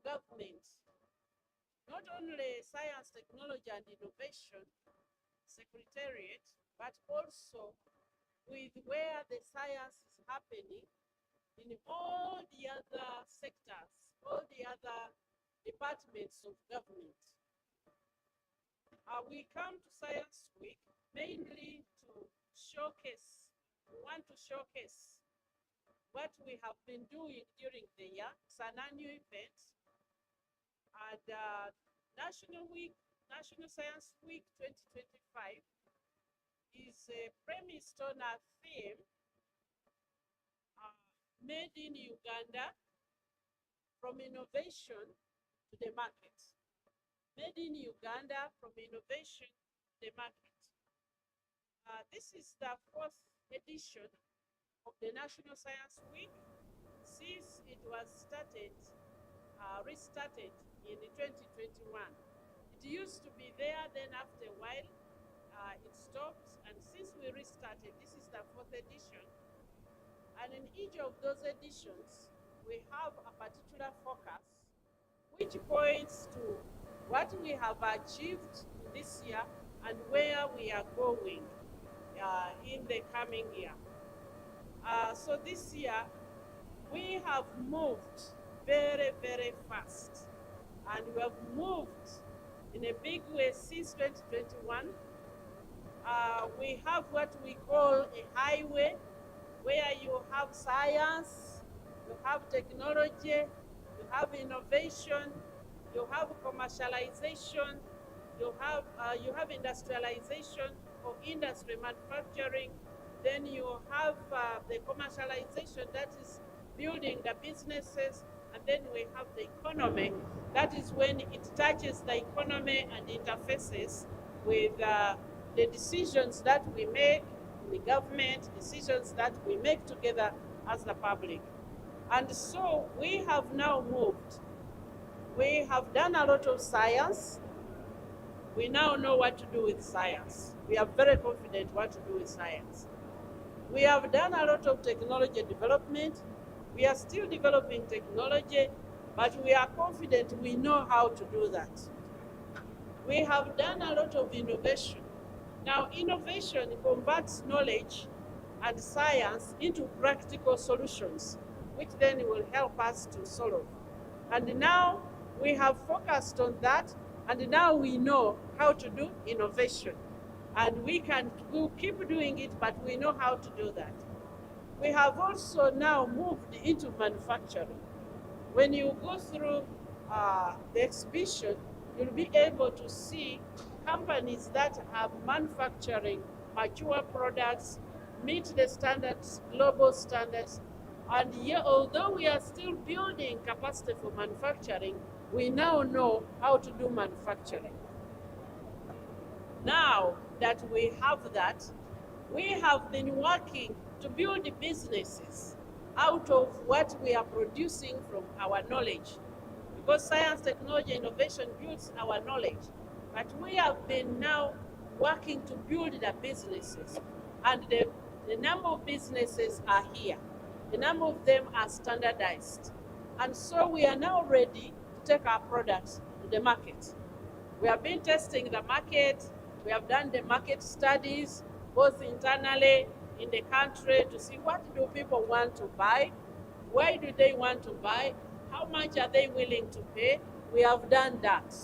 government, not only Science, Technology and Innovation Secretariat, but also with where the science is happening in all the other sectors, all the other departments of government. We come to Science Week mainly to showcase, we want to showcase what we have been doing during the year. It's an annual event. And National Science Week 2025 is premised on a theme made in Uganda, from innovation to the market. Made in Uganda, from innovation to the market. This is the 4th edition of the National Science Week since it was restarted in 2021. It used to be there, then after a while it stopped, and since we restarted, this is the 4th edition. And in each of those editions, we have a particular focus which points to what we have achieved this year and where we are going in the coming year. So this year, we have moved very, very fast. And we have moved in a big way since 2021. We have what we call a highway, where you have science, you have technology, you have innovation, you have commercialization, you have industrialization or industry manufacturing, then you have the commercialization, that is building the businesses, and then we have the economy. That is when it touches the economy and interfaces with the decisions that we make in the government, decisions that we make together as the public. And so we have now moved. We have done a lot of science. We now know what to do with science. We are very confident what to do with science. We have done a lot of technology development. We are still developing technology, but we are confident we know how to do that. We have done a lot of innovation. Now, innovation converts knowledge and science into practical solutions, which then will help us to solve. And now we have focused on that, and now we know how to do innovation. And we'll keep doing it, but we know how to do that. We have also now moved into manufacturing. When you go through the exhibition, you'll be able to see companies that are manufacturing mature products, meet the standards, global standards. And yet, although we are still building capacity for manufacturing, we now know how to do manufacturing. Now that we have that, we have been working to build businesses out of what we are producing from our knowledge. Because science, technology, innovation builds our knowledge. But we have been now working to build the businesses. And the number of businesses are here. The number of them are standardized. And so we are now ready to take our products to the market. We have been testing the market. We have done the market studies, both internally in the country, to see what do people want to buy, why do they want to buy, how much are they willing to pay. We have done that.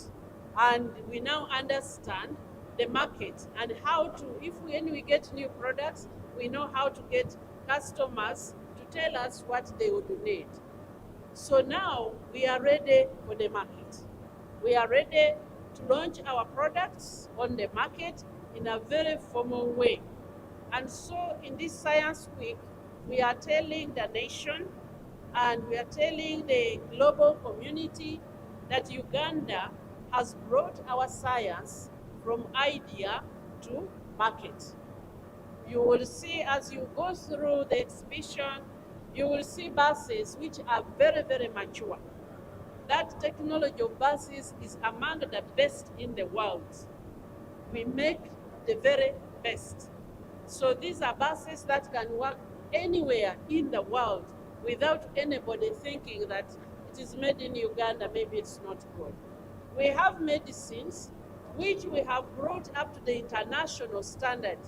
And we now understand the market and how to, when we get new products, we know how to get customers to tell us what they would need. So now we are ready for the market. We are ready to launch our products on the market in a very formal way. And so in this Science Week, we are telling the nation and we are telling the global community that Uganda has brought our science from idea to market. You will see as you go through the exhibition, you will see buses which are very, very mature. That technology of buses is among the best in the world. We make the very best. So these are buses that can work anywhere in the world without anybody thinking that it is made in Uganda, maybe it's not good. We have medicines which we have brought up to the international standard.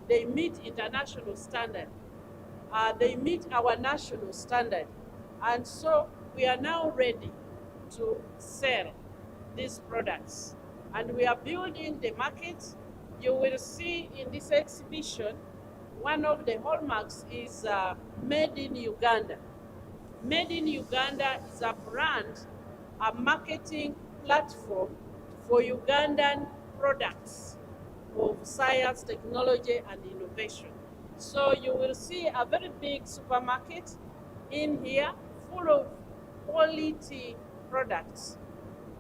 They meet international standard. They meet our national standard. And so we are now ready to sell these products. And we are building the market. You will see in this exhibition, one of the hallmarks is Made in Uganda. Made in Uganda is a brand, a marketing platform for Ugandan products of science, technology, and innovation. So you will see a very big supermarket in here full of quality products.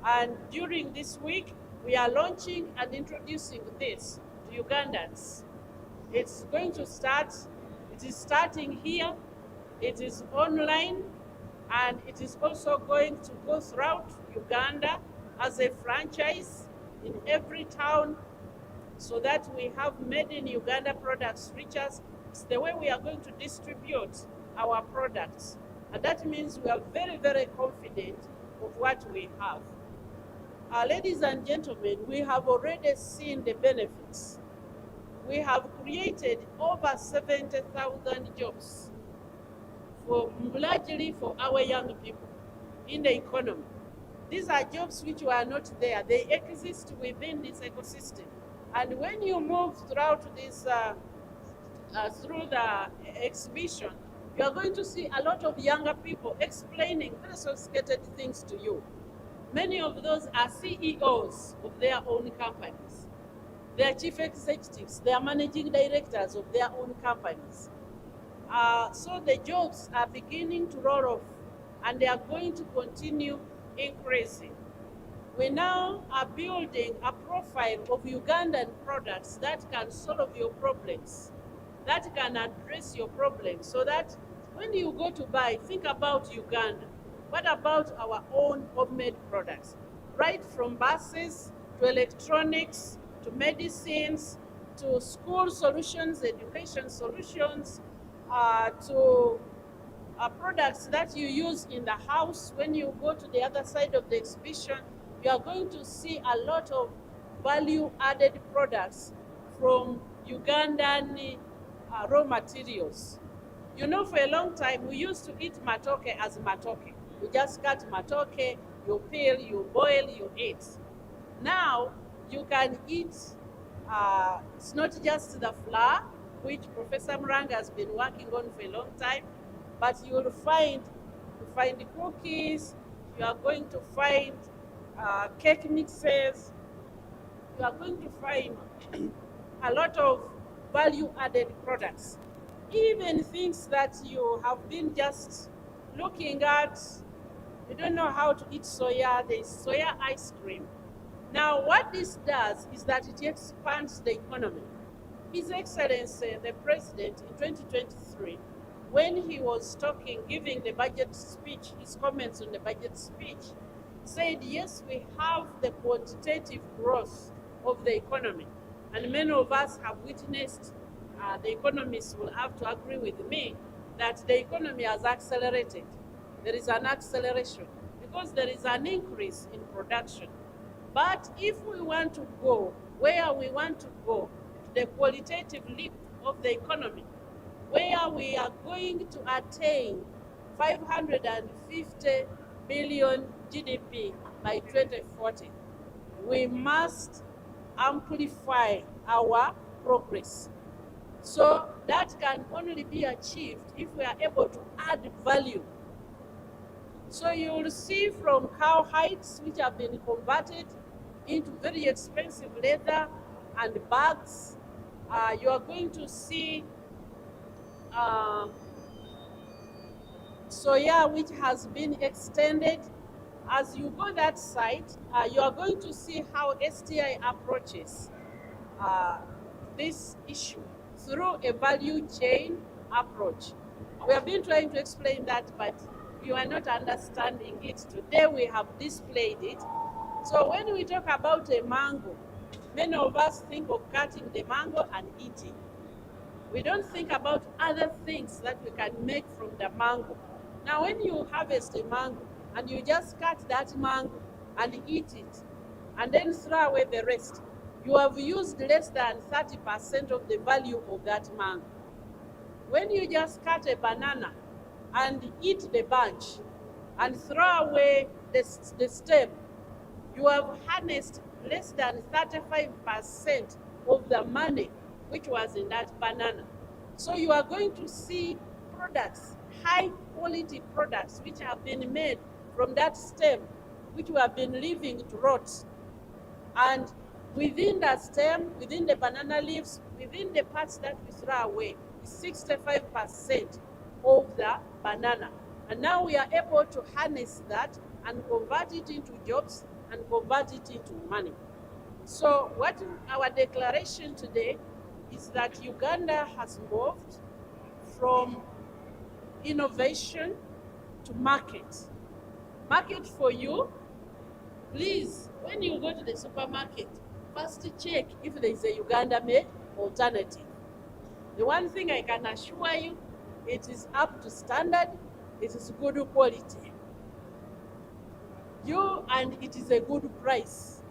And during this week, we are launching and introducing this to Ugandans. It's going to start, it is starting here, it is online, and it is also going to go throughout Uganda as a franchise in every town, so that we have Made in Uganda products reach us. It's the way we are going to distribute our products. And that means we are very, very confident of what we have. Ladies and gentlemen, we have already seen the benefits. We have created over 70,000 jobs, largely for our young people in the economy. These are jobs which were not there. They exist within this ecosystem. And when you move throughout this, through the exhibition, you are going to see a lot of younger people explaining very sophisticated things to you. Many of those are CEOs of their own companies. They are chief executives. They are managing directors of their own companies. So the jobs are beginning to roll off, and they are going to continue increasing. We now are building a profile of Ugandan products that can solve your problems, that can address your problems, so that when you go to buy, think about Uganda. What about our own homemade products? Right from buses to electronics to medicines to school solutions, education solutions, to products that you use in the house. When you go to the other side of the exhibition, you are going to see a lot of value-added products from Ugandan raw materials. You know, for a long time, we used to eat matoke as matoke. You just cut matoke, you peel, you boil, you eat. Now, you can eat, it's not just the flour, which Professor Muranga has been working on for a long time, but you will find cookies, you are going to find cake mixes, you are going to find a lot of value-added products. Even things that you have been just looking at, you don't know how to eat soya, there's soya ice cream. Now, what this does is that it expands the economy. His Excellency, the President, in 2023, when he was talking, giving the budget speech, his comments on the budget speech, said, yes, we have the quantitative growth of the economy. And many of us have witnessed, the economists will have to agree with me, that the economy has accelerated. There is an acceleration because there is an increase in production. But if we want to go where we want to go, the qualitative leap of the economy, where we are going to attain 550 billion GDP by 2040, we must amplify our progress. So that can only be achieved if we are able to add value. So you will see from cow hides, which have been converted into very expensive leather and bags. You are going to see soya, which has been extended. As you go that side, you are going to see how STI approaches this issue through a value chain approach. We have been trying to explain that, but you are not understanding it. Today we have displayed it. So when we talk about a mango, many of us think of cutting the mango and eating. We don't think about other things that we can make from the mango. Now when you harvest a mango, and you just cut that mango and eat it, and then throw away the rest, you have used less than 30% of the value of that mango. When you just cut a banana and eat the bunch and throw away the stem, you have harnessed less than 35% of the money which was in that banana. So you are going to see products, high quality products, which have been made from that stem, which we have been leaving to rot. And within that stem, within the banana leaves, within the parts that we throw away, is 65% of the banana. And now we are able to harness that and convert it into jobs and convert it into money. So what our declaration today is that Uganda has moved from innovation to market. Market for you. Please, when you go to the supermarket, first check if there is a Uganda-made alternative. The one thing I can assure you, it is up to standard, it is good quality. And it is a good price.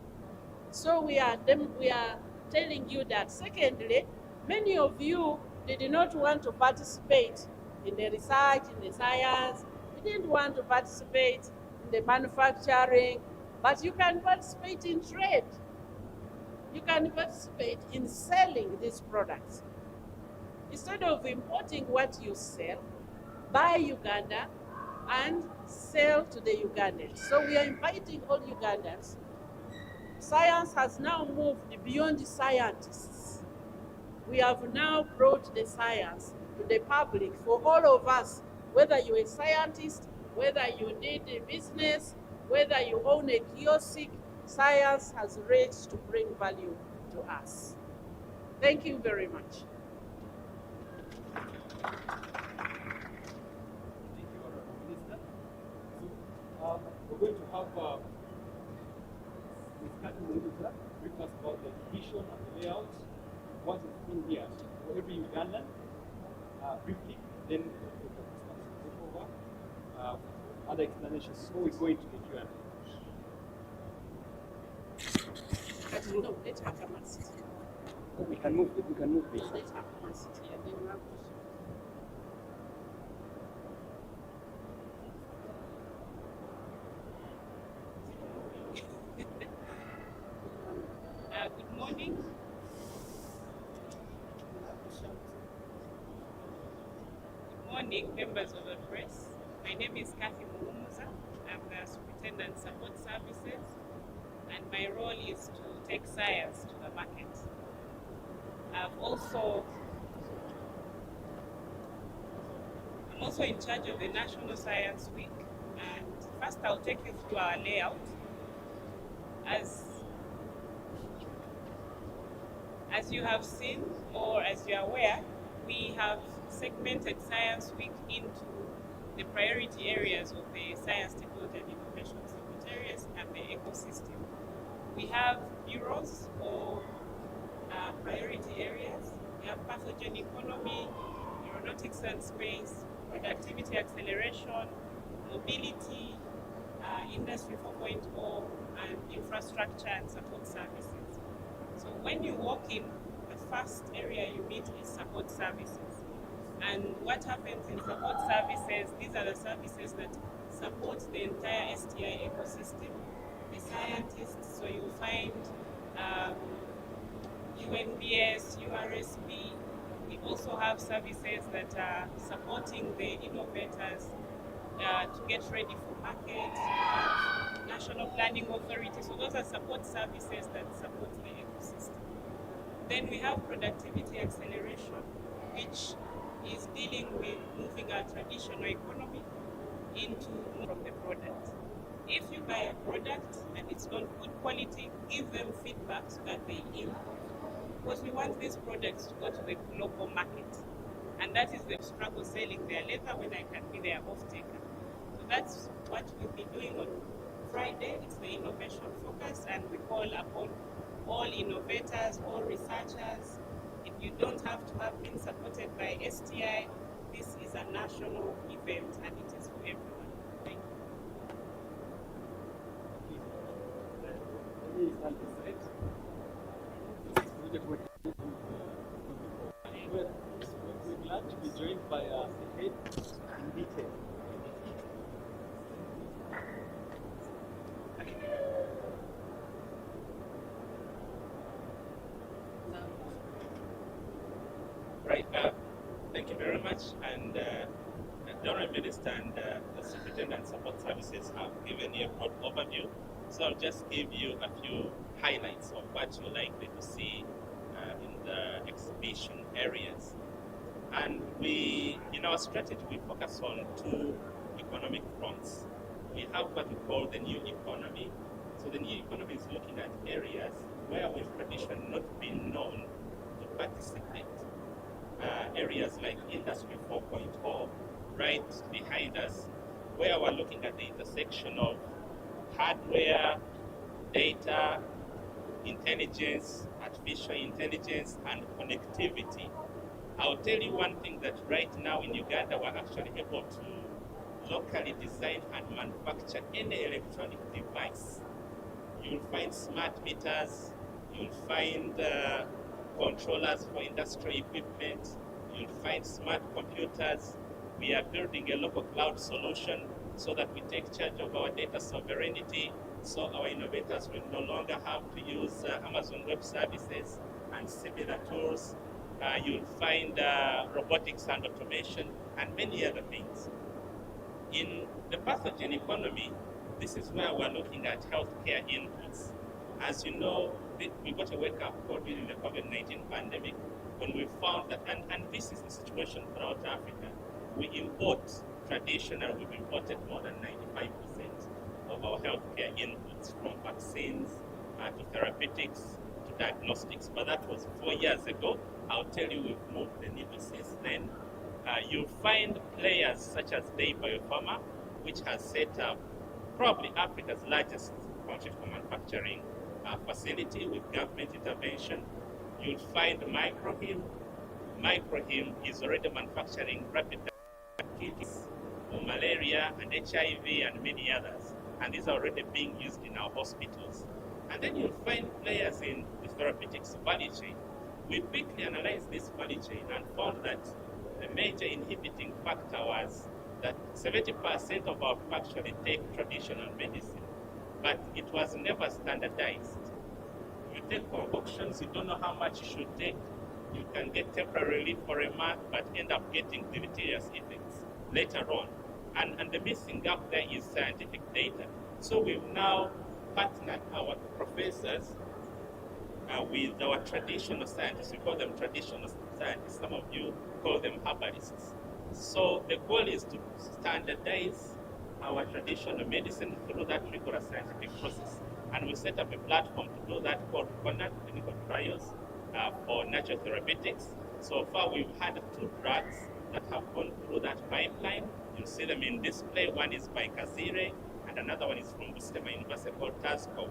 So we are telling you that. Secondly, many of you did not want to participate in the research, in the science. You didn't want to participate in the manufacturing, but you can participate in trade. You can participate in selling these products. Instead of importing what you sell, buy Uganda and sell to the Ugandans. So we are inviting all Ugandans. Science has now moved beyond the scientists. We have now brought the science to the public for all of us, whether you're a scientist, whether you did a business, whether you own a kiosk, science has reached to bring value to us. Thank you very much. Thank you, Honorable Minister. So, we're going to have Ms. Cathy Munguza brief us about the vision and the layout, what is in here for every Ugandan, briefly, then Dr. Christmas will take over, other explanations. So we're going to the Q&A. No, let her come and sit here. Oh, we can move this. Let her come and sit here, then you have to. Good morning. Good morning, members of the press. My name is Cathy Munguza. I'm the Superintendent Support Services, and my role is to take science to the market. I'm also in charge of the National Science Week, and first I'll take you through our layout. As you have seen, or as you are aware, we have segmented Science Week into the priority areas of the Science, Technology and Innovation Secretariat and the ecosystem. We have bureaus or priority areas. We have pathogen economy, aeronautics and space, productivity acceleration, mobility, industry 4.0, and infrastructure and support services. So when you walk in, the first area you meet is support services. And what happens in support services, these are the services that support the entire STI ecosystem, the scientists. So you'll find UNBS, URSP. We also have services that are supporting the innovators to get ready for market, National Planning Authority. So those are support services that support the ecosystem. Then we have productivity acceleration, which is dealing with moving our traditional economy into from the product. If you buy a product and it's not good quality, give them feedback so that they improve. Because we want these products to go to the global market. And that is the struggle selling their leather when I can be their off-taker. So that's what we'll be doing on Friday. It's the innovation focus, and we call upon all innovators, all researchers. If you don't have to have been supported by STI, this is a national event and it is for everyone. Thank you. is at the site. This is project working with we're glad to be joined by the head in detail. Right. Thank you very much. And the Honourable Minister and the Superintendent Support Services have given you a broad overview. So I'll just give you a few highlights of what you're likely to see in the exhibition areas. And in our strategy, we focus on two economic fronts. We have what we call the new economy. So the new economy is looking at areas where we've traditionally not been known to participate. Areas like Industry 4.0, right behind us, where we're looking at the intersection of hardware, data, intelligence, artificial intelligence, and connectivity. I'll tell you one thing, that right now in Uganda, we're actually able to locally design and manufacture any electronic device. You'll find smart meters, you'll find controllers for industrial equipment, you'll find smart computers. We are building a local cloud solution so that we take charge of our data sovereignty, so our innovators will no longer have to use Amazon Web Services and similar tools. You'll find robotics and automation and many other things. In the pathogen economy, this is where we're looking at healthcare inputs. As you know, we got a wake-up call during the COVID-19 pandemic when we found that, and this is the situation throughout Africa, we import, traditionally we've imported more than 95% of our healthcare inputs, from vaccines to therapeutics to diagnostics, but that was 4 years ago. I'll tell you, we've moved the needle since then. You'll find players such as Day Biopharma, which has set up probably Africa's largest contract manufacturing facility with government intervention. You'll find Microhim. Microhim is already manufacturing rapid kits for malaria and HIV and many others, and these are already being used in our hospitals. And then you'll find players in the therapeutics value chain. We quickly analyzed this value chain and found that the major inhibiting factor was that 70% of our people actually take traditional medicine, but it was never standardized. You take concoctions, you don't know how much you should take. You can get temporary relief for a month, but end up getting deleterious effects later on. And the missing gap there is scientific data. So we've now partnered our professors with our traditional scientists. We call them traditional scientists. Some of you call them herbalists. So the goal is to standardize our traditional medicine through that rigorous scientific process. And we set up a platform to do that called CONAT, clinical trials for natural therapeutics. So far, we've had 2 drugs that have gone through that pipeline. You'll see them in display. One is by Kazire, and another one is from Bustema University called Taskov.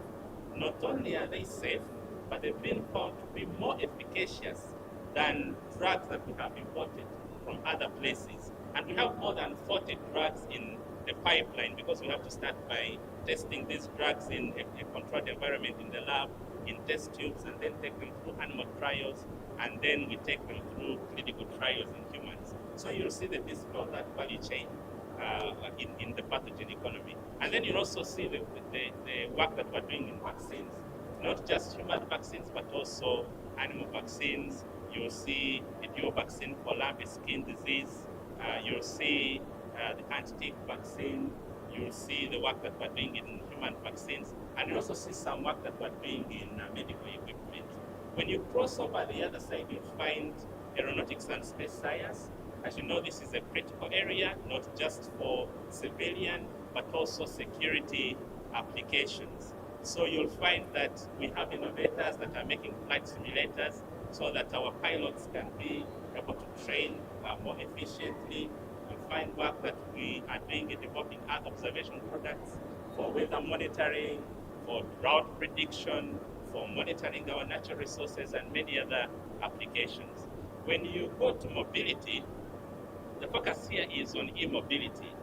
Not only are they safe, but they've been found to be more efficacious than drugs that we have imported from other places. And we have more than 40 drugs in the pipeline, because we have to start by testing these drugs in a controlled environment in the lab, in test tubes, and then take them through animal trials, and then we take them through clinical trials in humans. So you'll see the display of that value chain in the pathogen economy. And then you'll also see the work that we're doing in vaccines, not just human vaccines, but also animal vaccines. You'll see a dual vaccine for lamb's skin disease. You'll see the anti-tick vaccine. You'll see the work that we're doing in human vaccines, and you'll also see some work that we're doing in medical equipment. When you cross over the other side, you'll find aeronautics and space science. As you know, this is a critical area, not just for civilian, but also security applications. So you'll find that we have innovators that are making flight simulators so that our pilots can be able to train more efficiently. You'll find work that we are doing in developing Earth observation products for weather monitoring, for drought prediction, for monitoring our natural resources, and many other applications. When you go to mobility, the focus here is on e-mobility.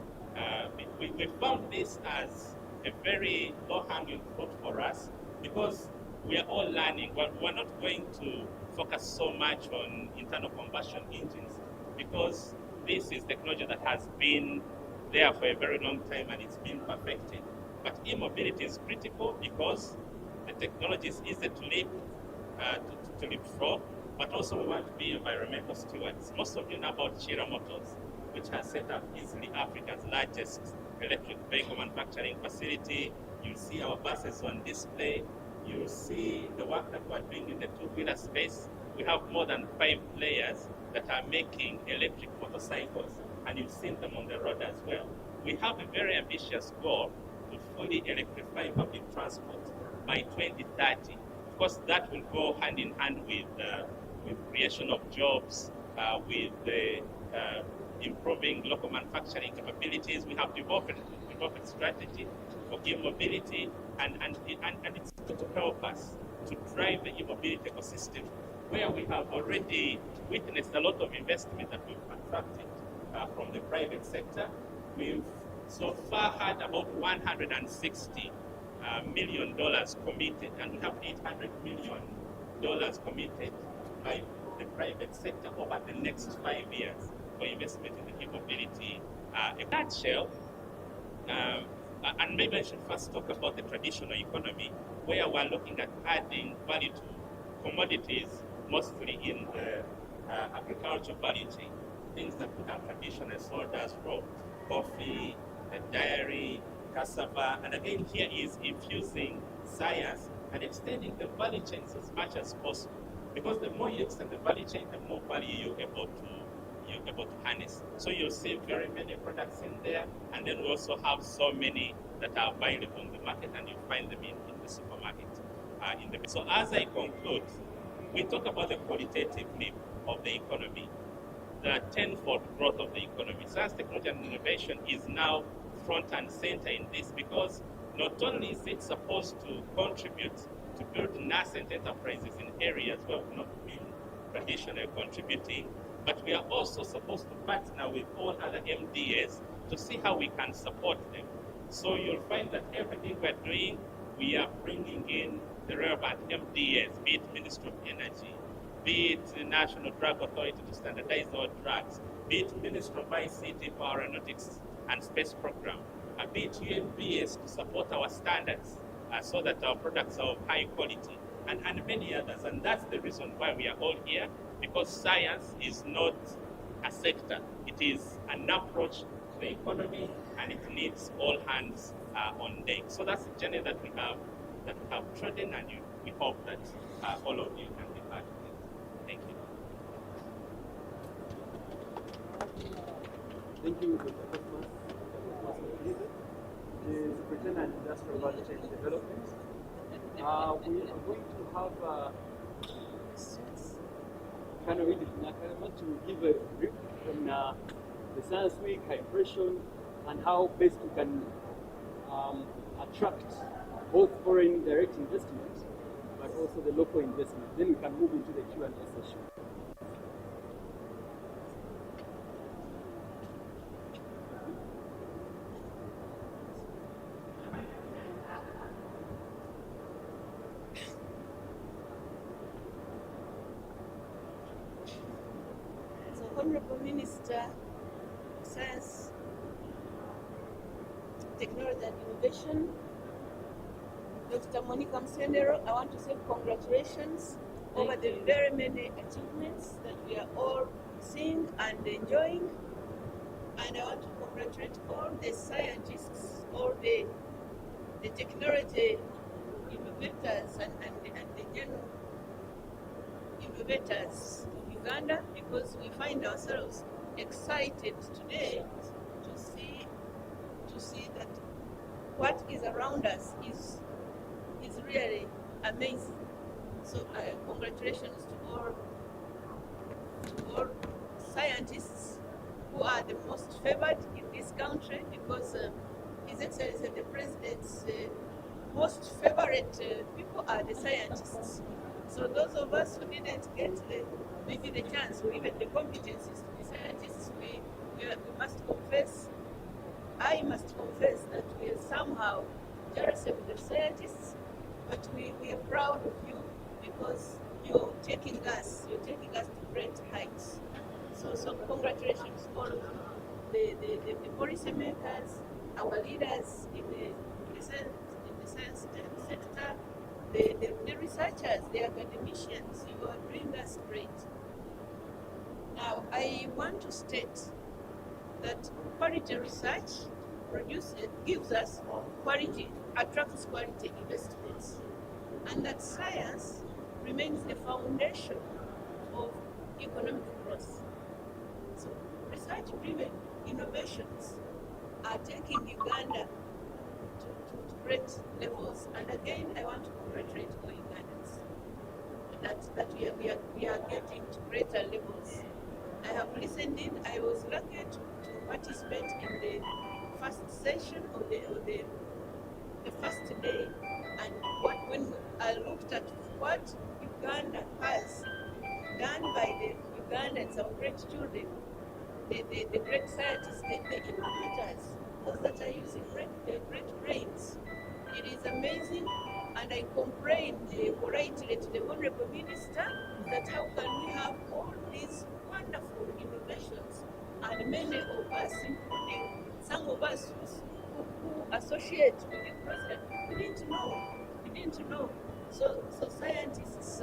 We found this as a very low-hanging fruit for us, because we are all learning. We're not going to focus so much on internal combustion engines because this is technology that has been there for a very long time and it's been perfected. But e-mobility is critical because the technology is easy to leapfrog, but also we want to be environmental stewards. Most of you know about Chira Motors, which has set up easily Africa's largest electric vehicle manufacturing facility. You see our buses on display. You see the work that we're doing in the two-wheeler space. We have more than 5 players that are making electric motorcycles, and you've seen them on the road as well. We have a very ambitious goal to fully electrify public transport by 2030. Of course, that will go hand in hand with creation of jobs, with improving local manufacturing capabilities. We have developed a strategy for e-mobility, and it's going to help us to drive the e-mobility ecosystem, where we have already witnessed a lot of investment that we've attracted from the private sector. We've so far had about $160 million committed, and we have $800 million committed by the private sector over the next 5 years for investment in the e-mobility. In a nutshell, and maybe I should first talk about the traditional economy, where we're looking at adding value to commodities, mostly in the agricultural value chain, things that we have traditionally sold as raw, coffee, dairy, cassava, and again here is infusing science and extending the value chains as much as possible. Because the more you extend the value chain, the more value you're able to harness. So you'll see very many products in there, and then we also have so many that are available in the market, and you find them in the supermarket. So as I conclude, we talk about the qualitative leap of the economy, the tenfold growth of the economy. Science, technology, and innovation is now front and center in this, because not only is it supposed to contribute to build nascent enterprises in areas where we've not been traditionally contributing, but we are also supposed to partner with all other MDAs to see how we can support them. So you'll find that everything we're doing, we are bringing in the relevant MDAs, be it Ministry of Energy, be it the National Drug Authority to standardize our drugs, be it Ministry of ICT for Aeronautics and Space Program, be it UNBS to support our standards so that our products are of high quality, and many others. And that's the reason why we are all here, because science is not a sector. It is an approach to the economy, and it needs all hands on deck. So that's the journey that we have trodden, and we hope that all of you can be part of it. Thank you. Thank you, Dr. Cosmas. The Superintendent and Industrial Value Chain Development. We are going to have I want to give a brief on the Science Week, her impression, and how best we can attract both foreign direct investment, but also the local investment. Then we can move into the Q&A session. Honorable Minister of Science, Technology and Innovation, Dr. Monica Msendero, I want to say congratulations over the very many achievements that we are all seeing and enjoying. And I want to congratulate all the scientists, all the technology innovators and the general innovators of Uganda, because we find ourselves excited today to see that what is around us is really amazing. So congratulations to all scientists who are the most favored in this country, because His Excellency the President's most favorite people are the scientists. So those of us who didn't get maybe the chance or even the competencies to be scientists, we must confess, I must confess that we are somehow jealous of the scientists, but we congratulations all the policymakers, our leaders in the science sector, the researchers, the academicians. You are doing us great. Now, I want to state that quality research gives us quality, attracts quality investments, and that science remains the foundation of economic growth. So research-driven innovations are taking Uganda to great levels. And again, I want to congratulate all Ugandans that we are getting to greater levels. I have listened in. I was lucky to participate in the first session of the first day, and when I looked at what Uganda has done by the Ugandans, our great children, the great scientists, the innovators, those that are using their great brains. It is amazing, and I complained politely to the Honorable Minister that how can we have all these wonderful innovations, and many of us, including some of us who associate with the president, we didn't know. So scientists,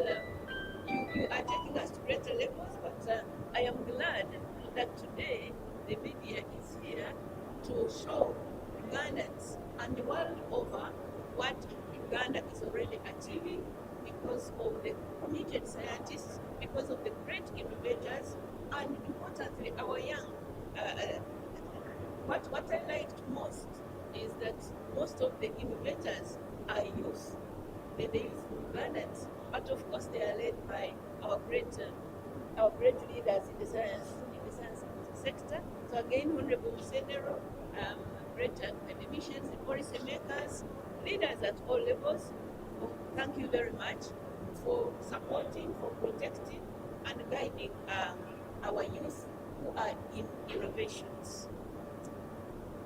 you are taking us to greater levels, but I am glad that today the media is here to show Ugandans and the world over what Uganda is already achieving because of the committed scientists, because of the great innovators, and importantly, our young. What I liked most is that most of the innovators are youth. They use Ugandans, but of course they are led by our great leaders in the science sector. So again, Honorable Senero, great academicians, policymakers, leaders at all levels, thank you very much for supporting, for protecting, and guiding our youth who are in innovations.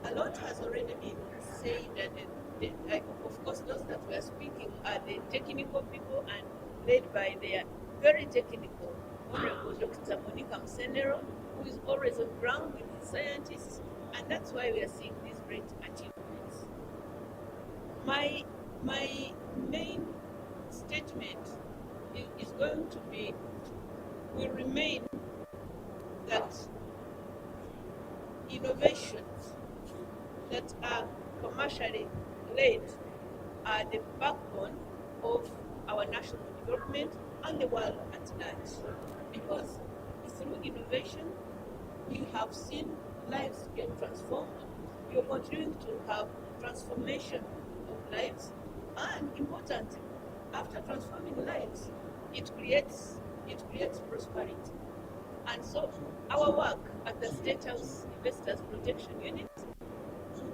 A lot has already been said, and of course those that were speaking are the technical people and led by their very technical Honorable Dr. Monica Msenero, who is always on ground with his scientists, and that's why we are seeing these great achievements. My main statement is going to be, will remain that innovations that are commercially led are the backbone of our national development and the world at large. Because through innovation, you have seen lives get transformed. You're continuing to have transformation of lives, and importantly, after transforming lives, it creates prosperity. And so our work at the State House Investors Protection Unit,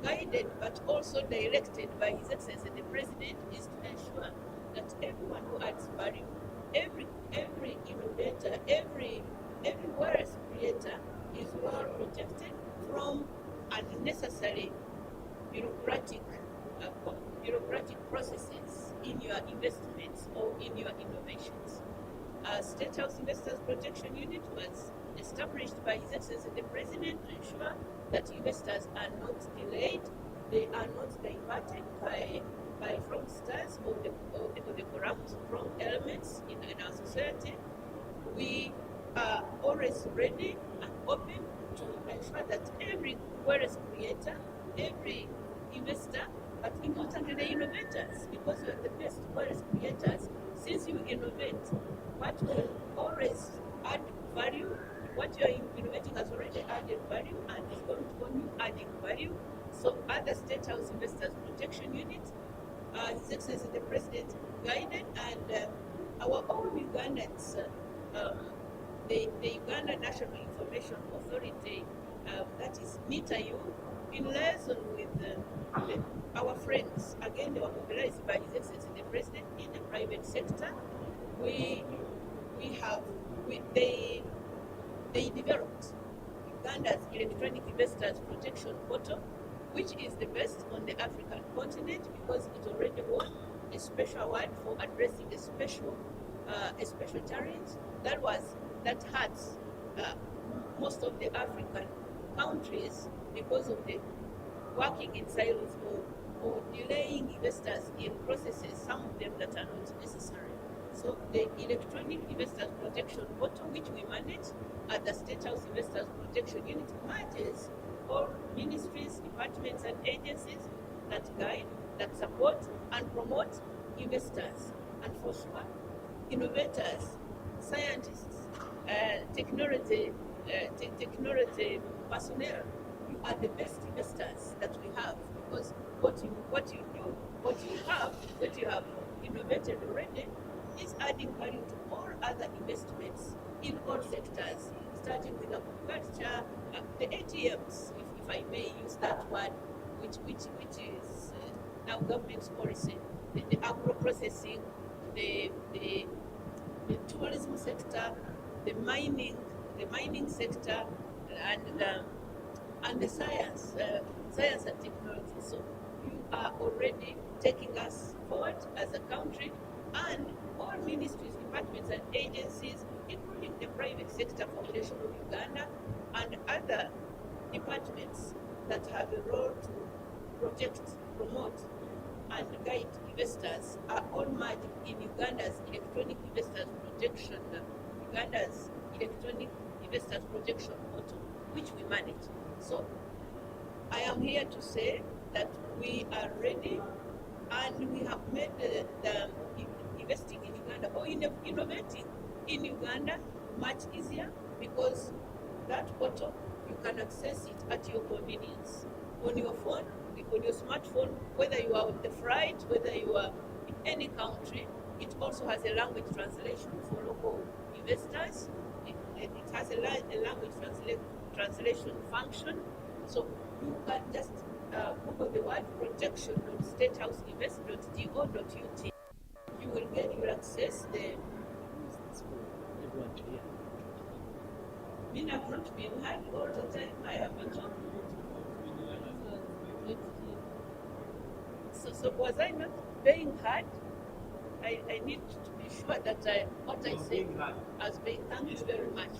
guided but also directed by His Excellency the President, is to ensure that everyone who adds value, every innovator, every wealth creator is well protected from unnecessary bureaucratic processes in your investments or in your innovations. State House Investors Protection Unit was established by His Excellency the President to ensure that investors are not delayed, they are not diverted by fraudsters or the corrupt wrong elements in our society. We are always ready and open to ensure that every wealth creator, every investor, but importantly the innovators, because you are the best wealth creators, since you innovate, what will always add value, what you are innovating has already added value and is going to continue adding value. So other State House Investors Protection Unit, His Excellency the President guided, and our own Ugandans, the Uganda National Information Authority, that is NITAU, in liaison with our friends, again they were mobilized by His Excellency the President in the private sector. They developed Uganda's Electronic Investors Protection Portal, which is the best on the African continent because it already won a special award for addressing a special challenge that has most of the African countries, because of the working in silos or delaying investors in processes, some of them that are not necessary. So the electronic investors protection portal, which we manage at the State House Investors Protection Unit, merges all ministries, departments, and agencies that guide, that support, and promote investors, and for sure, innovators, scientists, technology personnel. You are the best investors that we have, because what you do, what you have innovated already is adding value to all other investments in all sectors, starting with agriculture, the ATMs, if I may use that word, which is now government's policy, the agro processing, the tourism sector, the mining sector, and the science and technology. So you are already taking us forward as a country, and all ministries, departments, and agencies, including the private sector foundation of Uganda and other departments that have a role to protect, promote, and guide investors, are all merged in Uganda's electronic investors protection, Uganda's electronic investors protection portal, which we manage. So I am here to say that we are ready, and we have made the investing in Uganda or innovating in Uganda much easier, because that portal, you can access it at your convenience on your phone, on your smartphone, whether you are on the flight, whether you are in any country. It also has a language translation for local investors. It has a language translation function. So you can just Google the word protection.statehousinvest.go.ut. You will access the. Me, I've not been heard all the time. I have been talking. So was I not being heard? I need to be sure that what I say has been. Thank you very much.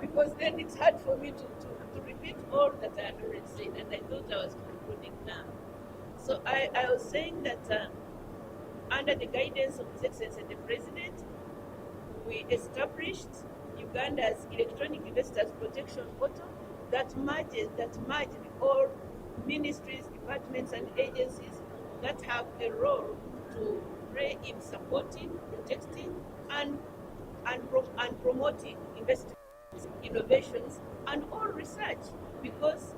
Because then it's hard for me to repeat all that I had already said, and I thought I was concluding now. So I was saying that under the guidance of His Excellency the President, we established Uganda's electronic investors protection portal that merged all ministries, departments, and agencies that have a role to play in supporting, protecting, and promoting investment, innovations, and all research, because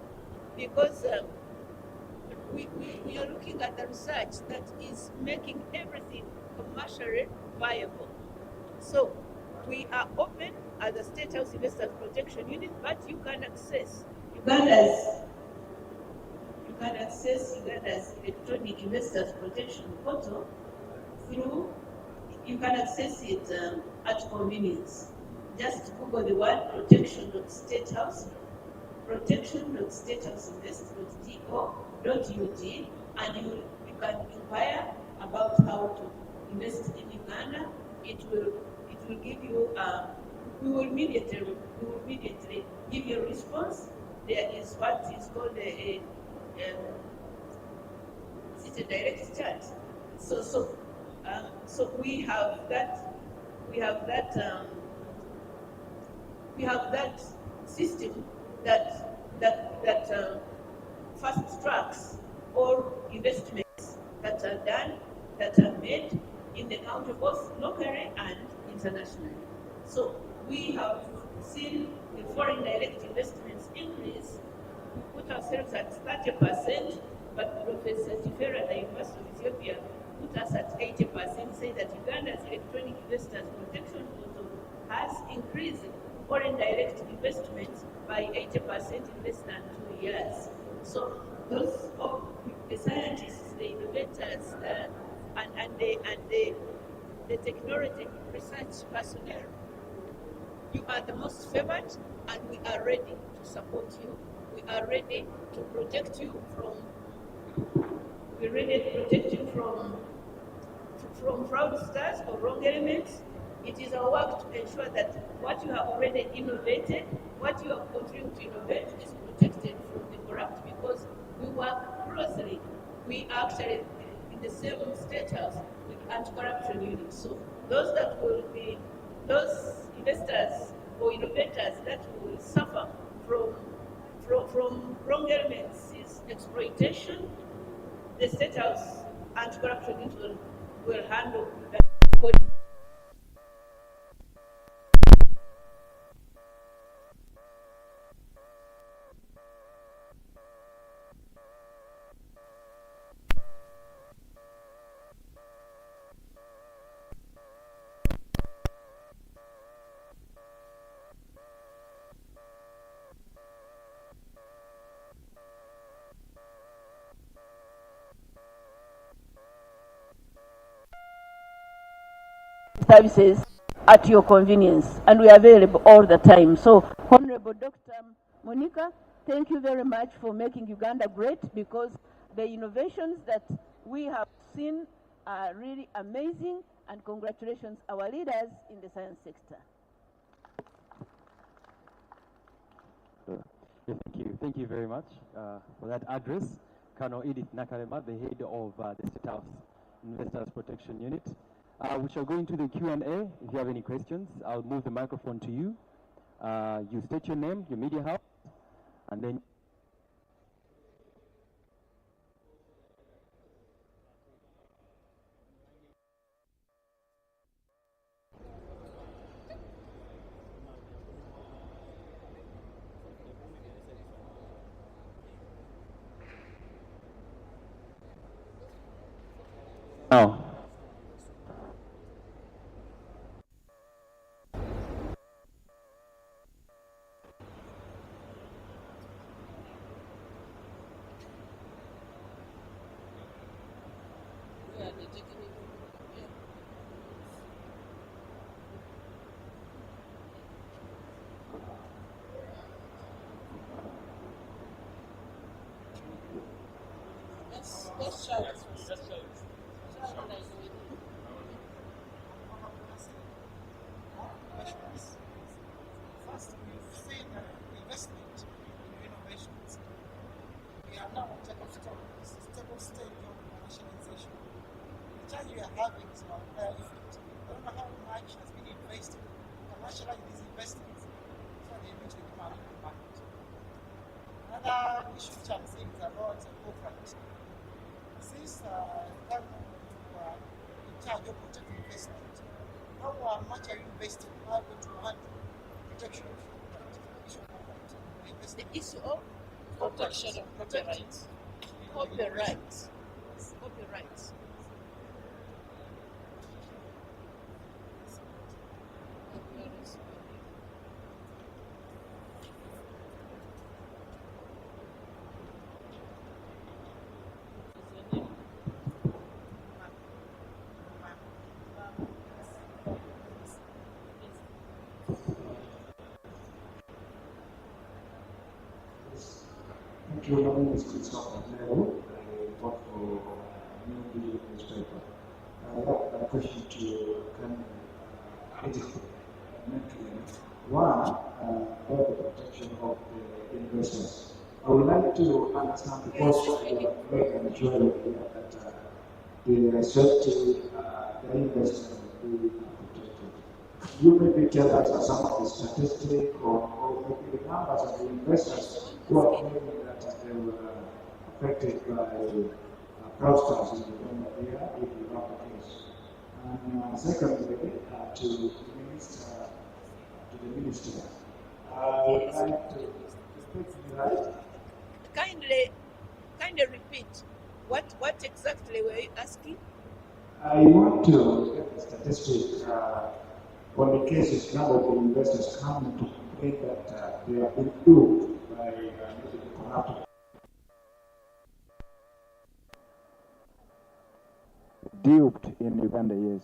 we are looking at the research that is making everything commercially viable. So we are open as a State House Investors Protection Unit, but you can access Uganda's electronic investors protection portal through. You can access it at convenience. Just Google the word protection.statehousinvest.go.ut, and you can inquire about how to invest in Uganda. It will give you. We will immediately give you a response. There is what is called a direct chat. So we have that. We have that system that fast tracks all investments that are done, that are made in the country, both locally and internationally. So we have seen the foreign direct investments increase. We put ourselves at 30%, but Professor Tifera at the University of Ethiopia put us at 80%, say that Uganda's electronic investors protection portal has increased foreign direct investments by 80% in less than 2 years. So those of the scientists, the innovators, and the technology research personnel, you are the most favored, and we are ready to support you. We are ready to protect you from. We're ready to protect you from fraudsters or wrong elements. It is our work to ensure that what you have already innovated, what you have continued to innovate is protected from the corrupt because we work closely. We actually in the same state house with anti-corruption units. So those that will be, those investors or innovators that will suffer from wrong elements is exploitation, the state house anti-corruption unit will handle that. Services at your convenience, and we are available all the time. So, Honorable Dr. Monica, thank you very much for making Uganda great, because the innovations that we have seen are really amazing, and congratulations our leaders in the science sector. Thank you very much for that address, Colonel Edith Nakalema, the head of the State House Investors Protection Unit. We shall go into the Q&A. If you have any questions, I'll move the microphone to you. You state your name, your media house, and then now. Let's shout. First, we've seen investment in innovations. We are now at a stable stage of commercialization. The challenge we are having is multiplier effect. I don't know how much has been invested to commercialize these investments so they eventually come out in the market. Another issue which I'm seeing is about corporate. Since government in charge of protecting investment, how much are you investing? How are you going to handle protection of The issue of protection of copyright. Copyright. Copyright. Thank you. My name is Christopher Nero. I work for New Media newspaper. I have a question to Edith. One, about the protection of the investors. I would like to understand, because very enjoyable here, that the safety, the investors will be protected. You maybe tell us some of the statistics or maybe the numbers of the investors who are claiming that they were affected by fraudsters in the area, if you have the case. And secondly, to the minister, I would like to speak to you, right? Kindly repeat. What exactly were you asking? I want to get the statistics on the cases now of the investors coming to complain that they have been duped by corrupt. Duped in Uganda, yes,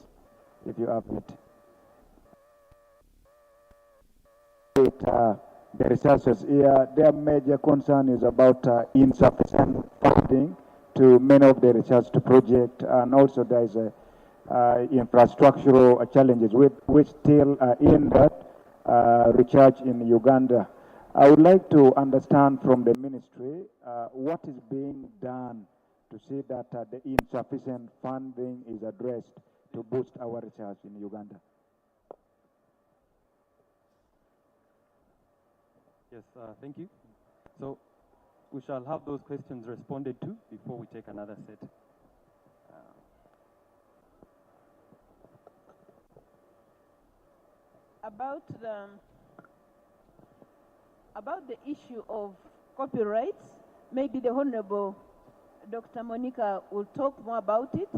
if you have it. The researchers here, their major concern is about insufficient funding to many of the research projects, and also there is a infrastructural challenges which still are in that recharge in Uganda. I would like to understand from the ministry what is being done to see that the insufficient funding is addressed to boost our research in Uganda. Yes, thank you. So we shall have those questions responded to before we take another set. About the issue of copyrights, maybe the Honorable Dr. Monica will talk more about it,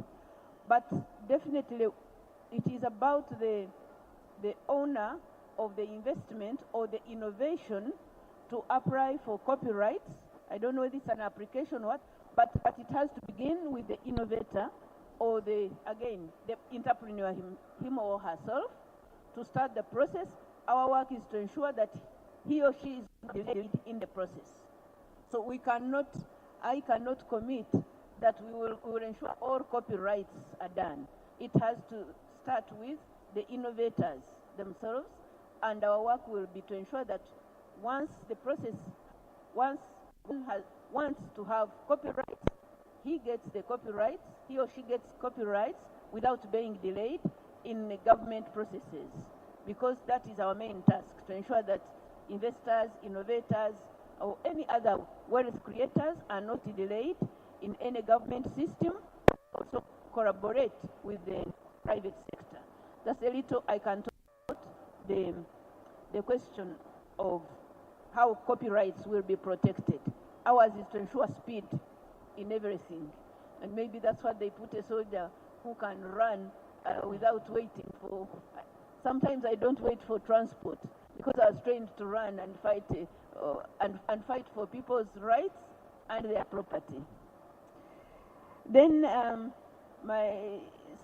but definitely it is about the owner of the investment or the innovation to apply for copyrights. I don't know if it's an application or what, but it has to begin with the innovator or the entrepreneur, him or herself, to start the process. Our work is to ensure that he or she is delayed in the process. So I cannot commit that we will ensure all copyrights are done. It has to start with the innovators themselves, and our work will be to ensure that once one wants to have copyrights, he or she gets copyrights without being delayed in the government processes, because that is our main task, to ensure that investors, innovators, or any other wealth creators are not delayed in any government system, also collaborate with the private sector. That's a little I can talk about the question of how copyrights will be protected. Ours is to ensure speed in everything. And maybe that's why they put a soldier who can run without waiting for. Sometimes I don't wait for transport because I was trained to run and fight and fight for people's rights and their property. Then my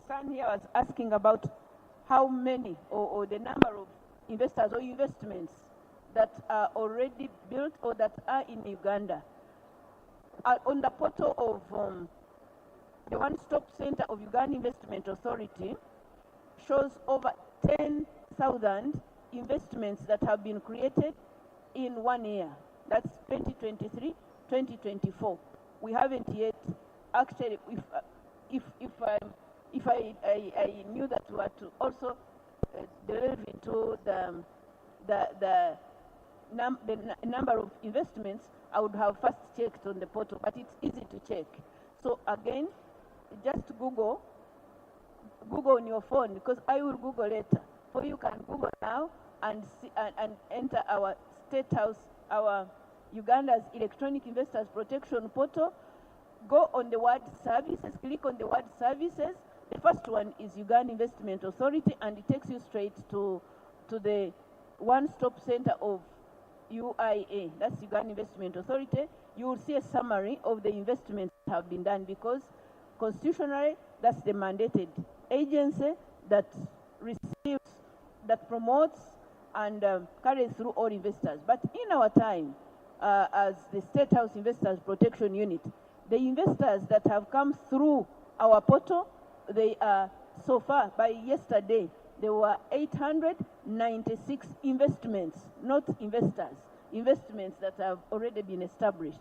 son here was asking about how many or the number of investors or investments that are already built or that are in Uganda. On the portal of the One-Stop Center of Uganda Investment Authority shows over 10,000 investments that have been created in 1 year. That's 2023, 2024. We haven't yet actually, if I knew that we were to also delve into the number of investments, I would have first checked on the portal, but it's easy to check. So again, just Google on your phone, because I will Google later. For you can Google now and see, and enter our State House, our Uganda's Electronic Investors Protection Portal. Go on the word services, click on the word services. The first one is Uganda Investment Authority, and it takes you straight to the one-stop center of UIA, that's Uganda Investment Authority. You will see a summary of the investments that have been done, because constitutionally, that's the mandated agency that receives, that promotes and carries through all investors. But in our time, as the State House Investors Protection Unit, the investors that have come through our portal, they are, so far, by yesterday, there were 896 investments, not investors, investments that have already been established.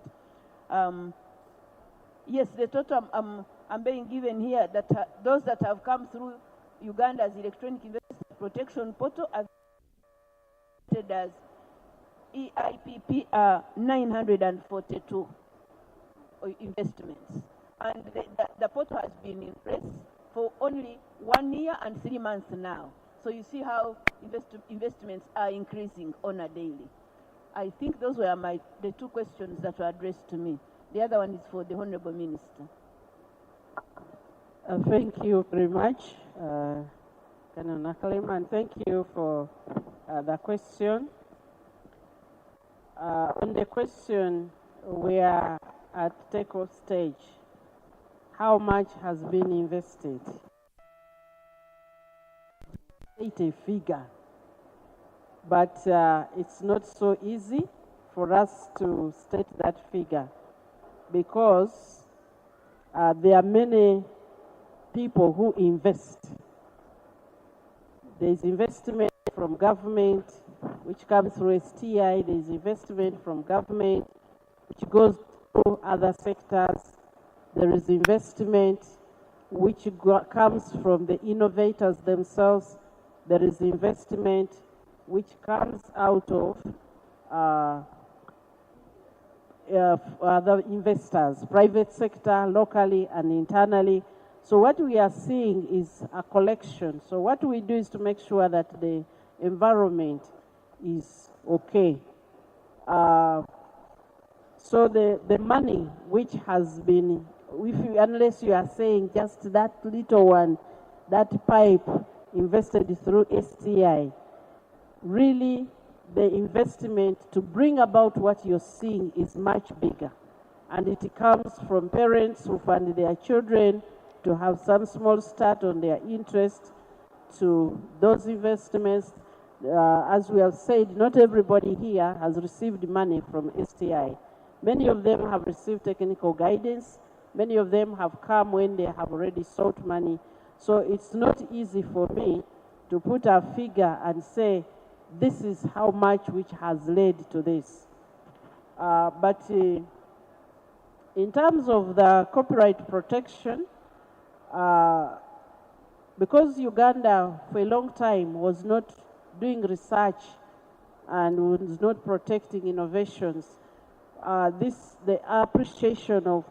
Yes, the total I'm being given here, that those that have come through Uganda's Electronic Investors Protection Portal are as EIPP are 942 investments. And the portal has been in place for only 1 year and 3 months now. So you see how investments are increasing on a daily. I think those were the two questions that were addressed to me. The other one is for the Honorable Minister. Thank you very much, Canon Nakalim, and thank you for the question. On the question, we are at takeoff stage. How much has been invested? State a figure, but it's not so easy for us to state that figure, because there are many people who invest. There's investment from government, which comes through STI, there is investment from government, which goes to other sectors. There is investment which comes from the innovators themselves. There is investment which comes out of other investors, private sector, locally and internally. So what we are seeing is a collection. So what we do is to make sure that the environment is okay. So the money which has been, unless you are saying just that little one, that pipe invested through STI, really the investment to bring about what you're seeing is much bigger. And it comes from parents who fund their children to have some small start on their interest to those investments. As we have said, not everybody here has received money from STI. Many of them have received technical guidance. Many of them have come when they have already sought money. So it's not easy for me to put a figure and say, this is how much which has led to this. But in terms of the copyright protection, because Uganda for a long time was not doing research and was not protecting innovations, the appreciation of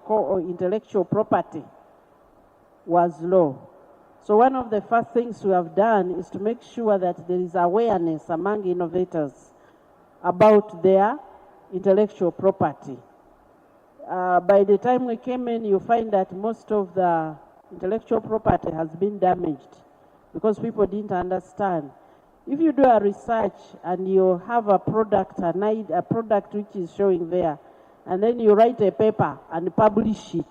intellectual property was low. So one of the first things we have done is to make sure that there is awareness among innovators about their intellectual property. By the time we came in, you find that most of the intellectual property has been damaged because people didn't understand. If you do a research and you have a product, a product which is showing there, and then you write a paper and publish it,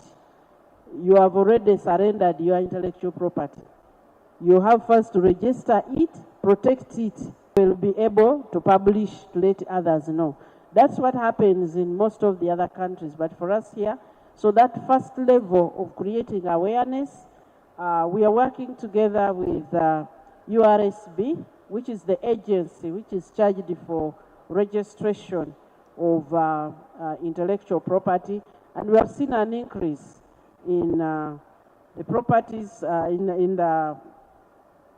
you have already surrendered your intellectual property. You have first to register it, protect it, will be able to publish to let others know. That's what happens in most of the other countries, but for us here, so that first level of creating awareness, we are working together with URSB, which is the agency which is charged for registration of intellectual property, and we have seen an increase in the properties, in the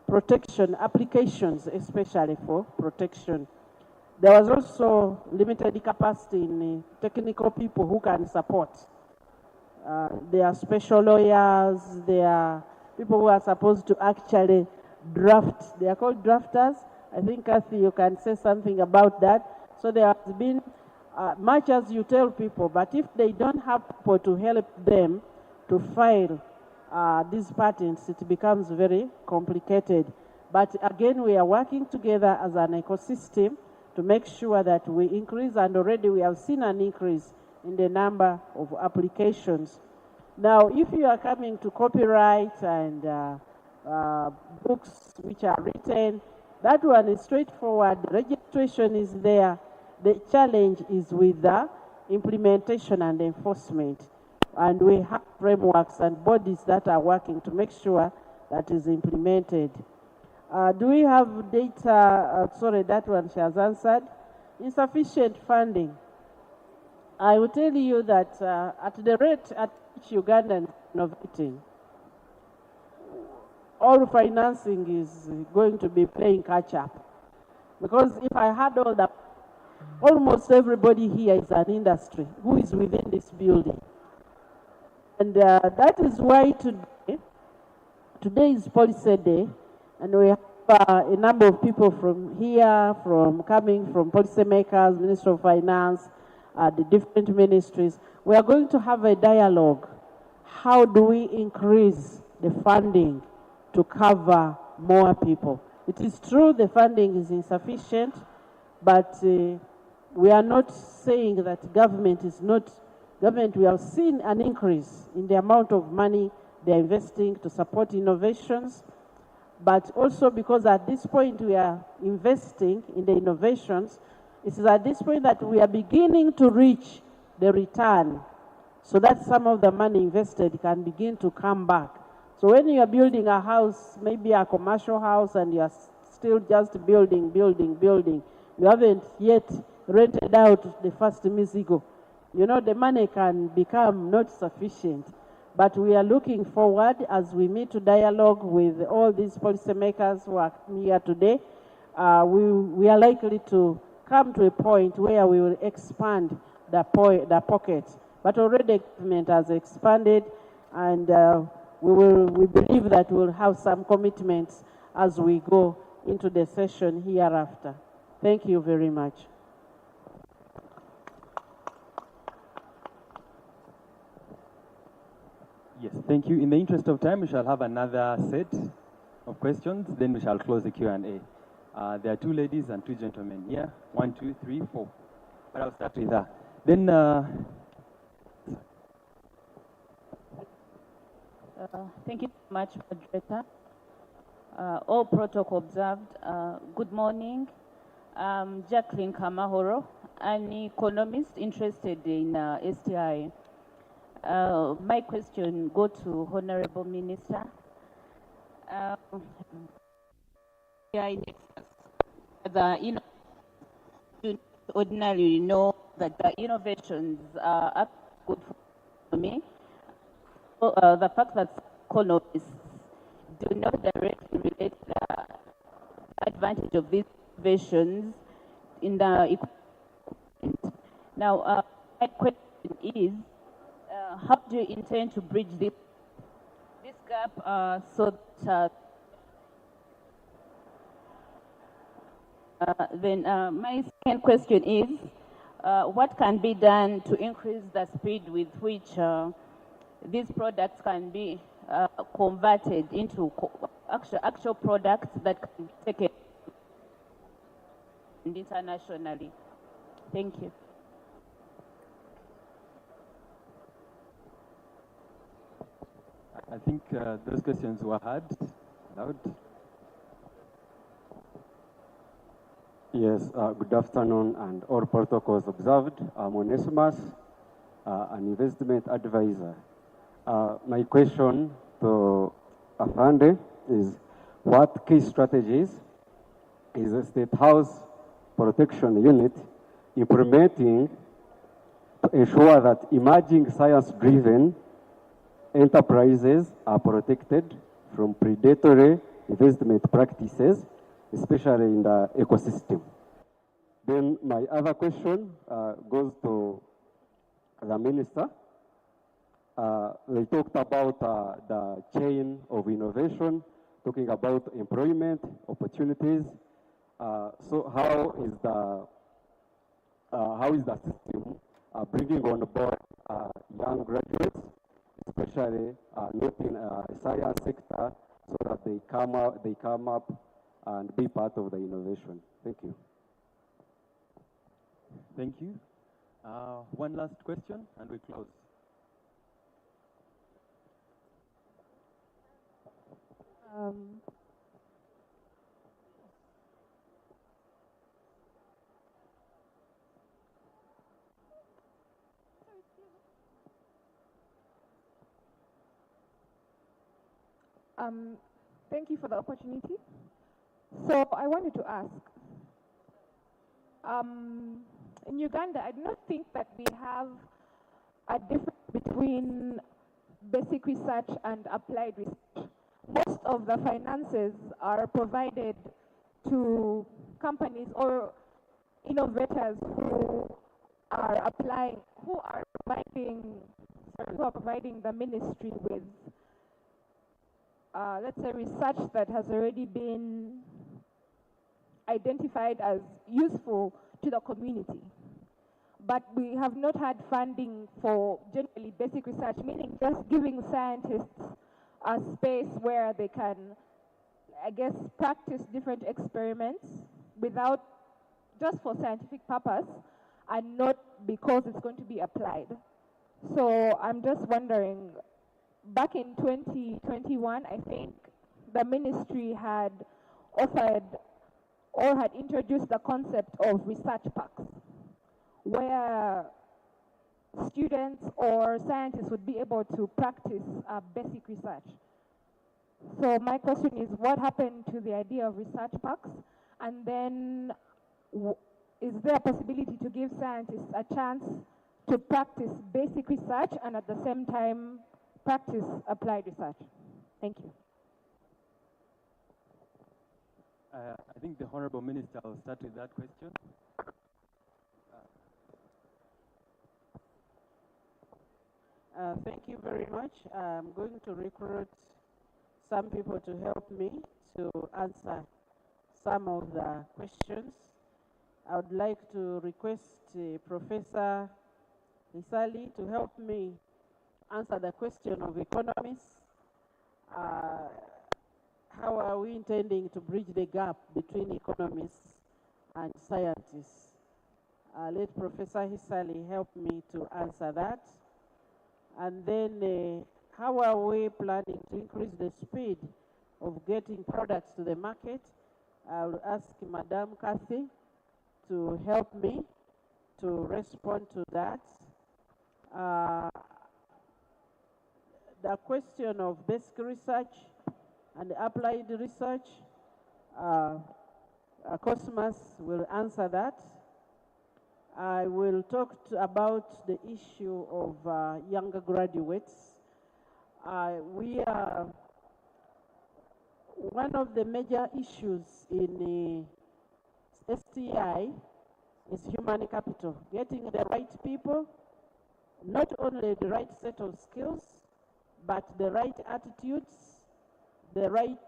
protection applications, especially for protection. There was also limited capacity in technical people who can support. There are special lawyers, there are people who are supposed to actually draft. They are called drafters. I think, Kathy, you can say something about that. So there has been, much as you tell people, but if they don't have people to help them to file these patents, it becomes very complicated. But again, we are working together as an ecosystem to make sure that we increase, and already we have seen an increase in the number of applications. Now, if you are coming to copyright and books which are written, that one is straightforward. The registration is there. The challenge is with the implementation and enforcement. And we have frameworks and bodies that are working to make sure that is implemented. Do we have data? Sorry, that one she has answered. Insufficient funding. I will tell you that at the rate at which Ugandans are innovating, all financing is going to be playing catch up. Because if I had all that, almost everybody here is an industry who is within this building. And that is why today is Policy Day, and we have a number of people from here, coming from policymakers, Ministry of Finance, the different ministries. We are going to have a dialogue. How do we increase the funding to cover more people? It is true the funding is insufficient, but we are not saying that government is not. Government, we have seen an increase in the amount of money they are investing to support innovations, but also because at this point we are investing in the innovations, it is at this point that we are beginning to reach the return, so that some of the money invested can begin to come back. So when you are building a house, maybe a commercial house, and you are still just building, you haven't yet rented out the first Mizigo. You know, the money can become not sufficient. But we are looking forward as we meet to dialogue with all these policymakers who are here today. We are likely to come to a point where we will expand the pocket. But already the government has expanded, and we believe that we'll have some commitments as we go into the session hereafter. Thank you very much. Yes, thank you. In the interest of time, we shall have another set of questions, then we shall close the Q&A. There are 2 ladies and 2 gentlemen here. 1, 2, 3, 4. But I'll start with her. Then, thank you so much, moderator. All protocol observed. Good morning. Jacqueline Kamahoro, an economist interested in STI. My question go to Honorable Minister. The ordinarily know that the innovations are good for me. So, the fact that economists do not directly relate the advantage of these innovations in the economy. Now, my question is, how do you intend to bridge this gap so that then my second question is, what can be done to increase the speed with which these products can be converted into actual products that can be taken internationally? Thank you. I think those questions were heard loud. Yes, good afternoon, and all protocols observed. I'm Onesimus, an investment advisor. My question to Afande is, what key strategies is the State House Protection Unit implementing to ensure that emerging science-driven enterprises are protected from predatory investment practices, especially in the ecosystem? Then my other question goes to the minister. They talked about the chain of innovation, talking about employment opportunities. So how is the system bringing on board young graduates, especially not in science sector, so that they come up and be part of the innovation? Thank you. Thank you. One last question, and we close. Thank you for the opportunity. So I wanted to ask, in Uganda, I do not think that we have a difference between basic research and applied research. Most of the finances are provided to companies or innovators who are providing the ministry with, let's say, research that has already been identified as useful to the community. But we have not had funding for generally basic research, meaning just giving scientists a space where they can, I guess, practice different experiments without, just for scientific purpose, and not because it's going to be applied. So I'm just wondering, back in 2021, I think the ministry had offered or had introduced the concept of research parks, where students or scientists would be able to practice basic research. So my question is, what happened to the idea of research parks? And then is there a possibility to give scientists a chance to practice basic research and at the same time practice applied research? Thank you. I think the Honorable Minister will start with that question. Thank you very much. I'm going to recruit some people to help me to answer some of the questions. I would like to request Professor Isali to help me answer the question of economists. How are we intending to bridge the gap between economists and scientists? Let Professor Hisali help me to answer that. And then how are we planning to increase the speed of getting products to the market? I will ask Madam Kathy to help me to respond to that. The question of basic research and applied research, Cosmas will answer that. I will talk about the issue of younger graduates. One of the major issues in STI is human capital, getting the right people, not only the right set of skills, but the right attitudes, the right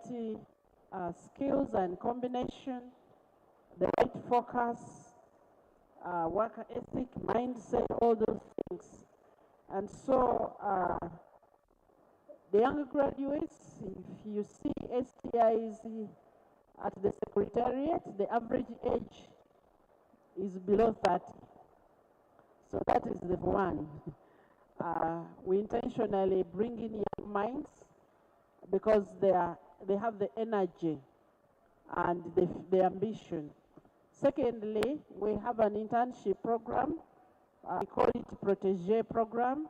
skills and combination, the right focus, work ethic, mindset, all those things. And so the young graduates, if you see STIs at the Secretariat, the average age is below 30. So that is the one. We intentionally bring in young minds because they have the energy and the ambition. Secondly, we have an internship program. We call it Protégé program.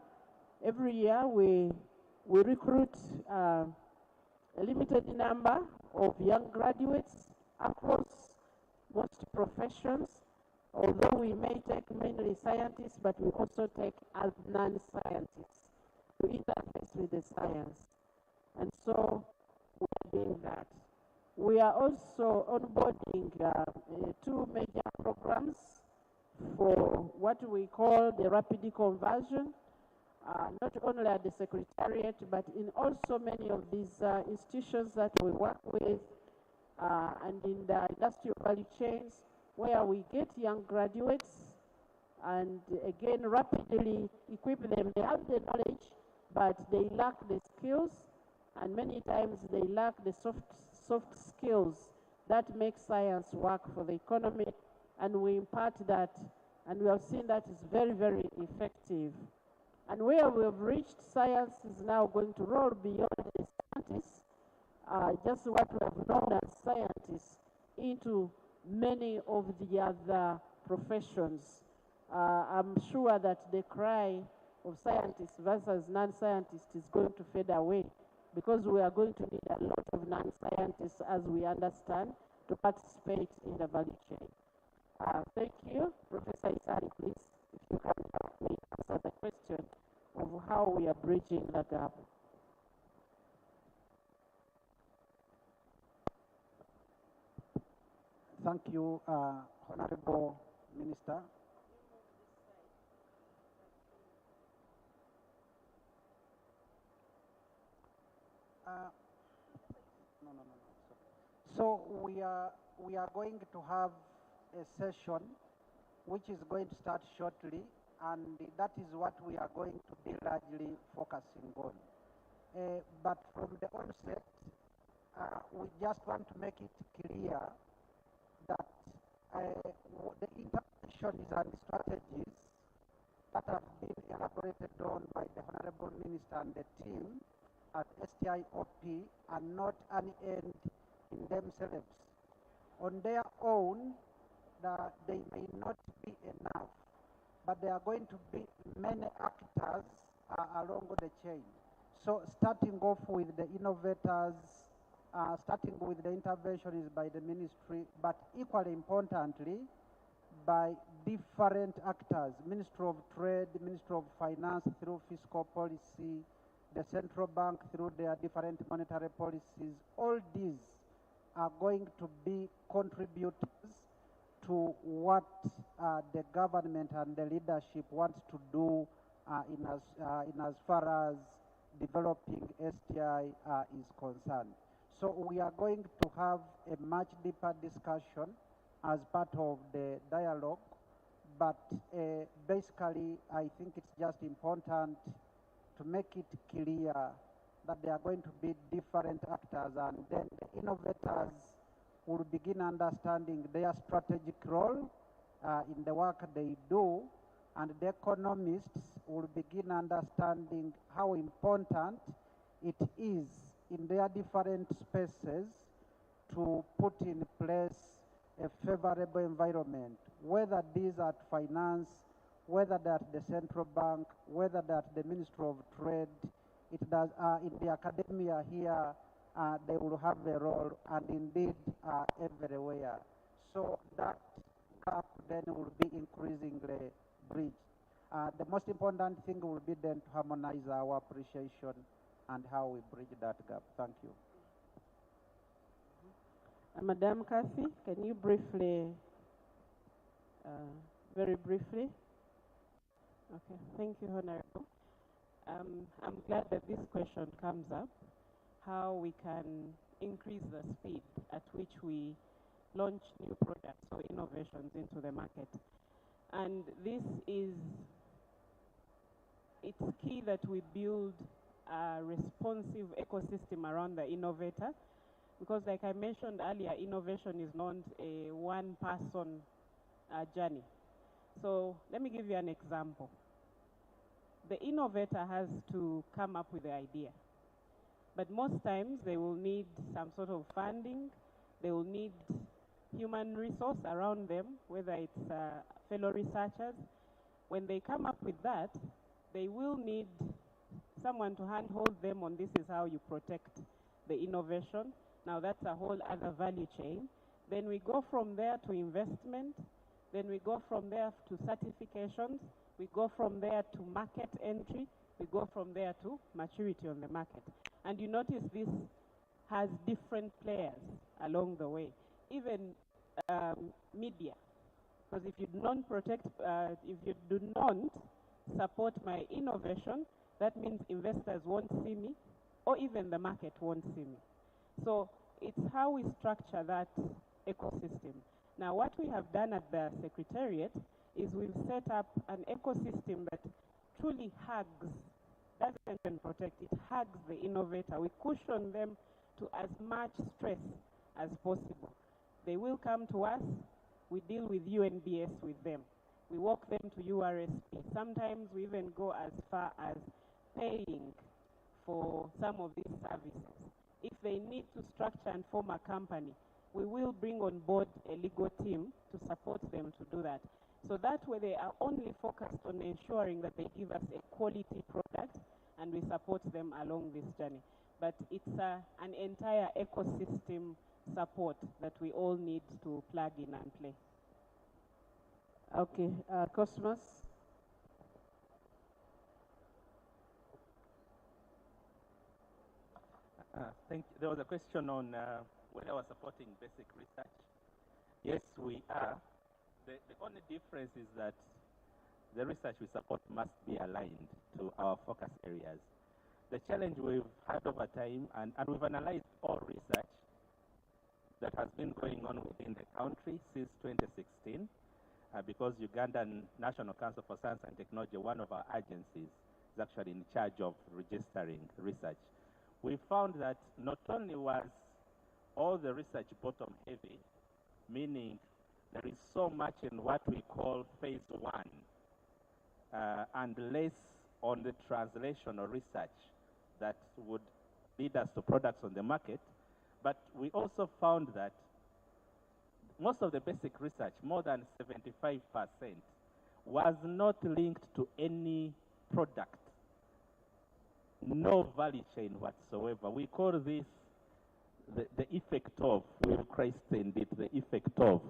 Every year we recruit a limited number of young graduates across most professions, although we may take mainly scientists, but we also take non-scientists to interface with the science. And so we are doing that. We are also onboarding two major programs for what we call the rapid conversion, not only at the Secretariat, but in also many of these institutions that we work with and in the industrial value chains, where we get young graduates and again rapidly equip them. They have the knowledge, but they lack the skills, and many times they lack the soft skills that make science work for the economy, and we impart that, and we have seen that is very, very effective. And where we have reached, science is now going to roll beyond the scientists, just what we have known as scientists, into many of the other professions. I'm sure that the cry of scientists versus non-scientists is going to fade away, because we are going to need a lot of non-scientists, as we understand, to participate in the value chain. Thank you. Professor Isari, please, if you can help me answer the question of how we are bridging the gap. Thank you, Honorable Minister. So we are going to have a session which is going to start shortly, and that is what we are going to be largely focusing on. But from the onset, we just want to make it clear that the interventions and strategies that have been elaborated on by the Honorable Minister and the team at STIOP are not an end in themselves. On their own, they may not be enough, but there are going to be many actors along the chain. So starting off with the innovators, starting with the interventions by the ministry, but equally importantly, by different actors, Ministry of Trade, Ministry of Finance through fiscal policy, the central bank through their different monetary policies. All these are going to be contributors to what the government and the leadership wants to do in as far as developing STI is concerned. So we are going to have a much deeper discussion as part of the dialogue, but basically I think it's just important to make it clear that there are going to be different actors, and then the innovators will begin understanding their strategic role in the work they do, and the economists will begin understanding how important it is in their different spaces to put in place a favorable environment, whether these at finance, whether that the central bank, whether that the Ministry of Trade. It does in the academia here. They will have a role, and indeed everywhere. So that gap then will be increasingly bridged. The most important thing will be then to harmonize our appreciation and how we bridge that gap. Thank you. Madam Kasi, can you briefly, very briefly? Okay, thank you, Honorable. I'm glad that this question comes up, how we can increase the speed at which we launch new products or innovations into the market. And this is, it's key that we build a responsive ecosystem around the innovator, because like I mentioned earlier, innovation is not a one-person journey. So let me give you an example. The innovator has to come up with the idea, but most times they will need some sort of funding, they will need human resource around them, whether it's fellow researchers. When they come up with that, they will need someone to handhold them on this is how you protect the innovation. Now that's a whole other value chain. Then we go from there to investment, then we go from there to certifications, we go from there to market entry, we go from there to maturity on the market. And you notice this has different players along the way, even media. Because if you if you do not support my innovation, that means investors won't see me, or even the market won't see me. So it's how we structure that ecosystem. Now, what we have done at the Secretariat is we've set up an ecosystem that truly hugs, doesn't even protect, it hugs the innovator. We cushion them to as much stress as possible. They will come to us, we deal with UNBS with them. We walk them to URSP. Sometimes we even go as far as paying for some of these services. If they need to structure and form a company, we will bring on board a legal team to support them to do that. So that way they are only focused on ensuring that they give us a quality product and we support them along this journey. But it's an entire ecosystem support that we all need to plug in and play. Okay, Cosmos. Thank you. There was a question on whether we're supporting basic research. Yes, we are. The only difference is that the research we support must be aligned to our focus areas. The challenge we've had over time, and we've analyzed all research that has been going on within the country since 2016, because Ugandan National Council for Science and Technology, one of our agencies, is actually in charge of registering research. We found that not only was all the research bottom heavy, meaning there is so much in what we call phase one, and less on the translational research that would lead us to products on the market, but we also found that most of the basic research, more than 75%, was not linked to any product, no value chain whatsoever. We call this the effect of, we've christened it the effect of.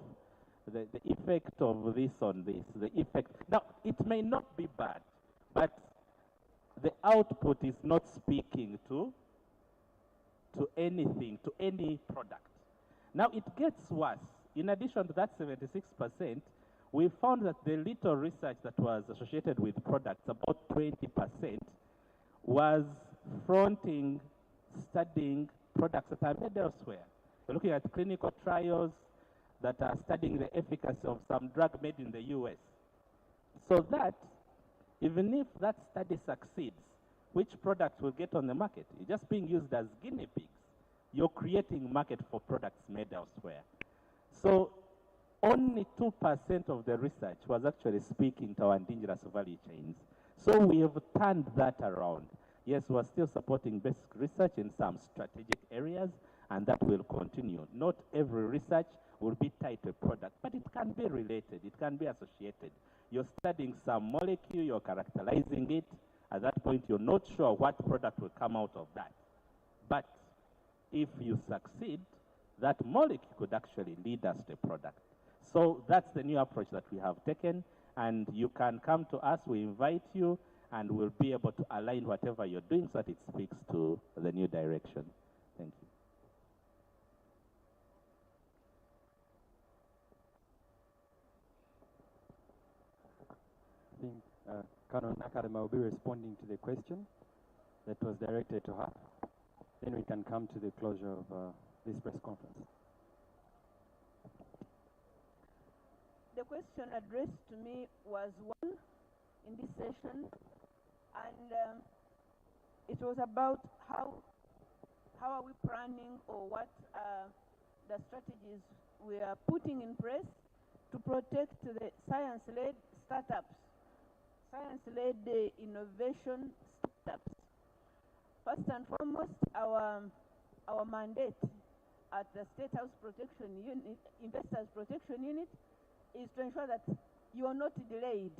the effect of this on this, the effect. Now, it may not be bad, but the output is not speaking to anything, to any product. Now, it gets worse. In addition to that 76%, we found that the little research that was associated with products, about 20%, was fronting, studying products that are made elsewhere. We're looking at clinical trials that are studying the efficacy of some drug made in the US. So that, even if that study succeeds, which products will get on the market? You're just being used as guinea pigs. You're creating market for products made elsewhere. So only 2% of the research was actually speaking to our indigenous value chains. So we have turned that around. Yes, we're still supporting basic research in some strategic areas, and that will continue. Not every research will be tied to a product, but it can be related, it can be associated. You're studying some molecule, you're characterizing it. At that point, you're not sure what product will come out of that. But if you succeed, that molecule could actually lead us to a product. So that's the new approach that we have taken, and you can come to us, we invite you, and we'll be able to align whatever you're doing so that it speaks to the new direction. Thank you. I think Canon Nakadama will be responding to the question that was directed to her. Then we can come to the closure of this press conference. The question addressed to me was one in this session, and it was about how are we planning, or what the strategies we are putting in place to protect the science-led startups, science-led innovation startups. First and foremost, our mandate at the State House Protection Unit, Investors Protection Unit, is to ensure that you are not delayed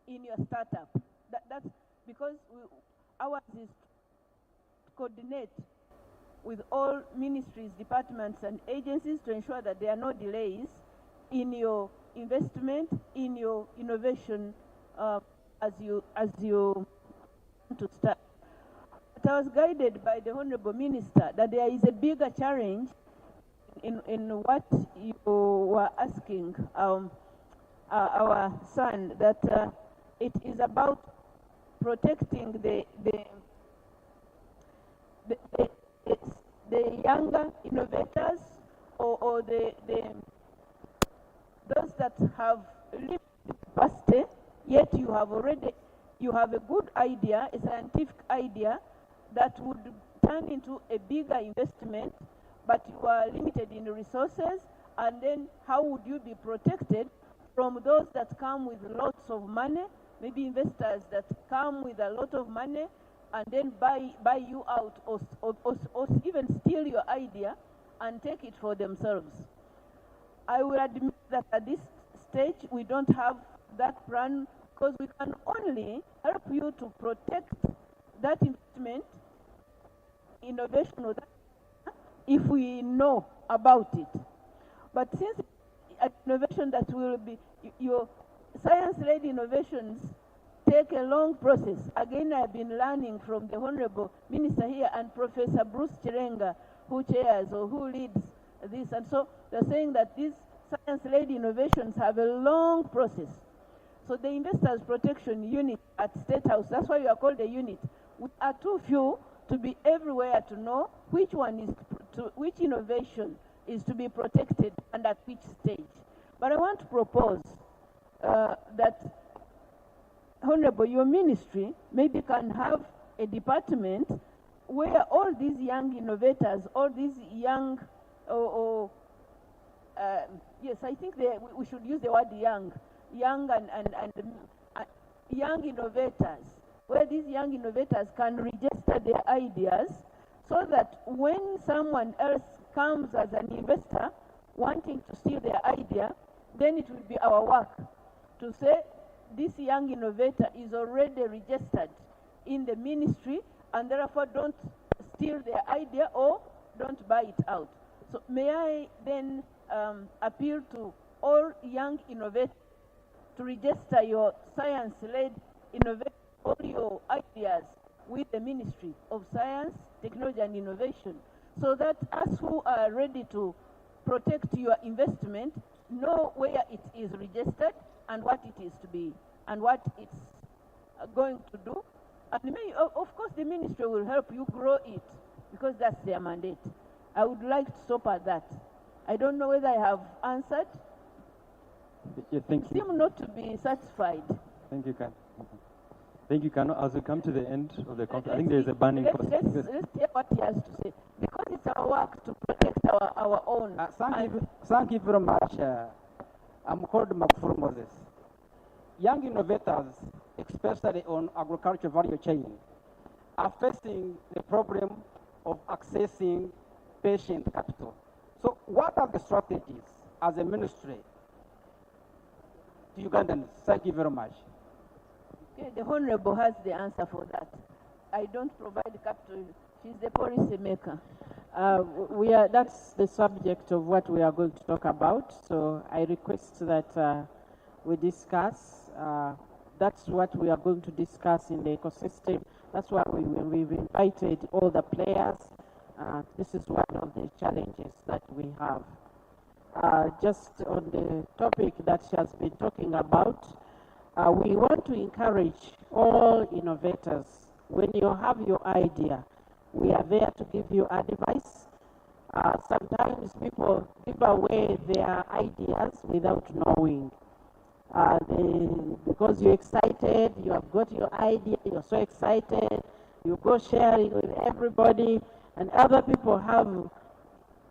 in your startup. That's because ours is to coordinate with all ministries, departments, and agencies to ensure that there are no delays in your investment, in your innovation as you want to start. But I was guided by the Honorable Minister that there is a bigger challenge in what you were asking our son, that it is about protecting the younger innovators, or those that have limited capacity, yet you have a good idea, a scientific idea that would turn into a bigger investment, but you are limited in resources. And then how would you be protected from those that come with lots of money, maybe investors that come with a lot of money and then buy you out, or even steal your idea and take it for themselves? I will admit that at this stage we don't have that plan, because we can only help you to protect that investment, innovation, or that, if we know about it. But since innovation that will be, your science-led innovations take a long process. Again, I've been learning from the Honorable Minister here and Professor Bruce Chirenga, who chairs or who leads this. And so they're saying that these science-led innovations have a long process. So the Investors Protection Unit at State House, that's why we are called a unit, we are too few to be everywhere to know which one is which innovation is to be protected and at which stage. But I want to propose that, Honorable, your ministry maybe can have a department where all these young innovators, all these young, yes, I think we should use the word young young innovators, where these young innovators can register their ideas, so that when someone else comes as an investor wanting to steal their idea, then it will be our work to say this young innovator is already registered in the ministry, and therefore don't steal their idea or don't buy it out. So may I then appeal to all young innovators to register your science-led innovation, all your ideas with the Ministry of Science, Technology and Innovation, so that us who are ready to protect your investment know where it is registered and what it is to be and what it's going to do. And of course the ministry will help you grow it because that's their mandate. I would like to stop at that. I don't know whether I have answered. Yeah, thank you. Seem not to be satisfied. Thank you, Kan. Thank you, Kano. As we come to the end of the conference, I think there is a burning question. Let's hear what he has to say, because it's our work to protect our own. Thank you very much. I'm called Magufuru Moses. Young innovators, especially on agriculture value chain, are facing the problem of accessing patient capital. So what are the strategies as a ministry to Ugandans? Thank you very much. Okay, the Honorable has the answer for that. I don't provide capital. She's the policy maker. That's the subject of what we are going to talk about. So I request that we discuss. That's what we are going to discuss in the ecosystem. That's why we've invited all the players. This is one of the challenges that we have. Just on the topic that she has been talking about, we want to encourage all innovators. When you have your idea, we are there to give you advice. Sometimes people give away their ideas without knowing. Because you're excited, you have got your idea, you're so excited, you go sharing with everybody, and other people have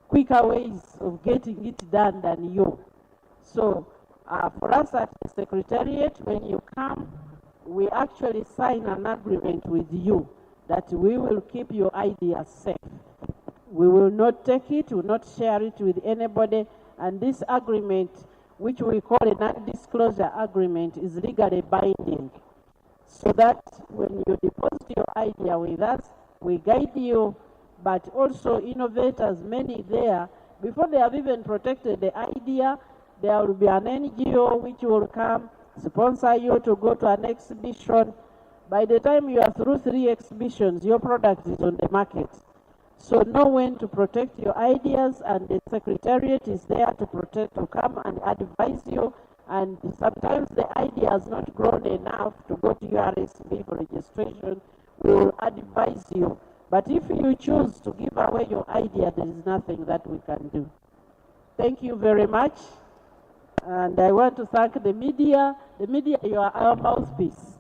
quicker ways of getting it done than you. So for us at the Secretariat, when you come, we actually sign an agreement with you that we will keep your ideas safe. We will not take it, we will not share it with anybody, and this agreement, which we call a non-disclosure agreement, is legally binding. So that when you deposit your idea with us, we guide you, but also innovators, many there, before they have even protected the idea, there will be an NGO which will come, sponsor you to go to an exhibition. By the time you are through 3 exhibitions, your product is on the market. So know when to protect your ideas, and the Secretariat is there to protect, to come and advise you. And sometimes the idea has not grown enough to go to your RSB for registration. We will advise you. But if you choose to give away your idea, there is nothing that we can do. Thank you very much. And I want to thank the media. The media, you are our mouthpiece.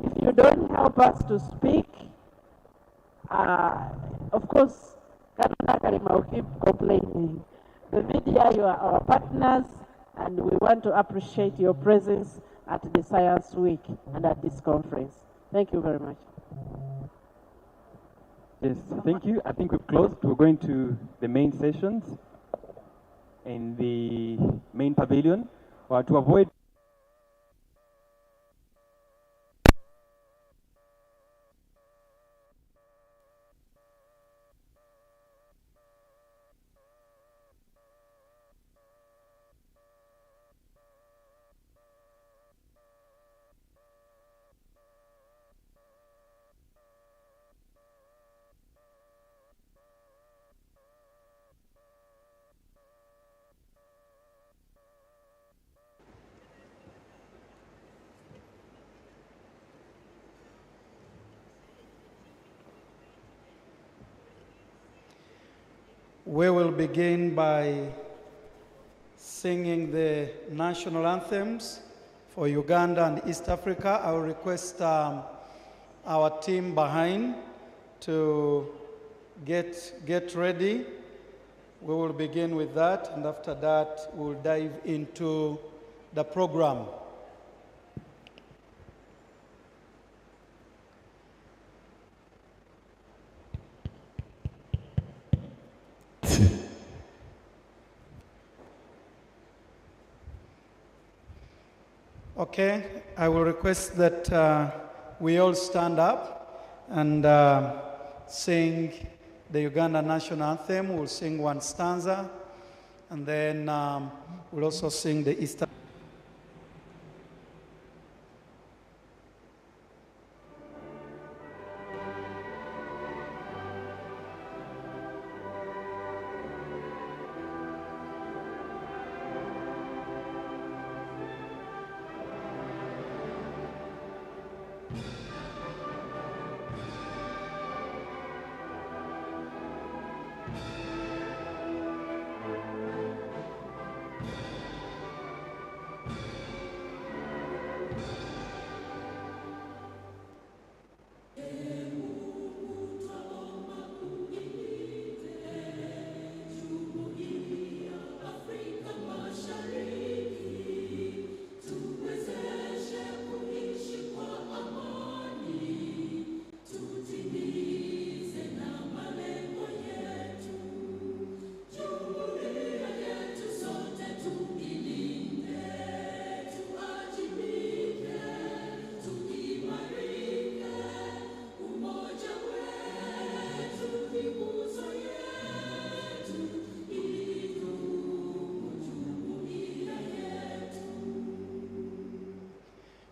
If you don't help us to speak, of course, Karima will keep complaining. The media, you are our partners, and we want to appreciate your presence at the Science Week and at this conference. Thank you very much. Yes, thank you. I think we've closed. We're going to the main sessions in the main pavilion. To avoid We will begin by singing the national anthems for Uganda and East Africa. I will request our team behind to get ready. We will begin with that, and after that, we'll dive into the program. Okay, I will request that we all stand up and sing the Uganda national anthem. We'll sing one stanza, and then we'll also sing the Easter.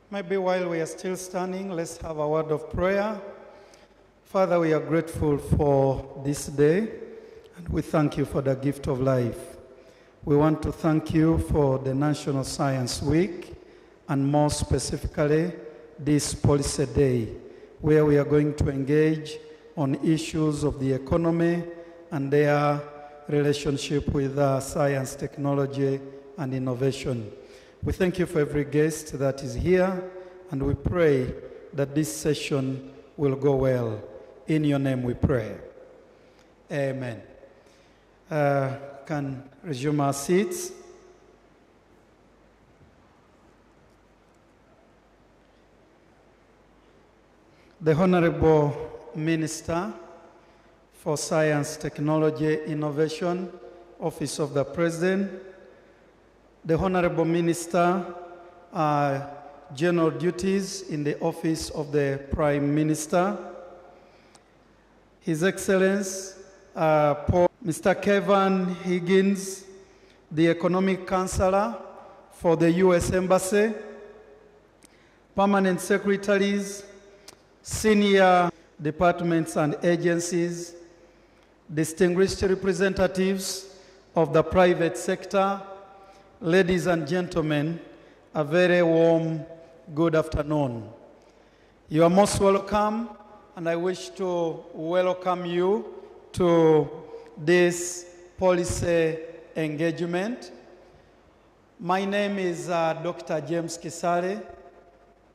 Maybe while we are still standing, let's have a word of prayer. Father, we are grateful for this day, and we thank you for the gift of life. We want to thank you for the National Science Week, and more specifically, this Policy Day, where we are going to engage on issues of the economy and their relationship with science, technology, and innovation. We thank you for every guest that is here, and we pray that this session will go well. In your name we pray. Amen. Can resume our seats. The Honorable Minister for Science, Technology, Innovation, Office of the President, the Honorable Minister, General Duties in the Office of the Prime Minister, His Excellency Mr. Kevin Higgins, the Economic Counselor for the U.S. Embassy, Permanent Secretaries, Senior Departments and Agencies, distinguished representatives of the private sector, ladies and gentlemen, a very warm good afternoon. You are most welcome, and I wish to welcome you to this policy engagement. My name is Dr. James Kisale.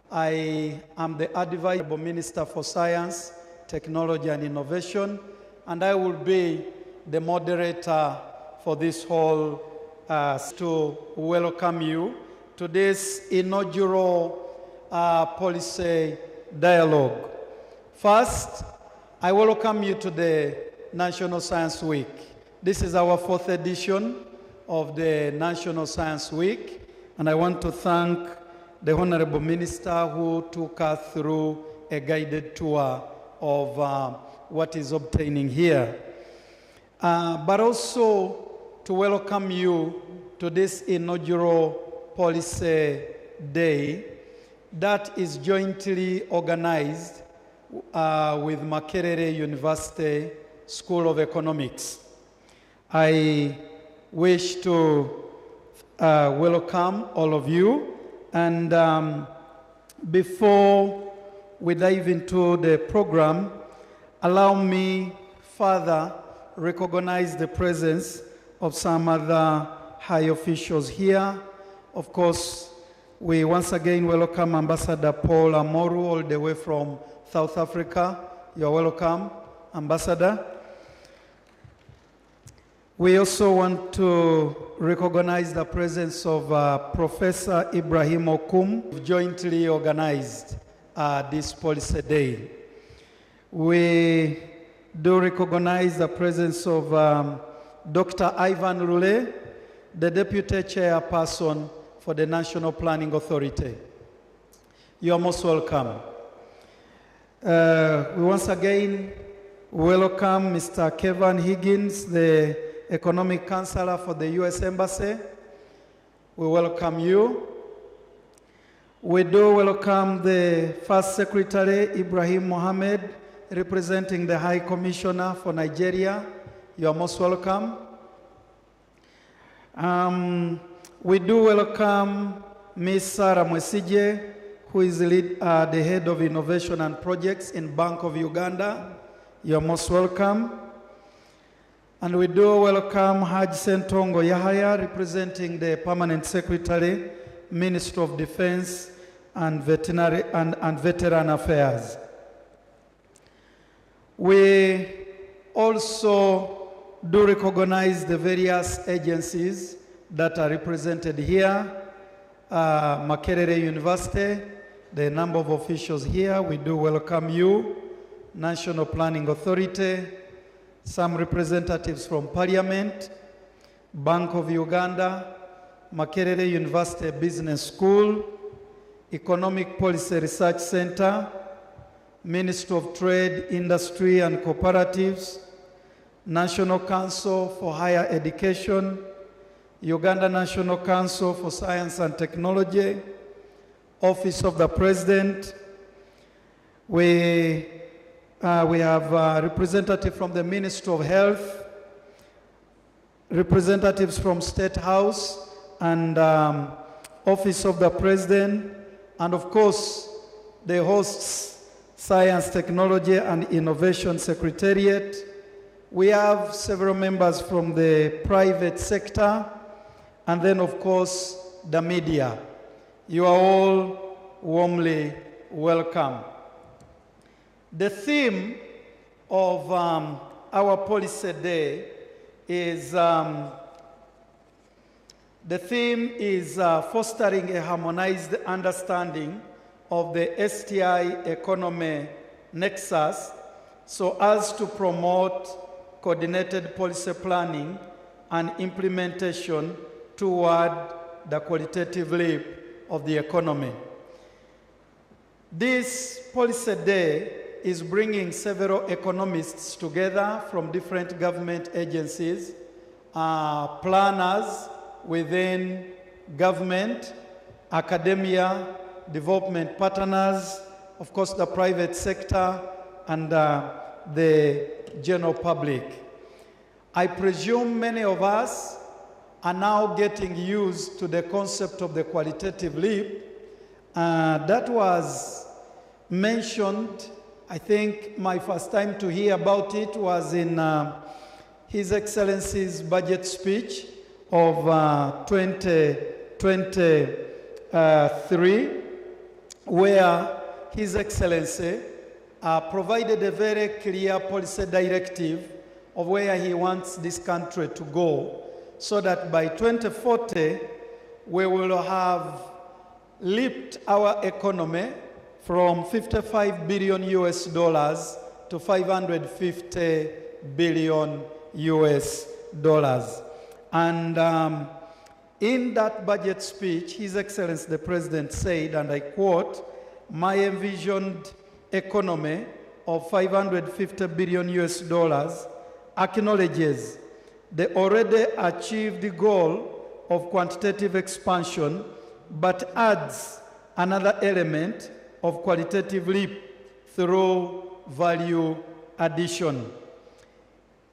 I am the Advisor Minister for Science, Technology and Innovation, and I will be the moderator for this whole to welcome you to this inaugural policy dialogue. First, I welcome you to the National Science Week. This is our 4th edition of the National Science Week, and I want to thank the Honorable Minister who took us through a guided tour of what is obtaining here. But also to welcome you to this inaugural policy day that is jointly organized with Makerere University School of Economics. I wish to welcome all of you, and before we dive into the program, allow me further recognize the presence of some other high officials here. Of course, we once again welcome Ambassador Paul Amoru all the way from South Africa. You're welcome, Ambassador. We also want to recognize the presence of Professor Ibrahim Okum, who jointly organized this policy day. We do recognize the presence of Dr. Ivan Lule, the Deputy Chairperson for the National Planning Authority. You are most welcome. We once again welcome Mr. Kevin Higgins, the Economic Counselor for the U.S. Embassy. We welcome you. We do welcome the First Secretary, Ibrahim Mohammed, representing the High Commissioner for Nigeria. You are most welcome. We do welcome Ms. Sarah Mwesije, who is the head of innovation and projects in Bank of Uganda. You are most welcome. And we do welcome Haj Sentongo Yahaya, representing the Permanent Secretary, Minister of Defense and Veteran Affairs. We also do recognize the various agencies that are represented here. Makerere University, the number of officials here, we do welcome you. National Planning Authority, some representatives from Parliament, Bank of Uganda, Makerere University Business School, Economic Policy Research Center, Ministry of Trade, Industry and Cooperatives, National Council for Higher Education, Uganda National Council for Science and Technology, Office of the President. We have a representative from the Ministry of Health, representatives from State House and Office of the President, and of course, the host's Science, Technology and Innovation Secretariat. We have several members from the private sector, and then of course, the media. You are all warmly welcome. The theme of our policy day is fostering a harmonized understanding of the STI economy nexus so as to promote coordinated policy planning and implementation toward the qualitative leap of the economy. This policy day is bringing several economists together from different government agencies, planners within government, academia, development partners, of course the private sector, and the general public. I presume many of us are now getting used to the concept of the qualitative leap. That was mentioned, I think my first time to hear about it was in His Excellency's budget speech of 2023, where His Excellency provided a very clear policy directive of where he wants this country to go, so that by 2040, we will have leaped our economy from 55 billion US dollars to 550 billion US dollars. And in that budget speech, His Excellency the President said, and I quote, "My envisioned economy of 550 billion US dollars acknowledges the already achieved goal of quantitative expansion, but adds another element of qualitative leap through value addition."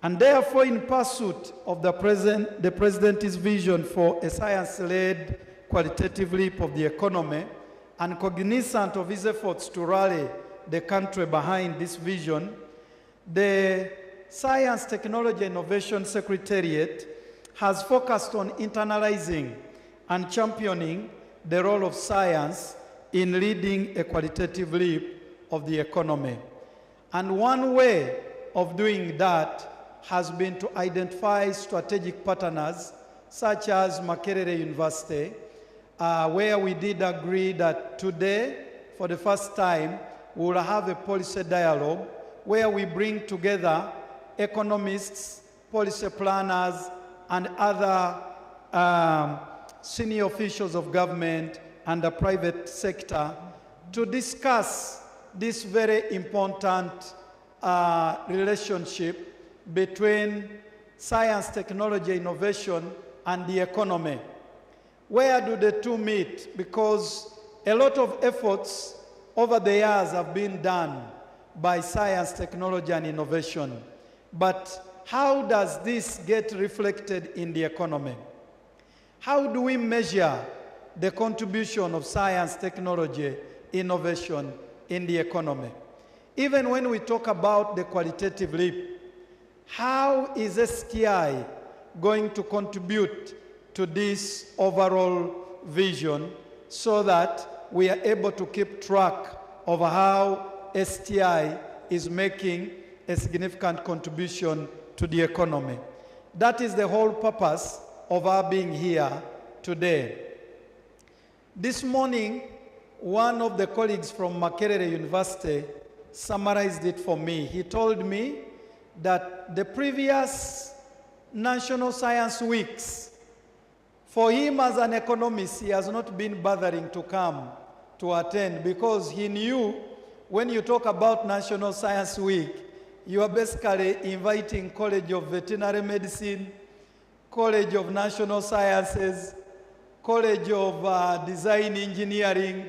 And therefore, in pursuit of the President's vision for a science-led qualitative leap of the economy, and cognizant of his efforts to rally the country behind this vision, the Science, Technology, Innovation Secretariat has focused on internalizing and championing the role of science in leading a qualitative leap of the economy. And one way of doing that has been to identify strategic partners such as Makerere University, where we did agree that today, for the first time, we will have a policy dialogue where we bring together economists, policy planners, and other senior officials of government and the private sector to discuss this very important relationship between science, technology, innovation, and the economy. Where do the two meet? Because a lot of efforts over the years have been done by science, technology, and innovation. But how does this get reflected in the economy? How do we measure the contribution of science, technology, innovation in the economy? Even when we talk about the qualitative leap, how is STI going to contribute to this overall vision so that we are able to keep track of how STI is making a significant contribution to the economy? That is the whole purpose of our being here today. This morning, one of the colleagues from Makerere University summarized it for me. He told me that the previous National Science Weeks, for him as an economist, he has not been bothering to come to attend because he knew when you talk about National Science Week, you are basically inviting College of Veterinary Medicine, College of National Sciences, College of Design Engineering.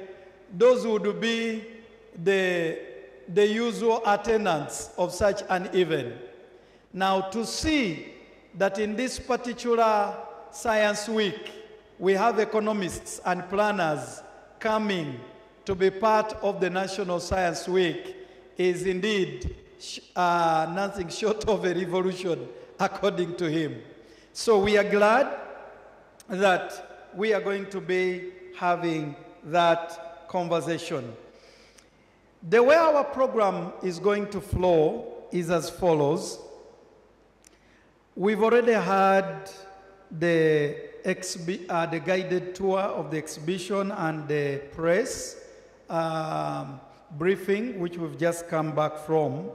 Those would be the usual attendants of such an event. Now, to see that in this particular Science Week, we have economists and planners coming to be part of the National Science Week is indeed nothing short of a revolution, according to him. So we are glad that we are going to be having that conversation. The way our program is going to flow is as follows. We've already had the guided tour of the exhibition and the press briefing, which we've just come back from.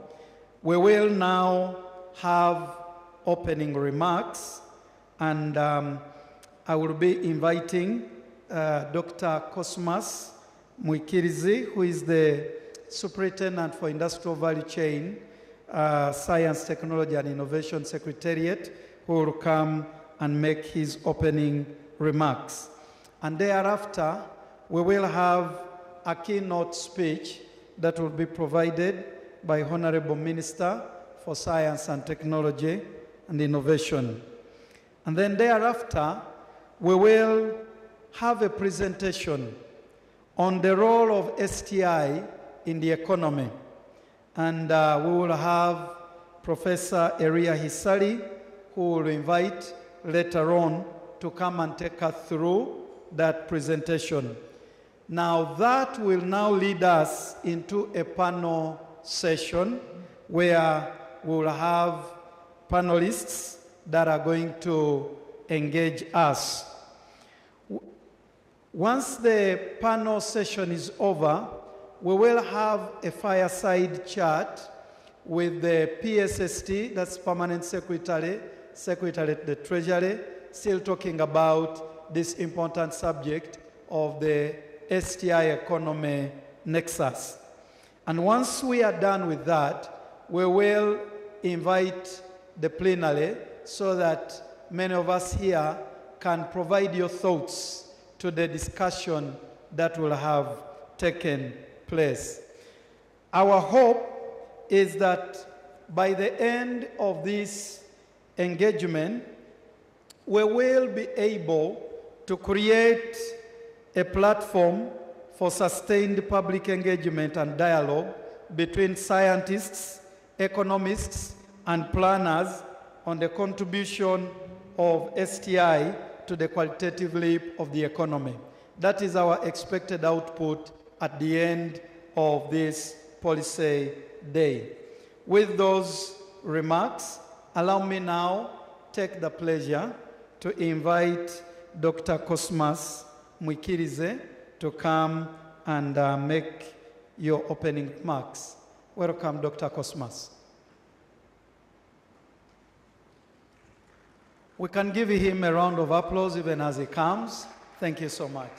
We will now have opening remarks, and I will be inviting Dr. Cosmas Mwikirizi, who is the Superintendent for Industrial Value Chain, Science, Technology, and Innovation Secretariat, who will come and make his opening remarks. And thereafter, we will have a keynote speech that will be provided by Honorable Minister for Science and Technology and Innovation. And then thereafter, we will have a presentation on the role of STI in the economy. And we will have Professor Eria Hisari, who will invite later on to come and take us through that presentation. Now that will now lead us into a panel session where we will have panelists that are going to engage us. Once the panel session is over, we will have a fireside chat with the PSST, that's Permanent Secretary at the Treasury, still talking about this important subject of the STI economy nexus. And once we are done with that, we will invite the plenary so that many of us here can provide your thoughts to the discussion that will have taken place. Our hope is that by the end of this engagement, we will be able to create a platform for sustained public engagement and dialogue between scientists, economists, and planners on the contribution of STI to the qualitative leap of the economy. That is our expected output at the end of this policy day. With those remarks, allow me now take the pleasure to invite Dr. Cosmas Mwikirize to come and make your opening remarks. Welcome, Dr. Cosmas. We can give him a round of applause even as he comes. Thank you so much.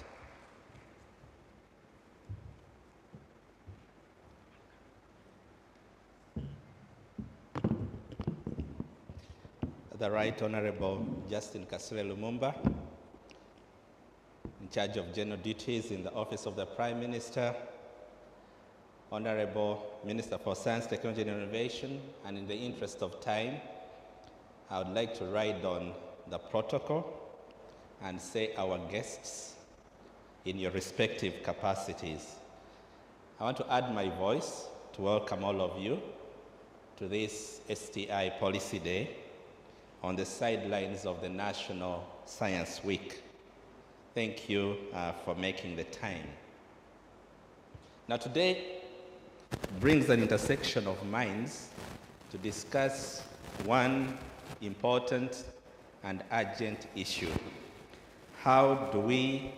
the Right Honorable Justin Kasule Lumumba, in charge of general duties in the Office of the Prime Minister, Honorable Minister for Science, Technology and Innovation, and in the interest of time, I would like to ride on the protocol and say our guests in your respective capacities. I want to add my voice to welcome all of you to this STI Policy Day on the sidelines of the National Science Week. Thank you for making the time. Now today brings an intersection of minds to discuss one important and urgent issue. How do we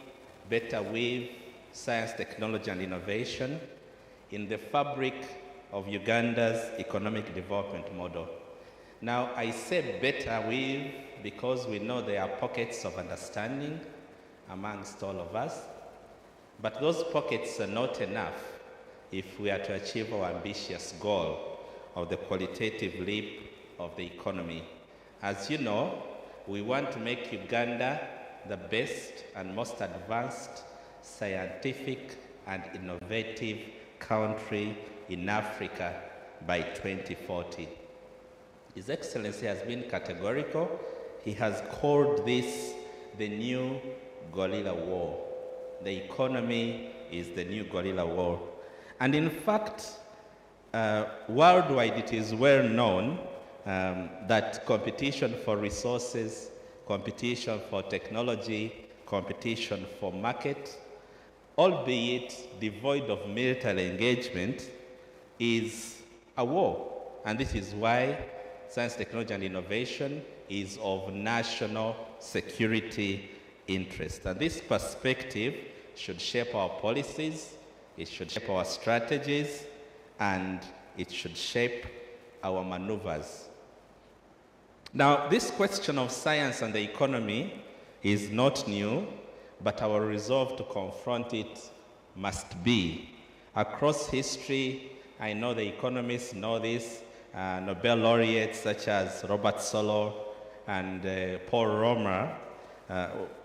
better weave science, technology, and innovation in the fabric of Uganda's economic development model? Now, I say better weave because we know there are pockets of understanding amongst all of us, but those pockets are not enough if we are to achieve our ambitious goal of the qualitative leap of the economy. As you know, we want to make Uganda the best and most advanced scientific and innovative country in Africa by 2040. His Excellency has been categorical. He has called this the new guerrilla war. The economy is the new guerrilla war. And in fact, worldwide it is well known that competition for resources, competition for technology, competition for market, albeit devoid of military engagement, is a war. And this is why science, technology, and innovation is of national security interest. And this perspective should shape our policies, it should shape our strategies, and it should shape our maneuvers. Now, this question of science and the economy is not new, but our resolve to confront it must be. Across history, I know the economists know this, Nobel laureates such as Robert Solow and Paul Romer,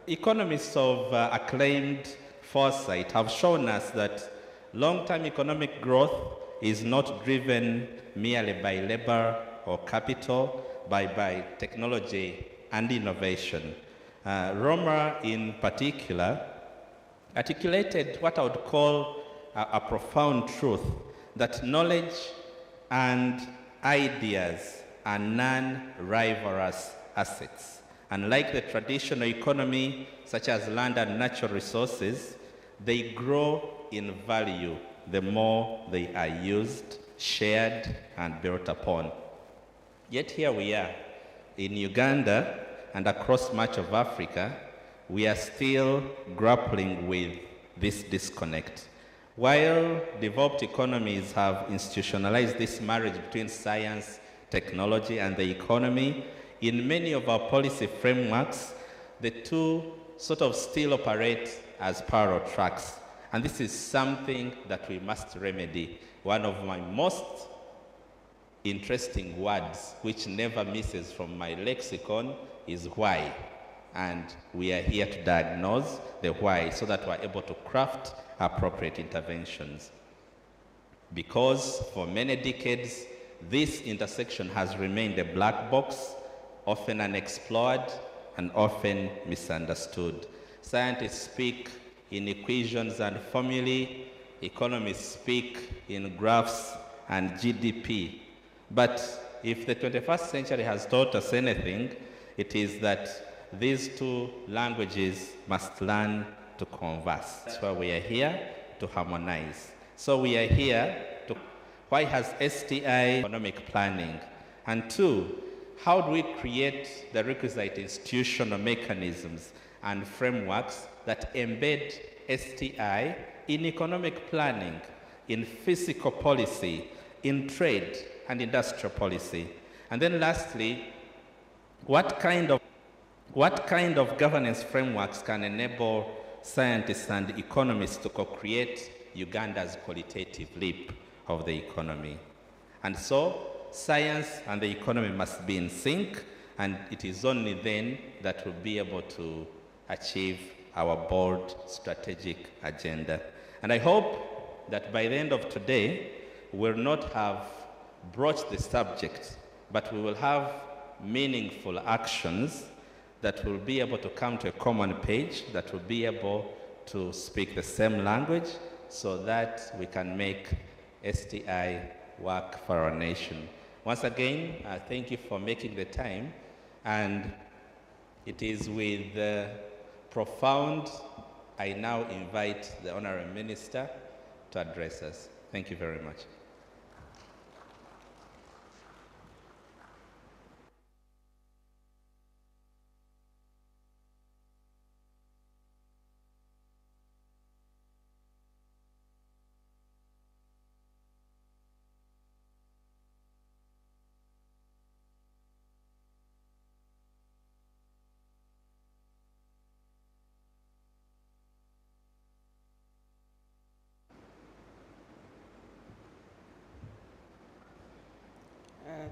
economists of acclaimed foresight, have shown us that long-term economic growth is not driven merely by labor or capital, but by technology and innovation. Romer, in particular, articulated what I would call a profound truth, that knowledge and ideas are non-rivalrous assets. Unlike the traditional economy, such as land and natural resources, they grow in value the more they are used, shared, and built upon. Yet here we are in Uganda and across much of Africa, we are still grappling with this disconnect. While developed economies have institutionalized this marriage between science, technology, and the economy, in many of our policy frameworks, the two sort of still operate as parallel tracks. And this is something that we must remedy. One of my most interesting words, which never misses from my lexicon, is why. And we are here to diagnose the why so that we're able to craft appropriate interventions. Because for many decades, this intersection has remained a black box, often unexplored and often misunderstood. Scientists speak in equations and formulae, economists speak in graphs and GDP. But if the 21st century has taught us anything, it is that these two languages must learn to converse. That's why we are here to harmonize. So we are here to, why has STI economic planning? And two, how do we create the requisite institutional mechanisms and frameworks that embed STI in economic planning, in physical policy, in trade and industrial policy? And then lastly, what kind of governance frameworks can enable scientists and economists to co-create Uganda's qualitative leap of the economy? And so, science and the economy must be in sync, and it is only then that we'll be able to achieve our bold strategic agenda. And I hope that by the end of today, we'll not have broached the subject, but we will have meaningful actions that will be able to come to a common page, that will be able to speak the same language, so that we can make STI work for our nation. Once again, thank you for making the time, and it is with profound, I now invite the Honorable Minister to address us. Thank you very much.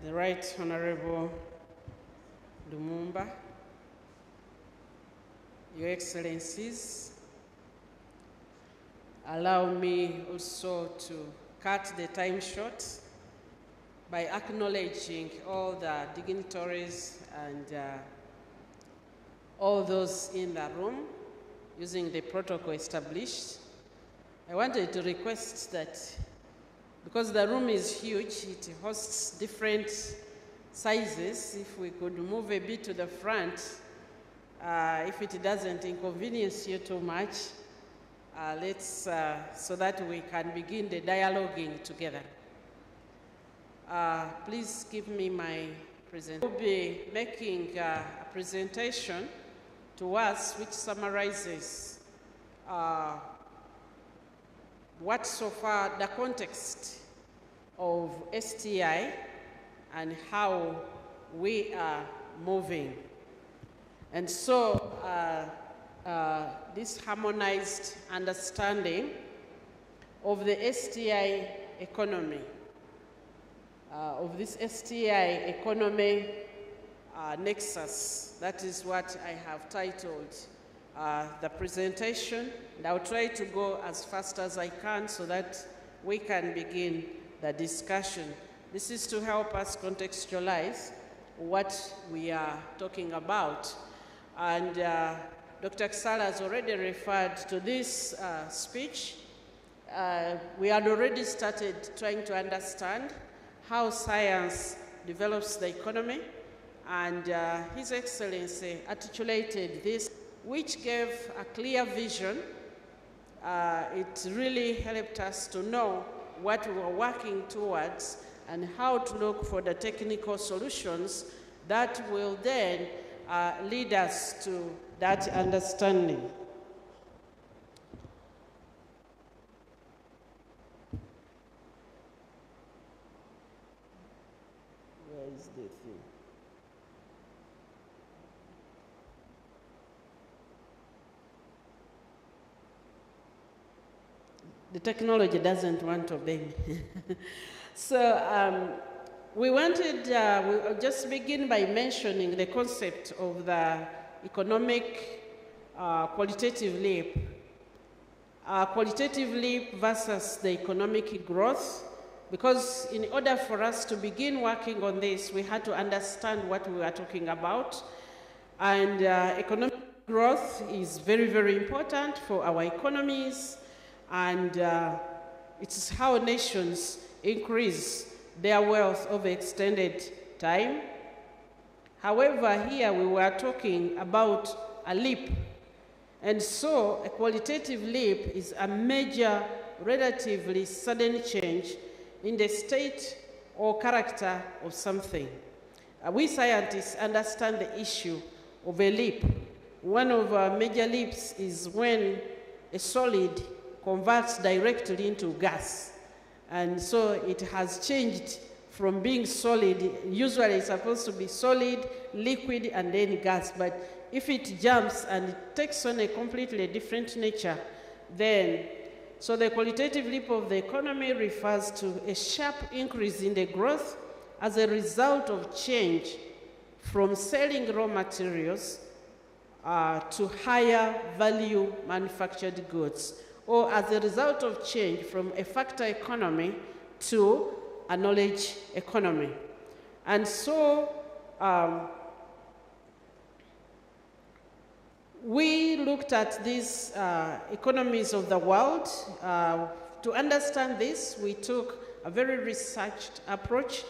The Right Honorable Lumumba, Your Excellencies, allow me also to cut the time short by acknowledging all the dignitaries and all those in the room using the protocol established. I wanted to request that, because the room is huge, it hosts different sizes, if we could move a bit to the front, if it doesn't inconvenience you too much, so that we can begin the dialoguing together. Please give me my presentation. We'll be making a presentation to us which summarizes what so far the context of STI and how we are moving. And so this harmonized understanding of the STI economy, of this STI economy nexus, that is what I have titled the presentation, and I'll try to go as fast as I can so that we can begin the discussion. This is to help us contextualize what we are talking about. And Dr. Kisala has already referred to this speech. We had already started trying to understand how science develops the economy, and His Excellency articulated this, which gave a clear vision. It really helped us to know what we were working towards and how to look for the technical solutions that will then lead us to that understanding. Where is the thing? The technology doesn't want to obey me. So we wanted, we'll just begin by mentioning the concept of the economic qualitative leap. Qualitative leap versus the economic growth, because in order for us to begin working on this, we had to understand what we were talking about. And economic growth is very, very important for our economies, and it's how nations increase their wealth over extended time. However, here we were talking about a leap. And so a qualitative leap is a major, relatively sudden change in the state or character of something. We scientists understand the issue of a leap. One of our major leaps is when a solid converts directly into gas. And so it has changed from being solid. Usually it's supposed to be solid, liquid, and then gas. But if it jumps and it takes on a completely different nature, then, so the qualitative leap of the economy refers to a sharp increase in the growth as a result of change from selling raw materials to higher value manufactured goods, or as a result of change from a factor economy to a knowledge economy. And so we looked at these economies of the world. To understand this, we took a very researched approach,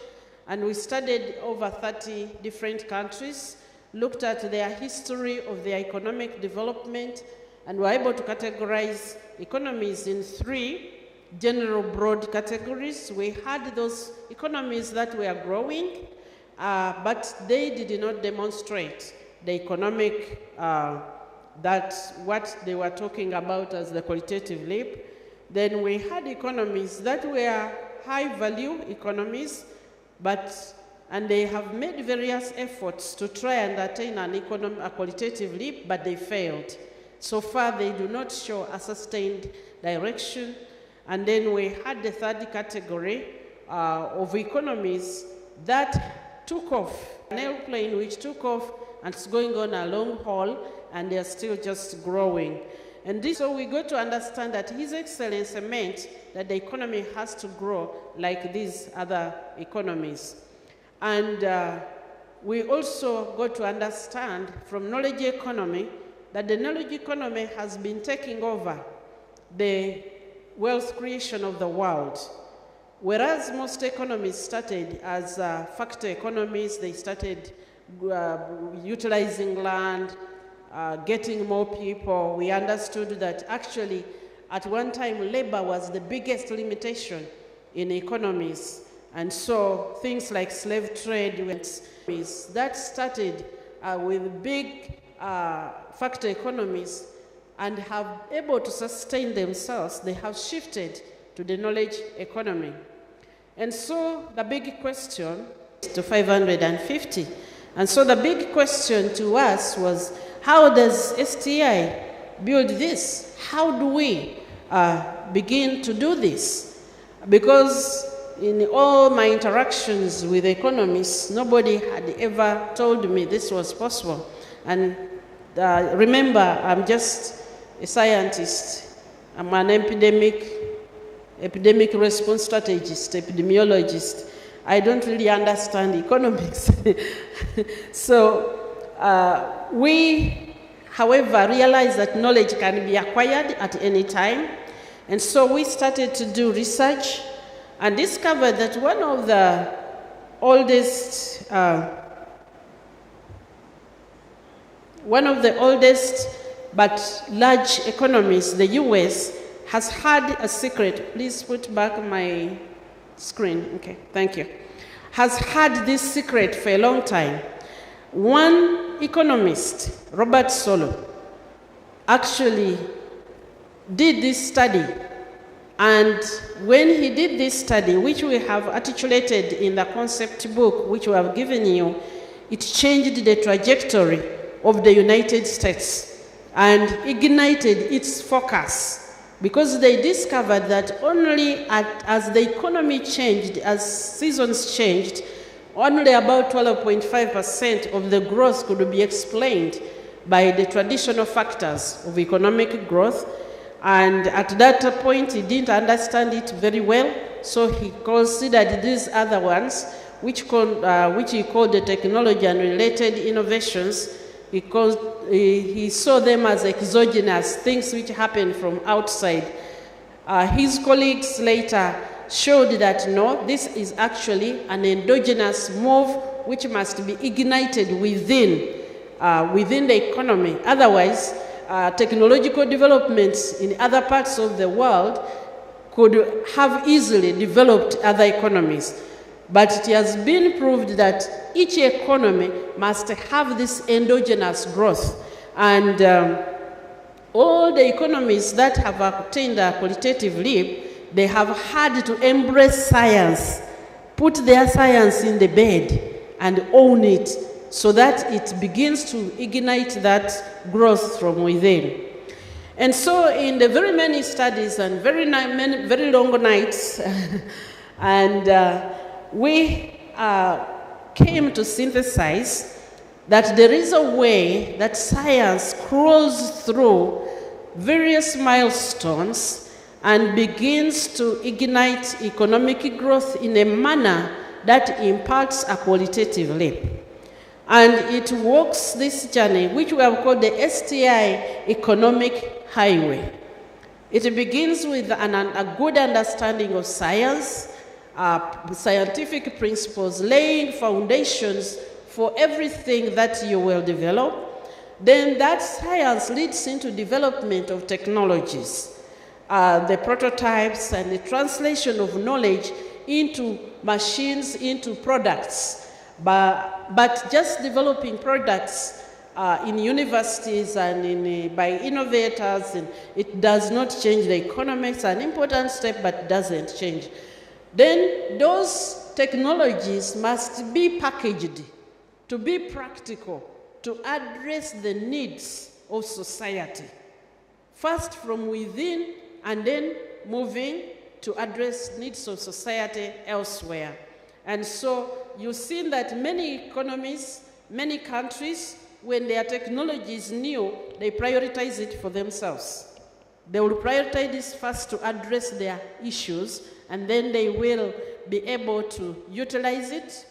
and we studied over 30 different countries, looked at their history of their economic development, and were able to categorize economies in 3 general broad categories. We had those economies that were growing, but they did not demonstrate the economic, that what they were talking about as the qualitative leap. Then we had economies that were high value economies, and they have made various efforts to try and attain a qualitative leap, but they failed. So far, they do not show a sustained direction. And then we had the 3rd category of economies that took off, an airplane which took off and is going on a long haul, and they're still just growing. And this, so we got to understand that His Excellency meant that the economy has to grow like these other economies. And we also got to understand from knowledge economy that the knowledge economy has been taking over the wealth creation of the world. Whereas most economies started as factor economies, they started utilizing land, getting more people. We understood that actually at one time labor was the biggest limitation in economies. And so things like slave trade, that started with big factor economies and have able to sustain themselves. They have shifted to the knowledge economy. And so the big question to 550. And so the big question to us was, how does STI build this? How do we begin to do this? Because in all my interactions with economists, nobody had ever told me this was possible. And remember, I'm just a scientist. I'm an epidemic response strategist, epidemiologist. I don't really understand economics. So we, however, realized that knowledge can be acquired at any time. And so we started to do research and discovered that one of the oldest but large economies, the US, has had a secret. Please put back my screen. Okay, thank you. Has had this secret for a long time. One economist, Robert Solow, actually did this study. And when he did this study, which we have articulated in the concept book, which we have given you, it changed the trajectory of the United States and ignited its focus, because they discovered that only as the economy changed, as seasons changed, only about 12.5% of the growth could be explained by the traditional factors of economic growth. And at that point, he didn't understand it very well, so he considered these other ones, which he called the technology and related innovations, because he saw them as exogenous, things which happen from outside. His colleagues later showed that no, this is actually an endogenous move which must be ignited within the economy. Otherwise, technological developments in other parts of the world could have easily developed other economies. But it has been proved that each economy must have this endogenous growth. And all the economies that have attained a qualitative leap, they have had to embrace science, put their science in the bed and own it, so that it begins to ignite that growth from within. And so in the very many studies and very long nights, and we came to synthesize that there is a way that science crawls through various milestones and begins to ignite economic growth in a manner that imparts a qualitative leap. And it walks this journey, which we have called the STI economic highway. It begins with a good understanding of science, scientific principles, laying foundations for everything that you will develop. Then that science leads into development of technologies, the prototypes and the translation of knowledge into machines, into products. But just developing products in universities and by innovators, and it does not change the economy. It's an important step, but doesn't change. Then those technologies must be packaged to be practical, to address the needs of society. First from within, and then moving to address needs of society elsewhere. And so you've seen that many economies, many countries, when their technology is new, they prioritize it for themselves. They will prioritize this first to address their issues, and then they will be able to utilize it.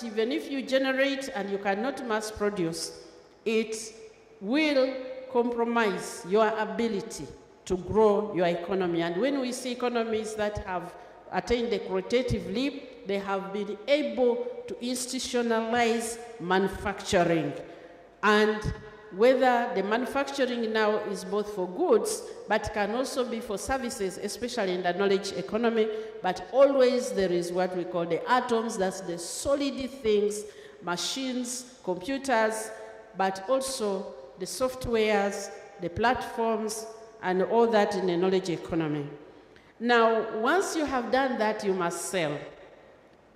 Even if you generate and you cannot mass produce, it will compromise your ability to grow your economy. And when we see economies that have attained the qualitative leap, they have been able to institutionalize manufacturing. And whether the manufacturing now is both for goods, but can also be for services, especially in the knowledge economy, but always there is what we call the atoms, that's the solid things, machines, computers, but also the softwares, the platforms, and all that in the knowledge economy. Now, once you have done that, you must sell.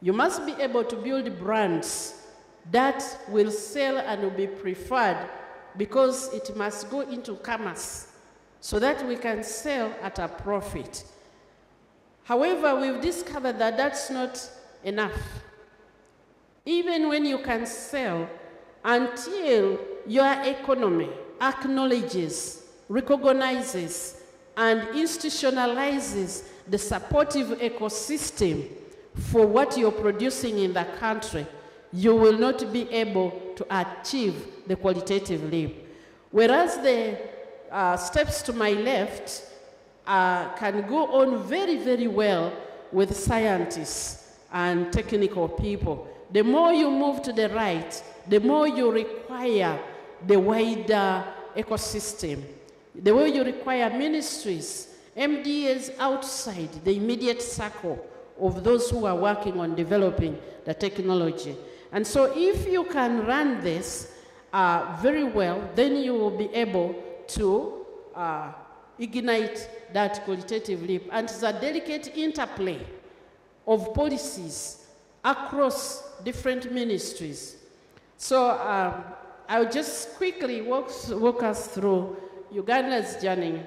You must be able to build brands that will sell and will be preferred, because it must go into commerce so that we can sell at a profit. However, we've discovered that that's not enough. Even when you can sell, until your economy acknowledges, recognizes, and institutionalizes the supportive ecosystem for what you're producing in the country, you will not be able to achieve the qualitative leap. Whereas the steps to my left can go on very, very well with scientists and technical people. The more you move to the right, the more you require the wider ecosystem. The way you require ministries, MDAs outside the immediate circle of those who are working on developing the technology. And so if you can run this very well, then you will be able to ignite that qualitative leap. And it's a delicate interplay of policies across different ministries. So I'll just quickly walk us through Uganda's journey.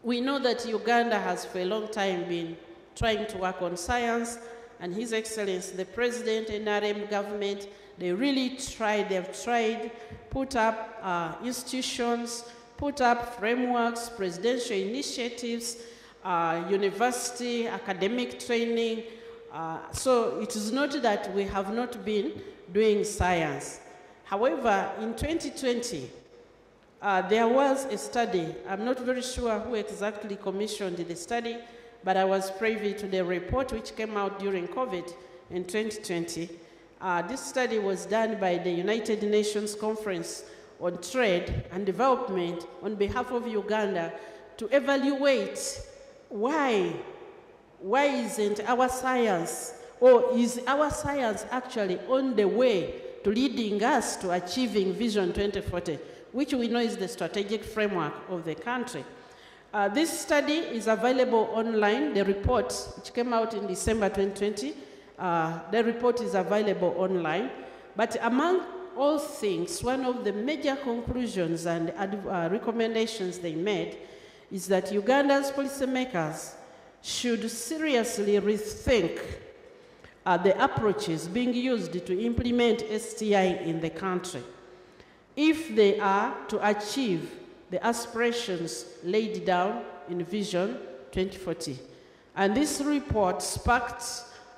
We know that Uganda has for a long time been trying to work on science, and His Excellency, the President, NRM government, they really tried, they've tried, put up institutions, put up frameworks, presidential initiatives, university, academic training. So it is not that we have not been doing science. However, in 2020, there was a study. I'm not very sure who exactly commissioned the study, but I was privy to the report which came out during COVID in 2020. This study was done by the United Nations Conference on Trade and Development on behalf of Uganda to evaluate why isn't our science, or is our science actually on the way to leading us to achieving Vision 2040, which we know is the strategic framework of the country. This study is available online. The report, which came out in December 2020, the report is available online. But among all things, one of the major conclusions and recommendations they made is that Uganda's policymakers should seriously rethink the approaches being used to implement STI in the country, if they are to achieve the aspirations laid down in Vision 2040. And this report sparked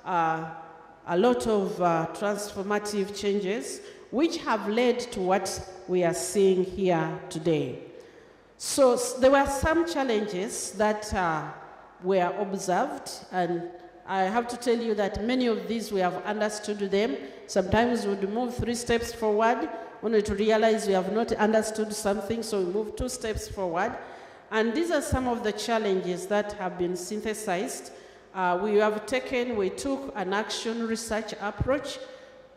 a lot of transformative changes which have led to what we are seeing here today. So there were some challenges that were observed, and I have to tell you that many of these we have understood them. Sometimes we would move 3 steps forward, only to realize we have not understood something, so we move 2 steps forward. And these are some of the challenges that have been synthesized. We took an action research approach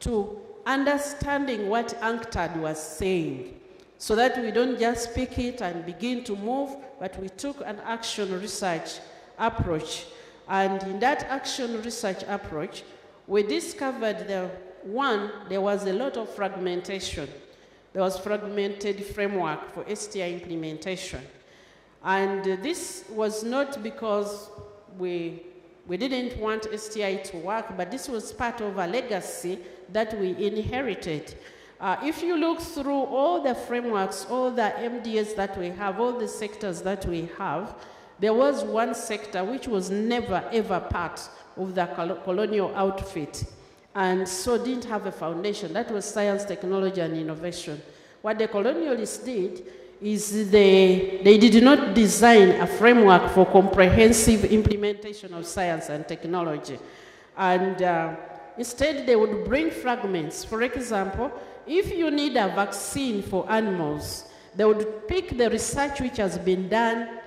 to understanding what UNCTAD was saying, so that we don't just pick it and begin to move, but we took an action research approach. And in that action research approach, we discovered there was a lot of fragmentation. There was fragmented framework for STI implementation. And this was not because we didn't want STI to work, but this was part of a legacy that we inherited. If you look through all the frameworks, all the MDAs that we have, all the sectors that we have, there was one sector which was never ever part of the colonial outfit, and so didn't have a foundation. That was science, technology, and innovation. What the colonialists did is they did not design a framework for comprehensive implementation of science and technology. And instead, they would bring fragments. For example, if you need a vaccine for animals, they would pick the research which has been done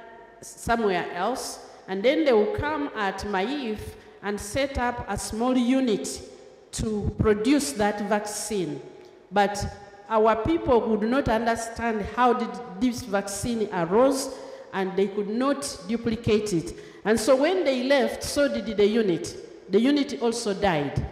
somewhere else, and then they will come at MAIF and set up a small unit to produce that vaccine. But our people would not understand how did this vaccine arose, and they could not duplicate it. And so when they left, so did the unit. The unit also died.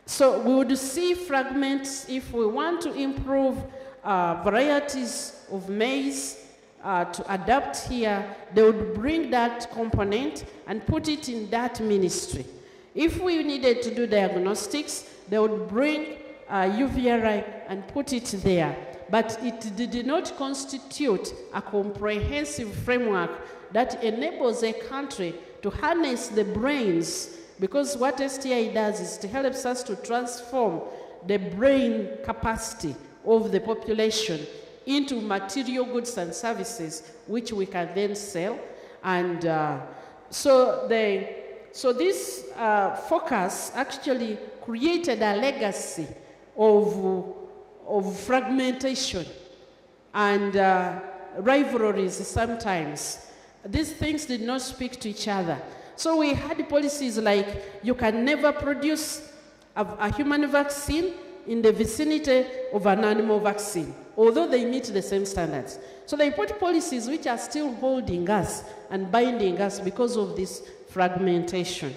So we would see fragments. If we want to improve varieties of maize to adapt here, they would bring that component and put it in that ministry. If we needed to do diagnostics, they would bring UVRI and put it there. But it did not constitute a comprehensive framework that enables a country to harness the brains, because what STI does is it helps us to transform the brain capacity of the population into material goods and services, which we can then sell. And so this focus actually created a legacy of fragmentation and rivalries sometimes. These things did not speak to each other. So we had policies like you can never produce a human vaccine in the vicinity of an animal vaccine, although they meet the same standards. So they put policies which are still holding us and binding us because of this fragmentation.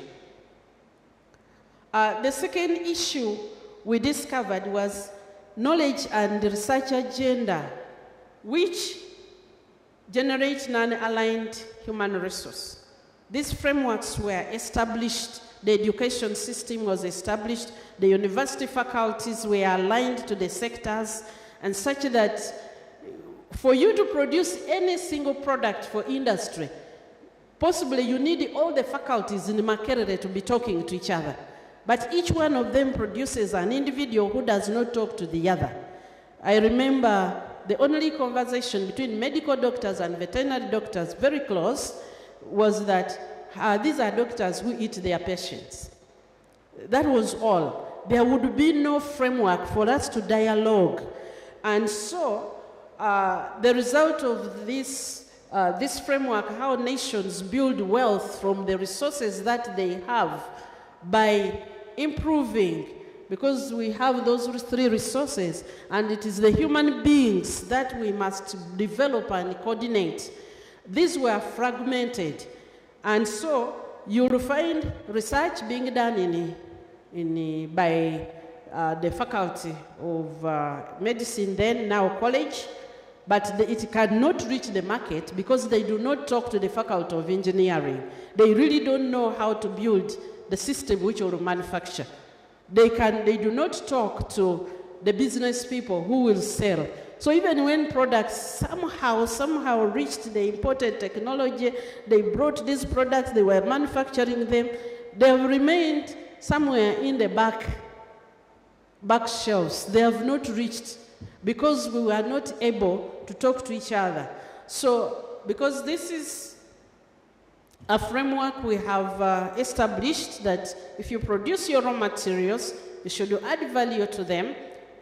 The second issue we discovered was knowledge and research agenda, which generate non-aligned human resource. These frameworks were established, the education system was established, the university faculties were aligned to the sectors, and such that for you to produce any single product for industry, possibly you need all the faculties in Makerere to be talking to each other. But each one of them produces an individual who does not talk to the other. I remember the only conversation between medical doctors and veterinary doctors, very close, was that these are doctors who eat their patients. That was all. There would be no framework for us to dialogue. And so the result of this framework, how nations build wealth from the resources that they have by improving, because we have those 3 resources, and it is the human beings that we must develop and coordinate. These were fragmented, and so you'll find research being done by the faculty of medicine, then now college, but it cannot reach the market because they do not talk to the faculty of engineering. They really don't know how to build the system which will manufacture. They do not talk to the business people who will sell. So even when products somehow reached the imported technology, they brought these products, they were manufacturing them, they have remained somewhere in the back shelves. They have not reached because we were not able to talk to each other. So because this is a framework we have established that if you produce your raw materials, you should add value to them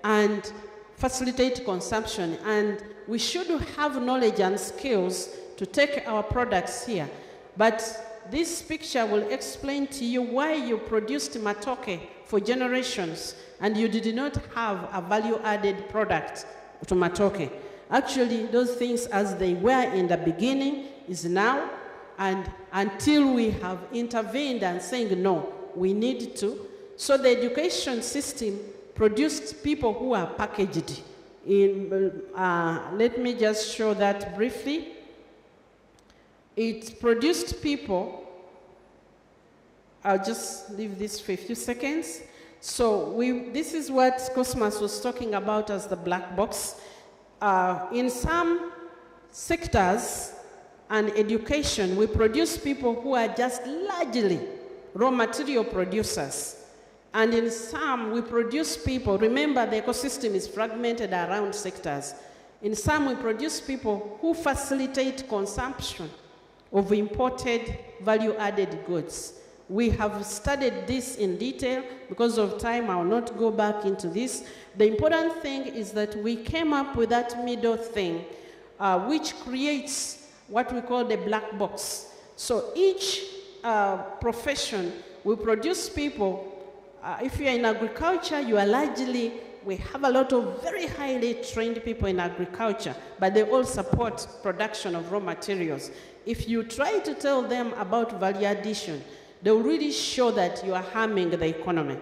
and facilitate consumption. And we should have knowledge and skills to take our products here. But this picture will explain to you why you produced matoke for generations and you did not have a value-added product to matoke. Actually, those things as they were in the beginning is now, and until we have intervened and saying, no, we need to. So the education system produced people who are packaged. Let me just show that briefly. It produced people, I'll just leave this for a few seconds. So this is what Cosmas was talking about as the black box. In some sectors and education, we produce people who are just largely raw material producers. And in some, we produce people, remember the ecosystem is fragmented around sectors. In some, we produce people who facilitate consumption of imported value-added goods. We have studied this in detail. Because of time, I will not go back into this. The important thing is that we came up with that middle thing, which creates what we call the black box. So each profession will produce people. If you're in agriculture, you are largely, we have a lot of very highly trained people in agriculture, but they all support production of raw materials. If you try to tell them about value addition, they will really show that you are harming the economy.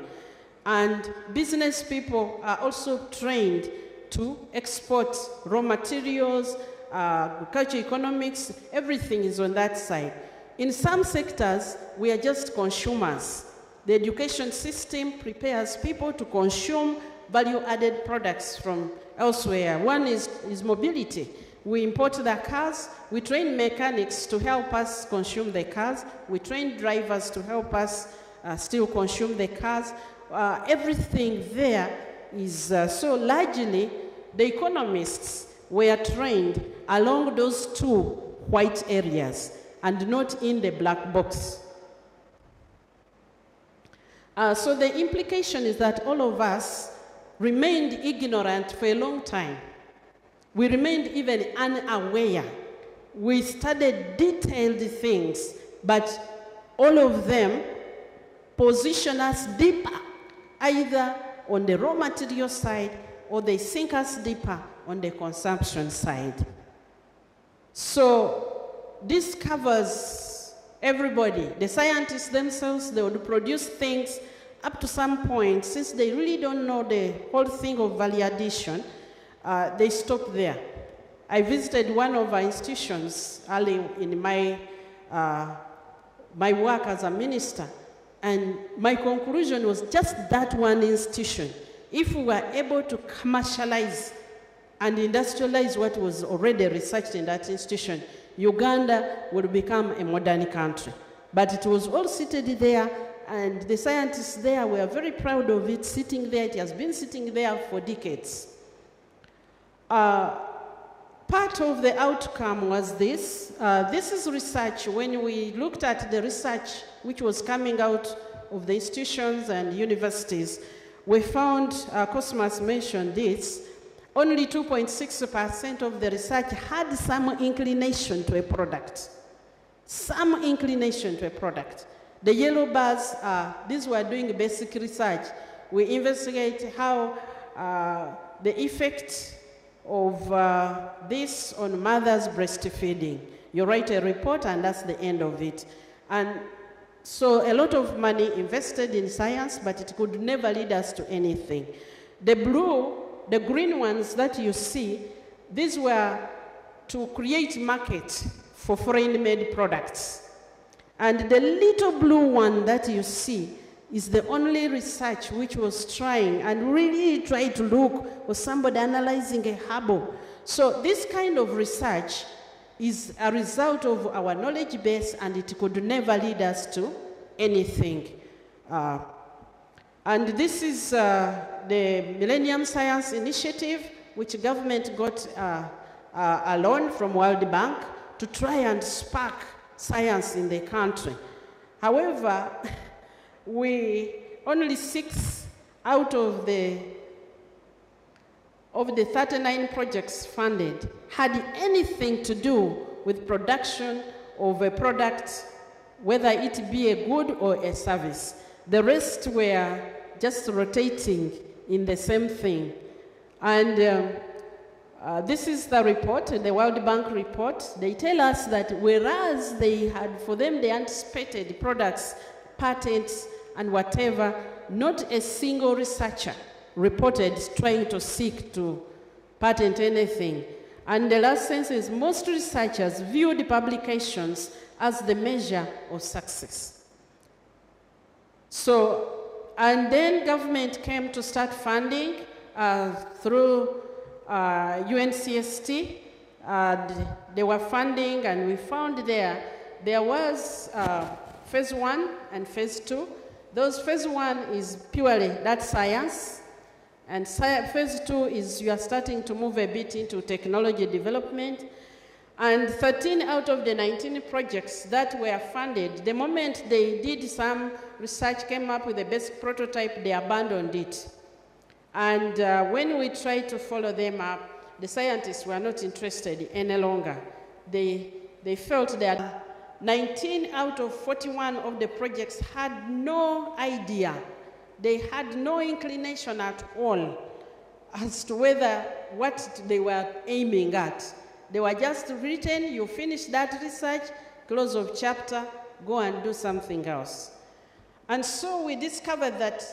And business people are also trained to export raw materials, agriculture economics, everything is on that side. In some sectors, we are just consumers. The education system prepares people to consume value-added products from elsewhere. One is mobility. We import the cars. We train mechanics to help us consume the cars. We train drivers to help us still consume the cars. Everything there is so largely the economists were trained along those two white areas and not in the black box. So the implication is that all of us remained ignorant for a long time. We remained even unaware. We studied detailed things, but all of them position us deeper, either on the raw material side or they sink us deeper on the consumption side. So this covers everybody. The scientists themselves, they would produce things up to some point. Since they really don't know the whole thing of value addition, they stop there. I visited one of our institutions early in my work as a minister, and my conclusion was just that one institution. If we were able to commercialize and industrialize what was already researched in that institution, Uganda would become a modern country. But it was all seated there, and the scientists there were very proud of it sitting there. It has been sitting there for decades. Part of the outcome was this. This is research. When we looked at the research which was coming out of the institutions and universities, we found, Cosmas mentioned this, only 2.6% of the research had some inclination to a product. Some inclination to a product. The yellow bars, these were doing basic research. We investigate how the effect of this on mothers breastfeeding. You write a report and that's the end of it. And so a lot of money invested in science, but it could never lead us to anything. The green ones that you see, these were to create market for foreign-made products. And the little blue one that you see is the only research which was trying and really tried to look was somebody analyzing a harbor. So this kind of research is a result of our knowledge base, and it could never lead us to anything. And this is the Millennium Science Initiative, which government got a loan from World Bank to try and spark science in the country. However, only 6 out of the 39 projects funded had anything to do with production of a product, whether it be a good or a service. The rest were just rotating in the same thing. And this is the report, the World Bank report. They tell us that whereas they had, for them, they anticipated products, patents, and whatever, not a single researcher reported trying to seek to patent anything. And the last sense is most researchers viewed publications as the measure of success. So, and then government came to start funding through UNCST. They were funding, and we found there was phase 1 and phase 2. Those phase 1 is purely that science, and phase 2 is you are starting to move a bit into technology development. And 13 out of the 19 projects that were funded, the moment they did some research, came up with a basic prototype, they abandoned it. And when we tried to follow them up, the scientists were not interested any longer. They felt that 19 out of 41 of the projects had no idea. They had no inclination at all as to what they were aiming at. They were just written, you finish that research, close of chapter, go and do something else. And so we discovered that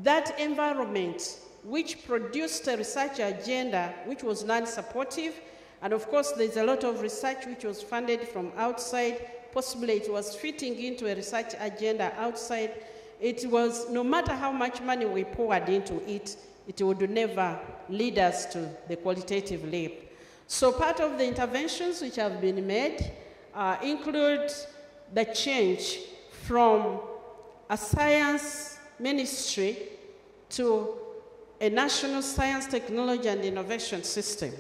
that environment which produced a research agenda which was non-supportive, and of course there's a lot of research which was funded from outside, possibly it was fitting into a research agenda outside. It was, no matter how much money we poured into it, it would never lead us to the qualitative leap. So part of the interventions which have been made include the change from a science ministry to a national science, technology, and innovation system.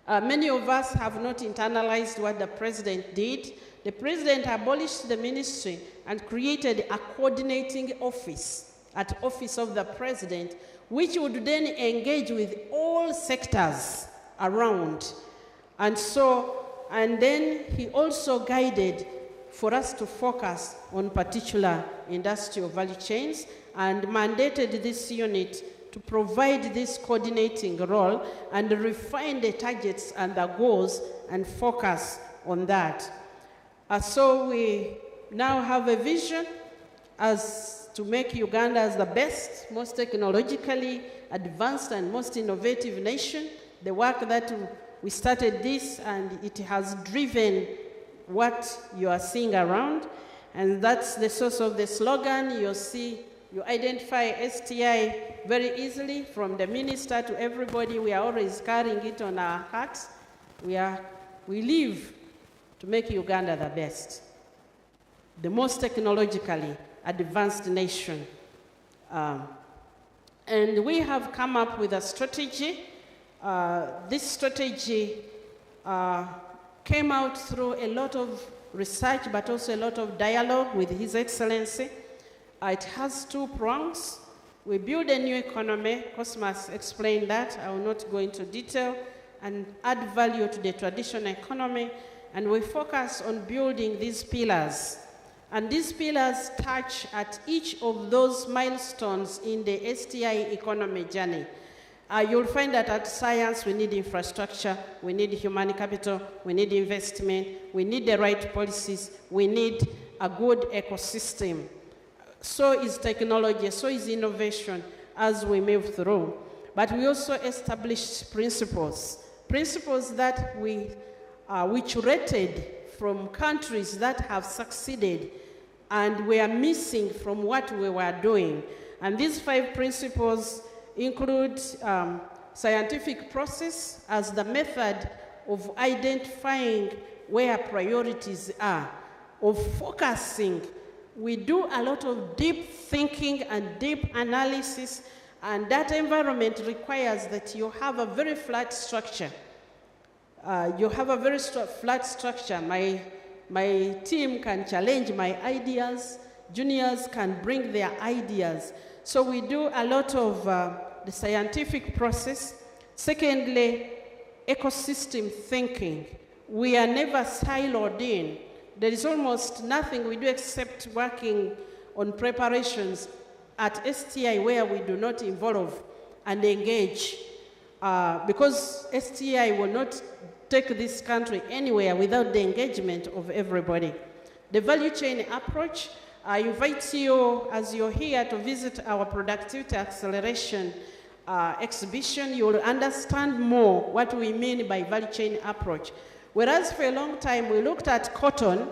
Many of us have not internalized what the president did. The president abolished the ministry and created a coordinating office at office of the president, which would then engage with all sectors around. And then he also guided for us to focus on particular industrial value chains and mandated this unit to provide this coordinating role and refine the targets and the goals and focus on that. So we now have a vision as to make Uganda as the best, most technologically advanced and most innovative nation. The work that we started this, and it has driven what you are seeing around, and that's the source of the slogan. You identify STI very easily from the minister to everybody. We are always carrying it on our hearts. We live to make Uganda the best, the most technologically advanced nation. And we have come up with a strategy. This strategy came out through a lot of research, but also a lot of dialogue with His Excellency. It has 2 prongs. We build a new economy. Cosmas explained that. I will not go into detail, and add value to the traditional economy. And we focus on building these pillars. And these pillars touch at each of those milestones in the STI economy journey. You'll find that at science, we need infrastructure, we need human capital, we need investment, we need the right policies, we need a good ecosystem. So is technology, so is innovation as we move through. But we also established principles that which rated from countries that have succeeded and we are missing from what we were doing. And these 5 principles include scientific process as the method of identifying where priorities are, of focusing. We do a lot of deep thinking and deep analysis, and that environment requires that you have a very flat structure. You have a very flat structure. My team can challenge my ideas. Juniors can bring their ideas. So we do a lot of the scientific process. Secondly, ecosystem thinking. We are never siloed in. There is almost nothing we do except working on preparations at STI where we do not involve and engage. Because STI will not take this country anywhere without the engagement of everybody. The value chain approach, I invite you, as you're here, to visit our productivity acceleration exhibition. You will understand more what we mean by value chain approach. Whereas for a long time, we looked at cotton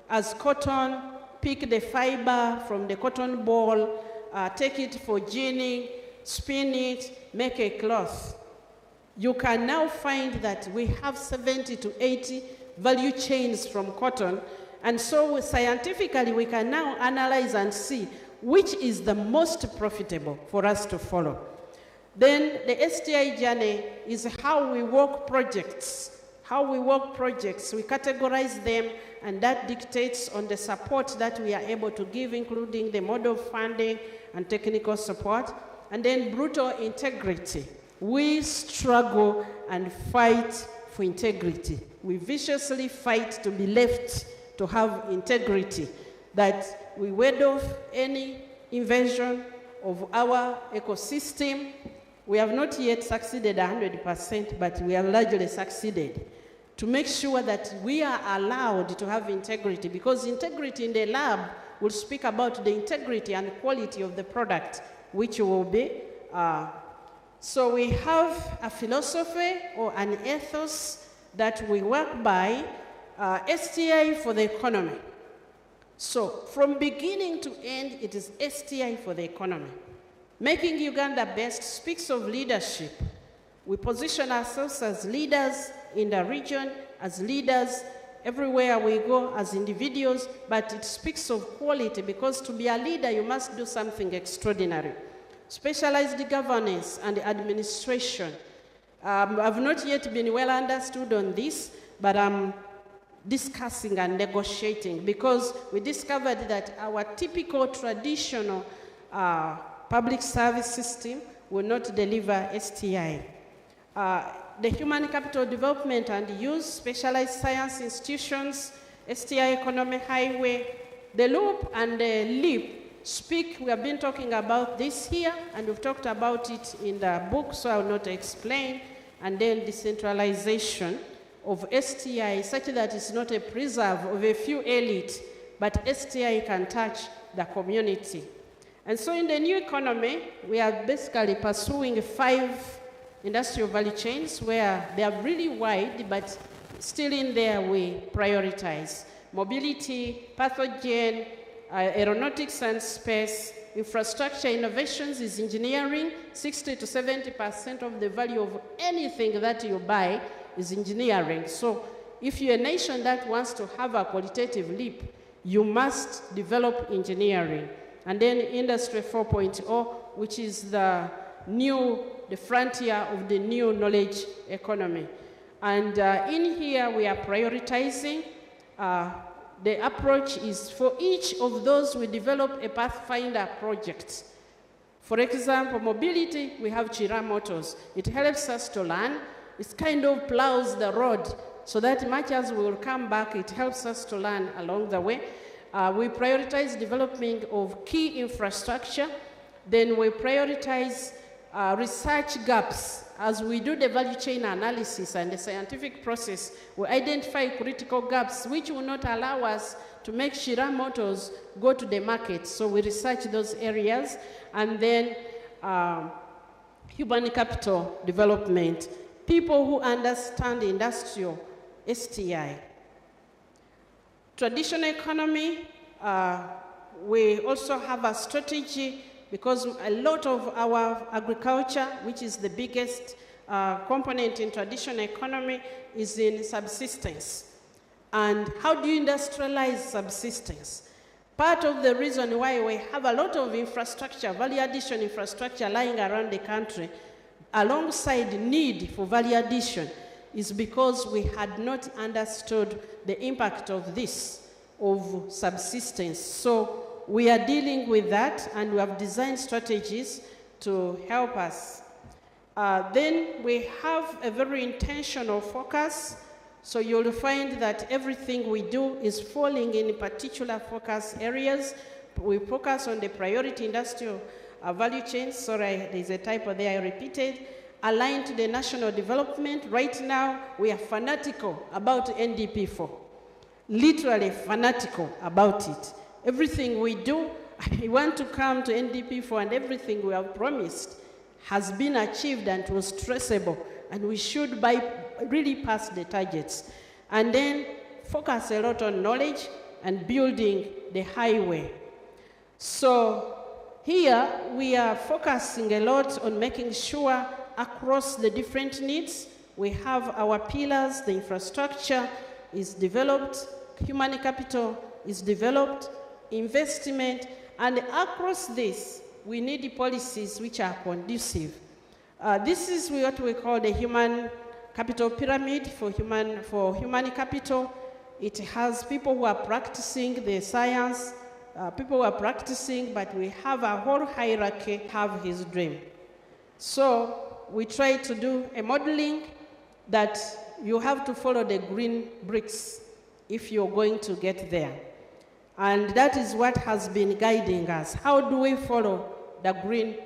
as cotton, pick the fiber from the cotton ball, take it for ginning, spin it, make a cloth. You can now find that we have 70 to 80 value chains from cotton. And so scientifically, we can now analyze and see which is the most profitable for us to follow. Then the STI journey is how we work projects. How we work projects, we categorize them, and that dictates on the support that we are able to give, including the model funding and technical support. And then brutal integrity. We struggle and fight for integrity. We viciously fight to be left to have integrity, that we ward off any invasion of our ecosystem. We have not yet succeeded 100%, but we have largely succeeded to make sure that we are allowed to have integrity, because integrity in the lab will speak about the integrity and quality of the product, which will be. So we have a philosophy or an ethos that we work by, STI for the economy. So from beginning to end, it is STI for the economy. Making Uganda best speaks of leadership. We position ourselves as leaders in the region, as leaders everywhere we go, as individuals, but it speaks of quality, because to be a leader, you must do something extraordinary. Specialized governance and administration. I've not yet been well understood on this, but I'm discussing and negotiating, because we discovered that our typical traditional public service system will not deliver STI. The human capital development and use, specialized science institutions, STI economy highway, the loop and the leap speak. We have been talking about this here, and we've talked about it in the book, so I will not explain. And then decentralization of STI, such that it's not a preserve of a few elite, but STI can touch the community. And so in the new economy, we are basically pursuing 5 industrial value chains where they are really wide, but still in there we prioritize. Mobility, pathogen, aeronautics and space, infrastructure innovations is engineering. 60 to 70% of the value of anything that you buy is engineering. So if you're a nation that wants to have a qualitative leap, you must develop engineering. And then Industry 4.0, which is the frontier of the new knowledge economy. And in here we are prioritizing. The approach is for each of those we develop a pathfinder project. For example, mobility, we have Chira Motors. It helps us to learn. It kind of plows the road so that much as we will come back, it helps us to learn along the way. We prioritize development of key infrastructure. Then we prioritize research gaps. As we do the value chain analysis and the scientific process, we identify critical gaps which will not allow us to make Shira Motors go to the market. So we research those areas. And then human capital development. People who understand industrial STI. Traditional economy, we also have a strategy because a lot of our agriculture, which is the biggest component in traditional economy, is in subsistence. And how do you industrialize subsistence? Part of the reason why we have a lot of infrastructure, value addition infrastructure lying around the country, alongside need for value addition, is because we had not understood the impact of this, of subsistence. So we are dealing with that, and we have designed strategies to help us. Then we have a very intentional focus. So you'll find that everything we do is falling in particular focus areas. We focus on the priority industrial value chains. Sorry, there's a typo there, I repeated. Aligned to the national development. Right now, we are fanatical about NDP4. Literally fanatical about it. Everything we do, we want to come to NDP4, and everything we have promised has been achieved and was traceable. And we should really pass the targets. And then focus a lot on knowledge and building the highway. So here we are focusing a lot on making sure across the different needs, we have our pillars, the infrastructure is developed, human capital is developed, investment, and across this, we need policies which are conducive. This is what we call the human capital pyramid for human capital. It has people who are practicing the science, people who are practicing, but we have a whole hierarchy, have his dream. So we try to do a modeling that you have to follow the green bricks if you're going to get there. And that is what has been guiding us. How do we follow the green?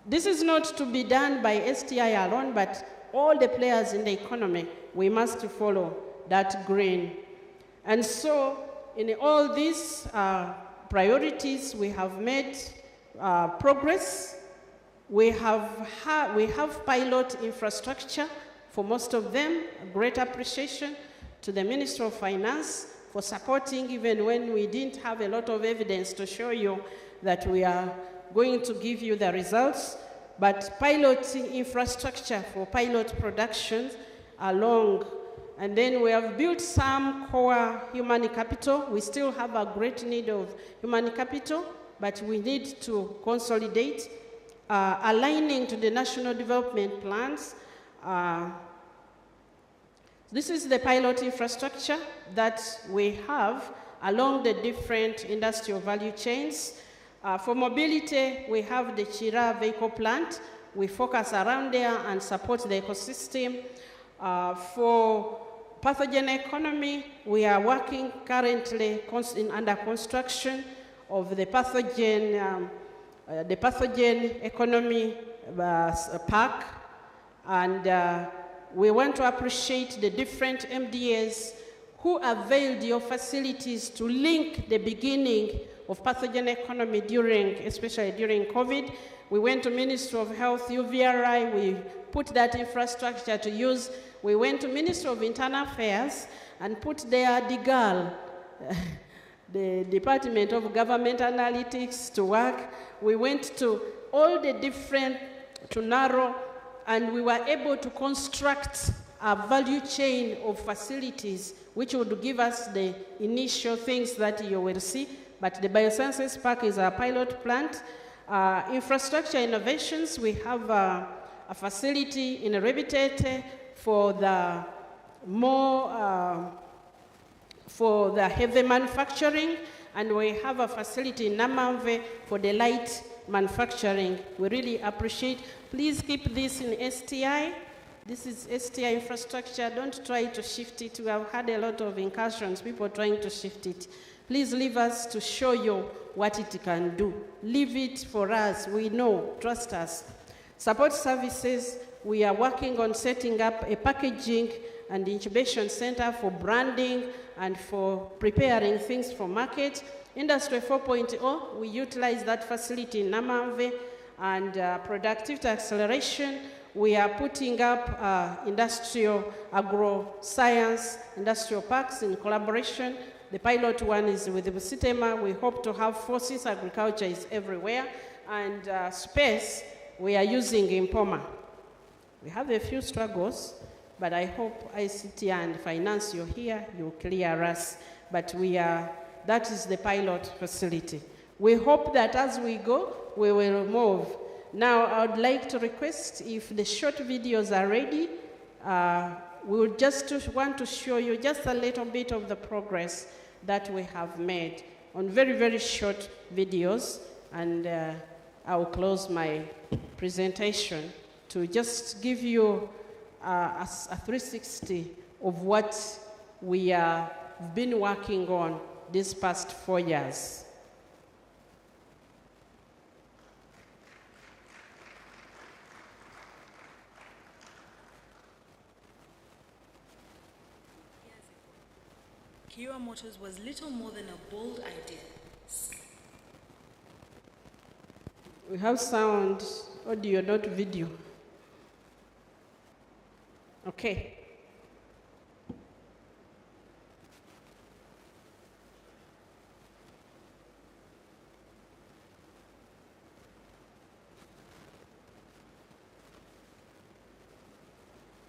This is not to be done by STI alone, but all the players in the economy, we must follow that green. And so in all these priorities, we have made progress. We have pilot infrastructure for most of them. A great appreciation to the Minister of Finance for supporting even when we didn't have a lot of evidence to show you that we are going to give you the results. But pilot infrastructure for pilot productions along. And then we have built some core human capital. We still have a great need of human capital, but we need to consolidate, aligning to the national development plans. This is the pilot infrastructure that we have along the different industrial value chains. For mobility, we have the Chira vehicle plant. We focus around there and support the ecosystem. For pathogen economy, we are working currently under construction of the pathogen economy park. And we want to appreciate the different MDAs who availed your facilities to link the beginning of pathogen economy especially during COVID. We went to Ministry of Health, UVRI, we put that infrastructure to use. We went to Ministry of Internal Affairs and put there DIGAL, the Department of Government Analytics, to work. We went to all the different, to narrow, and we were able to construct a value chain of facilities which would give us the initial things that you will see. But the Biosciences Park is our pilot plant. Infrastructure innovations, we have a facility in Rebitete for the heavy manufacturing, and we have a facility in Namamve for the light manufacturing. We really appreciate. Please keep this in STI. This is STI infrastructure. Don't try to shift it. We have had a lot of incursions, people trying to shift it. Please leave us to show you what it can do. Leave it for us. We know. Trust us. Support services, we are working on setting up a packaging and incubation center for branding and for preparing things for market. Industry 4.0, we utilize that facility in Namamve. And productivity acceleration, We are putting up industrial agro-science industrial parks in collaboration. The pilot one is with the Busitema. We hope to have forces. Agriculture is everywhere. And space, we are using Impoma. We have a few struggles, but I hope ICT and finance, you're here, you clear us. But that is the pilot facility. We hope that as we go, we will move. Now, I would like to request if the short videos are ready, we would just want to show you just a little bit of the progress that we have made on very, very short videos. And I will close my presentation to just give you a 360 of what we have been working on these past 4 years. Kira Motors was little more than a bold idea. We have sound, audio, not video. Okay.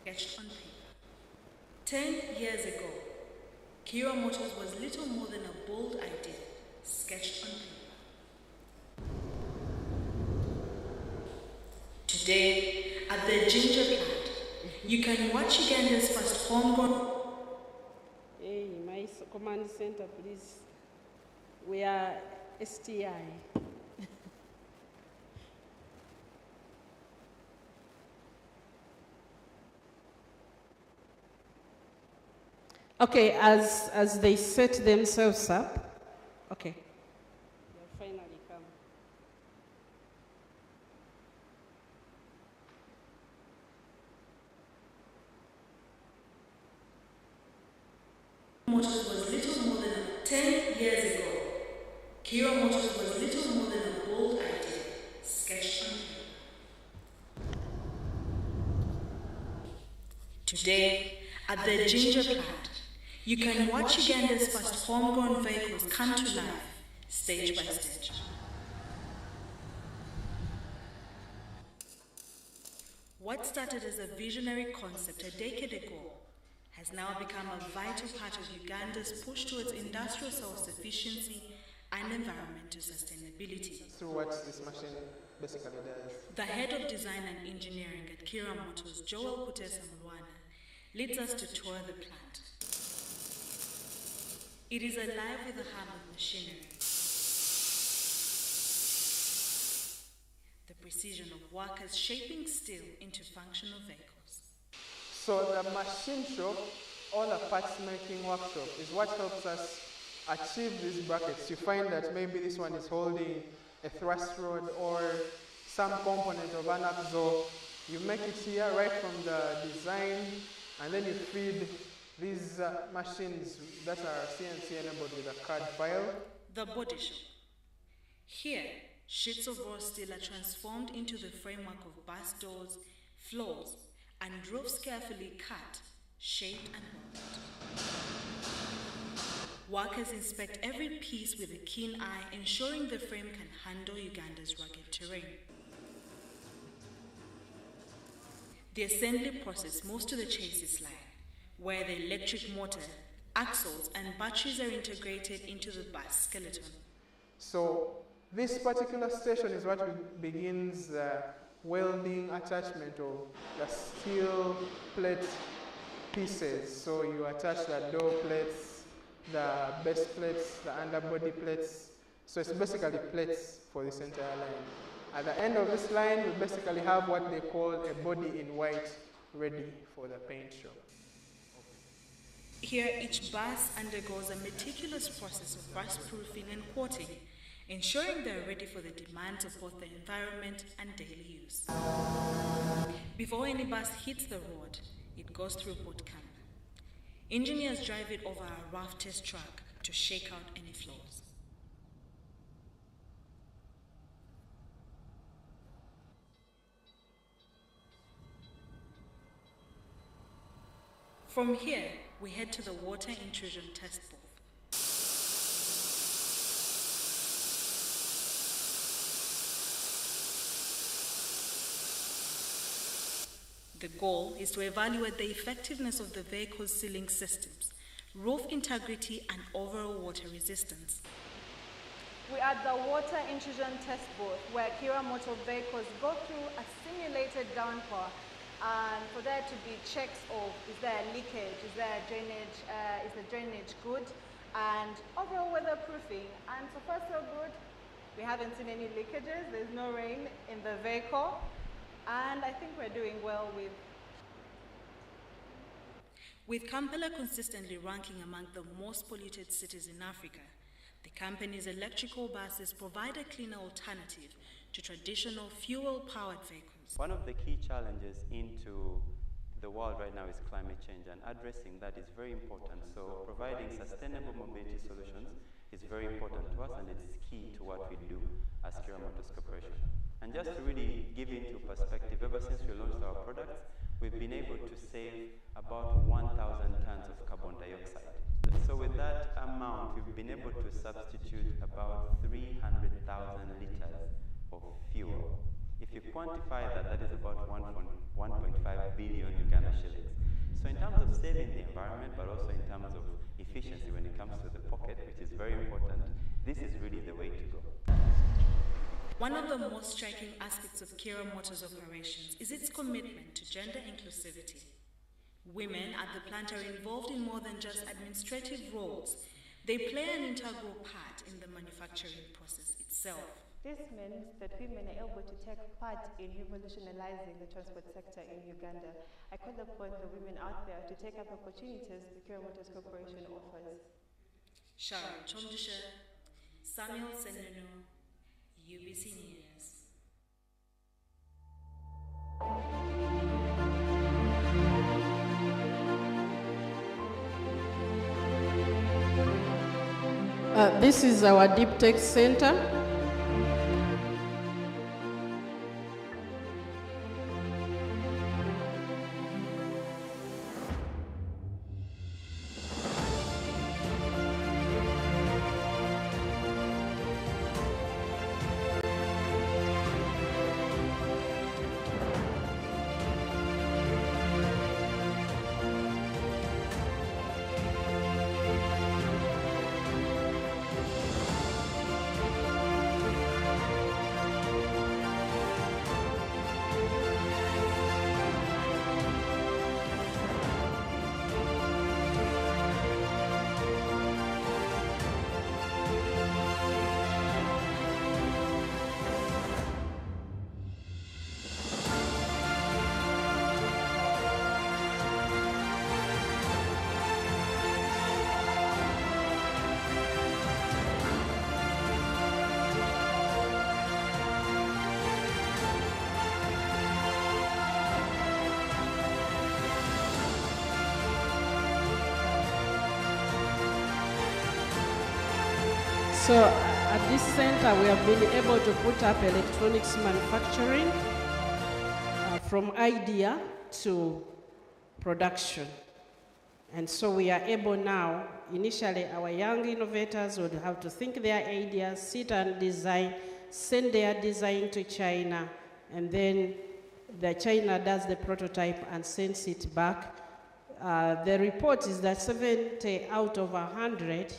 Sketched on paper. 10 years ago, Kira Motors was little more than a bold idea, sketched on paper. Today, at the ginger plant, you can watch Uganda's first homegrown. Hey, my command center, please. We are STI. Okay, as they set themselves up, okay. They'll finally come. Motors was little more than 10 years ago. Kira Motors was little more than a bold idea, sketched on paper. Today, at the ginger plant, you can watch Uganda's first homegrown vehicles come to life, stage by stage. What started as a visionary concept a decade ago has now become a vital part of Uganda's push towards industrial self-sufficiency and environmental sustainability. So what this machine basically does? The head of design and engineering at Kira Motors, Joel Kutesa Mulwana, leads us to tour the plant. It is alive with the hum of machinery, the precision of workers shaping steel into functional vehicles. So the machine shop, or the parts making workshop, is what helps us achieve these brackets. You find that maybe this one is holding a thrust rod or some component of an axle. You make it here right from the design, and then you feed these machines that are CNC enabled with a CAD file. The body shop. Here, sheets of raw steel are transformed into the framework of bus doors, floors, and roofs carefully cut, shaped, and welded. Workers inspect every piece with a keen eye, ensuring the frame can handle Uganda's rugged terrain. The assembly process moves to the chassis line, where the electric motor, axles, and batteries are integrated into the bus skeleton. So this particular station is what begins the welding attachment of the steel plate pieces. So you attach the door plates, the base plates, the underbody plates. So it's basically plates for this entire line. At the end of this line, we basically have what they call a body in white ready for the paint shop. Here, each bus undergoes a meticulous process of rust proofing and coating, ensuring they are ready for the demands of both the environment and daily use. Before any bus hits the road, it goes through boot camp. Engineers drive it over a rough test track to shake out any flaws. From here, we head to the water intrusion test booth. The goal is to evaluate the effectiveness of the vehicle's sealing systems, roof integrity, and overall water resistance. We are at the water intrusion test booth where Kira motor vehicles go through a simulated downpour, and for there to be checks of is there leakage, is there drainage, is the drainage good, and overall weatherproofing. And so far so good. We haven't seen any leakages, there's no rain in the vehicle, and I think we're doing well with. With Kampala consistently ranking among the most polluted cities in Africa, the company's electrical buses provide a cleaner alternative to traditional fuel-powered vehicles. One of the key challenges into the world right now is climate change, and addressing that is very important. So providing sustainable mobility solutions is very important to us, and it's key to what we do as Kira Motors Corporation. And just to really give you into perspective, ever since we launched our products, we've been able to save about 1,000 tons of carbon dioxide. So with that amount, we've been able to substitute about 300,000 liters of fuel. If you quantify that, that is about 1.5 billion Uganda shillings. So in terms of saving the environment, but also in terms of efficiency when it comes to the pocket, which is very important, this is really the way to go. One of the most striking aspects of Kira Motors operations is its commitment to gender inclusivity. Women at the plant are involved in more than just administrative roles. They play an integral part in the manufacturing process itself. This means that women are able to take part in revolutionizing the transport sector in Uganda. I call upon the women out there to take up opportunities the Kira Motors Corporation offers. Sharon Chomdusha, Samuel Seneno, UBC News. This is our Deep Tech Center. So at this center, we have been able to put up electronics manufacturing from idea to production. And so we are able now, initially our young innovators would have to think their ideas, sit and design, send their design to China, and then the China does the prototype and sends it back. The report is that 70 out of 100,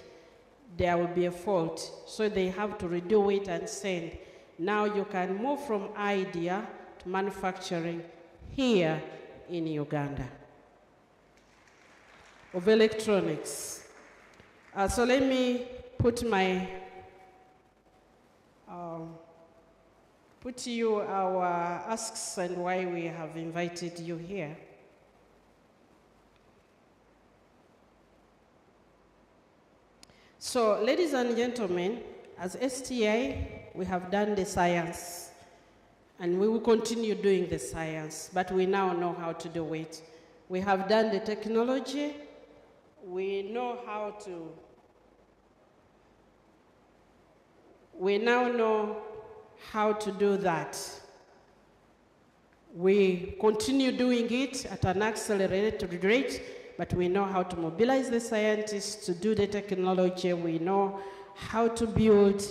there will be a fault. So they have to redo it and send. Now you can move from idea to manufacturing here in Uganda of electronics. So let me put my, put you our asks and why we have invited you here. So, ladies and gentlemen, as STA, we have done the science, and we will continue doing the science, but we now know how to do it. We have done the technology, we know how to, we now know how to do that. We continue doing it at an accelerated rate, but we know how to mobilize the scientists to do the technology. We know how to build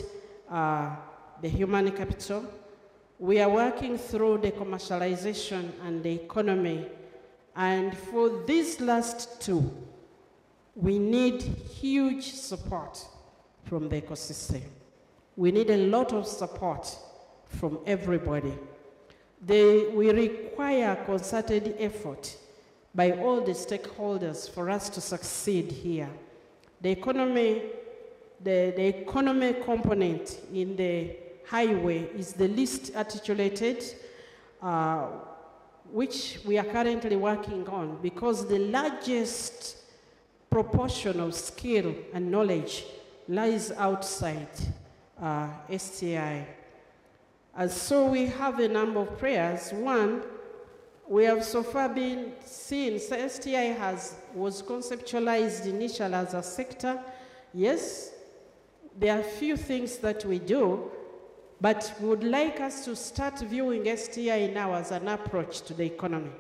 the human capital. We are working through the commercialization and the economy. And for these last two, we need huge support from the ecosystem. We need a lot of support from everybody. We require concerted effort by all the stakeholders for us to succeed here. The economy component in the highway is the least articulated, which we are currently working on, because the largest proportion of skill and knowledge lies outside STI. And so we have a number of prayers. One, we have so far been seeing, so STI was conceptualized initially as a sector. Yes, there are a few things that we do, but we would like us to start viewing STI now as an approach to the economy.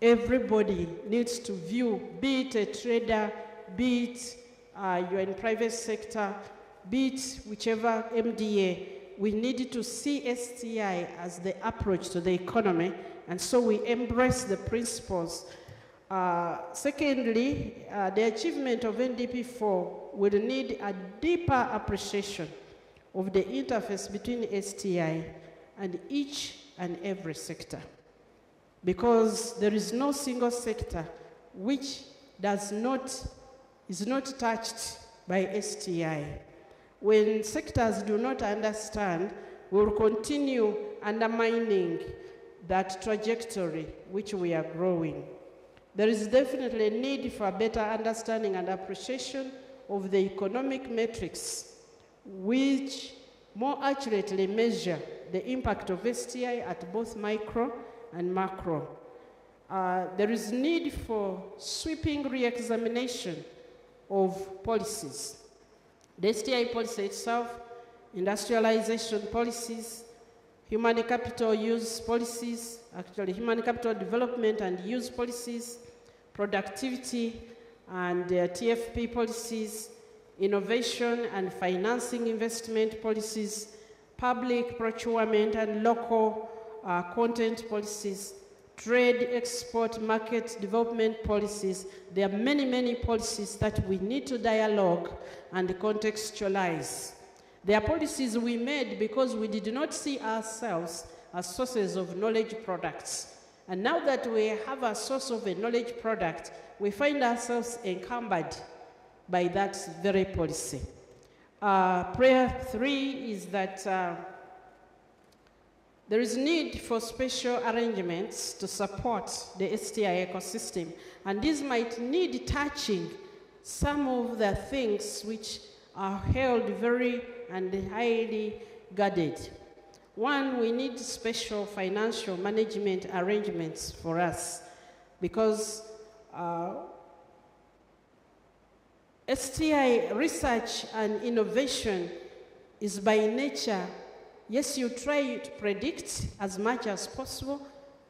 Everybody needs to view, be it a trader, be it you're in private sector, be it whichever MDA, we need to see STI as the approach to the economy, and so we embrace the principles. Secondly, the achievement of NDP4 will need a deeper appreciation of the interface between STI and each and every sector, because there is no single sector which is not touched by STI. When sectors do not understand, we will continue undermining that trajectory which we are growing. There is definitely a need for a better understanding and appreciation of the economic metrics which more accurately measure the impact of STI at both micro and macro. There is need for sweeping re-examination of policies. The STI policy itself, industrialization policies, human capital use policies, actually human capital development and use policies, productivity and TFP policies, innovation and financing investment policies, public procurement and local content policies, trade, export, market development policies. There are many, many policies that we need to dialogue and contextualize. There are policies we made because we did not see ourselves as sources of knowledge products. And now that we have a source of a knowledge product, we find ourselves encumbered by that very policy. Prayer 3 is that there is need for special arrangements to support the STI ecosystem, and this might need touching some of the things which are held very and highly guarded. One, we need special financial management arrangements for us, because STI research and innovation is by nature, yes, you try to predict as much as possible,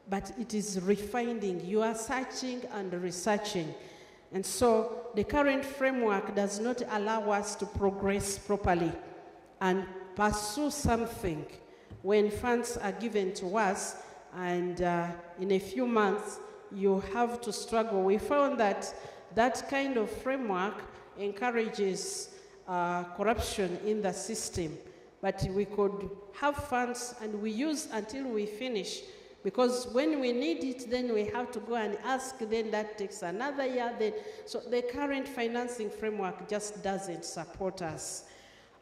but it is refining. You are searching and researching. And so the current framework does not allow us to progress properly and pursue something when funds are given to us, and in a few months you have to struggle. We found that that kind of framework encourages corruption in the system. But we could have funds and we use until we finish, because when we need it, then we have to go and ask, then that takes another year. So the current financing framework just doesn't support us.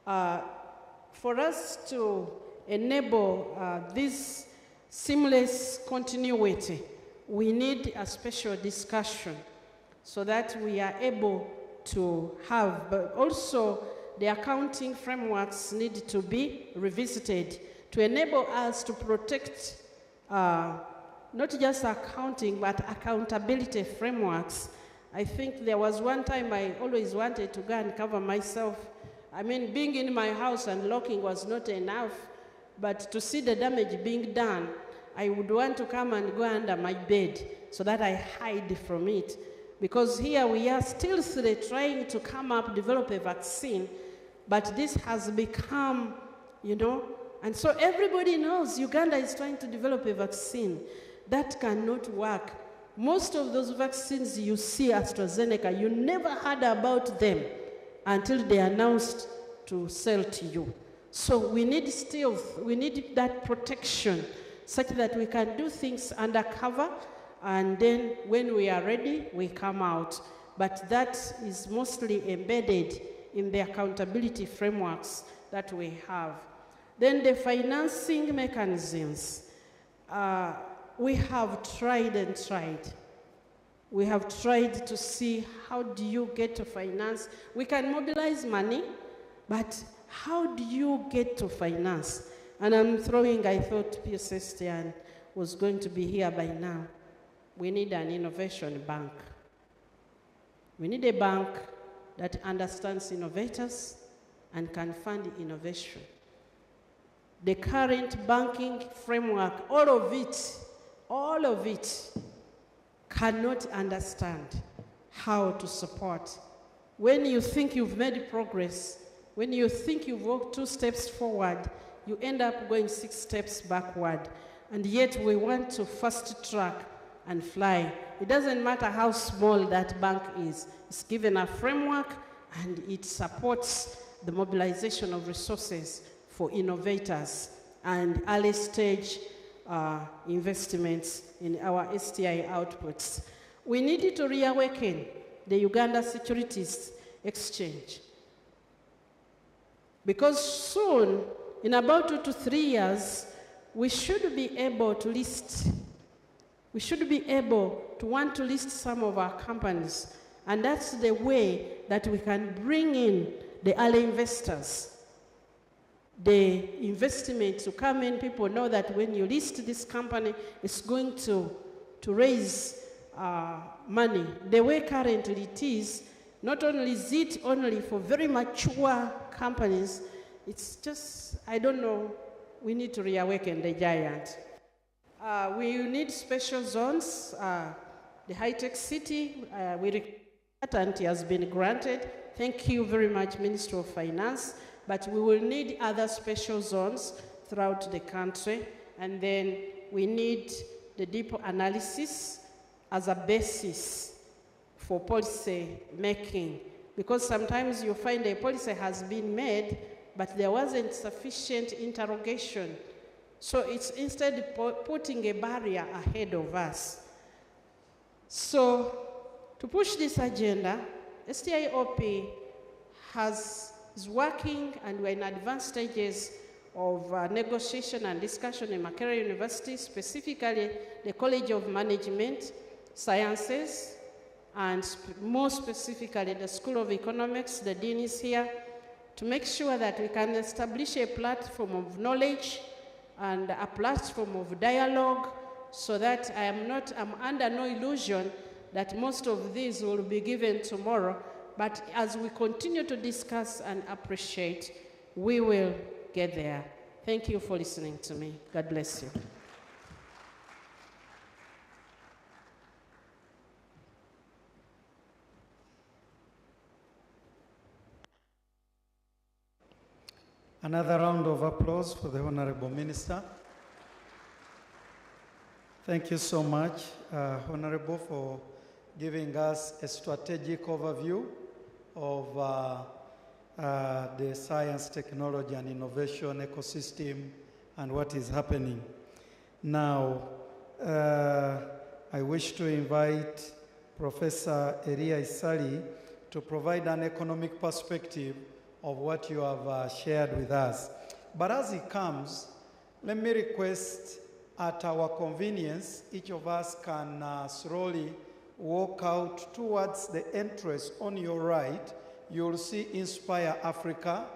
For us to enable this seamless continuity, we need a special discussion so that we are able to have, but also the accounting frameworks need to be revisited to enable us to protect not just accounting, but accountability frameworks. I think there was one time I always wanted to go and cover myself. I mean, being in my house and locking was not enough, but to see the damage being done I would want to come and go under my bed so that I hide from it. Because here we are still trying to come up, develop a vaccine, but this has become, you know, and so everybody knows Uganda is trying to develop a vaccine. That cannot work. Most of those vaccines you see AstraZeneca, you never heard about them until they announced to sell to you. So we need stealth, we need that protection such that we can do things undercover, and then when we are ready, we come out. But that is mostly embedded in the accountability frameworks that we have. Then the financing mechanisms. We have tried and tried. We have tried to see how do you get to finance. We can mobilize money, but how do you get to finance? And I thought P.S. Estienne was going to be here by now. We need an innovation bank. We need a bank that understands innovators and can fund innovation. The current banking framework, all of it cannot understand how to support. When you think you've made progress, when you think you've walked 2 steps forward, you end up going 6 steps backward. And yet we want to fast track and fly. It doesn't matter how small that bank is. It's given a framework and it supports the mobilization of resources for innovators and early stage investments in our STI outputs. We needed to reawaken the Uganda Securities Exchange, because soon, in about 2 to 3 years, we should be able to list, we should be able to want to list some of our companies, and that's the way that we can bring in the early investors. The investment to come in, people know that when you list this company, it's going to raise money. The way currently it is, not only is it only for very mature companies, it's just, I don't know, we need to reawaken the giant. We need special zones. The high-tech city, it has been granted. Thank you very much, Minister of Finance. But we will need other special zones throughout the country. And then we need the deep analysis as a basis for policy making. Because sometimes you find a policy has been made, but there wasn't sufficient interrogation. So it's instead putting a barrier ahead of us. So to push this agenda, STIOP is working, and we're in advanced stages of negotiation and discussion in Makerere University, specifically the College of Management Sciences, and more specifically the School of Economics. The Dean is here to make sure that we can establish a platform of knowledge and a platform of dialogue, so that I'm under no illusion that most of these will be given tomorrow. But as we continue to discuss and appreciate, we will get there. Thank you for listening to me. God bless you. Another round of applause for the Honorable Minister. Thank you so much, Honorable, for giving us a strategic overview of the science, technology, and innovation ecosystem and what is happening. Now, I wish to invite Professor Elia Isali to provide an economic perspective of what you have shared with us. But as he comes, let me request, at our convenience, each of us can slowly walk out towards the entrance. On your right, you'll see Inspire Africa.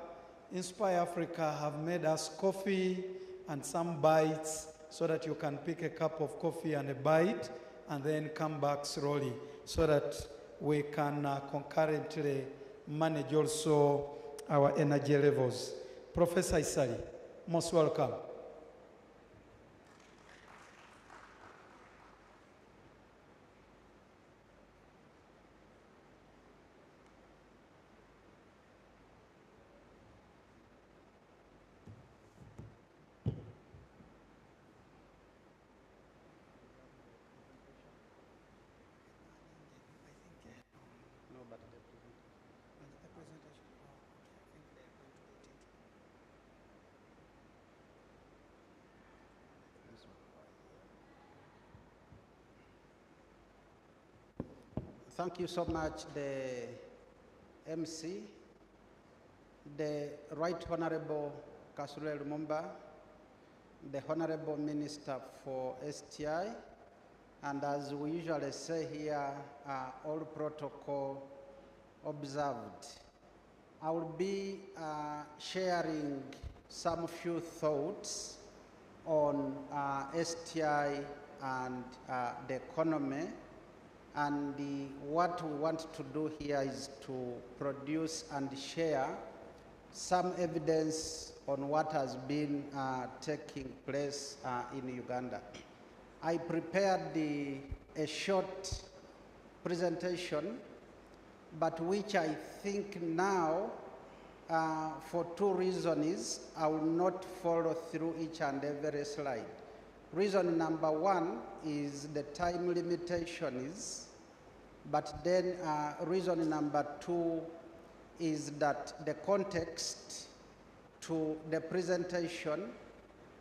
Inspire Africa have made us coffee and some bites so that you can pick a cup of coffee and a bite and then come back slowly so that we can concurrently manage also our energy levels. Professor Isali, most welcome. Thank you so much, the MC, the Right Honorable Kasule Lumumba, the Honorable Minister for STI, and as we usually say here, all protocol observed. I will be sharing some few thoughts on STI and the economy, and what we want to do here is to produce and share some evidence on what has been taking place in Uganda. I prepared a short presentation, but which I think now, for two reasons, I will not follow through each and every slide. Reason number one is the time limitations, but then reason number two is that the context to the presentation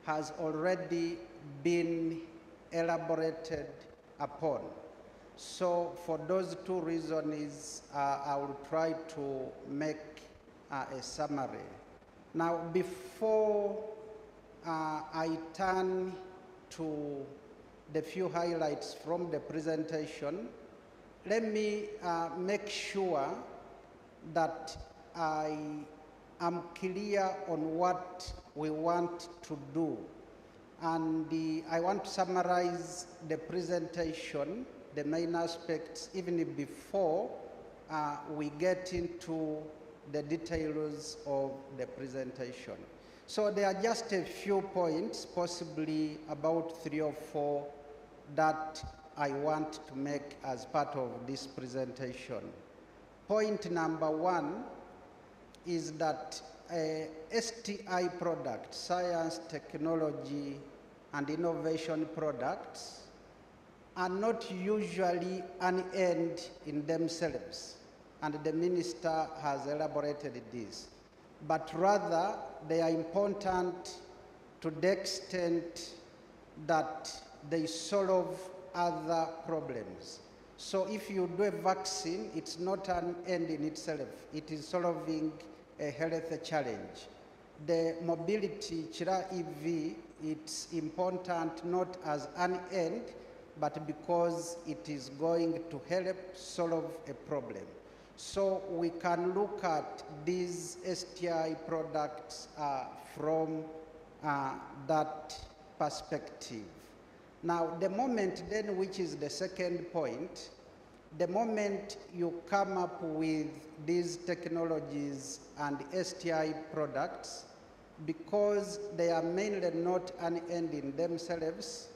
has already been elaborated upon. So for those two reasons, I will try to make a summary. Now, before I turn to the few highlights from the presentation, let me make sure that I am clear on what we want to do. And I want to summarize the presentation, the main aspects, even before we get into the details of the presentation. So there are just a few points, possibly about 3 or 4, that I want to make as part of this presentation. Point number one is that STI products, science, technology, and innovation products, are not usually an end in themselves, and the minister has elaborated this, but rather they are important to the extent that they solve other problems. So if you do a vaccine, it's not an end in itself. It is solving a health challenge. The mobility, Chira EV, it's important not as an end, but because it is going to help solve a problem. So we can look at these STI products from that perspective. Now, the moment then, which is the second point, the moment you come up with these technologies and STI products, because they are mainly not an end in themselves,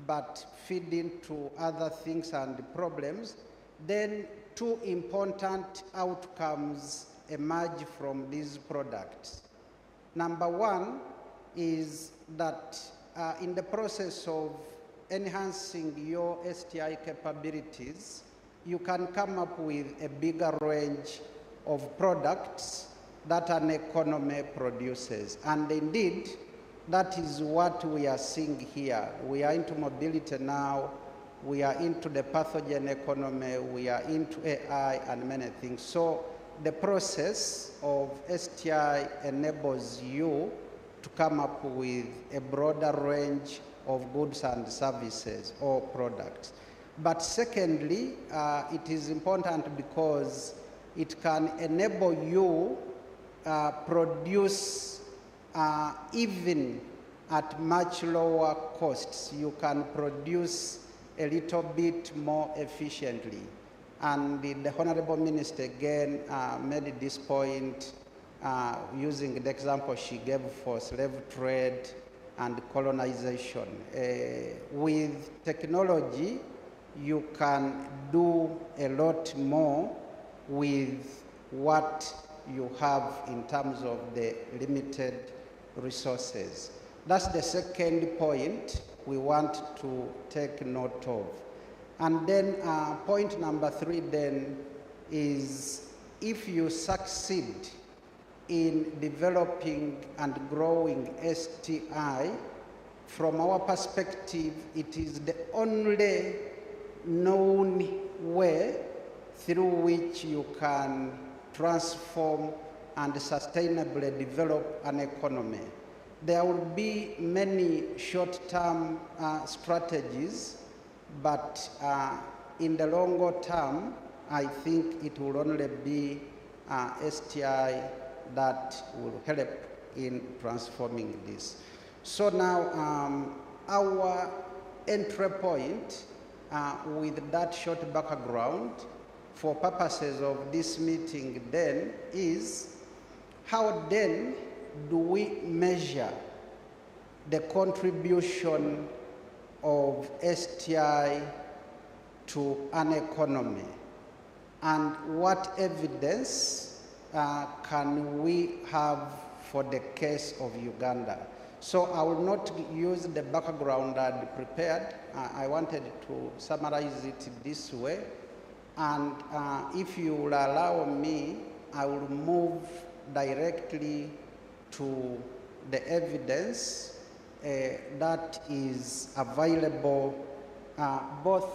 but feed into other things and problems, then two important outcomes emerge from these products. Number one is that in the process of enhancing your STI capabilities, you can come up with a bigger range of products that an economy produces. And indeed, that is what we are seeing here. We are into mobility now, we are into the pathogen economy, we are into AI and many things. So the process of STI enables you to come up with a broader range of goods and services or products. But secondly, it is important because it can enable you produce even at much lower costs. You can produce a little bit more efficiently. And the Honorable Minister again made this point using the example she gave for slave trade and colonization. With technology, you can do a lot more with what you have in terms of the limited resources. That's the second point we want to take note of. And then point number 3 then is, if you succeed in developing and growing STI, from our perspective, it is the only known way through which you can transform and sustainably develop an economy. There will be many short-term strategies, but in the longer term, I think it will only be STI that will help in transforming this. So now our entry point with that short background for purposes of this meeting then is how then do we measure the contribution of STI to an economy, and what evidence can we have for the case of Uganda? So I will not use the background I had prepared. I wanted to summarize it this way, and if you will allow me, I will move directly to the evidence that is available both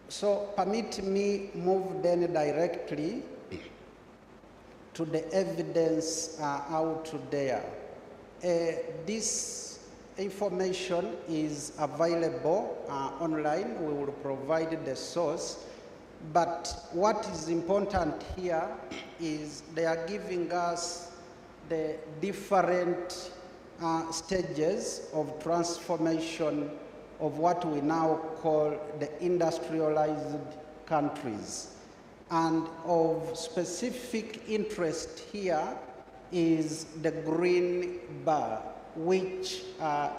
so permit me move then directly to the evidence out there. This information is available online. We will provide the source. But what is important here is they are giving us the different stages of transformation of what we now call the industrialized countries. And of specific interest here is the green bar, which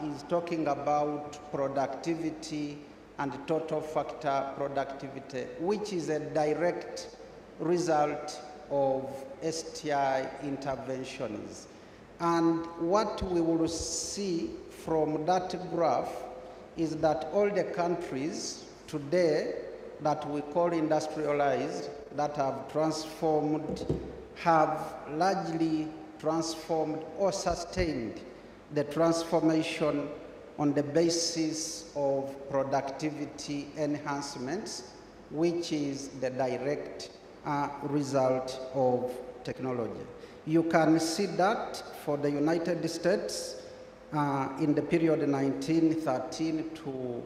is talking about productivity and total factor productivity, which is a direct result of STI interventions. And what we will see from that graph is that all the countries today that we call industrialized, that have transformed, have largely transformed or sustained the transformation on the basis of productivity enhancements, which is the direct result of technology. You can see that for the United States in the period 1913 to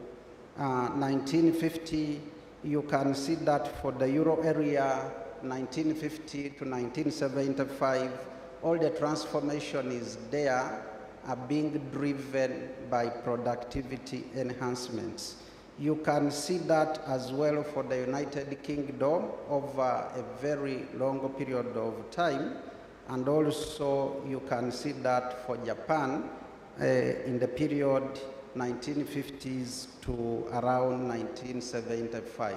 1950. You can see that for the Euro area 1950 to 1975, all the transformation is there, are being driven by productivity enhancements. You can see that as well for the United Kingdom over a very long period of time, and also you can see that for Japan in the period 1950s to around 1975.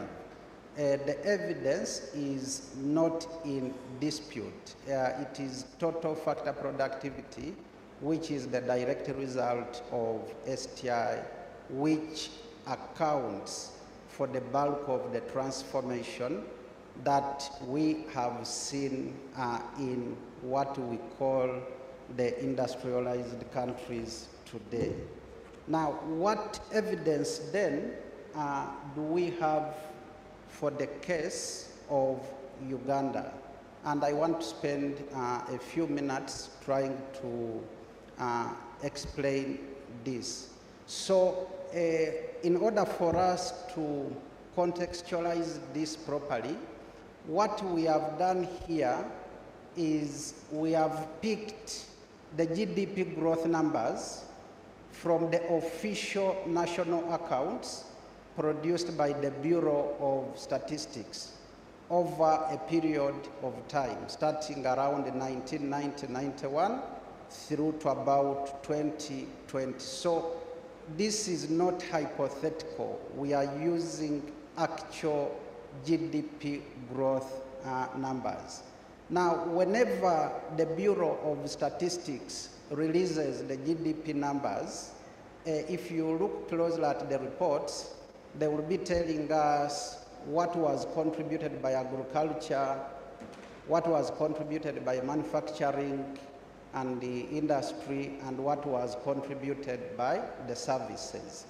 The evidence is not in dispute. It is total factor productivity, which is the direct result of STI, which accounts for the bulk of the transformation that we have seen in what we call the industrialized countries today. Now, what evidence then do we have for the case of Uganda? And I want to spend a few minutes trying to explain this. So, in order for us to contextualize this properly, what we have done here is we have picked the GDP growth numbers from the official national accounts produced by the Bureau of Statistics over a period of time, starting around 1990-91 through to about 2020. So this is not hypothetical. We are using actual GDP growth numbers. Now, whenever the Bureau of Statistics releases the GDP numbers, if you look closely at the reports, they will be telling us what was contributed by agriculture, what was contributed by manufacturing, and the industry and what was contributed by the services.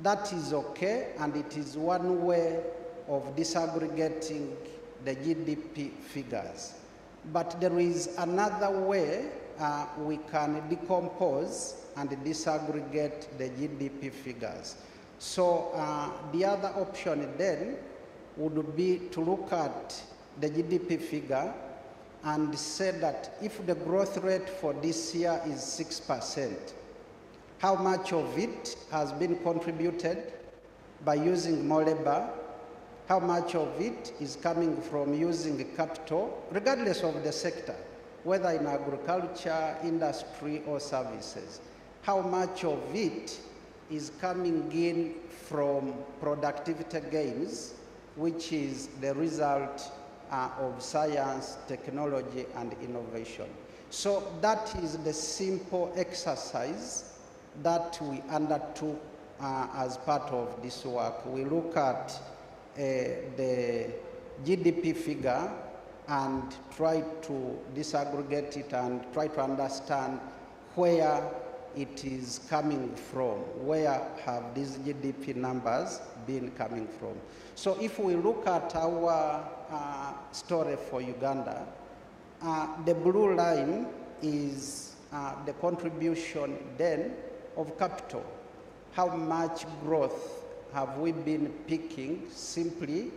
That is okay, and it is one way of disaggregating the GDP figures. But there is another way we can decompose and disaggregate the GDP figures. So the other option then would be to look at the GDP figure and say that if the growth rate for this year is 6%, how much of it has been contributed by using more labor, how much of it is coming from using capital, regardless of the sector, whether in agriculture, industry, or services. How much of it is coming in from productivity gains, which is the result of science, technology, and innovation. So that is the simple exercise that we undertook as part of this work. We look at the GDP figure and try to disaggregate it and try to understand where it is coming from, where have these GDP numbers been coming from. So if we look at our story for Uganda, the blue line is the contribution then of capital. How much growth have we been picking simply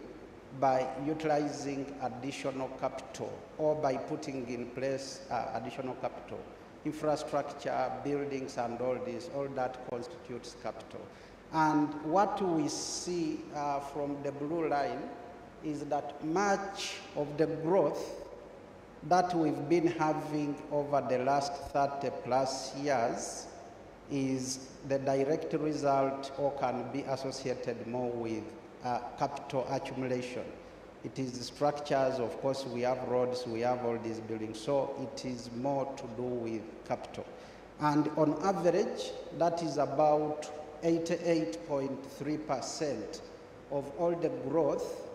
by utilizing additional capital or by putting in place additional capital? Infrastructure, buildings, and all that constitutes capital. And what we see from the blue line is that much of the growth that we've been having over the last 30 plus years is the direct result or can be associated more with capital accumulation. It is structures, of course, we have roads, we have all these buildings, so it is more to do with capital. And on average, that is about 88.3% of all the growth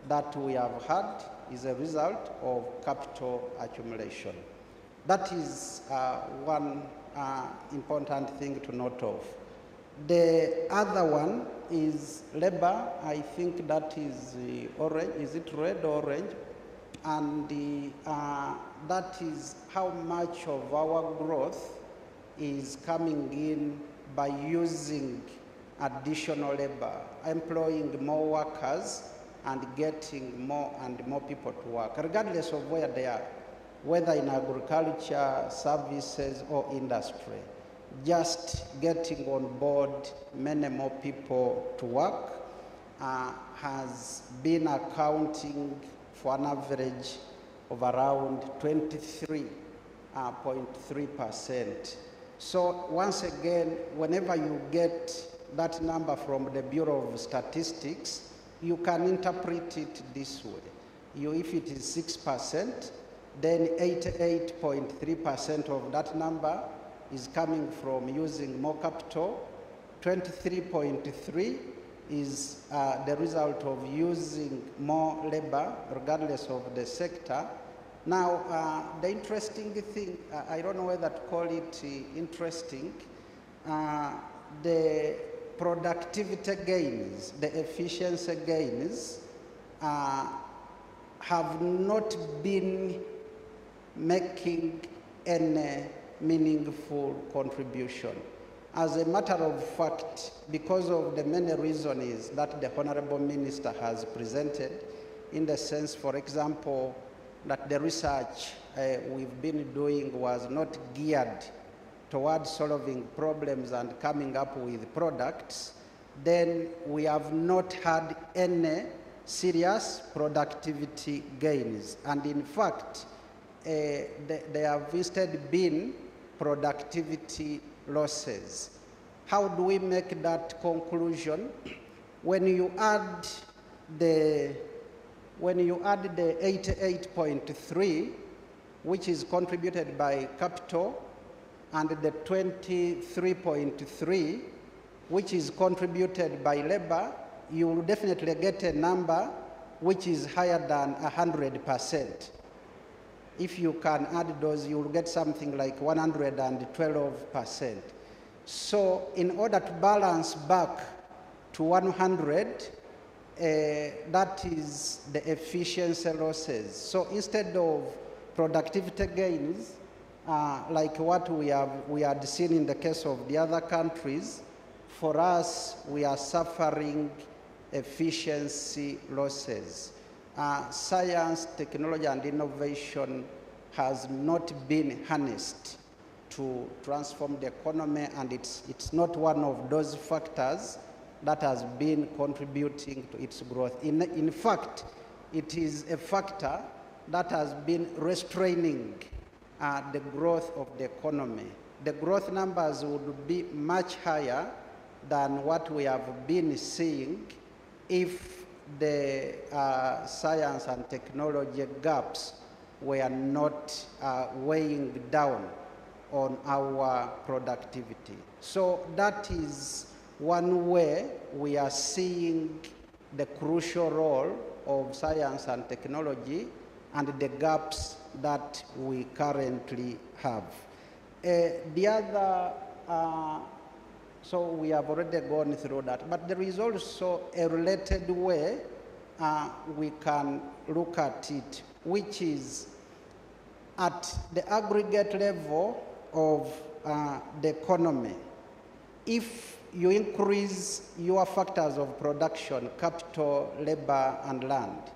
that we have had is a result of capital accumulation. That is one important thing to note of. The other one is labor. I think that is orange. Is it red or orange? And that is how much of our growth is coming in by using additional labor, employing more workers and getting more and more people to work, regardless of where they are, whether in agriculture, services, or industry. Just getting on board many more people to work has been accounting for an average of around 23.3%. So once again, whenever you get that number from the Bureau of Statistics, you can interpret it this way. If it is 6%, then 88.3% of that number is coming from using more capital. 23.3 is the result of using more labor, regardless of the sector. Now, the interesting thing, I don't know whether to call it interesting, the productivity gains, the efficiency gains have not been making any meaningful contribution. As a matter of fact, because of the many reasons that the Honorable Minister has presented, in the sense, for example, that the research we've been doing was not geared towards solving problems and coming up with products, then we have not had any serious productivity gains. And in fact, there have instead been productivity losses. How do we make that conclusion? When you add the 88.3, which is contributed by capital, and the 23.3, which is contributed by labor, you will definitely get a number which is higher than 100%. If you can add those, you will get something like 112%. So in order to balance back to 100, that is the efficiency losses. So instead of productivity gains, like what we had seen in the case of the other countries, for us, we are suffering efficiency losses. Science, technology, and innovation has not been harnessed to transform the economy, and it's not one of those factors that has been contributing to its growth. In fact, it is a factor that has been restraining the growth of the economy. The growth numbers would be much higher than what we have been seeing if the science and technology gaps were not weighing down on our productivity. So that is one way we are seeing the crucial role of science and technology and the gaps that we currently have. The other, so we have already gone through that, but there is also a related way we can look at it, which is at the aggregate level of the economy. If you increase your factors of production, capital, labor, and land,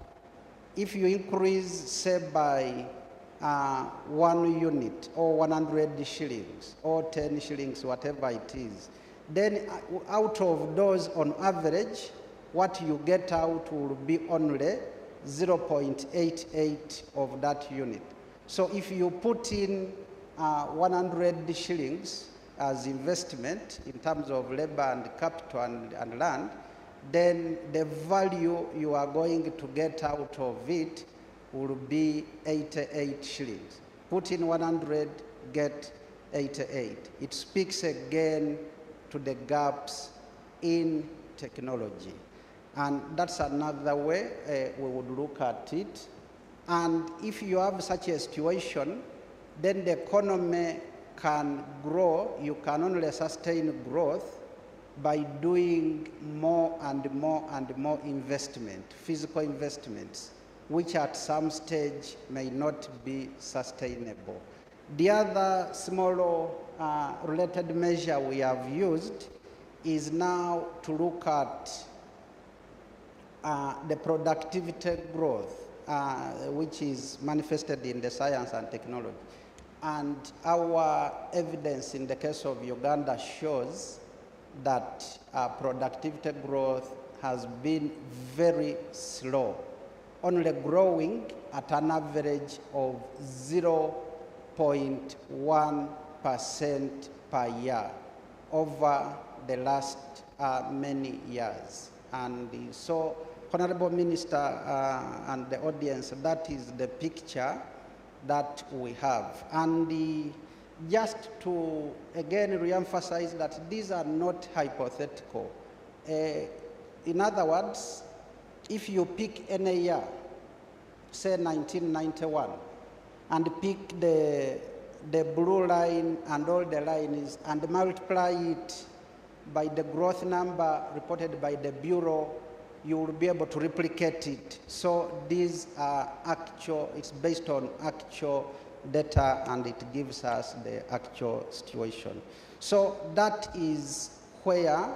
if you increase, say, by 1 unit or 100 shillings or 10 shillings, whatever it is, then out of those, on average, what you get out will be only 0.88 of that unit. So if you put in 100 shillings as investment in terms of labor and capital and land, then the value you are going to get out of it will be 88 shillings. Put in 100, get 88. It speaks again to the gaps in technology. And that's another way we would look at it. And if you have such a situation, then the economy can grow. You can only sustain growth by doing more and more and more investment, physical investments, which at some stage may not be sustainable. The other small related measure we have used is now to look at the productivity growth, which is manifested in the science and technology. And our evidence in the case of Uganda shows that productivity growth has been very slow, only growing at an average of 0.1% per year over the last many years. And so, Honorable Minister and the audience, that is the picture that we have. And just to again re-emphasize that these are not hypothetical. In other words, if you pick any year, say 1991, and pick the blue line and all the lines and multiply it by the growth number reported by the Bureau, you will be able to replicate it. So these are actual, it's based on actual data, and it gives us the actual situation. So that is where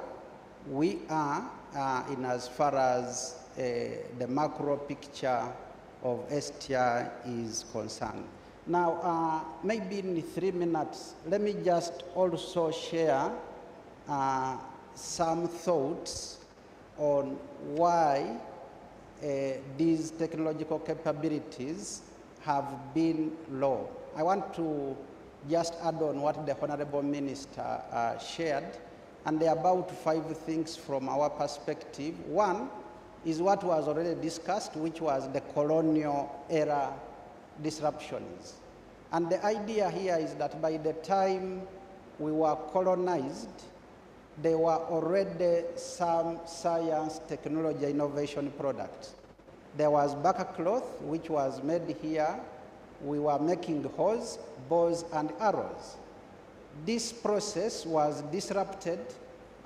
we are in as far as the macro picture of STI is concerned. Now, maybe in 3 minutes, let me just also share some thoughts on why these technological capabilities have been low. I want to just add on what the Honorable Minister shared, and there are about 5 things from our perspective. One is what was already discussed, which was the colonial era disruptions. And the idea here is that by the time we were colonized, there were already some science, technology, innovation products. There was Baka cloth, which was made here we were making hoes, bows, and arrows. This process was disrupted,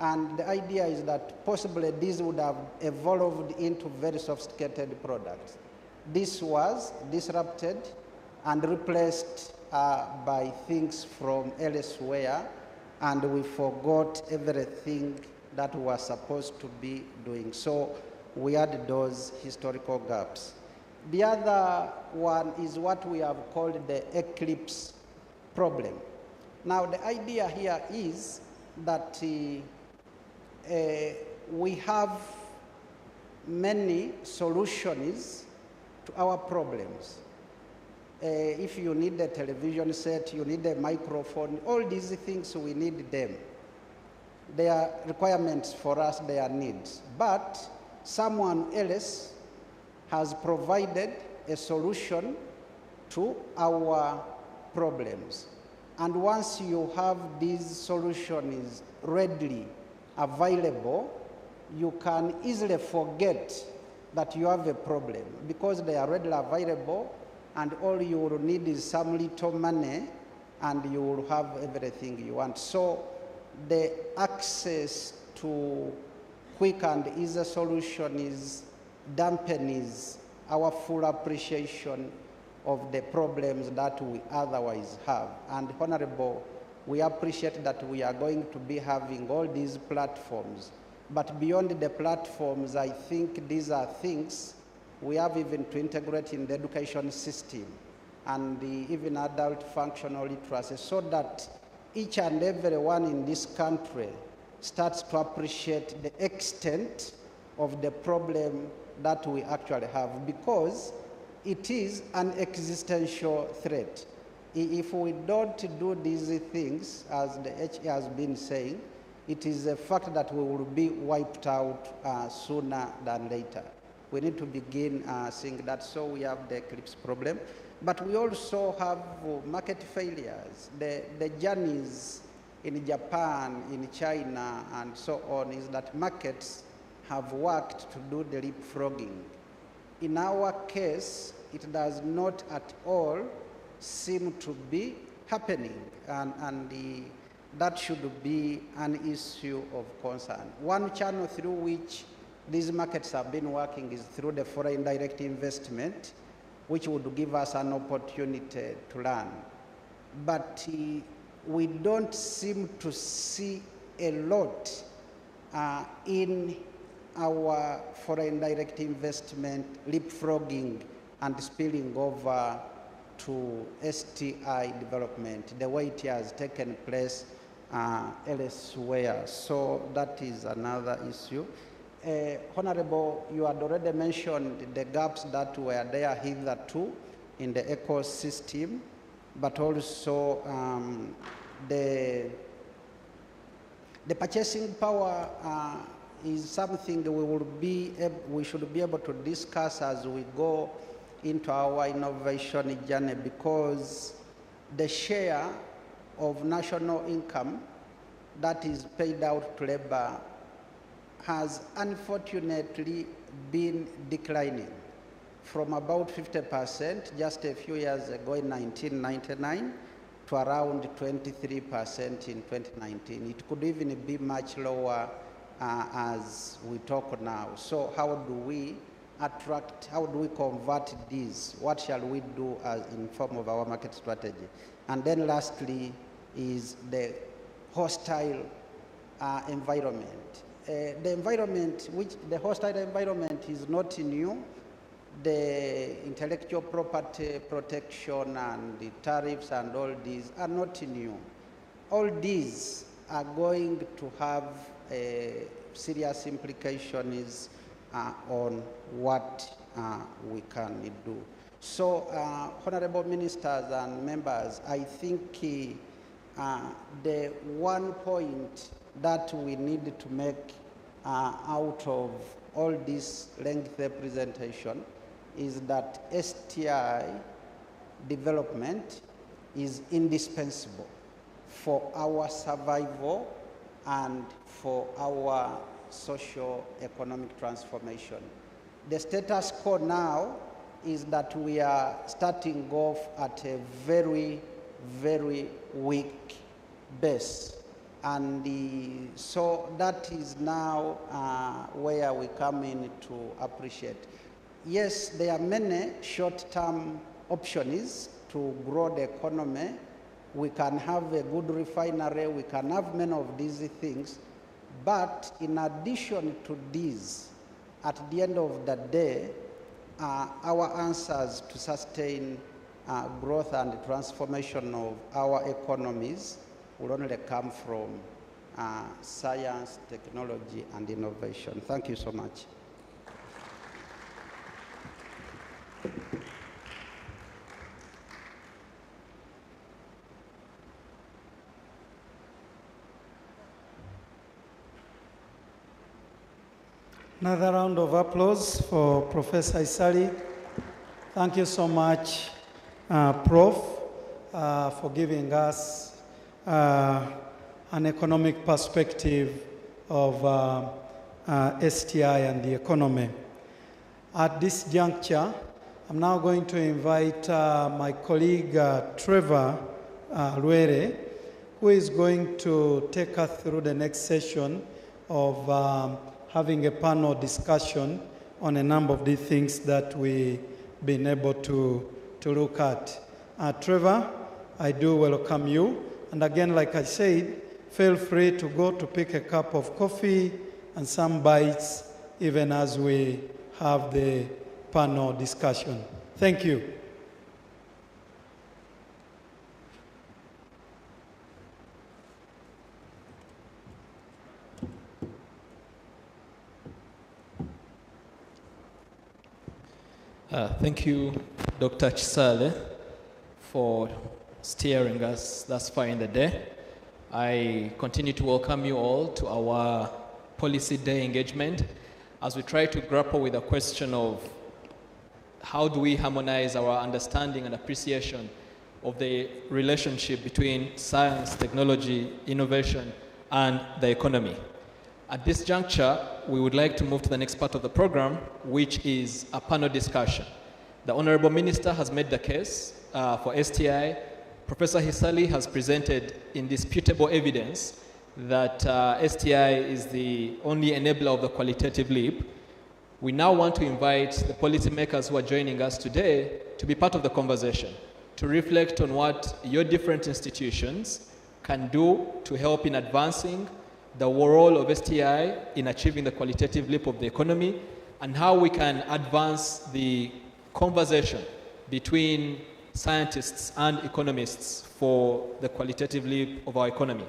and the idea is that possibly these would have evolved into very sophisticated products. This was disrupted and replaced by things from elsewhere, and we forgot everything that we were supposed to be doing. So we had those historical gaps. The other one is what we have called the eclipse problem. Now, the idea here is that we have many solutions to our problems. If you need a television set, you need a microphone, all these things, we need them. They are requirements for us, they are needs. But someone else has provided a solution to our problems. And once you have these solutions readily available, you can easily forget that you have a problem because they are readily available, and all you will need is some little money and you will have everything you want. So the access to quick and easy solution is dampens our full appreciation of the problems that we otherwise have. And Honorable, we appreciate that we are going to be having all these platforms. But beyond the platforms, I think these are things we have even to integrate in the education system and even adult functional literacy, so that each and everyone in this country starts to appreciate the extent of the problem that we actually have, because it is an existential threat. If we don't do these things, as the HE has been saying, it is a fact that we will be wiped out sooner than later. We need to begin seeing that. So we have the eclipse problem, but we also have market failures. The journeys in Japan, in China, and so on, is that markets have worked to do the leapfrogging. In our case, it does not at all seem to be happening, and that should be an issue of concern. One channel through which these markets have been working is through the foreign direct investment, which would give us an opportunity to learn. But we don't seem to see a lot in our foreign direct investment leapfrogging and spilling over to STI development, the way it has taken place elsewhere. So that is another issue. Honorable, you had already mentioned the gaps that were there hitherto in the ecosystem, but also the purchasing power is something we should be able to discuss as we go into our innovation journey, because the share of national income that is paid out to labor has unfortunately been declining from about 50% just a few years ago in 1999 to around 23% in 2019. It could even be much lower as we talk now. So how do we attract, how do we convert these? What shall we do in form of our market strategy? And then lastly is the hostile environment. The environment, the hostile environment is not new. The intellectual property protection and the tariffs and all these are not new. All these are going to have serious implications on what we can do. So, honorable ministers and members, I think the one point that we need to make out of all this lengthy presentation is that STI development is indispensable for our survival and for our socio-economic transformation. The status quo now is that we are starting off at a very, very weak base. And so that is now where we come in to appreciate. Yes, there are many short-term options to grow the economy. We can have a good refinery, we can have many of these things, but in addition to these, at the end of the day, our answers to sustain growth and transformation of our economies will only come from science, technology, and innovation. Thank you so much. Another round of applause for Professor Isali. Thank you so much, Prof, for giving us an economic perspective of STI and the economy. At this juncture, I'm now going to invite my colleague Trevor Luere, who is going to take us through the next session of having a panel discussion on a number of the things that we've been able to look at. Trevor, I do welcome you. And again, like I said, feel free to go to pick a cup of coffee and some bites even as we have the panel discussion. Thank you. Thank you, Dr. Chisale, for steering us thus far in the day. I continue to welcome you all to our Policy Day engagement as we try to grapple with the question of how do we harmonize our understanding and appreciation of the relationship between science, technology, innovation, and the economy. At this juncture, we would like to move to the next part of the program, which is a panel discussion. The Honorable Minister has made the case for STI. Professor Hisali has presented indisputable evidence that STI is the only enabler of the qualitative leap. We now want to invite the policymakers who are joining us today to be part of the conversation, to reflect on what your different institutions can do to help in advancing the role of STI in achieving the qualitative leap of the economy, and how we can advance the conversation between scientists and economists for the qualitative leap of our economy.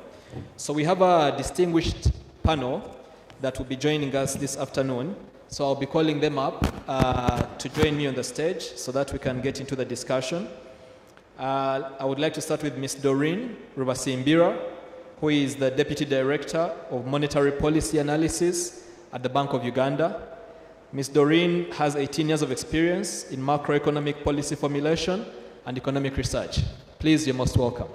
So we have a distinguished panel that will be joining us this afternoon. So I'll be calling them up to join me on the stage so that we can get into the discussion. I would like to start with Ms. Doreen Rubasimbira, who is the Deputy Director of Monetary Policy Analysis at the Bank of Uganda. Ms. Doreen has 18 years of experience in macroeconomic policy formulation and economic research. Please, you're most welcome.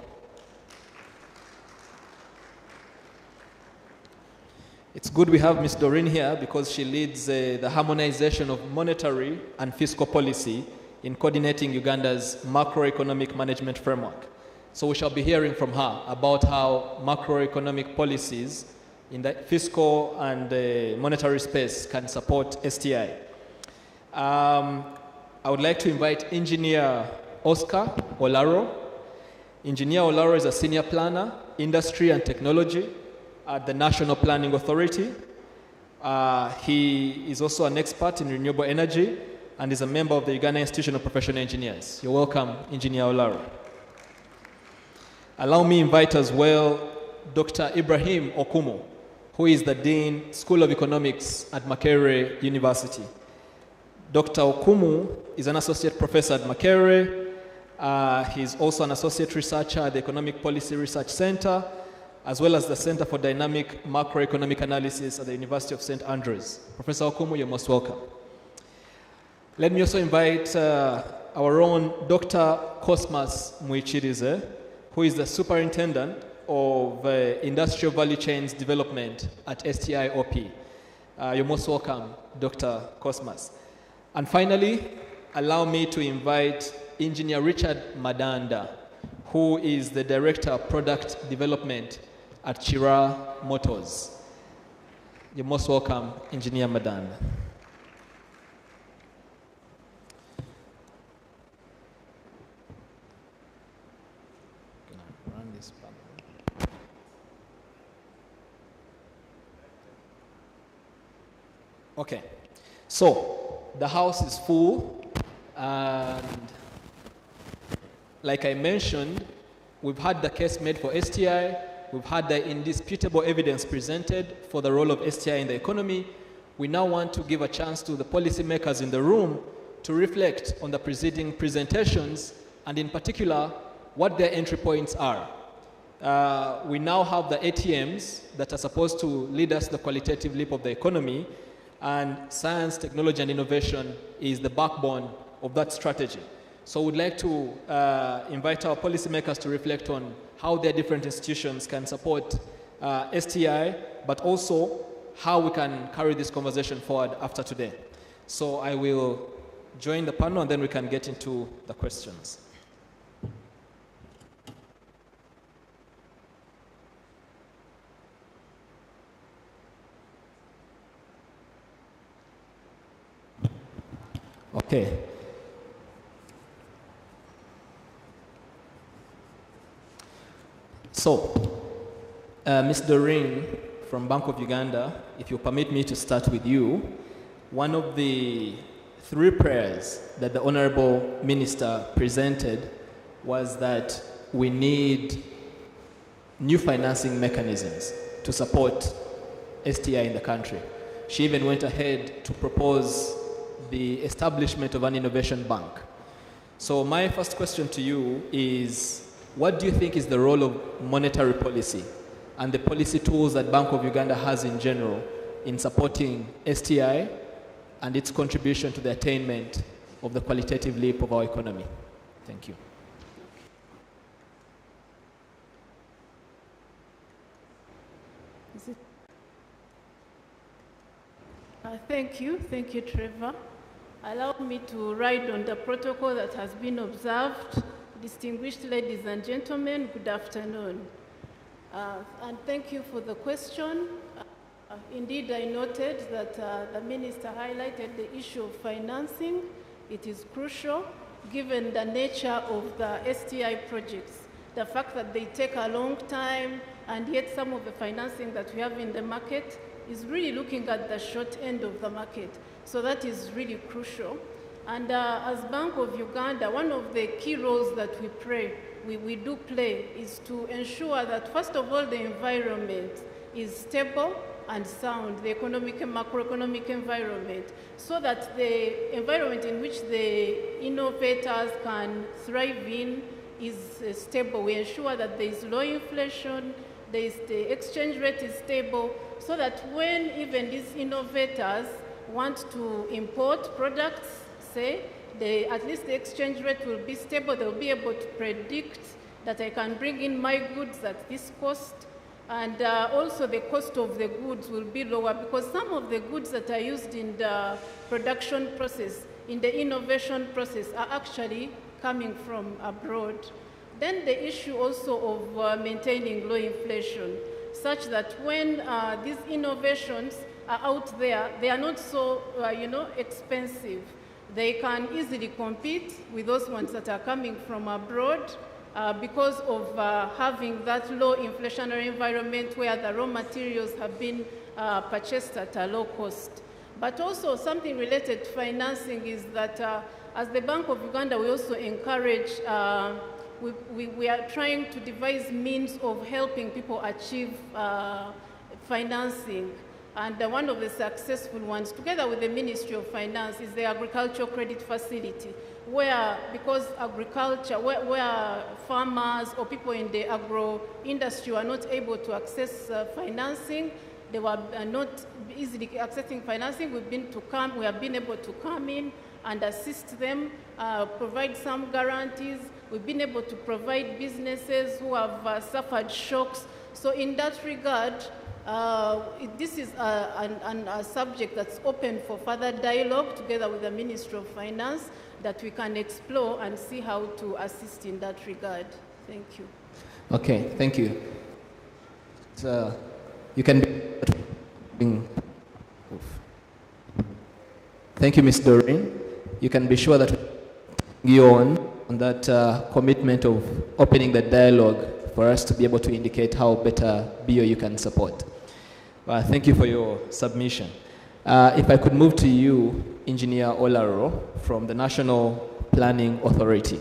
It's good we have Ms. Doreen here because she leads the harmonization of monetary and fiscal policy in coordinating Uganda's macroeconomic management framework. So we shall be hearing from her about how macroeconomic policies in the fiscal and monetary space can support STI. I would like to invite Engineer Oscar Olaro. Engineer Olaro is a Senior Planner, Industry and Technology at the National Planning Authority. He is also an expert in renewable energy and is a member of the Uganda Institution of Professional Engineers. You're welcome, Engineer Olaro. Allow me to invite as well Dr. Ibrahim Okumu, who is the Dean, School of Economics at Makerere University. Dr. Okumu is an associate professor at Makerere. He's also an associate researcher at the Economic Policy Research Center, as well as the Center for Dynamic Macroeconomic Analysis at the University of St. Andrews. Professor Okumu, you're most welcome. Let me also invite our own Dr. Cosmas Muichirize, who is the Superintendent of Industrial Value Chains Development at STIOP. You're most welcome, Dr. Cosmas. And finally, allow me to invite Engineer Richard Madanda, who is the Director of Product Development at Chira Motors. You're most welcome, Engineer Madanda. Run this panel. Okay, so the house is full, and like I mentioned, we've had the case made for STI, we've had the indisputable evidence presented for the role of STI in the economy. We now want to give a chance to the policymakers in the room to reflect on the preceding presentations, and in particular, what their entry points are. We now have the ATMs that are supposed to lead us the qualitative leap of the economy, and science, technology, and innovation is the backbone of that strategy. So we'd like to invite our policymakers to reflect on how their different institutions can support STI, but also how we can carry this conversation forward after today. So I will join the panel, and then we can get into the questions. Okay. So, Ms. Doreen from Bank of Uganda, if you permit me to start with you, one of the 3 prayers that the Honorable Minister presented was that we need new financing mechanisms to support STI in the country. She even went ahead to propose the establishment of an innovation bank. So my first question to you is, what do you think is the role of monetary policy and the policy tools that Bank of Uganda has in general in supporting STI and its contribution to the attainment of the qualitative leap of our economy? Thank you. Thank you, Trevor. Allow me to ride on the protocol that has been observed. Distinguished ladies and gentlemen, good afternoon. And thank you for the question. Indeed, I noted that the Minister highlighted the issue of financing. It is crucial given the nature of the STI projects, the fact that they take a long time, and yet some of the financing that we have in the market is really looking at the short end of the market. So that is really crucial. And as Bank of Uganda, one of the key roles that we do play is to ensure that, first of all, the environment is stable and sound, the economic and macroeconomic environment, so that the environment in which the innovators can thrive in is stable. We ensure that there is low inflation, the exchange rate is stable, so that when even these innovators want to import products, say, at least the exchange rate will be stable. They'll be able to predict that I can bring in my goods at this cost, and also the cost of the goods will be lower, because some of the goods that are used in the production process, in the innovation process, are actually coming from abroad. Then the issue also of maintaining low inflation, such that when these innovations are out there, they are not so, expensive. They can easily compete with those ones that are coming from abroad because of having that low inflationary environment where the raw materials have been purchased at a low cost. But also something related to financing is that as the Bank of Uganda, we also encourage, we are trying to devise means of helping people achieve financing. And one of the successful ones, together with the Ministry of Finance, is the Agricultural Credit Facility, where, because agriculture, where farmers or people in the agro industry were not able to access financing, they were not easily accessing financing, we have been able to come in and assist them, provide some guarantees. We've been able to provide businesses who have suffered shocks. So in that regard, this is a subject that's open for further dialogue together with the Ministry of Finance. that we can explore and see how to assist in that regard. Thank you. Okay, thank you. You can Thank you, Ms. Doreen. You can be sure that you on that commitment of opening the dialogue for us to be able to indicate how better BOU can support. Thank you for your submission. If I could move to you, Engineer Olaro from the National Planning Authority.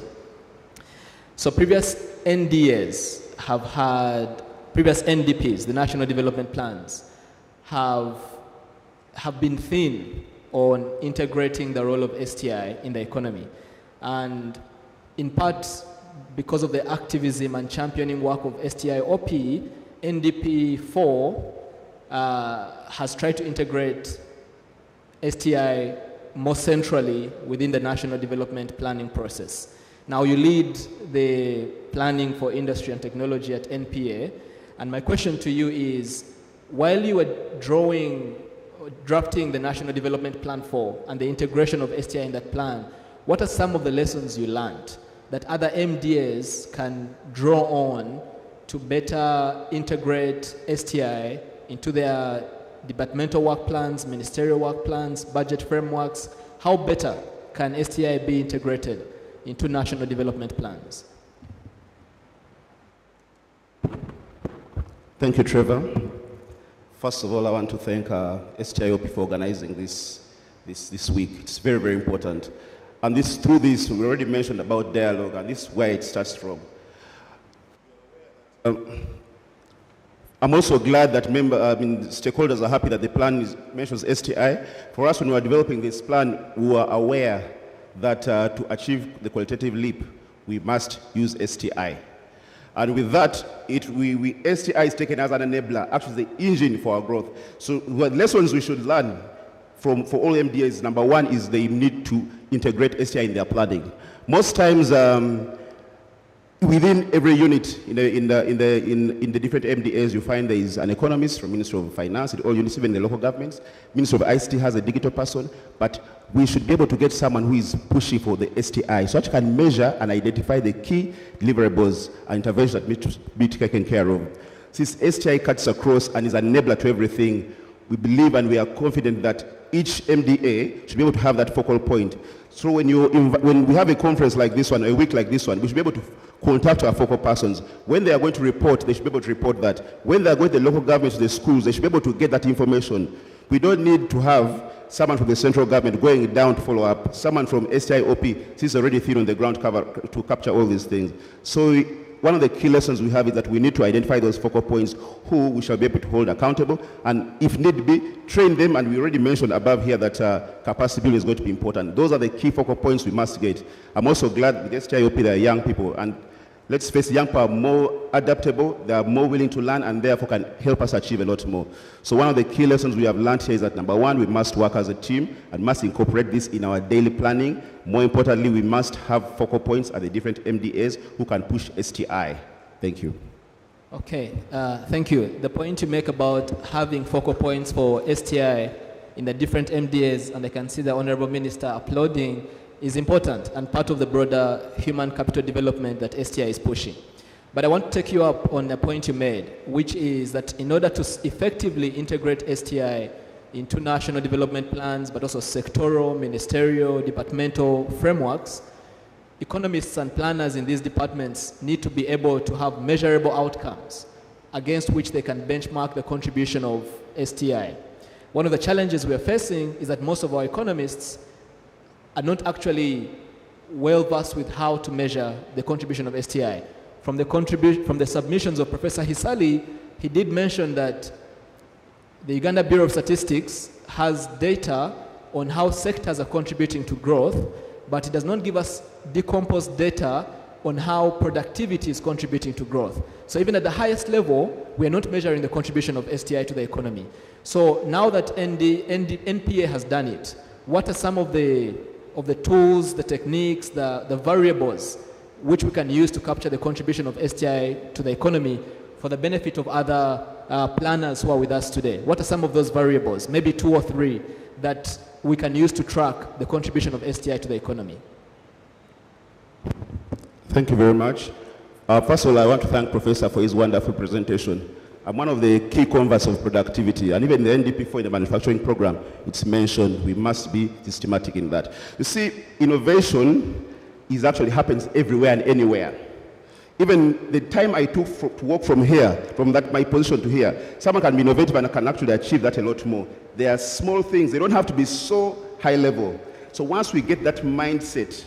So previous NDAs have had, previous NDPs, the National Development Plans, have been thin on integrating the role of STI in the economy. And in part, because of the activism and championing work of STI-OP, NDP 4 has tried to integrate STI more centrally within the national development planning process. Now you lead the planning for industry and technology at NPA, and my question to you is, while you were drafting the National Development Plan 4 and the integration of STI in that plan, what are some of the lessons you learned that other MDAs can draw on to better integrate STI into their departmental work plans, ministerial work plans, budget frameworks? How better can STI be integrated into national development plans? Thank you, Trevor. First of all, I want to thank STIOP for organizing this week. It's very, very important. And through this, we already mentioned about dialogue, and this is where it starts from. I'm also glad that stakeholders are happy that the plan mentions STI. For us, when we were developing this plan, we were aware that to achieve the qualitative leap, we must use STI. And with that, STI is taken as an enabler, actually the engine for our growth. So what lessons we should learn for all MDAs, number one is they need to integrate STI in their planning. Most times, within every unit in the different MDAs, you find there is an economist from Ministry of Finance, in all units, even the local governments. Ministry of ICT has a digital person, but we should be able to get someone who is pushing for the STI, so that can measure and identify the key deliverables and interventions that need to be taken care of. Since STI cuts across and is an enabler to everything, we believe and we are confident that each MDA should be able to have that focal point. So when we have a conference like this one, a week like this one, we should be able to contact our focal persons. When they are going to report, they should be able to report that. When they are going to the local governments, to the schools, they should be able to get that information. We don't need to have someone from the central government going down to follow up, someone from STI-OP, since already thin on the ground to capture all these things. So one of the key lessons we have is that we need to identify those focal points who we shall be able to hold accountable, and if need be, train them. And we already mentioned above here that capacity building is going to be important. Those are the key focal points we must get. I'm also glad with STI-OP there are young people, and let's face it, young people are more adaptable, they are more willing to learn, and therefore can help us achieve a lot more. So one of the key lessons we have learned here is that, number one, we must work as a team and must incorporate this in our daily planning. More importantly, we must have focal points at the different MDAs who can push STI. Thank you. Okay, thank you. The point you make about having focal points for STI in the different MDAs, and I can see the Honorable Minister applauding, is important and part of the broader human capital development that STI is pushing. But I want to take you up on a point you made, which is that in order to effectively integrate STI into national development plans, but also sectoral, ministerial, departmental frameworks, economists and planners in these departments need to be able to have measurable outcomes against which they can benchmark the contribution of STI. One of the challenges we are facing is that most of our economists are not actually well versed with how to measure the contribution of STI. From the submissions of Professor Hisali, he did mention that the Uganda Bureau of Statistics has data on how sectors are contributing to growth, but it does not give us decomposed data on how productivity is contributing to growth. So even at the highest level, we are not measuring the contribution of STI to the economy. So now that NPA has done it, what are some of the tools, the techniques, the variables which we can use to capture the contribution of STI to the economy for the benefit of other planners who are with us today? What are some of those variables, maybe 2 or 3, that we can use to track the contribution of STI to the economy? Thank you very much. First of all, I want to thank Professor for his wonderful presentation. I'm one of the key converts of productivity, and even the NDP4 in the manufacturing program, it's mentioned we must be systematic in that. You see, innovation is actually happens everywhere and anywhere. Even the time I took to walk from here, from my position to here, someone can be innovative and can actually achieve that a lot more. There are small things, they don't have to be so high level. So once we get that mindset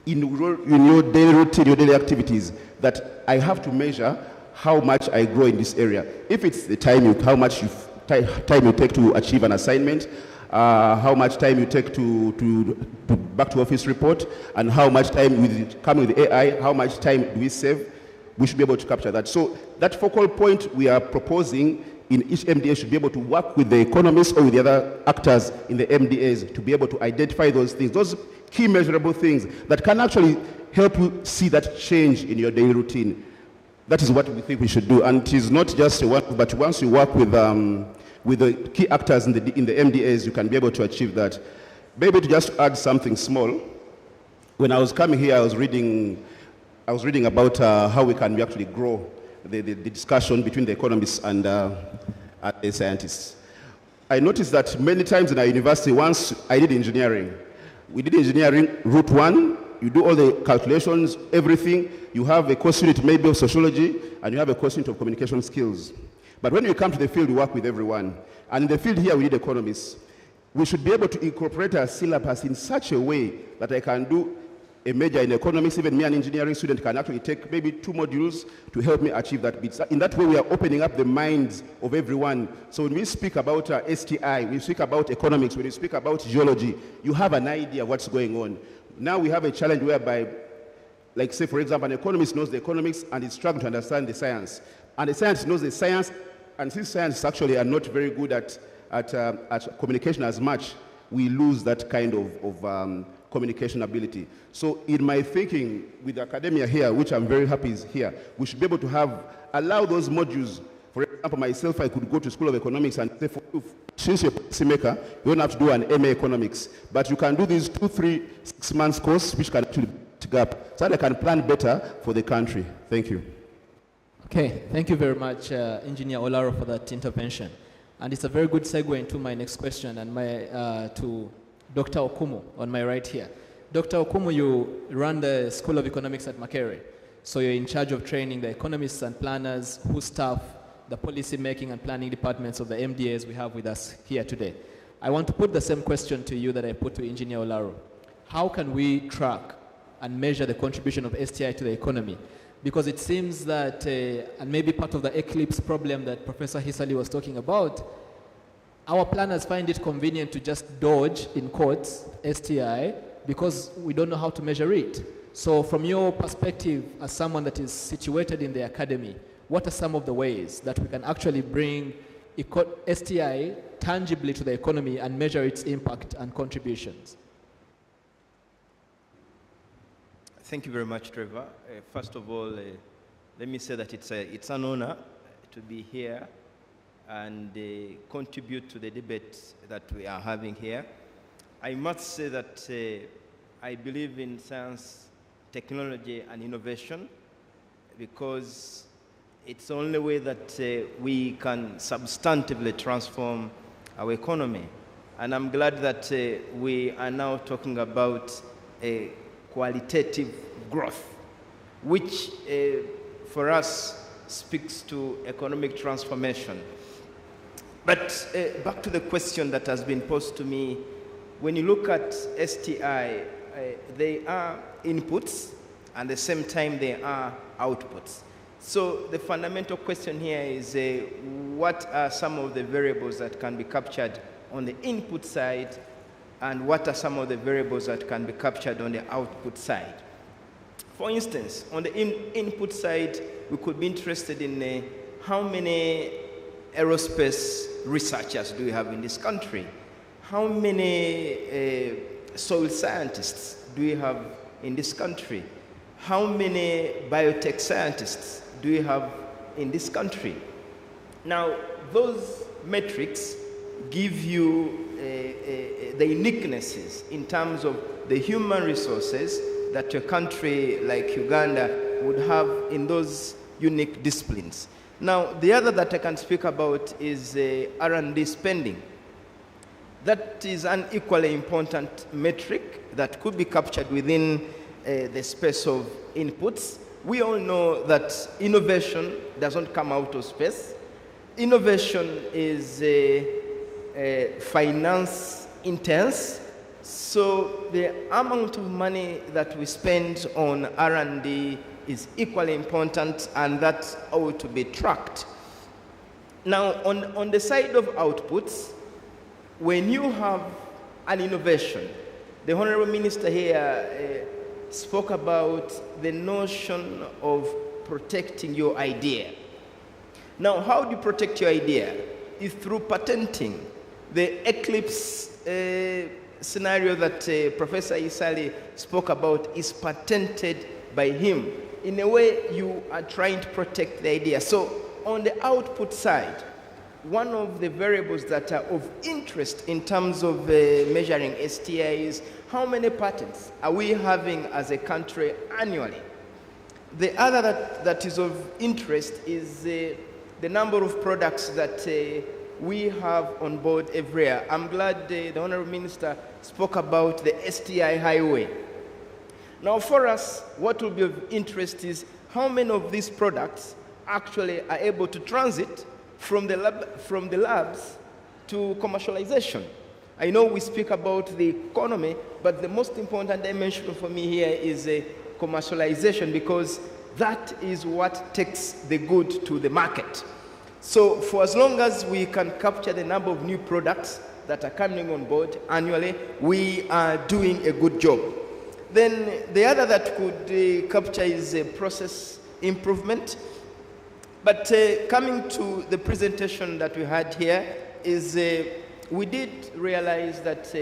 in your daily routine, your daily activities, that I have to measure how much I grow in this area. If it's the time, how much time you take to achieve an assignment, how much time you take to back to office report, and how much time with coming with AI, how much time do we save, we should be able to capture that. So that focal point we are proposing in each MDA should be able to work with the economists or with the other actors in the MDAs to be able to identify those things, those key measurable things that can actually help you see that change in your daily routine. That is what we think we should do. And it is not just a work, but once you work with the key actors in the MDAs, you can be able to achieve that. Maybe to just add something small, when I was coming here, I was reading about how we can actually grow the discussion between the economists and the scientists. I noticed that many times in our university, once I did engineering, we did engineering route 1, you do all the calculations, everything, you have a course unit maybe of sociology, and you have a course unit of communication skills. But when you come to the field, you work with everyone. And in the field here, we need economists. We should be able to incorporate our syllabus in such a way that I can do a major in economics. Even me, an engineering student, can actually take maybe 2 modules to help me achieve that bit. In that way, we are opening up the minds of everyone. So when we speak about STI, we speak about economics, when we speak about geology, you have an idea of what's going on. Now we have a challenge whereby, like say, for example, an economist knows the economics and is struggling to understand the science. And the scientist knows the science, and since scientists actually are not very good at communication as much, we lose that kind of communication ability. So in my thinking with academia here, which I'm very happy is here, we should be able to allow those modules. For example, myself, I could go to School of Economics and say, since you're a policymaker, you don't have to do an MA Economics, but you can do these 2, 3, 6 months course, which can actually gap, so that I can plan better for the country. Thank you. Okay, thank you very much, Engineer Olaro, for that intervention. And it's a very good segue into my next question and to Dr. Okumu on my right here. Dr. Okumu, you run the School of Economics at Makerere. So you're in charge of training the economists and planners who staff the policy making and planning departments of the MDAs we have with us here today. I want to put the same question to you that I put to Engineer Olaro. How can we track and measure the contribution of STI to the economy? Because it seems that, and maybe part of the eclipse problem that Professor Hisali was talking about, our planners find it convenient to just dodge, in quotes, STI, because we don't know how to measure it. So from your perspective, as someone that is situated in the academy, what are some of the ways that we can actually bring STI tangibly to the economy and measure its impact and contributions? Thank you very much, Trevor. First of all, let me say that it's an honor to be here and contribute to the debate that we are having here. I must say that I believe in science, technology, and innovation because it's the only way that we can substantively transform our economy. And I'm glad that we are now talking about a qualitative growth, which for us speaks to economic transformation. But back to the question that has been posed to me, when you look at STI, they are inputs, and at the same time they are outputs. So the fundamental question here is what are some of the variables that can be captured on the input side, and what are some of the variables that can be captured on the output side? For instance, on the input side, we could be interested in how many aerospace researchers do we have in this country? How many soil scientists do we have in this country? How many biotech scientists do we have in this country? Now, those metrics give you the uniquenesses in terms of the human resources that a country like Uganda would have in those unique disciplines. Now, the other that I can speak about is R&D spending. That is an equally important metric that could be captured within the space of inputs. We all know that innovation doesn't come out of space. Innovation is finance intense, so the amount of money that we spend on R&D is equally important, and that ought to be tracked. Now, on the side of outputs, when you have an innovation, the Honorable Minister here spoke about the notion of protecting your idea. Now, how do you protect your idea? Is through patenting. The Eclipse scenario that Professor Isali spoke about is patented by him. In a way, you are trying to protect the idea. So, on the output side, one of the variables that are of interest in terms of measuring STI is how many patents are we having as a country annually? The other that is of interest is the number of products that we have on board every year. I'm glad the Honorable Minister spoke about the STI highway. Now, for us, what will be of interest is how many of these products actually are able to transit from the labs to commercialization. I know we speak about the economy, but the most important dimension for me here is commercialization, because that is what takes the good to the market. So for as long as we can capture the number of new products that are coming on board annually, we are doing a good job. Then the other that could capture is process improvement. But coming to the presentation that we had here is we did realize that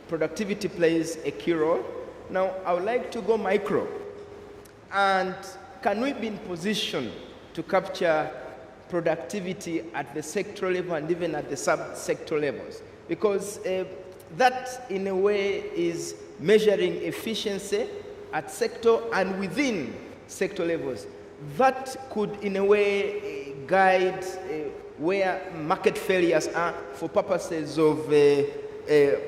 productivity plays a key role. Now, I would like to go micro. And can we be in position to capture productivity at the sector level and even at the sub-sector levels? Because that, in a way, is measuring efficiency at sector and within sector levels. That could, in a way, guide where market failures are for purposes of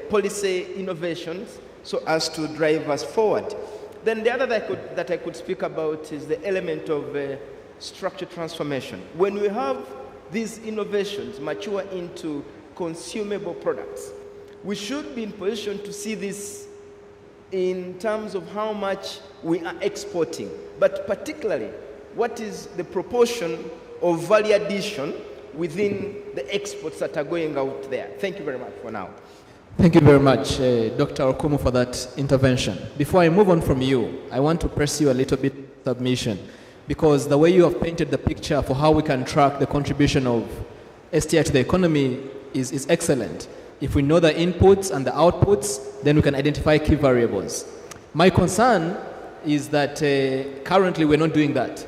policy innovations, so as to drive us forward. Then the other that I could speak about is the element of structure transformation. When we have these innovations mature into consumable products, we should be in position to see this in terms of how much we are exporting, but particularly what is the proportion of value addition within the exports that are going out there. Thank you very much for now. Thank you very much, Dr. Okumu, for that intervention. Before I move on from you, I want to press you a little bit submission, because the way you have painted the picture for how we can track the contribution of STI to the economy is excellent. If we know the inputs and the outputs, then we can identify key variables. My concern is that currently we're not doing that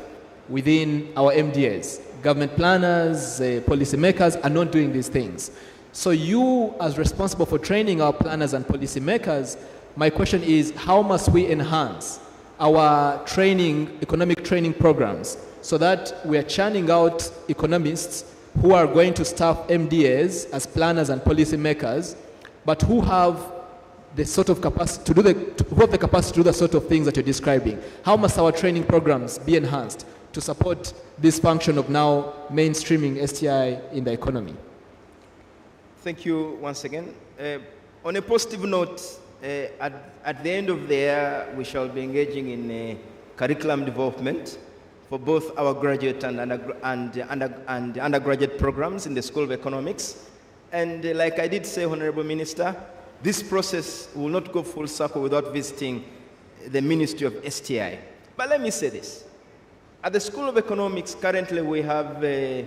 within our MDAs. Government planners, policymakers are not doing these things. So you, as responsible for training our planners and policymakers, my question is, how must we enhance our training, economic training programs, so that we are churning out economists who are going to staff MDAs as planners and policymakers, but who have the sort of capacity to do the sort of things that you're describing? How must our training programs be enhanced to support this function of now mainstreaming STI in the economy? Thank you once again. On a positive note, at the end of the year, we shall be engaging in curriculum development for both our graduate and undergraduate programs in the School of Economics. And like I did say, Honorable Minister, this process will not go full circle without visiting the Ministry of STI. But let me say this. At the School of Economics, currently we have a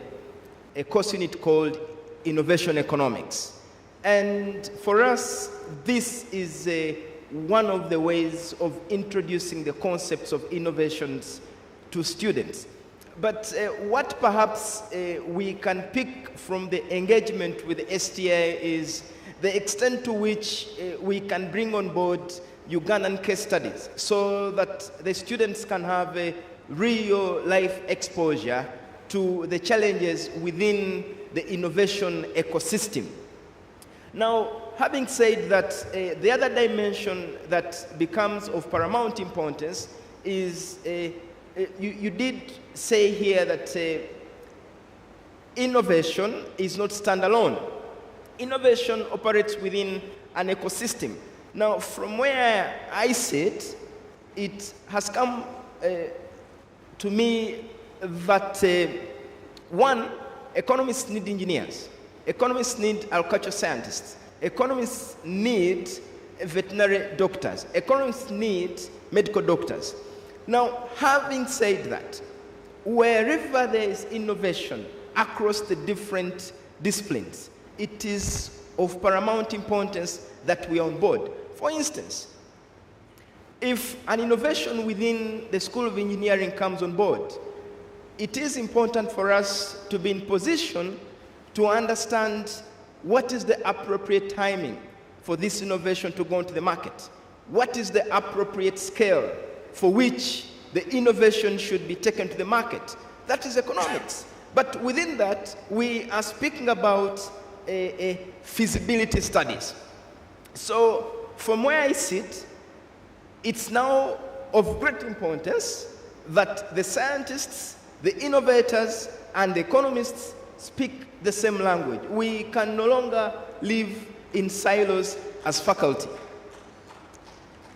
course unit called Innovation Economics. And for us, this is one of the ways of introducing the concepts of innovations to students. But what perhaps we can pick from the engagement with the STI is the extent to which we can bring on board Ugandan case studies so that the students can have a real life exposure to the challenges within the innovation ecosystem. Now, having said that, the other dimension that becomes of paramount importance is, you did say here that innovation is not standalone. Innovation operates within an ecosystem. Now, from where I sit, it has come to me that one, economists need engineers, economists need agricultural scientists, economists need veterinary doctors, economists need medical doctors. Now, having said that, wherever there is innovation across the different disciplines, it is of paramount importance that we are on board. For instance, if an innovation within the School of Engineering comes on board, it is important for us to be in position to understand what is the appropriate timing for this innovation to go into the market. What is the appropriate scale for which the innovation should be taken to the market? That is economics. But within that, we are speaking about feasibility studies. So from where I sit, it's now of great importance that the scientists, the innovators, and the economists speak the same language. We can no longer live in silos as faculty.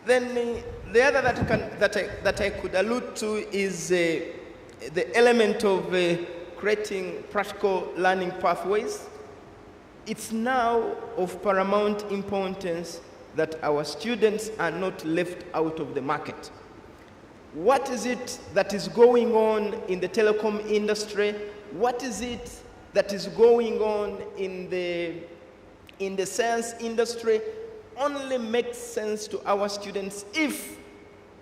Then the other that I could allude to is the element of creating practical learning pathways. It's now of paramount importance that our students are not left out of the market. What is it that is going on in the telecom industry? What is it that is going on in the science industry? Only makes sense to our students if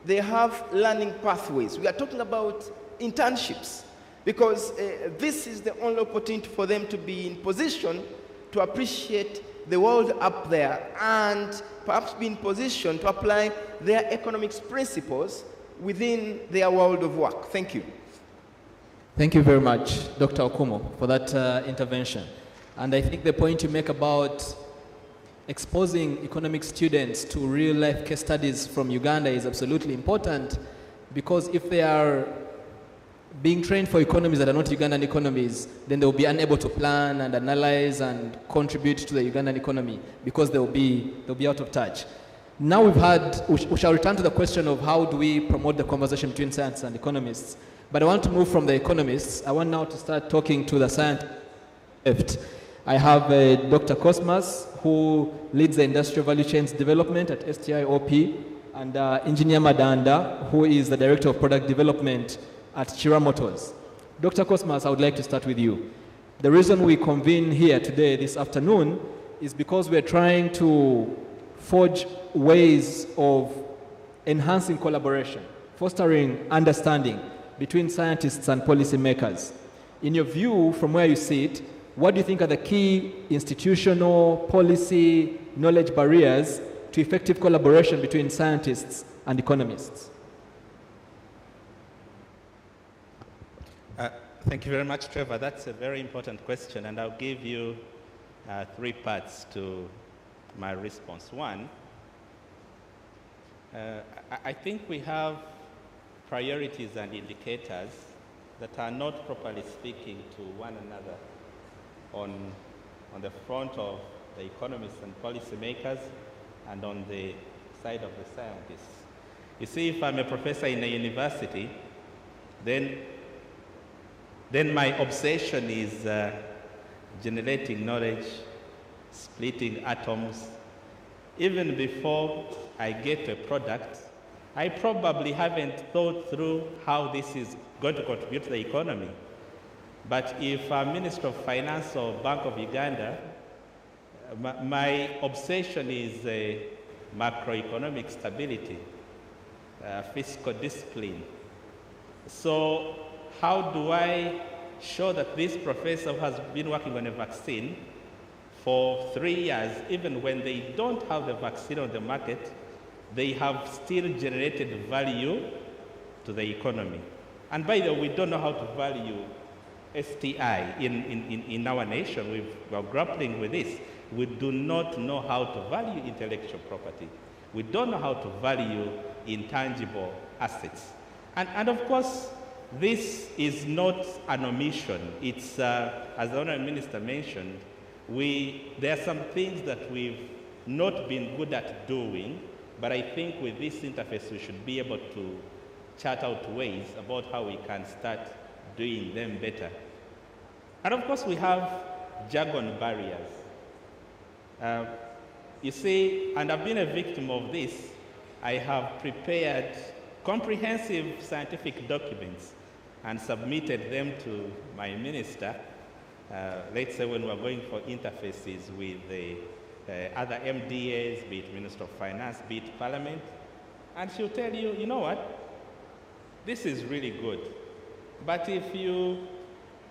they have learning pathways. We are talking about internships, because this is the only opportunity for them to be in position to appreciate the world up there and perhaps be in position to apply their economics principles within their world of work. Thank you. Thank you very much, Dr. Okumo, for that intervention. And I think the point you make about exposing economic students to real-life case studies from Uganda is absolutely important, because if they are being trained for economies that are not Ugandan economies, then they will be unable to plan and analyze and contribute to the Ugandan economy, because they'll be out of touch. Now we shall return to the question of how do we promote the conversation between science and economists. But I want to move from the economists. I want now to start talking to the scientists. I have Dr. Cosmas, who leads the industrial value chains development at STIOP, and Engineer Madanda, who is the Director of Product Development at Chira Motors. Dr. Cosmas, I would like to start with you. The reason we convene here today, this afternoon, is because we're trying to forge ways of enhancing collaboration, fostering understanding between scientists and policymakers. In your view, from where you sit, what do you think are the key institutional, policy, knowledge barriers to effective collaboration between scientists and economists? Thank you very much, Trevor. That's a very important question, and I'll give you 3 parts to my response. One, I think we have priorities and indicators that are not properly speaking to one another on the front of the economists and policymakers and on the side of the scientists. You see, if I'm a professor in a university, then my obsession is generating knowledge, splitting atoms. Even before I get a product, I probably haven't thought through how this is going to contribute to the economy. But if I'm Minister of Finance or Bank of Uganda, my obsession is macroeconomic stability, fiscal discipline. So how do I show that this professor who has been working on a vaccine for 3 years, even when they don't have the vaccine on the market, they have still generated value to the economy. And by the way, we don't know how to value STI in our nation. We are grappling with this. We do not know how to value intellectual property. We don't know how to value intangible assets. And of course, this is not an omission. It's, as the Honourable Minister mentioned, there are some things that we've not been good at doing, but I think with this interface we should be able to chart out ways about how we can start doing them better. And of course we have jargon barriers. You see, and I've been a victim of this, I have prepared comprehensive scientific documents and submitted them to my minister, let's say when we're going for interfaces with the other MDAs, be it Minister of Finance, be it Parliament, and she'll tell you, you know what, this is really good. But if you,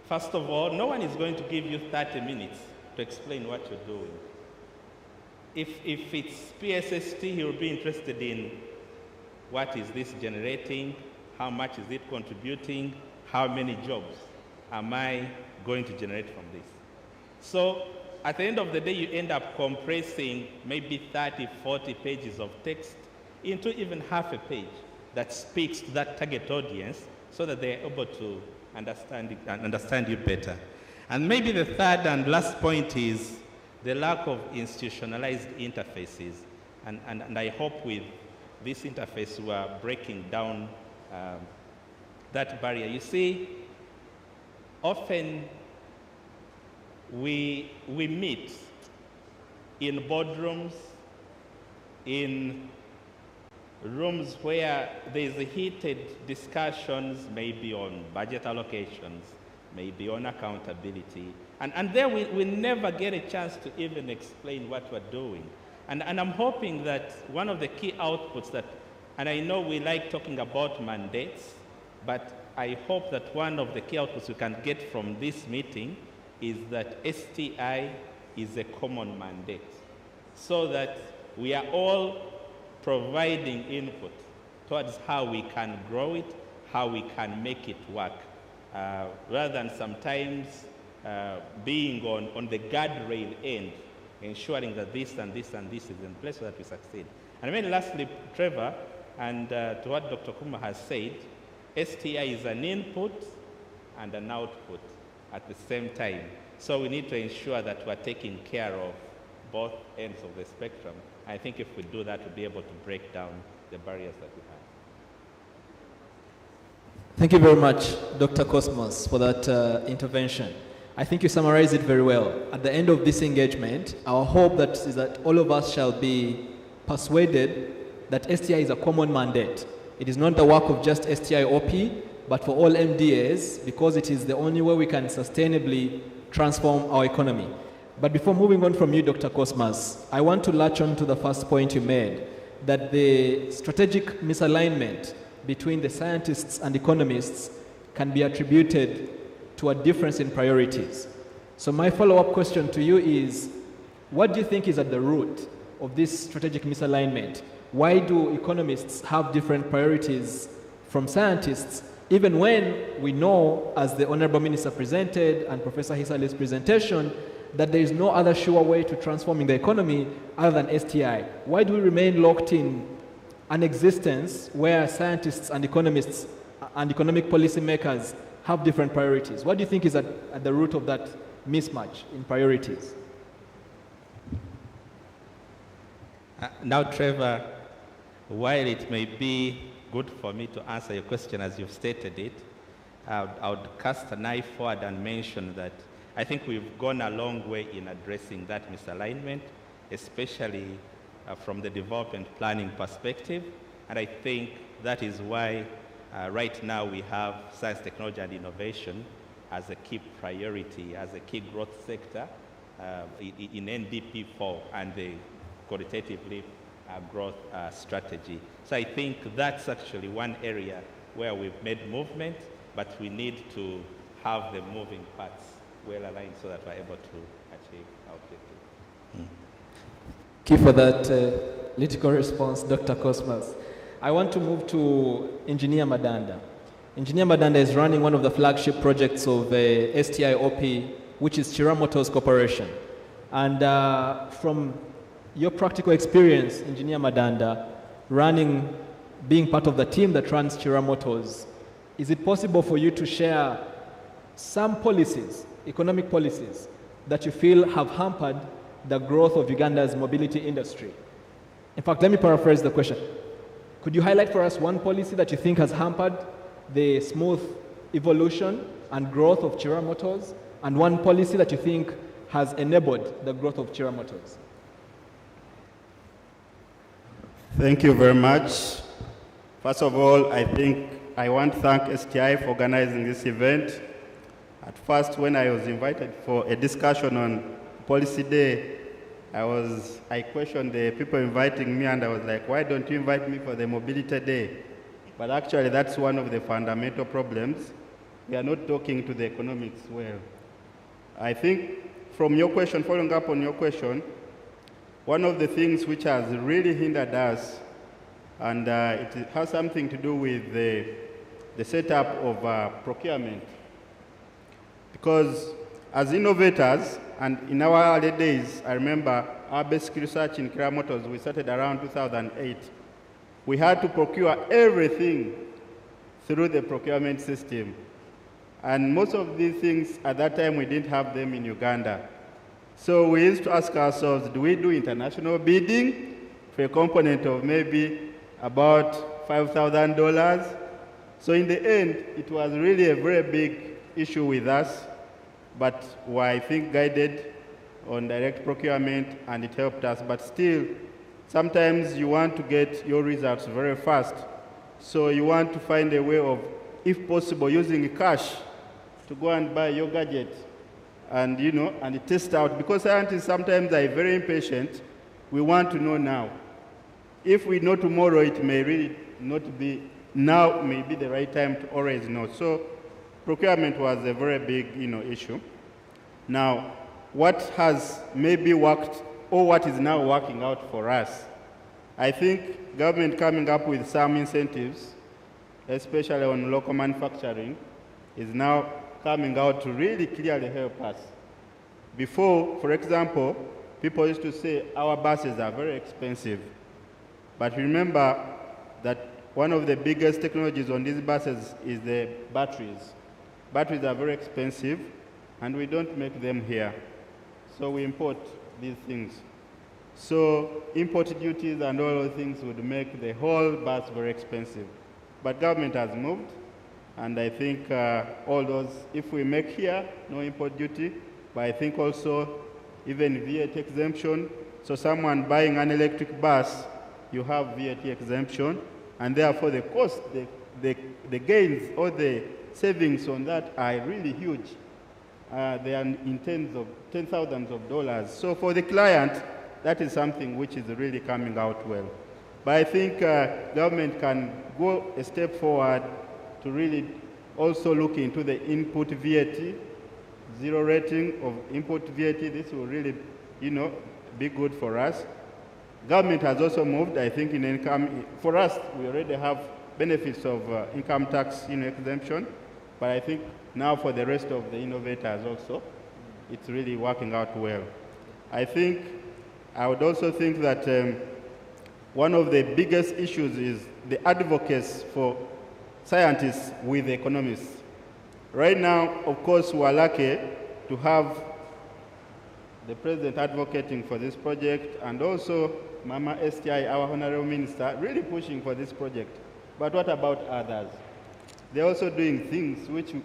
first of all, no one is going to give you 30 minutes to explain what you're doing. If it's PSST, he'll be interested in what is this generating, how much is it contributing, how many jobs am I going to generate from this. So at the end of the day, you end up compressing maybe 30, 40 pages of text into even half a page that speaks to that target audience so that they're able to understand you better. And maybe the third and last point is the lack of institutionalized interfaces. And I hope with this interface we are breaking down that barrier. You see, often we meet in boardrooms, in rooms where there's heated discussions, maybe on budget allocations, maybe on accountability. And there we never get a chance to even explain what we're doing. And I'm hoping that one of the key outputs that, and I know we like talking about mandates, but I hope that one of the key outputs we can get from this meeting is that STI is a common mandate, so that we are all providing input towards how we can grow it, how we can make it work, rather than sometimes being on the guardrail end, ensuring that this and this and this is in place so that we succeed. And then lastly, Trevor, and to what Dr. Kuma has said, STI is an input and an output at the same time. So we need to ensure that we're taking care of both ends of the spectrum. I think if we do that, we'll be able to break down the barriers that we have. Thank you very much, Dr. Cosmos, for that intervention. I think you summarized it very well. At the end of this engagement, our hope is that all of us shall be persuaded that STI is a common mandate. It is not the work of just STI-OP, but for all MDAs, because it is the only way we can sustainably transform our economy. But before moving on from you, Dr. Cosmas, I want to latch on to the first point you made, that the strategic misalignment between the scientists and economists can be attributed to a difference in priorities. So my follow-up question to you is, what do you think is at the root of this strategic misalignment? Why do economists have different priorities from scientists, even when we know, as the Honorable Minister presented and Professor Hisali's presentation, that there is no other sure way to transforming the economy other than STI? Why do we remain locked in an existence where scientists and economists and economic policymakers have different priorities? What do you think is at the root of that mismatch in priorities? Now, Trevor, while it may be good for me to answer your question as you've stated it, I would cast an eye forward and mention that I think we've gone a long way in addressing that misalignment, especially from the development planning perspective. And I think that is why right now we have science, technology, and innovation as a key priority, as a key growth sector in NDP4 and the qualitatively growth strategy. So I think that's actually one area where we've made movement, but we need to have the moving parts well aligned so that we're able to achieve our objective. Thank you for that political response, Dr. Cosmas. I want to move to Engineer Madanda. Engineer Madanda is running one of the flagship projects of STIOP, which is Chira Motors Corporation. And from your practical experience, Engineer Madanda, being part of the team that runs Chira Motors, is it possible for you to share some policies, economic policies, that you feel have hampered the growth of Uganda's mobility industry? In fact, let me paraphrase the question. Could you highlight for us one policy that you think has hampered the smooth evolution and growth of Chira Motors, and one policy that you think has enabled the growth of Chira Motors? Thank you very much. First of all, I think I want to thank STI for organizing this event. At first, when I was invited for a discussion on Policy Day, I questioned the people inviting me, and I was like, why don't you invite me for the Mobility Day? But actually, that's one of the fundamental problems. We are not talking to the economics well. I think from your question, following up on your question, one of the things which has really hindered us, and it has something to do with the setup of procurement. Because as innovators, and in our early days, I remember our basic research in Chira Motors, we started around 2008. We had to procure everything through the procurement system. And most of these things, at that time, we didn't have them in Uganda. So we used to ask ourselves, do we do international bidding for a component of maybe about $5,000? So in the end, it was really a very big issue with us, but were, I think, guided on direct procurement, and it helped us. But still, sometimes you want to get your results very fast. So you want to find a way of, if possible, using cash to go and buy your gadget and, and test out. Because scientists sometimes are very impatient. We want to know now. If we know tomorrow, it may really not be, now may be the right time to always know. So procurement was a very big, issue. Now, what has maybe worked, or what is now working out for us? I think government coming up with some incentives, especially on local manufacturing, is now coming out to really clearly help us. Before, for example, people used to say our buses are very expensive. But remember that one of the biggest technologies on these buses is the batteries. Batteries are very expensive, and we don't make them here. So we import these things. So import duties and all those things would make the whole bus very expensive. But government has moved, and I think all those, if we make here, no import duty, but I think also even VAT exemption. So someone buying an electric bus, you have VAT exemption, and therefore the cost, the gains or the savings on that are really huge. They are in tens thousands of dollars. So for the client, that is something which is really coming out well. But I think government can go a step forward to really also look into the input VAT, zero rating of input VAT. This will really, be good for us. Government has also moved, I think, in income. For us, we already have benefits of income tax exemption, but I think now for the rest of the innovators also, it's really working out well. I would also think that one of the biggest issues is the advocacy for scientists with economists. Right now, of course, we are lucky to have the president advocating for this project, and also Mama STI, our honorable minister, really pushing for this project. But what about others? They're also doing things which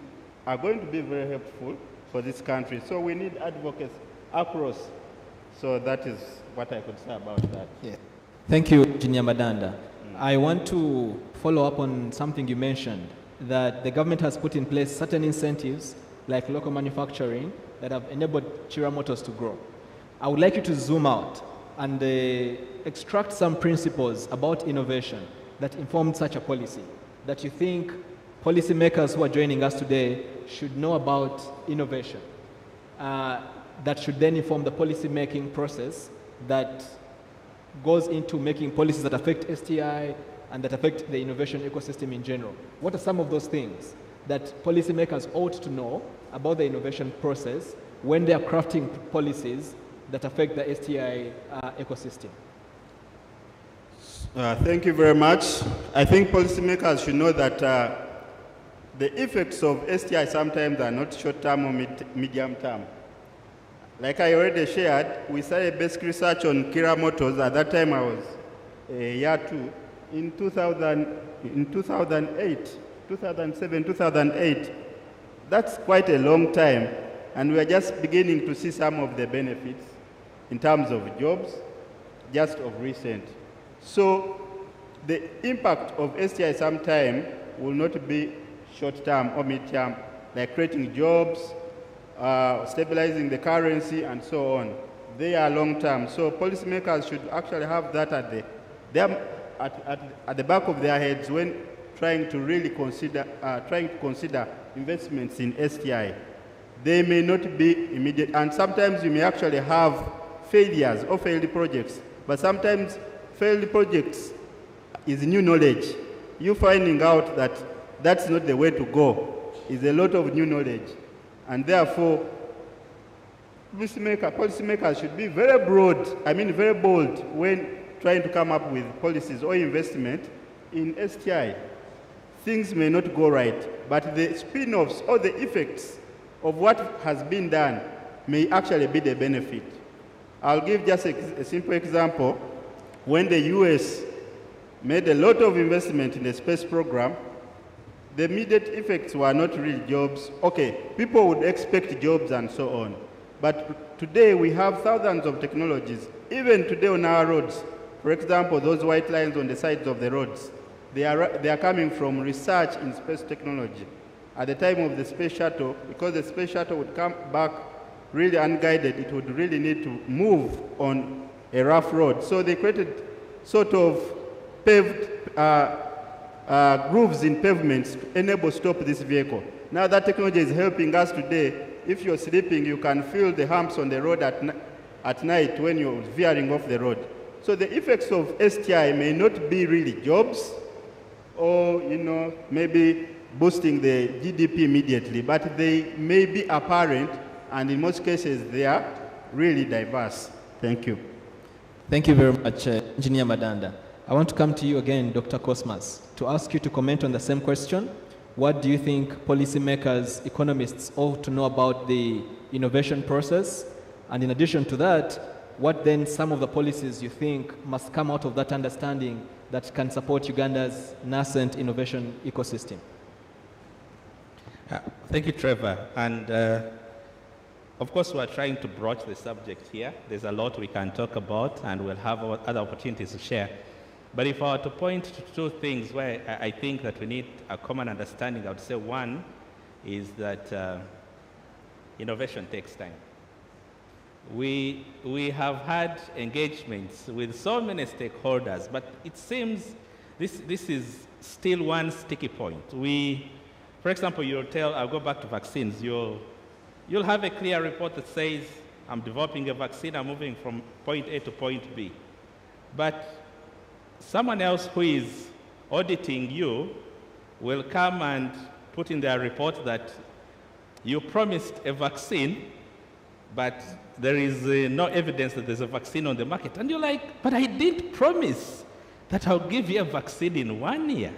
are going to be very helpful for this country. So we need advocates across. So that is what I could say about that. Yeah. Thank you, Engineer Madanda. I want to follow up on something you mentioned, that the government has put in place certain incentives, like local manufacturing, that have enabled Chira Motors to grow. I would like you to zoom out and extract some principles about innovation that informed such a policy, that you think policymakers who are joining us today should know about innovation, that should then inform the policy-making process that goes into making policies that affect STI and that affect the innovation ecosystem in general. What are some of those things that policymakers ought to know about the innovation process when they are crafting policies that affect the STI ecosystem? Thank you very much. I think policymakers should know that the effects of STI sometimes are not short-term or medium term. Like I already shared, we started basic research on Kira Motors. At that time I was year 2. In 2008, 2007, 2008, that's quite a long time, and we are just beginning to see some of the benefits in terms of jobs, just of recent. So the impact of STI sometime will not be short-term or mid-term, like creating jobs, stabilizing the currency, and so on. They are long-term. So policymakers should actually have that at the back of their heads when trying to really consider investments in STI. They may not be immediate, and sometimes you may actually have failures or failed projects, but sometimes failed projects is new knowledge. You finding out that that's not the way to go is a lot of new knowledge, and therefore policymakers should be very broad, very bold when trying to come up with policies or investment in STI. Things may not go right, but the spin-offs or the effects of what has been done may actually be the benefit. I'll give just a simple example. When the US made a lot of investment in the space program, the immediate effects were not really jobs. Okay, people would expect jobs and so on. But today we have thousands of technologies. Even today on our roads, for example, those white lines on the sides of the roads, they are coming from research in space technology. At the time of the space shuttle, because the space shuttle would come back really unguided, it would really need to move on a rough road. So they created sort of paved grooves in pavements to enable stop this vehicle. Now that technology is helping us today. If you're sleeping, you can feel the humps on the road at night when you're veering off the road. So the effects of STI may not be really jobs or, maybe boosting the GDP immediately, but they may be apparent, and in most cases, they are really diverse. Thank you. Thank you very much, Engineer Madanda. I want to come to you again, Dr. Cosmas, to ask you to comment on the same question. What do you think policymakers, economists ought to know about the innovation process? And in addition to that, what then some of the policies you think must come out of that understanding that can support Uganda's nascent innovation ecosystem? Thank you, Trevor. And of course, we're trying to broach the subject here. There's a lot we can talk about, and we'll have other opportunities to share. But if I were to point to two things where I think that we need a common understanding, I would say one is that innovation takes time. We have had engagements with so many stakeholders, but it seems this is still one sticky point. For example, I'll go back to vaccines. You'll have a clear report that says, I'm developing a vaccine, I'm moving from point A to point B. But someone else who is auditing you will come and put in their report that you promised a vaccine, but there is no evidence that there's a vaccine on the market. And you're like, but I did promise that I'll give you a vaccine in 1 year.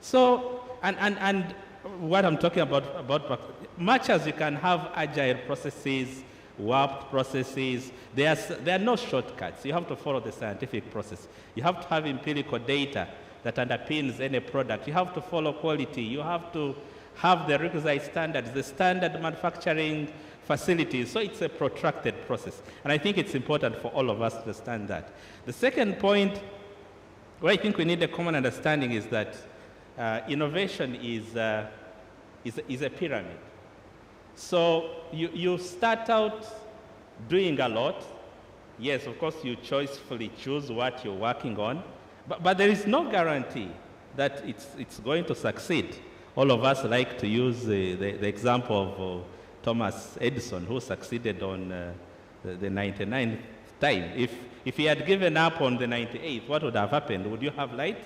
So, and what I'm talking about, much as you can have agile processes, warped processes, there are no shortcuts. You have to follow the scientific process. You have to have empirical data that underpins any product. You have to follow quality. You have to have the requisite standards, the standard manufacturing facilities. So it's a protracted process. And I think it's important for all of us to understand that. The second point where I think we need a common understanding is that innovation is a pyramid. So you start out doing a lot. Yes, of course, you choicefully choose what you're working on, but there is no guarantee that it's going to succeed. All of us like to use the example of Thomas Edison, who succeeded on the 99th time. If he had given up on the 98th, what would have happened? Would you have light?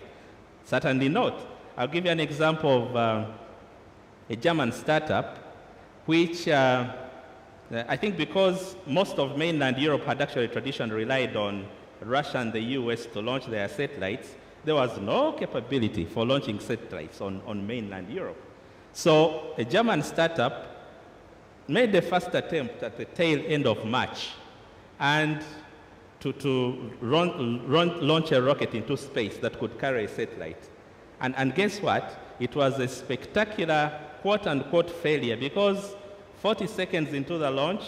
Certainly not. I'll give you an example of a German startup, which I think because most of mainland Europe had actually traditionally relied on Russia and the US to launch their satellites, there was no capability for launching satellites on mainland Europe. So a German startup made the first attempt at the tail end of March and to launch a rocket into space that could carry a satellite. And guess what? It was a spectacular quote-unquote failure because 40 seconds into the launch,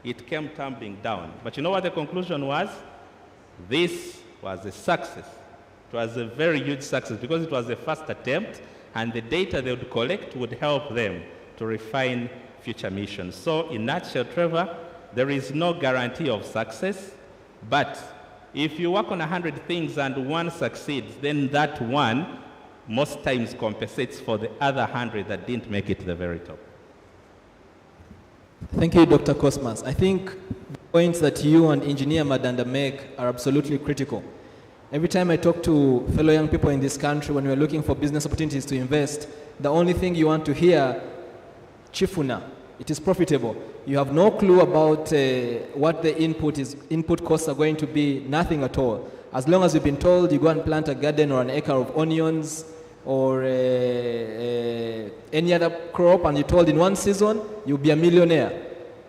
it came tumbling down. But you know what the conclusion was? This was a success. It was a very huge success because it was the first attempt, and the data they would collect would help them to refine future missions. So in a nutshell, Trevor, there is no guarantee of success, but if you work on 100 things and one succeeds, then that one most times compensates for the other 100 that didn't make it to the very top. Thank you, Dr. Cosmas. I think the points that you and Engineer Madanda make are absolutely critical. Every time I talk to fellow young people in this country, when we're looking for business opportunities to invest, the only thing you want to hear, chifuna, it is profitable. You have no clue about what the input costs are going to be, nothing at all. As long as you've been told you go and plant a garden or an acre of onions or any other crop, and you're told in one season you'll be a millionaire.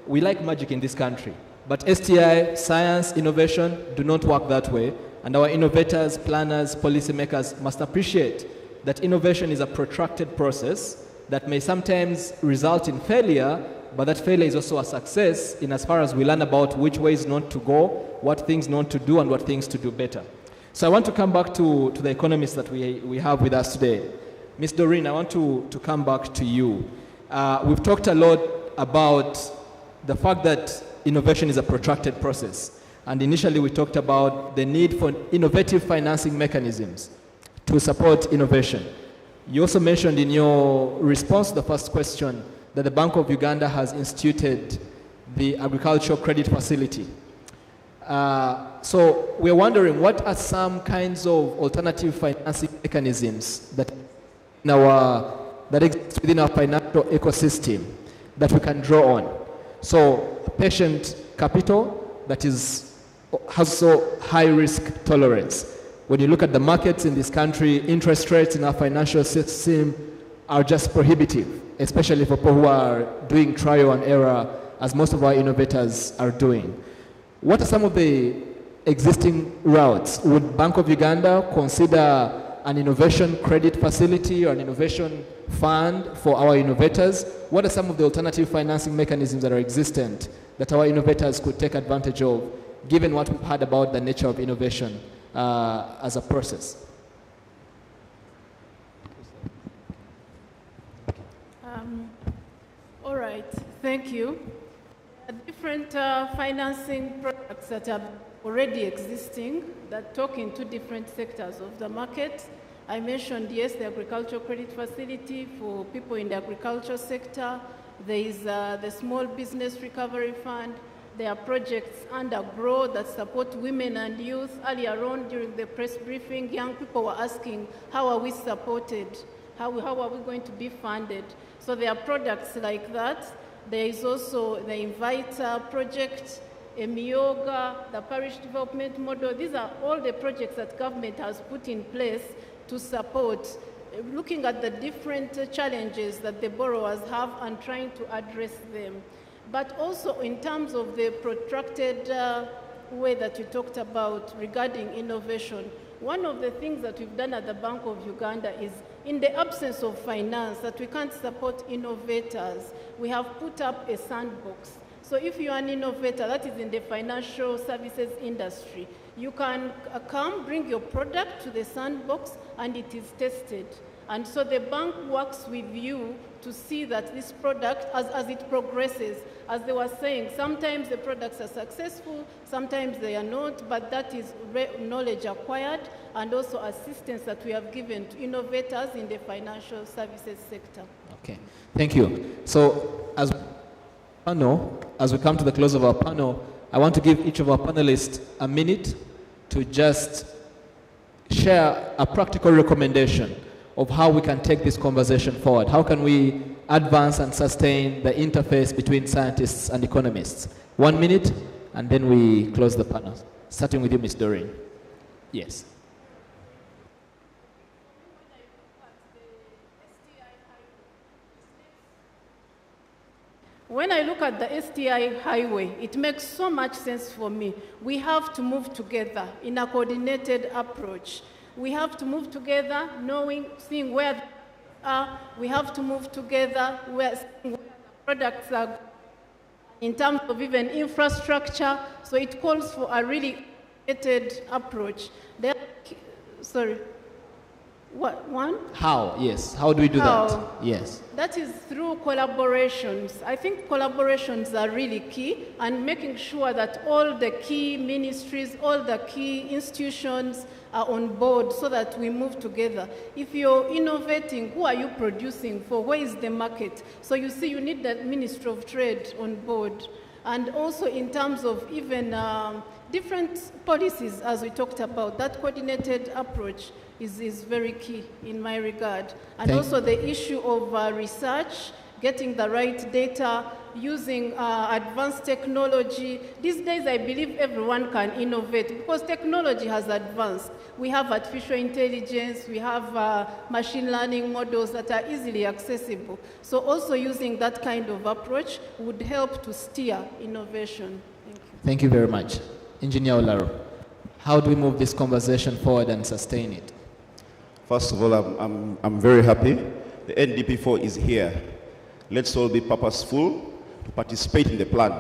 We like magic in this country, but STI, science, innovation do not work that way, and our innovators, planners, policymakers must appreciate that innovation is a protracted process that may sometimes result in failure, but that failure is also a success in as far as we learn about which ways not to go, what things not to do, and what things to do better. So I want to come back to the economists that we have with us today. Ms. Doreen, I want to come back to you. We've talked a lot about the fact that innovation is a protracted process. And initially we talked about the need for innovative financing mechanisms to support innovation. You also mentioned in your response to the first question that the Bank of Uganda has instituted the Agricultural Credit Facility. So we're wondering, what are some kinds of alternative financing mechanisms that exist within our financial ecosystem that we can draw on? So patient capital that has so high risk tolerance. When you look at the markets in this country, interest rates in our financial system are just prohibitive, especially for people who are doing trial and error, as most of our innovators are doing. What are some of the existing routes? Would Bank of Uganda consider an innovation credit facility or an innovation fund for our innovators? What are some of the alternative financing mechanisms that are existent that our innovators could take advantage of, given what we've heard about the nature of innovation as a process? All right, thank you. There are different financing products that are already existing that talk into different sectors of the market. I mentioned, yes, the Agricultural Credit Facility for people in the agriculture sector. There is the Small Business Recovery Fund. There are projects under GROW that support women and youth. Earlier on during the press briefing, young people were asking, how are we supported? How are we going to be funded? So there are products like that. There is also the Invite project, Emioga, the Parish Development Model. These are all the projects that government has put in place to support, looking at the different challenges that the borrowers have and trying to address them. But also in terms of the protracted way that you talked about regarding innovation, one of the things that we've done at the Bank of Uganda is, in the absence of finance, that we can't support innovators, we have put up a sandbox. So if you're an innovator that is in the financial services industry, you can come, bring your product to the sandbox, and it is tested. And so the bank works with you to see that this product, as it progresses, as they were saying, sometimes the products are successful, sometimes they are not, but that is knowledge acquired and also assistance that we have given to innovators in the financial services sector. Okay, thank you. So as we come to the close of our panel, I want to give each of our panelists a minute to just share a practical recommendation of how we can take this conversation forward. How can we advance and sustain the interface between scientists and economists? 1 minute, and then we close the panel. Starting with you, Ms. Doreen. Yes. When I look at the STI highway, it makes so much sense for me. We have to move together in a coordinated approach. We have to move together, seeing where they are. We have to move together, seeing where the products are in terms of even infrastructure. So it calls for a really coordinated approach. Sorry. What, one? How, yes. How do we do that? Yes. That is through collaborations. I think collaborations are really key, and making sure that all the key ministries, all the key institutions are on board so that we move together. If you're innovating, who are you producing for? Where is the market? So you see, you need the Ministry of Trade on board. And also in terms of even different policies, as we talked about, that coordinated approach is very key in my regard. And also the issue of research, getting the right data, using advanced technology. These days, I believe everyone can innovate because technology has advanced. We have artificial intelligence, we have machine learning models that are easily accessible. So also using that kind of approach would help to steer innovation. Thank you. Thank you very much. Engineer Olaro, how do we move this conversation forward and sustain it? First of all, I'm very happy. The NDP4 is here. Let's all be purposeful to participate in the plan.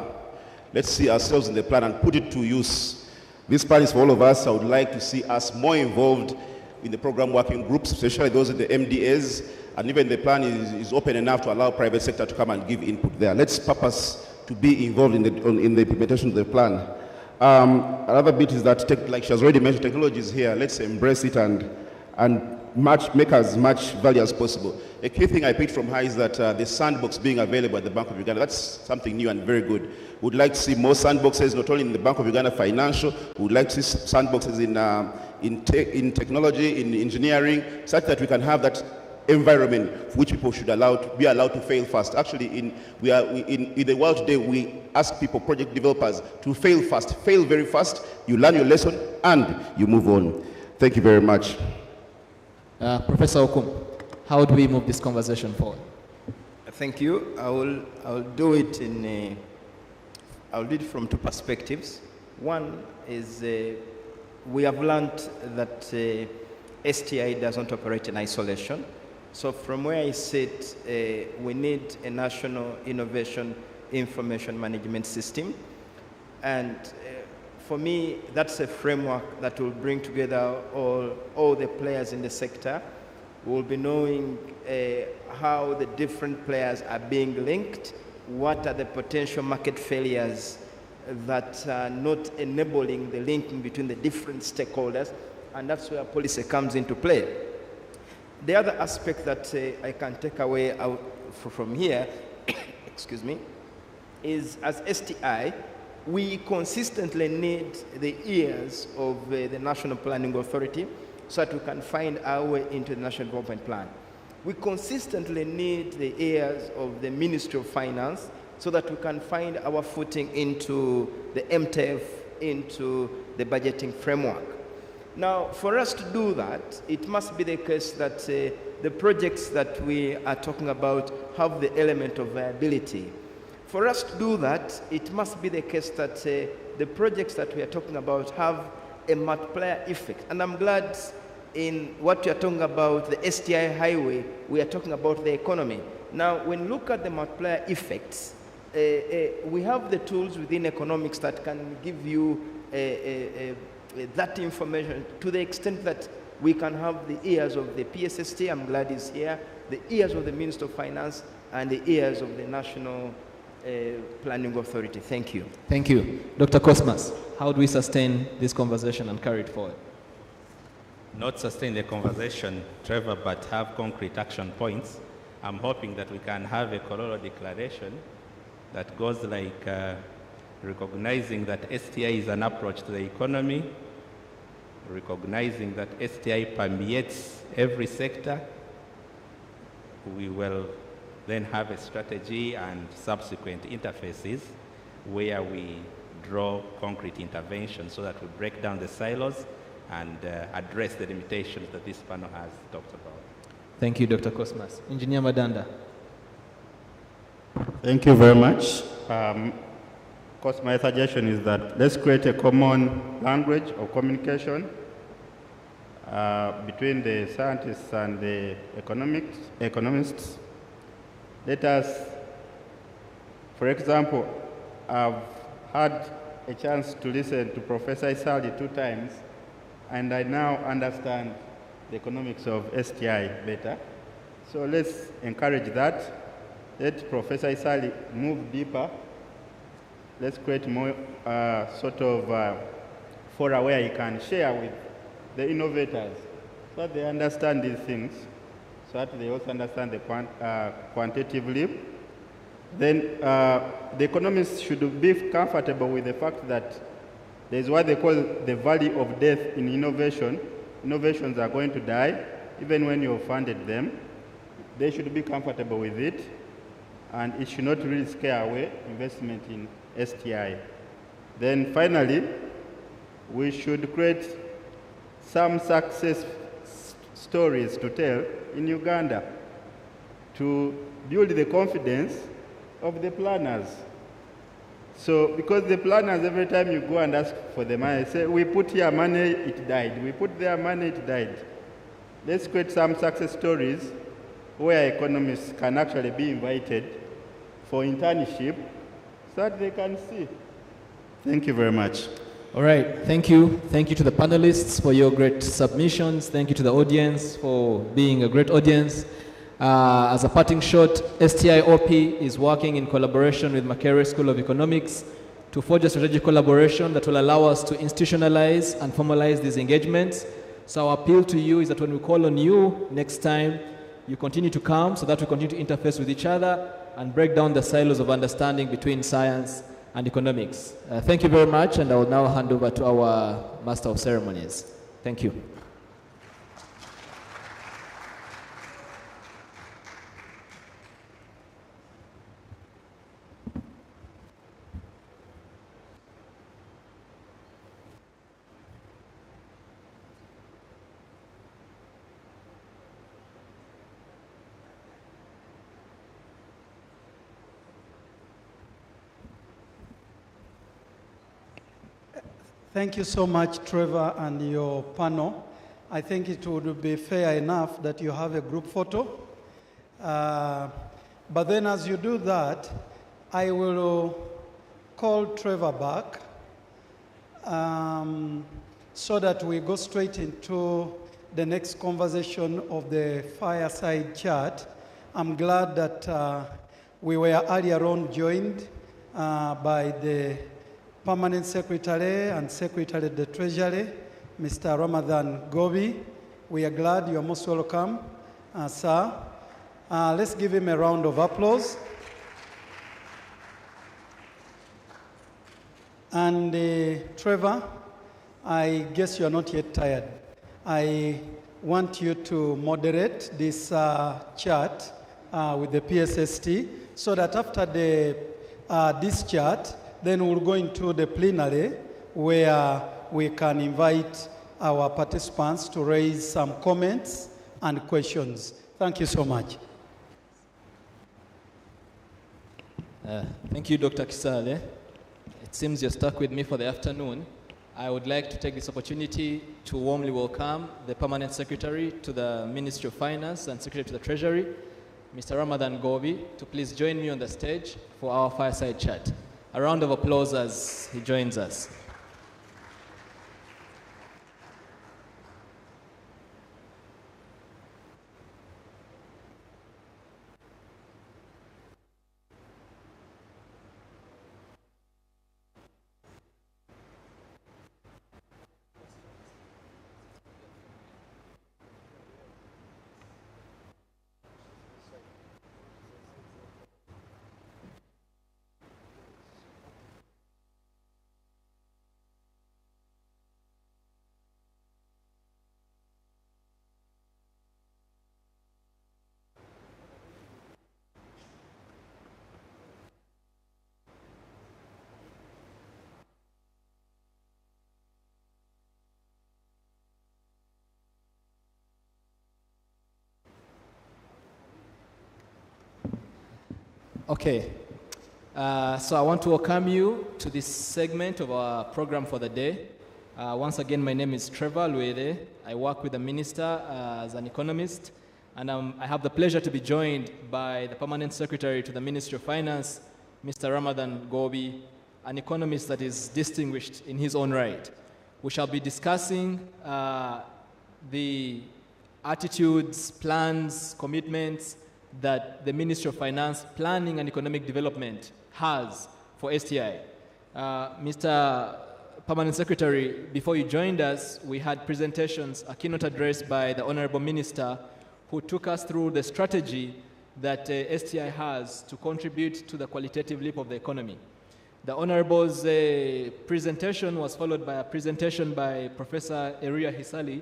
Let's see ourselves in the plan and put it to use. This plan is for all of us. I would like to see us more involved in the program working groups, especially those in the MDAs, and even the plan is open enough to allow private sector to come and give input there. Let's purpose to be involved in the implementation of the plan. Another bit is that, like she has already mentioned, technology is here. Let's embrace it and make as much value as possible. A key thing I picked from her is that the sandbox being available at the Bank of Uganda, that's something new and very good. We'd like to see more sandboxes, not only in the Bank of Uganda Financial, we'd like to see sandboxes in technology, in engineering, such that we can have that environment for which people should be allowed to fail fast. Actually, in the world today, we ask people, project developers, to fail fast, fail very fast, you learn your lesson, and you move on. Thank you very much. Professor Okum, how do we move this conversation forward? Thank you. I'll do it I'll do it from two perspectives. One is we have learned that STI doesn't operate in isolation. So from where I sit, we need a national innovation information management system. And for me, that's a framework that will bring together all the players in the sector. We'll be knowing how the different players are being linked, what are the potential market failures that are not enabling the linking between the different stakeholders, and that's where policy comes into play. The other aspect that I can take away out from here, excuse me, is as STI, we consistently need the ears of the National Planning Authority so that we can find our way into the National Development Plan. We consistently need the ears of the Ministry of Finance so that we can find our footing into the MTF, into the budgeting framework. Now, for us to do that, it must be the case that the projects that we are talking about have the element of viability. For us to do that, it must be the case that the projects that we are talking about have a multiplier effect. And I'm glad in what we are talking about, the STI highway, we are talking about the economy. Now, when you look at the multiplier effects, we have the tools within economics that can give you that information to the extent that we can have the ears of the PSST, I'm glad it's here, the ears of the Minister of Finance, and the ears of the National Planning Authority. Thank you. Thank you. Dr. Cosmas, how do we sustain this conversation and carry it forward? Not sustain the conversation, Trevor, but have concrete action points. I'm hoping that we can have a Kololo declaration that goes like recognizing that STI is an approach to the economy, recognizing that STI permeates every sector. We will then have a strategy and subsequent interfaces where we draw concrete interventions so that we break down the silos and address the limitations that this panel has talked about. Thank you, Dr. Cosmas. Engineer Madanda. Thank you very much. Of course, my suggestion is that let's create a common language of communication between the scientists and the economists. Let us, for example, I've had a chance to listen to Professor Isali 2 times, and I now understand the economics of STI better. So let's encourage that. Let Professor Isali move deeper. Let's create more sort of fora where he can share with the innovators so that they understand these things, so that they also understand the quantitatively. Then the economists should be comfortable with the fact that there is what they call the valley of death in innovation. Innovations are going to die, even when you've funded them. They should be comfortable with it, and it should not really scare away investment in STI. Then finally, we should create some success stories to tell in Uganda to build the confidence of the planners. So, because the planners, every time you go and ask for the money, say, we put here money, it died. We put there money, it died. Let's create some success stories where economists can actually be invited for internship so that they can see. Thank you very much. All right, thank you. Thank you to the panelists for your great submissions. Thank you to the audience for being a great audience. As a parting shot, STIOP is working in collaboration with Makerere School of Economics to forge a strategic collaboration that will allow us to institutionalize and formalize these engagements. So our appeal to you is that when we call on you next time, you continue to come so that we continue to interface with each other and break down the silos of understanding between science and economics. Thank you very much, and I will now hand over to our Master of Ceremonies. Thank you. Thank you so much, Trevor, and your panel. I think it would be fair enough that you have a group photo. But then as you do that, I will call Trevor back so that we go straight into the next conversation of the fireside chat. I'm glad that we were earlier on joined by the Permanent Secretary and Secretary of the Treasury, Mr. Ramadan Gobi. We are glad you are most welcome, sir. Let's give him a round of applause. And Trevor, I guess you are not yet tired. I want you to moderate this chat with the PSST so that after this chat, then we'll go into the plenary where we can invite our participants to raise some comments and questions. Thank you so much. Thank you, Dr. Kisale. It seems you're stuck with me for the afternoon. I would like to take this opportunity to warmly welcome the Permanent Secretary to the Ministry of Finance and Secretary to the Treasury, Mr. Ramadan Gobi, to please join me on the stage for our fireside chat. A round of applause as he joins us. Okay. So I want to welcome you to this segment of our program for the day. Once again, my name is Trevor Luede. I work with the minister as an economist, and I have the pleasure to be joined by the Permanent Secretary to the Ministry of Finance, Mr. Ramadan Gobi, an economist that is distinguished in his own right. We shall be discussing the attitudes, plans, commitments that the Ministry of Finance, Planning and Economic Development has for STI. Mr. Permanent Secretary, before you joined us, we had presentations, a keynote address by the Honorable Minister, who took us through the strategy that STI has to contribute to the qualitative leap of the economy. The Honorable's presentation was followed by a presentation by Professor Eria Hisali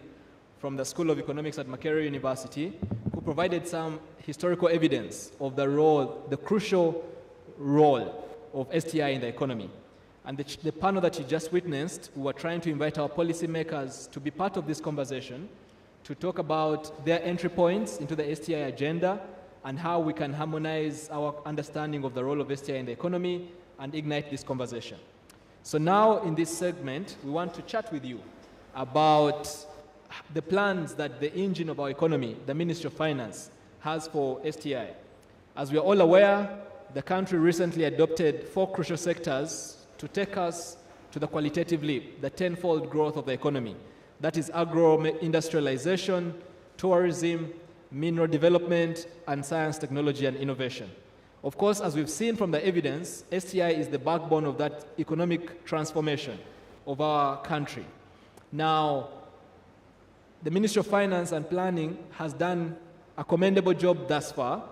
from the School of Economics at Makerere University, who provided some historical evidence of the role, the crucial role of STI in the economy. And the panel that you just witnessed, we were trying to invite our policymakers to be part of this conversation, to talk about their entry points into the STI agenda and how we can harmonize our understanding of the role of STI in the economy and ignite this conversation. So now in this segment, we want to chat with you about the plans that the engine of our economy, the Ministry of Finance, has for STI. As we are all aware, the country recently adopted 4 crucial sectors to take us to the qualitative leap, the tenfold growth of the economy. That is agro-industrialization, tourism, mineral development, and science, technology, and innovation. Of course, as we've seen from the evidence, STI is the backbone of that economic transformation of our country. Now, the Ministry of Finance and Planning has done a commendable job thus far.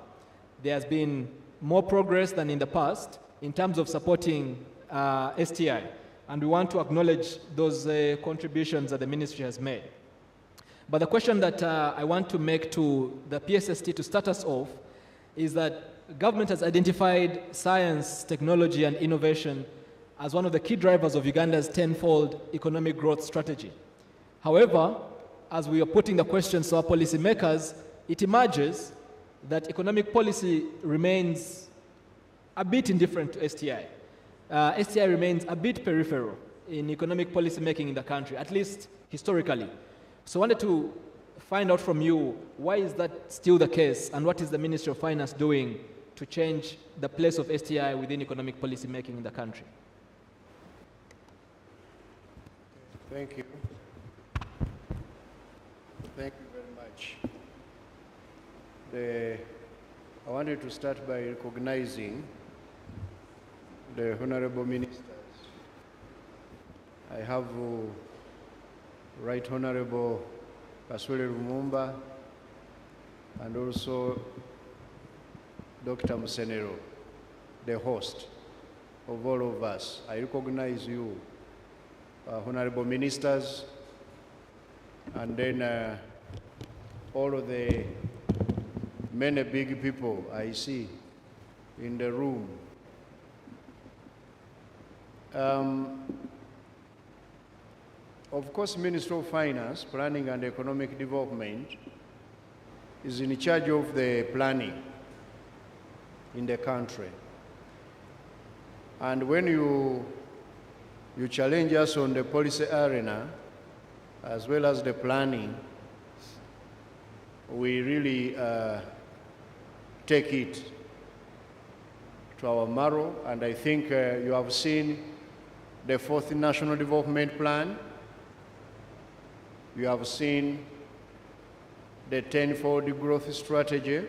There has been more progress than in the past in terms of supporting STI, and we want to acknowledge those contributions that the ministry has made. But the question that I want to make to the PSST to start us off is that government has identified science, technology, and innovation as one of the key drivers of Uganda's tenfold economic growth strategy. However, as we are putting the questions to our policymakers, it emerges that economic policy remains a bit indifferent to STI. STI remains a bit peripheral in economic policy making in the country, at least historically. So I wanted to find out from you, why is that still the case, and what is the Ministry of Finance doing to change the place of STI within economic policy making in the country? Thank you. Thank you very much. I wanted to start by recognizing the Honorable Ministers. I have Right Honorable Kaswele Lumumba and also Dr. Musenero, the host of all of us. I recognize you, Honorable Ministers, and then all of the many big people I see in the room. Of course, Ministry of Finance, Planning and Economic Development is in charge of the planning in the country. And when you challenge us on the policy arena, as well as the planning, we really take it to our marrow, and I think you have seen the 4th National Development Plan. You have seen the tenfold growth strategy.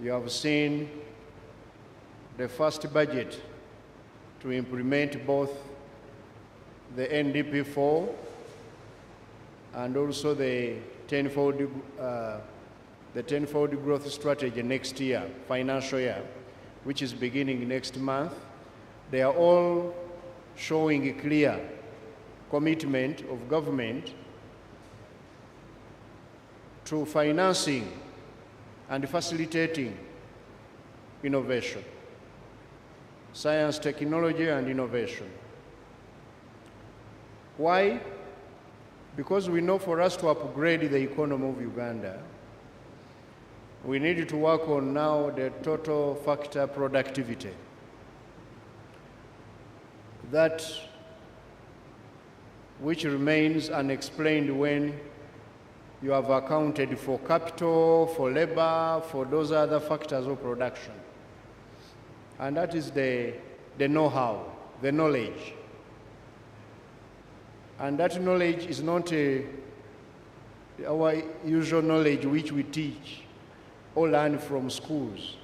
You have seen the first budget to implement both the NDP4 and also the tenfold growth strategy next year, financial year, which is beginning next month. They are all showing a clear commitment of government to financing and facilitating innovation, science, technology, and innovation. Why? Because we know for us to upgrade the economy of Uganda, we need to work on now the total factor productivity. That which remains unexplained when you have accounted for capital, for labor, for those other factors of production. And that is the know-how, the knowledge. And that knowledge is not our usual knowledge which we teach or learn from schools.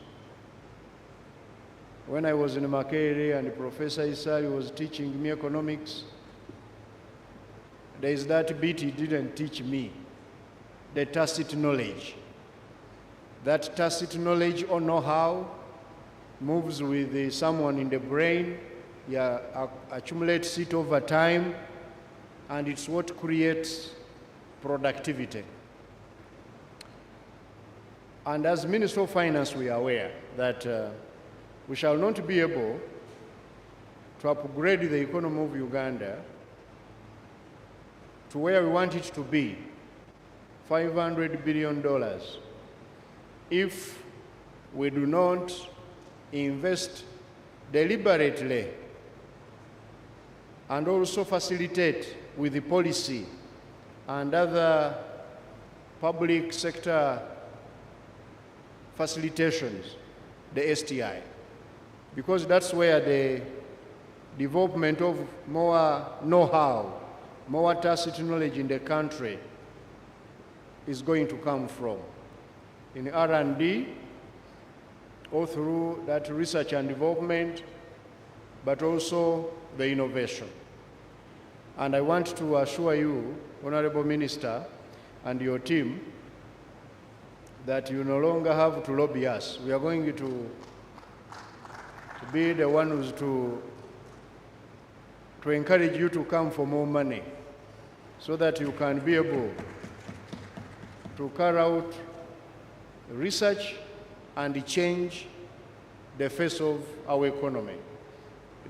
When I was in Makerere and Professor Isari was teaching me economics, there is that bit he didn't teach me, the tacit knowledge. That tacit knowledge or know-how moves with someone in the brain, accumulates it over time, and it's what creates productivity. And as Minister of Finance, we are aware that we shall not be able to upgrade the economy of Uganda to where we want it to be, $500 billion, if we do not invest deliberately and also facilitate with the policy and other public sector facilitations, the STI, because that's where the development of more know-how, more tacit knowledge in the country is going to come from. In R&D, or through that research and development, but also the innovation. And I want to assure you, Honorable Minister, and your team, that you no longer have to lobby us. We are going to be the ones to encourage you to come for more money so that you can be able to carry out research and change the face of our economy.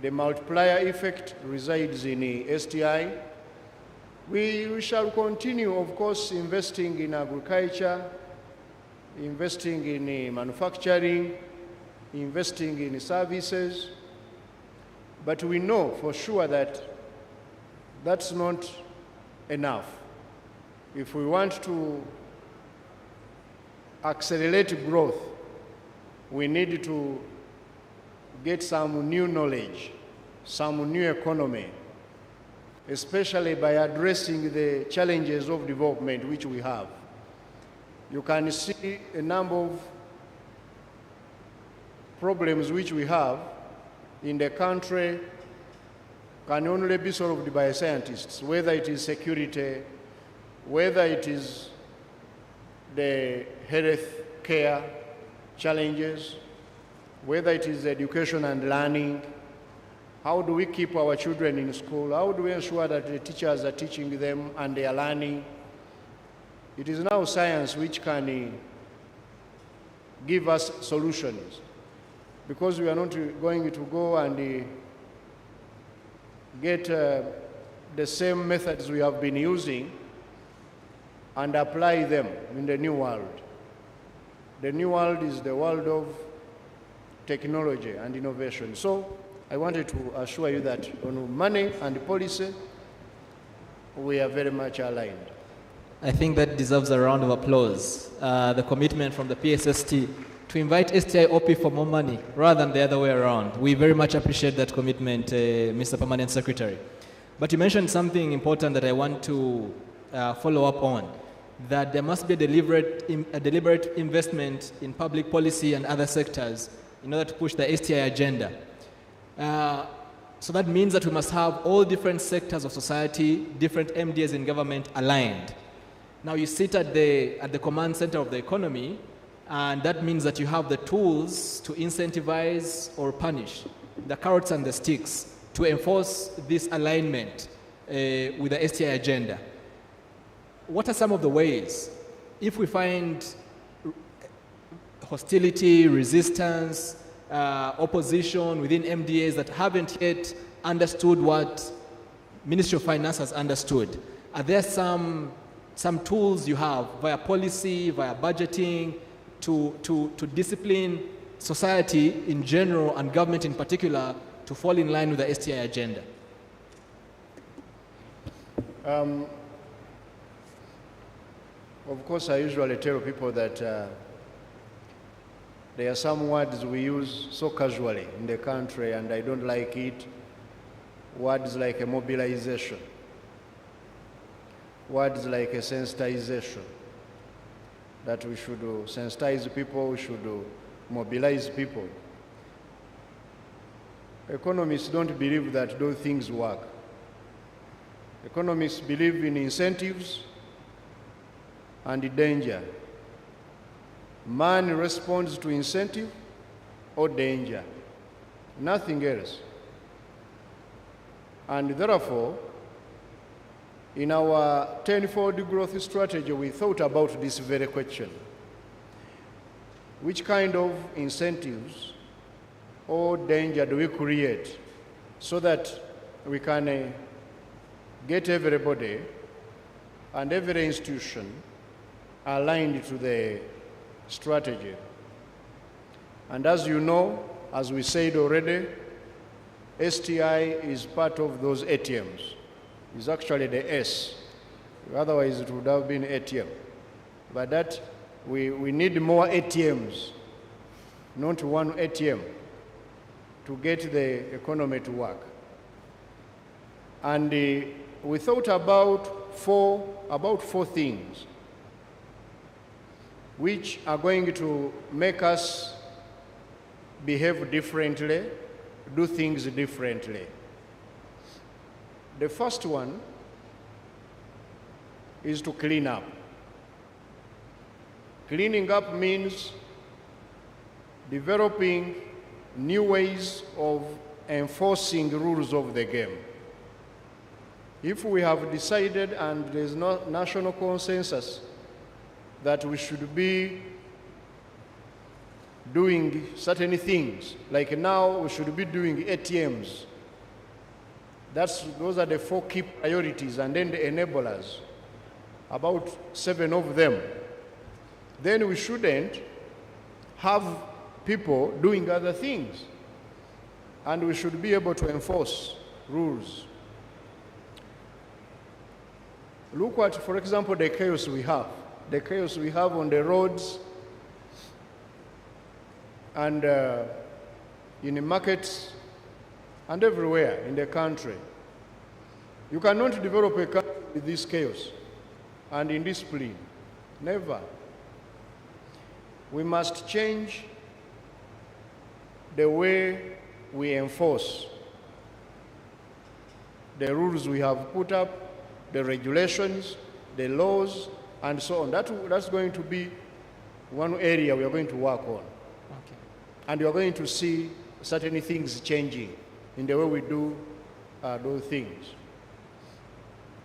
The multiplier effect resides in the STI. We shall continue, of course, investing in agriculture, investing in manufacturing, investing in services, but we know for sure that that's not enough. If we want to accelerate growth, we need to get some new knowledge, some new economy, especially by addressing the challenges of development which we have. You can see a number of problems which we have in the country can only be solved by scientists, whether it is security, whether it is the health care challenges, whether it is education and learning. How do we keep our children in school? How do we ensure that the teachers are teaching them and they are learning? It is now science which can give us solutions, because we are not going to go and get the same methods we have been using and apply them in the new world. The new world is the world of technology and innovation. So I wanted to assure you that on money and policy, we are very much aligned. I think that deserves a round of applause. The commitment from the PSST to invite STI OP for more money rather than the other way around. We very much appreciate that commitment, Mr. Permanent Secretary. But you mentioned something important that I want to follow up on, that there must be a deliberate investment in public policy and other sectors in order to push the STI agenda. So that means that we must have all different sectors of society, different MDAs in government aligned. Now you sit at the command center of the economy, and that means that you have the tools to incentivize or punish, the carrots and the sticks, to enforce this alignment with the STI agenda. What are some of the ways, if we find hostility, resistance, opposition within MDAs that haven't yet understood what Ministry of Finance has understood? Are there some tools you have via policy, via budgeting, to discipline society in general and government in particular to fall in line with the STI agenda? Of course, I usually tell people that there are some words we use so casually in the country, and I don't like it. Words like a mobilization, words like a sensitization, that we should sensitize people, we should mobilize people. Economists don't believe that those things work. Economists believe in incentives and danger. Man responds to incentive or danger, nothing else. And therefore, in our tenfold growth strategy, we thought about this very question. Which kind of incentives or danger do we create so that we can get everybody and every institution aligned to the strategy? And as you know, as we said already, STI is part of those ATMs. It's actually the S. Otherwise, it would have been ATM. But that, we need more ATMs, not one ATM, to get the economy to work. And we thought about four things which are going to make us behave differently, do things differently. The first one is to clean up. Cleaning up means developing new ways of enforcing rules of the game. If we have decided, and there is no national consensus, that we should be doing certain things, like now we should be doing ATMs. Those are the 4 key priorities, and then the enablers, about 7 of them. Then we shouldn't have people doing other things, and we should be able to enforce rules. Look at, for example, the chaos we have. The chaos we have on the roads and in the markets and everywhere in the country. You cannot develop a country with this chaos and indiscipline. Never. We must change the way we enforce the rules we have put up, the regulations, the laws, and so on. That's going to be one area we are going to work on. Okay. And you are going to see certain things changing in the way we do those things.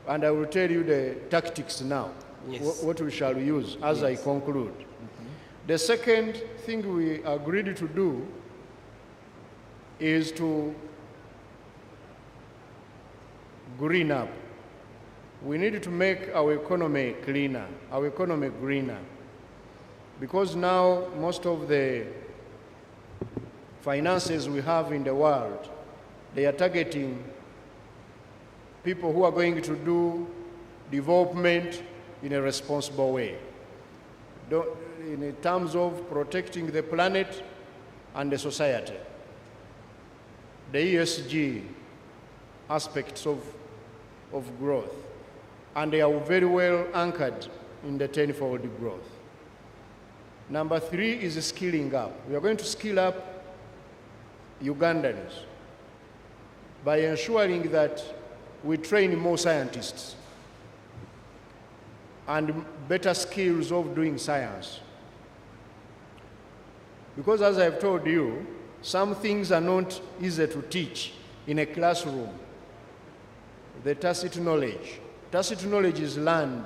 And I will tell you the tactics now, Yes. what we shall use as I conclude. The second thing we agreed to do is to green up. We need to make our economy cleaner, our economy greener. Because now most of the finances we have in the world, they are targeting people who are going to do development in a responsible way, in terms of protecting the planet and the society. The ESG aspects of growth. And they are very well anchored in the tenfold growth. Number 3 is skilling up. We are going to skill up Ugandans by ensuring that we train more scientists and better skills of doing science. Because as I've told you, some things are not easy to teach in a classroom. The tacit knowledge. Tacit knowledge is learned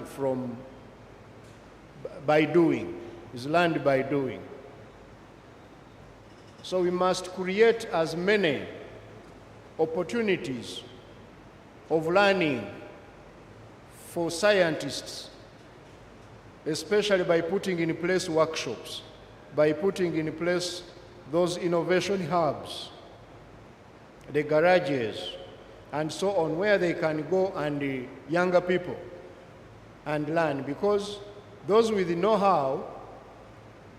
by doing, is learned by doing. So we must create as many opportunities of learning for scientists, especially by putting in place workshops by putting in place those innovation hubs, the garages, and so on, where they can go and the younger people and learn, because those with the know-how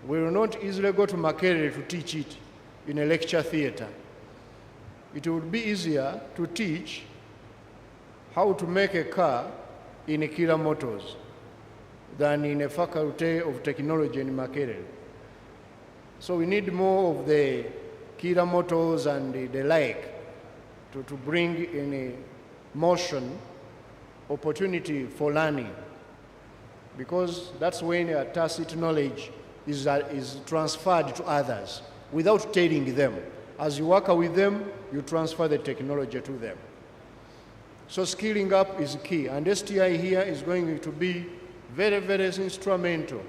will not easily go to Makerere to teach it in a lecture theater. It would be easier to teach how to make a car in Kira Motors than in a faculty of technology in Makerere. So we need more of the Kira Motors and the like to bring in a motion opportunity for learning, because that's when a tacit knowledge is transferred to others without telling them. As you work with them, you transfer the technology to them. So skilling up is key, and STI here is going to be very, very instrumental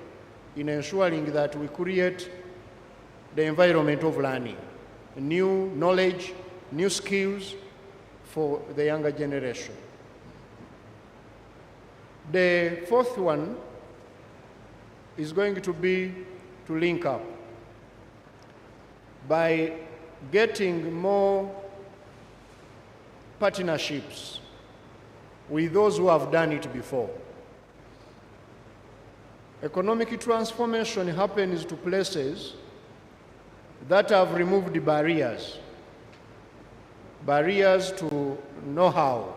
in ensuring that we create the environment of learning, new knowledge, new skills for the younger generation. The fourth one is going to be to link up by getting more partnerships with those who have done it before. Economic transformation happens to places that have removed the barriers to know-how,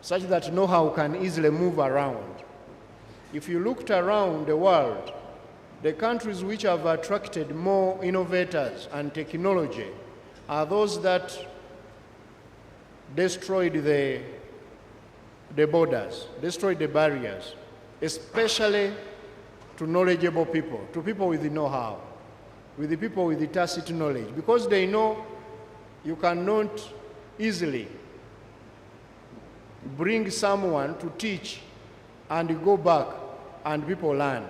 such that know-how can easily move around. If you looked around the world, the countries which have attracted more innovators and technology are those that destroyed the borders, destroyed the barriers, especially to knowledgeable people, to people with the know-how, with the people with the tacit knowledge, because they know you cannot easily bring someone to teach and go back and people learn.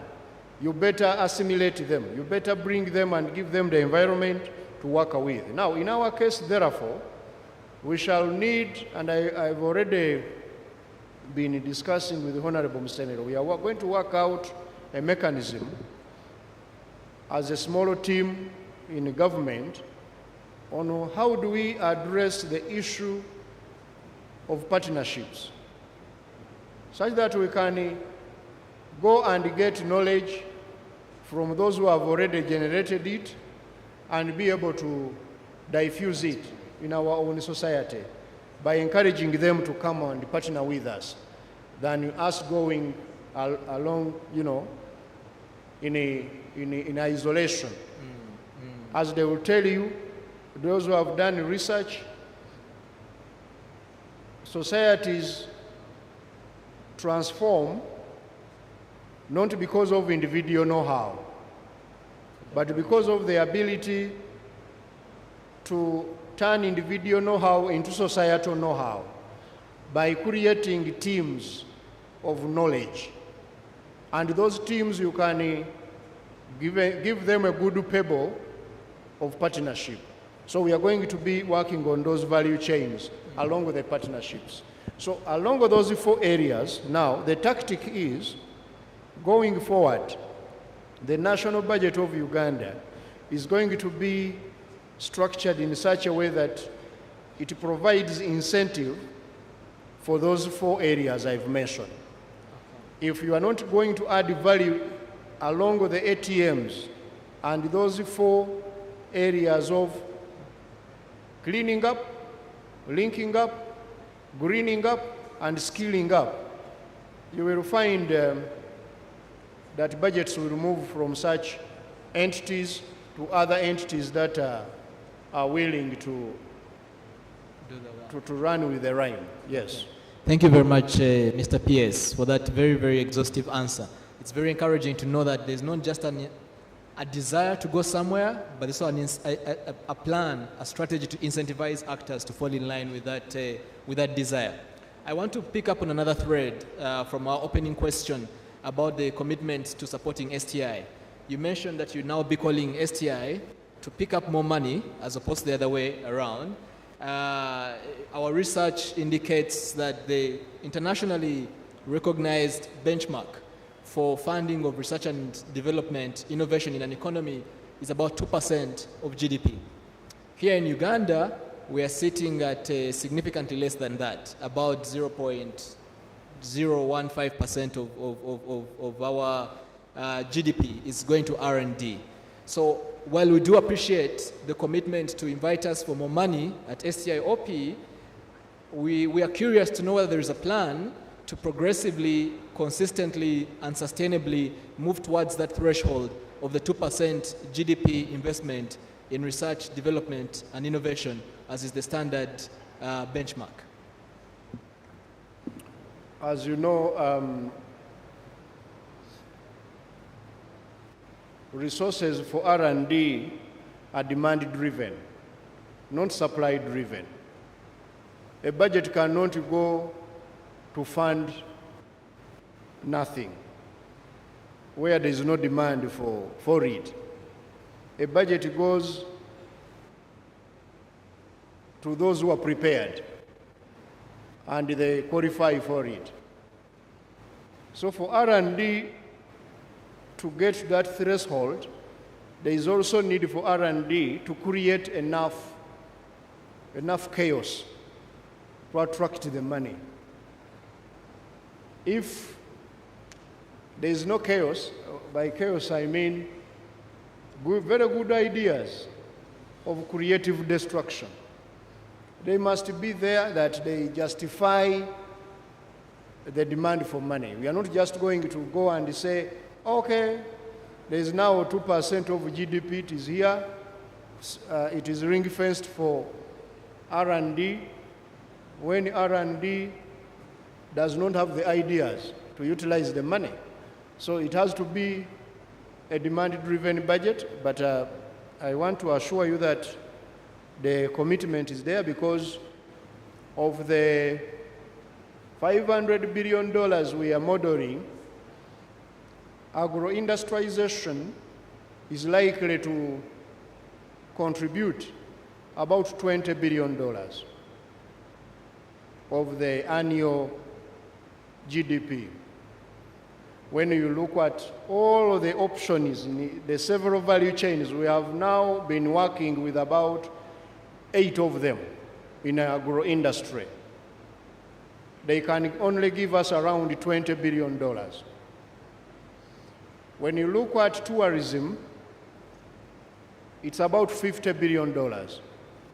You better assimilate them. You better bring them and give them the environment to work with. Now, in our case, therefore, we shall need, and I've already been discussing with the Honorable Senator, we are going to work out a mechanism as a small team in the government on how do we address the issue of partnerships, such that we can go and get knowledge from those who have already generated it and be able to diffuse it in our own society by encouraging them to come and partner with us than us going along, you know, in isolation. As they will tell you, those who have done research, societies transform not because of individual know-how, but because of the ability to turn individual know-how into societal know-how by creating teams of knowledge. And those teams, you can give them a good pebble of partnership. So we are going to be working on those value chains along with the partnerships. So along with those four areas, now the tactic is, going forward, the national budget of Uganda is going to be structured in such a way that it provides incentive for those four areas I've mentioned. If you are not going to add value along with the ATMs and those four areas of cleaning up, linking up, greening up, and skilling up, you will find that budgets will move from such entities to other entities that are willing to run with the rhyme. Yes. Thank you very much, Mr. PS, for that very, very exhaustive answer. It's very encouraging to know that there's not just a desire to go somewhere, but there's also a plan, a strategy to incentivize actors to fall in line with that desire. I want to pick up on another thread from our opening question about the commitment to supporting STI. You mentioned that you now be calling STI to pick up more money as opposed to the other way around. Our research indicates that the internationally recognized benchmark for funding of research and development, innovation in an economy is about 2% of GDP. Here in Uganda, we are sitting at significantly less than that, about 0.015% of our GDP is going to R&D. So while we do appreciate the commitment to invite us for more money at STI-OP, we are curious to know whether there is a plan to progressively, consistently, and sustainably move towards that threshold of the 2% GDP investment in research, development, and innovation, as is the standard benchmark. As you know, resources for R&D are demand-driven, not supply-driven. A budget cannot go to fund nothing where there is no demand for it. A budget goes to those who are prepared and they qualify for it. So for R&D to get that threshold, there is also need for R&D to create enough chaos to attract the money. If there is no chaos, by chaos I mean very good ideas of creative destruction, they must be there that they justify the demand for money. We are not just going to go and say, okay, there is now 2% of GDP, it is here, it is ring-fenced for R&D, when R&D does not have the ideas to utilize the money. So it has to be a demand-driven budget, but I want to assure you that the commitment is there because of the $500 billion we are modeling. Agro-industrialization is likely to contribute about $20 billion of the annual GDP. When you look at all of the options in the several value chains, we have now been working with about 8 of them in agro-industry. They can only give us around $20 billion. When you look at tourism, it's about $50 billion.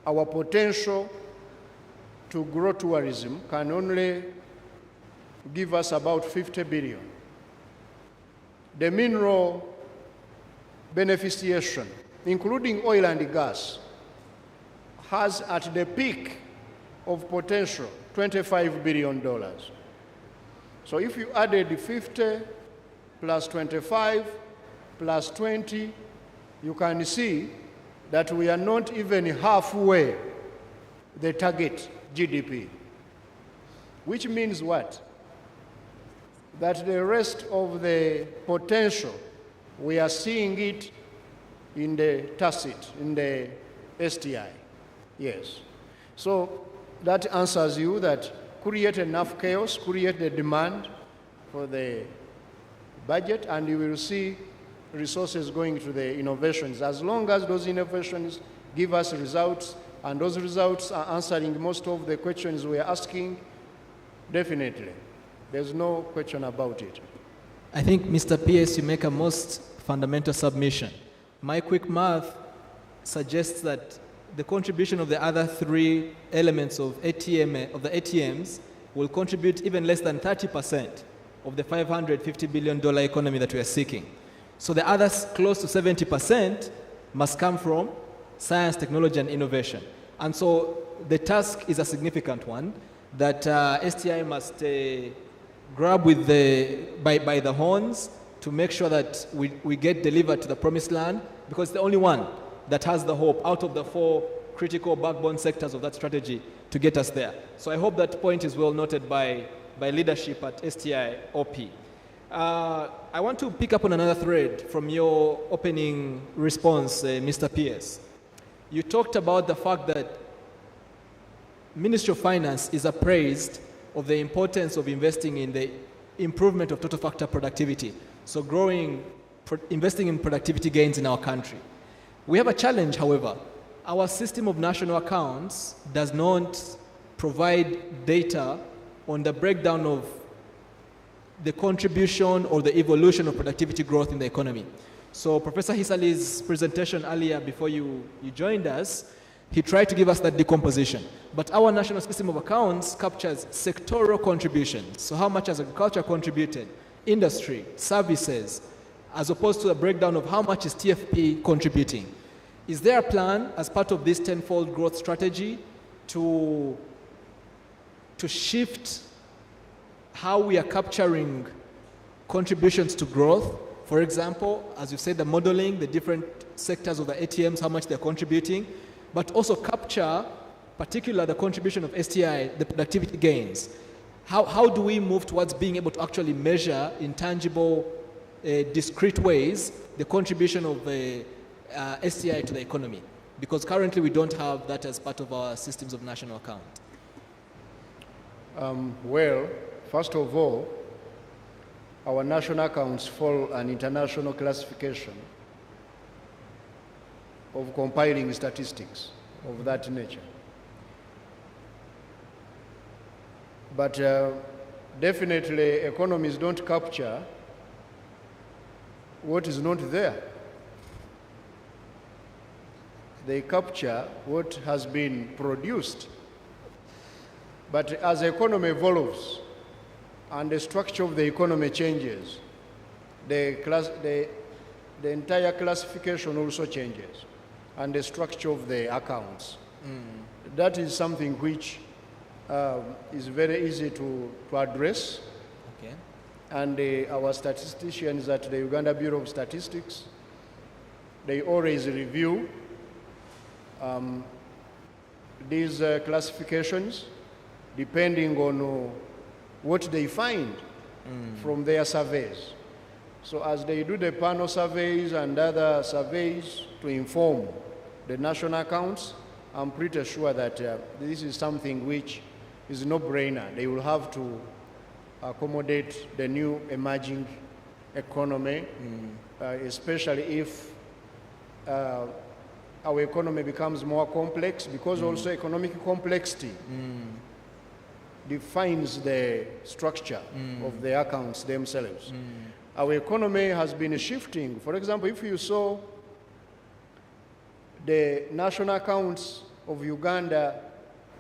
Our potential to grow tourism can only give us about $50 billion. The mineral beneficiation, including oil and gas, has at the peak of potential $25 billion. So if you added 50 plus 25 plus 20, you can see that we are not even halfway the target GDP. Which means what? That the rest of the potential, we are seeing it in the tacit, in the STI. Yes. So that answers you that create enough chaos, create the demand for the budget, and you will see resources going to the innovations. As long as those innovations give us results, and those results are answering most of the questions we are asking, definitely. There's no question about it. I think, Mr. PS, you make a most fundamental submission. My quick math suggests that the contribution of the other 3 elements of the ATMs will contribute even less than 30% of the $550 billion economy that we are seeking. So the others, close to 70%, must come from science, technology, and innovation. And so the task is a significant one that STI must grab with by the horns to make sure that we get delivered to the promised land, because it's the only one that has the hope out of the 4 critical backbone sectors of that strategy to get us there. So I hope that point is well noted by leadership at STI-OP. I want to pick up on another thread from your opening response, Mr. PS. You talked about the fact that Ministry of Finance is appraised of the importance of investing in the improvement of total factor productivity. So investing in productivity gains in our country. We have a challenge, however. Our system of national accounts does not provide data on the breakdown of the contribution or the evolution of productivity growth in the economy. So Professor Hisali's presentation earlier before you joined us, he tried to give us that decomposition. But our national system of accounts captures sectoral contributions. So how much has agriculture contributed, industry, services, as opposed to a breakdown of how much is TFP contributing. Is there a plan as part of this tenfold growth strategy to shift how we are capturing contributions to growth? For example, as you said, the modeling, the different sectors of the ATMs, how much they're contributing, but also capture, particularly the contribution of STI, the productivity gains. How do we move towards being able to actually measure in tangible, discrete ways the contribution of STI to the economy? Because currently we don't have that as part of our systems of national account. Well, first of all, our national accounts follow an international classification of compiling statistics of that nature. But definitely economies don't capture what is not there. They capture what has been produced. But as the economy evolves and the structure of the economy changes, the entire classification also changes, and the structure of the accounts. That is something which is very easy to address. Okay. And our statisticians at the Uganda Bureau of Statistics, they always review these classifications depending on what they find from their surveys. So as they do the panel surveys and other surveys to inform the national accounts, I'm pretty sure that this is something which is no-brainer. They will have to accommodate the new emerging economy, especially if our economy becomes more complex, because also economic complexity defines the structure of the accounts themselves. Our economy has been shifting. For example, if you saw the national accounts of Uganda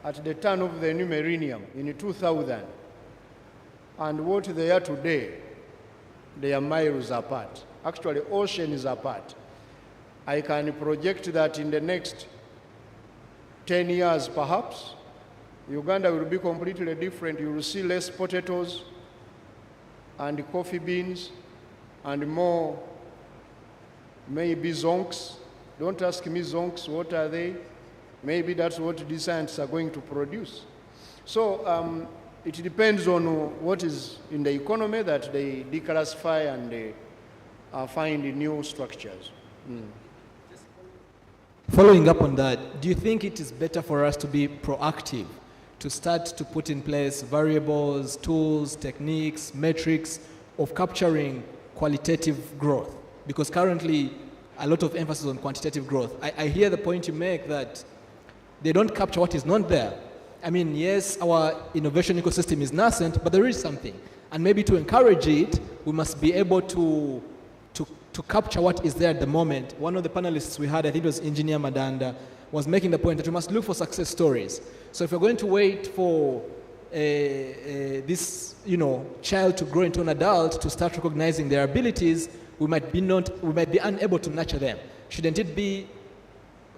at the turn of the new millennium in 2000 and what they are today, they are miles apart. Actually, oceans apart. I can project that in the next 10 years, perhaps, Uganda will be completely different. You will see less potatoes and coffee beans and more maybe zonks. Don't ask me zonks, what are they? Maybe that's what these scientists are going to produce. So it depends on what is in the economy that they declassify and they find new structures. Following up on that, do you think it is better for us to be proactive, to start to put in place variables, tools, techniques, metrics of capturing qualitative growth? Because currently, a lot of emphasis on quantitative growth. I hear the point you make that they don't capture what is not there. I mean, yes, our innovation ecosystem is nascent, but there is something. And maybe to encourage it, we must be able to capture what is there at the moment. One of the panelists we had, I think it was Engineer Madanda, was making the point that we must look for success stories. So if we're going to wait for this, child to grow into an adult to start recognizing their abilities, we might be unable to nurture them. Shouldn't it be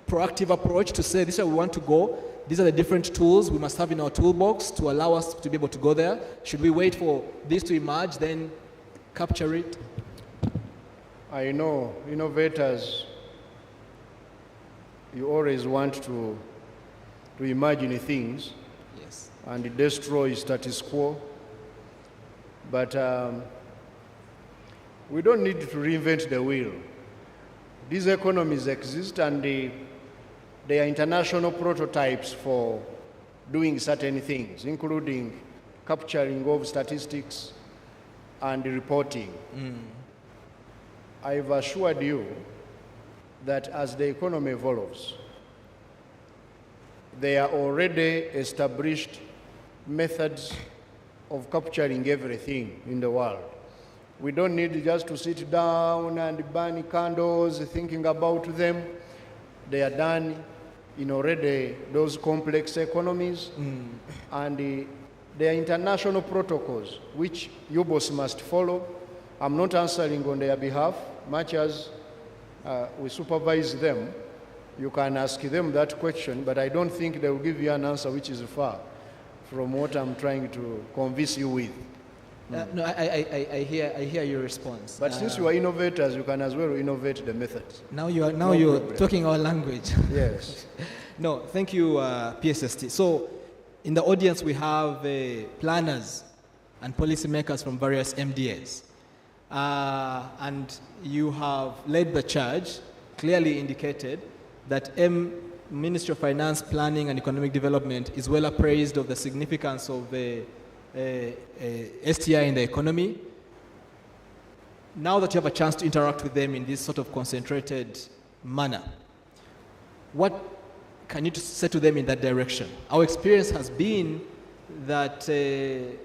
proactive approach to say, this is where we want to go, these are the different tools we must have in our toolbox to allow us to be able to go there? Should we wait for this to emerge, then capture it? I know innovators, you always want to imagine things, yes, and destroy status quo. But we don't need to reinvent the wheel. These economies exist, and they are international prototypes for doing certain things, including capturing of statistics, and reporting. I've assured you that as the economy evolves, there are already established methods of capturing everything in the world. We don't need just to sit down and burn candles thinking about them. They are done in already those complex economies, and there are international protocols which UBOS must follow. I'm not answering on their behalf, much as we supervise them. You can ask them that question, but I don't think they will give you an answer which is far from what I'm trying to convince you with. No, I hear your response. But since you are innovators, you can as well innovate the methods. Now you're problem. talking our language. Yes. No, thank you, PSST. So, in the audience we have planners and policymakers from various MDAs, and you have led the charge, clearly indicated that Ministry of Finance, Planning and Economic Development is well appraised of the significance of STI in the economy. Now that you have a chance to interact with them in this sort of concentrated manner, what can you say to them in that direction? Our experience has been that there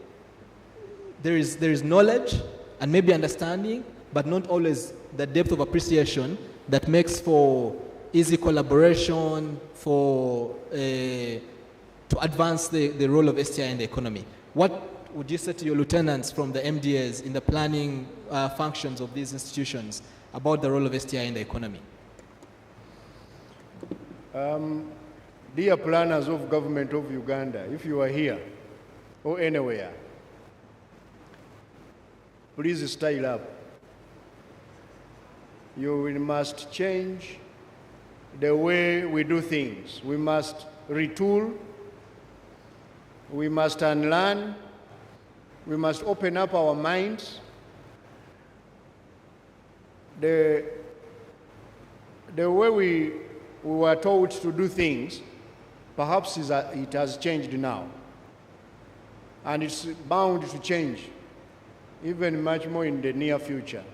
is knowledge and maybe understanding, but not always the depth of appreciation that makes for easy collaboration to advance the role of STI in the economy. What would you say to your lieutenants from the MDAs in the planning functions of these institutions about the role of STI in the economy? Dear planners of government of Uganda, if you are here or anywhere, please style up. You must change the way we do things. We must retool. We must unlearn. We must open up our minds. The way we were taught to do things, perhaps it has changed now. And it's bound to change, even much more in the near future.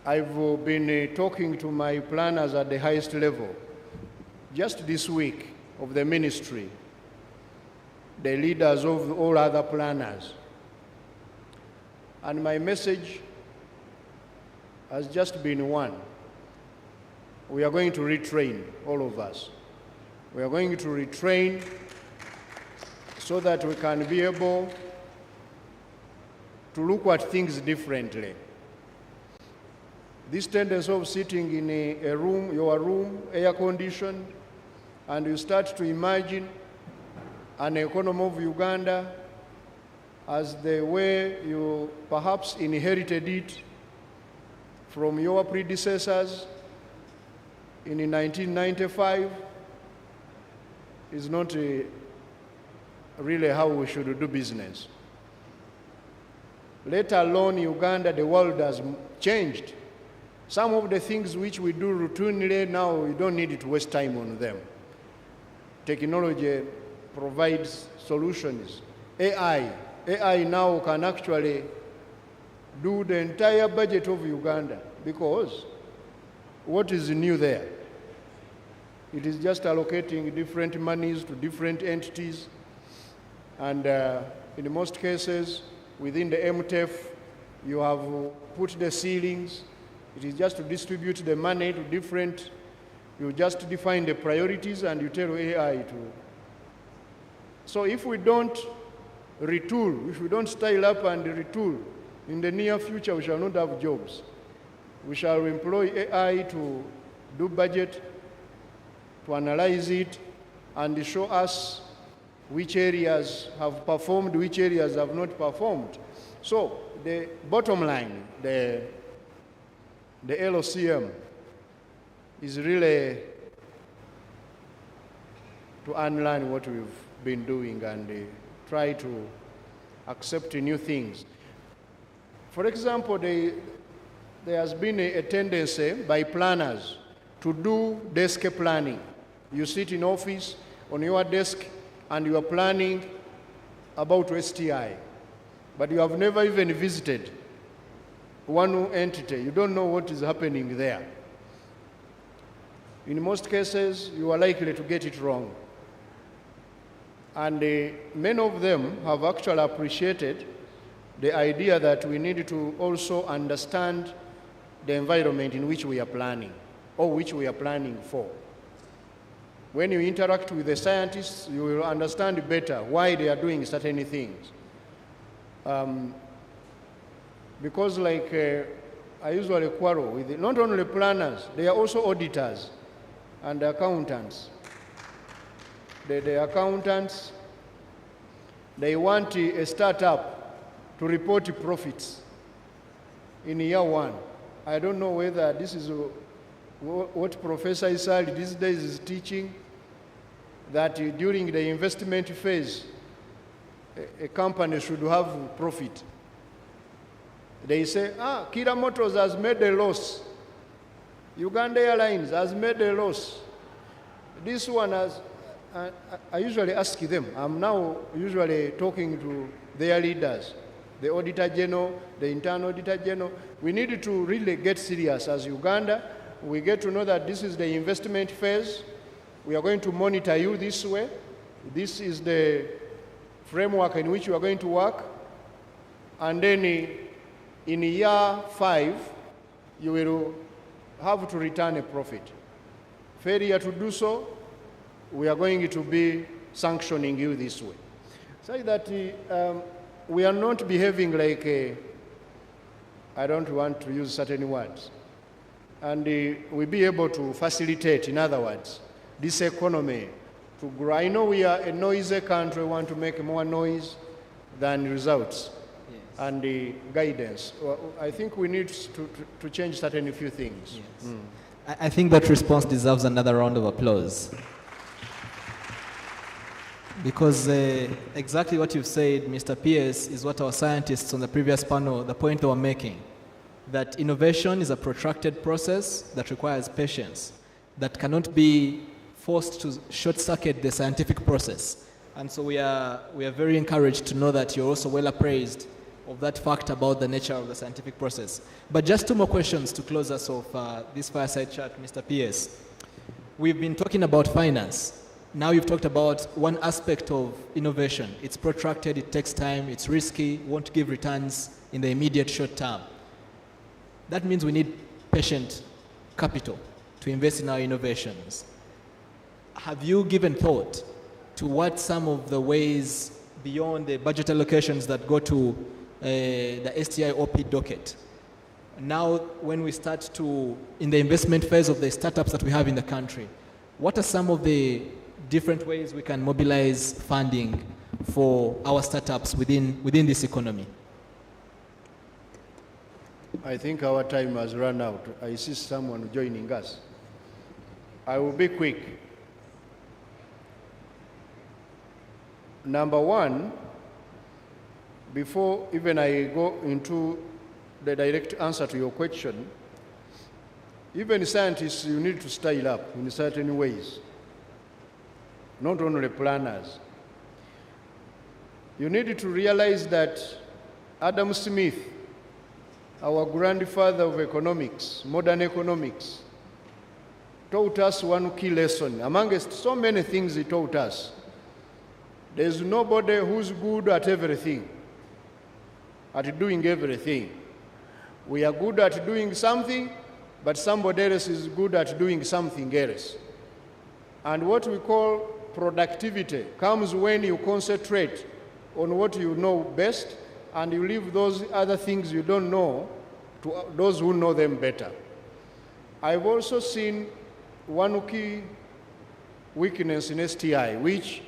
I've been talking to my planners at the highest level just this week of the ministry, the leaders of all other planners. And my message has just been one. We are going to retrain, all of us. We are going to retrain so that we can be able to look at things differently. This tendency of sitting in a room, your room, air-conditioned, and you start to imagine an economy of Uganda as the way you perhaps inherited it from your predecessors in 1995 is not really how we should do business. Let alone Uganda, the world has changed. Some of the things which we do routinely now, we don't need to waste time on them. Technology provides solutions. AI now can actually do the entire budget of Uganda, because what is new there? It is just allocating different monies to different entities, and in most cases, within the MTF, you have put the ceilings. It is just to distribute the money to different, you just define the priorities and you tell AI to. So if we don't retool, if we don't style up and retool, in the near future we shall not have jobs. We shall employ AI to do budget, to analyze it, and show us which areas have performed, which areas have not performed. So the bottom line, the LOCM is really to unlearn what we've been doing and try to accept new things. For example, there has been a tendency by planners to do desk planning. You sit in office on your desk and you are planning about STI. but you have never even visited one entity. You don't know what is happening there. In most cases, you are likely to get it wrong. And many of them have actually appreciated the idea that we need to also understand the environment in which we are planning, or which we are planning for. When you interact with the scientists, you will understand better why they are doing certain things. Because I usually quarrel with not only planners, they are also auditors and accountants. The accountants, they want a startup to report profits in year one. I don't know whether this is what Professor Isali these days is teaching, that during the investment phase, a company should have profit. They say, Kira Motors has made a loss. Uganda Airlines has made a loss. This one has, I usually ask them, I'm now usually talking to their leaders, the Auditor General, the Internal Auditor General. We need to really get serious as Uganda. We get to know that this is the investment phase. We are going to monitor you this way. This is the framework in which you are going to work. And then in year 5, you will have to return a profit. Failure to do so, we are going to be sanctioning you this way. So that we are not behaving like I don't want to use certain words. And we'll be able to facilitate, in other words, this economy to grow. I know we are a noisy country, we want to make more noise than results. Yes. And the guidance. I think we need to change certain few things. Yes. I think that response deserves another round of applause. Because exactly what you've said, Mr. Pierce, is what our scientists on the previous panel, the point they were making, that innovation is a protracted process that requires patience, that cannot be forced to short-circuit the scientific process. And so we are very encouraged to know that you're also well appraised of that fact about the nature of the scientific process. But just 2 more questions to close us off this fireside chat, Mr. Pierce. We've been talking about finance. Now you've talked about one aspect of innovation. It's protracted, it takes time, it's risky, won't give returns in the immediate short term. That means we need patient capital to invest in our innovations. Have you given thought to what some of the ways beyond the budget allocations that go to the STI OP docket? Now, when we start to, in the investment phase of the startups that we have in the country, what are some of the different ways we can mobilize funding for our startups within this economy? I think our time has run out. I see someone joining us. I will be quick. Number one, before even I go into the direct answer to your question, even scientists, you need to style up in certain ways, not only planners. You need to realize that Adam Smith, our grandfather of economics, modern economics, taught us one key lesson. Amongst so many things he taught us, there's nobody who's good at everything, at doing everything. We are good at doing something, but somebody else is good at doing something else. And what we call productivity comes when you concentrate on what you know best and you leave those other things you don't know to those who know them better. I've also seen one key weakness in STI, which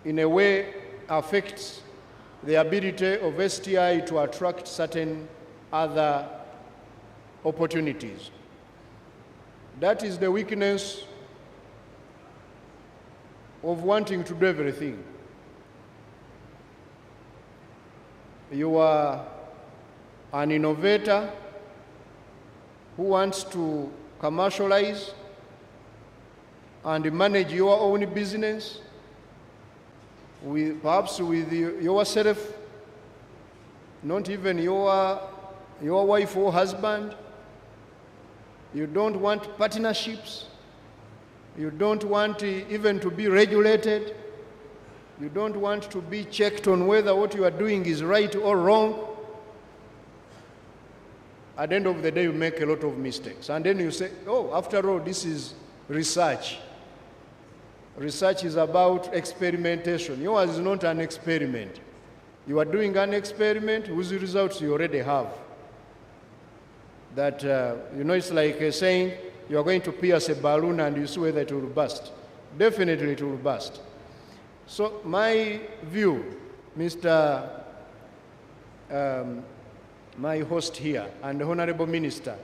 in a way affects the ability of STI to attract certain other opportunities. That is the weakness of wanting to do everything. You are an innovator who wants to commercialize and manage your own business, perhaps with yourself not even your wife or husband. You don't want partnerships. You don't want even to be regulated. You don't want to be checked on whether what you are doing is right or wrong. At the end of the day, you make a lot of mistakes. And then you say, oh, after all, this is research. Research is about experimentation. Yours is not an experiment. You are doing an experiment whose results you already have. That, it's like saying you are going to pierce a balloon and you see whether it will burst. Definitely it will burst. So my view, my host here and the Honorable Minister,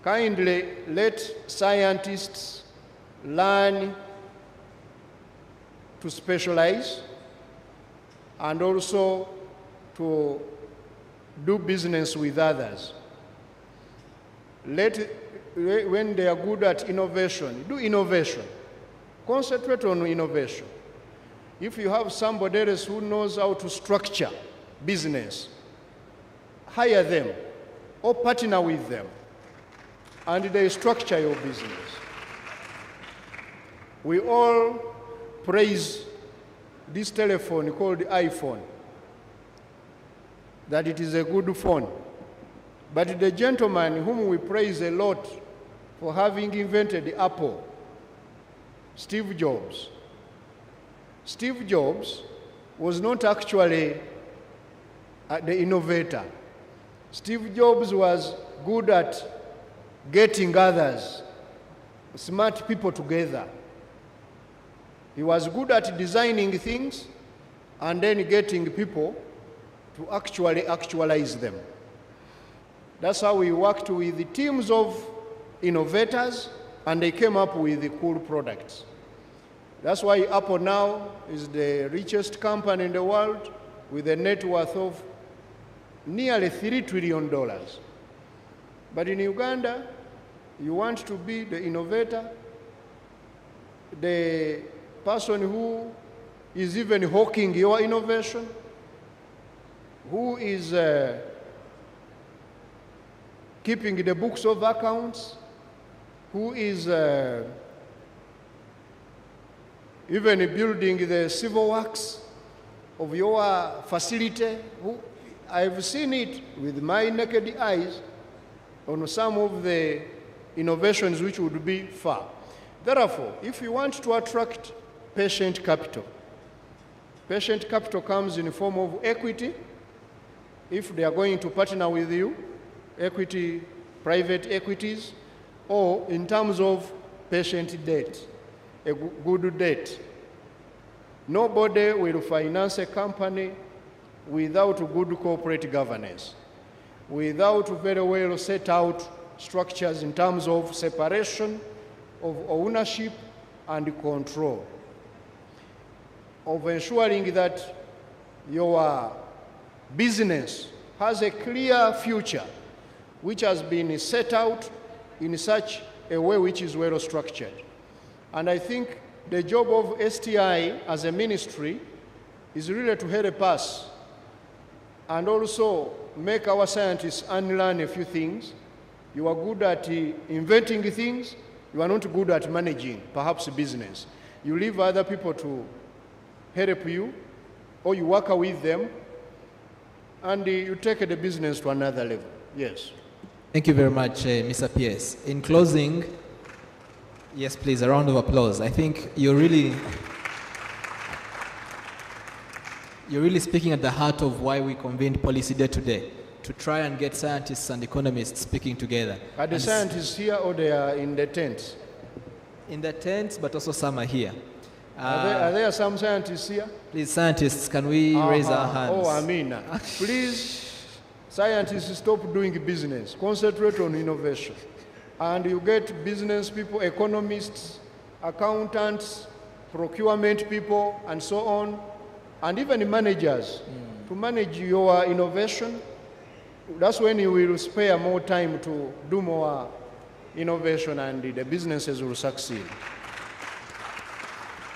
kindly let scientists learn to specialize and also to do business with others. When they are good at innovation, do innovation. Concentrate on innovation. If you have somebody else who knows how to structure business, hire them or partner with them, and they structure your business. We all praise this telephone called iPhone, that it is a good phone. But the gentleman whom we praise a lot for having invented the Apple, Steve Jobs. Steve Jobs was not actually the innovator. Steve Jobs was good at getting others, smart people together. He was good at designing things and then getting people to actually actualize them. That's how we worked with the teams of innovators, and they came up with the cool products. That's why Apple now is the richest company in the world with a net worth of nearly $3 trillion. But in Uganda, you want to be the innovator, the person who is even hawking your innovation, who is keeping the books of accounts, who is even building the civil works of your facility. I've seen it with my naked eyes on some of the innovations which would be far. Therefore, if you want to attract patient capital comes in the form of equity. If they are going to partner with you, equity, private equities, or in terms of patient debt, a good debt. Nobody will finance a company without good corporate governance, without very well set out structures in terms of separation of ownership and control, of ensuring that your business has a clear future which has been set out in such a way which is well structured. And I think the job of STI as a ministry is really to help us and also make our scientists unlearn a few things. You are good at inventing things, you are not good at managing, perhaps business. You leave other people to help you, or you work with them, and you take the business to another level. Yes. Thank you very much, Mr. Pierce. In closing, yes, please, a round of applause. I think you're really speaking at the heart of why we convened Policy Day today, to try and get scientists and economists speaking together. Are the scientists here or they are in the tents? In the tents, but also some are here. Are there some scientists here? Please, scientists, can we raise our hands? Oh, Amina. Please, scientists, stop doing business. Concentrate on innovation. And you get business people, economists, accountants, procurement people, and so on, and even managers to manage your innovation. That's when you will spare more time to do more innovation and the businesses will succeed.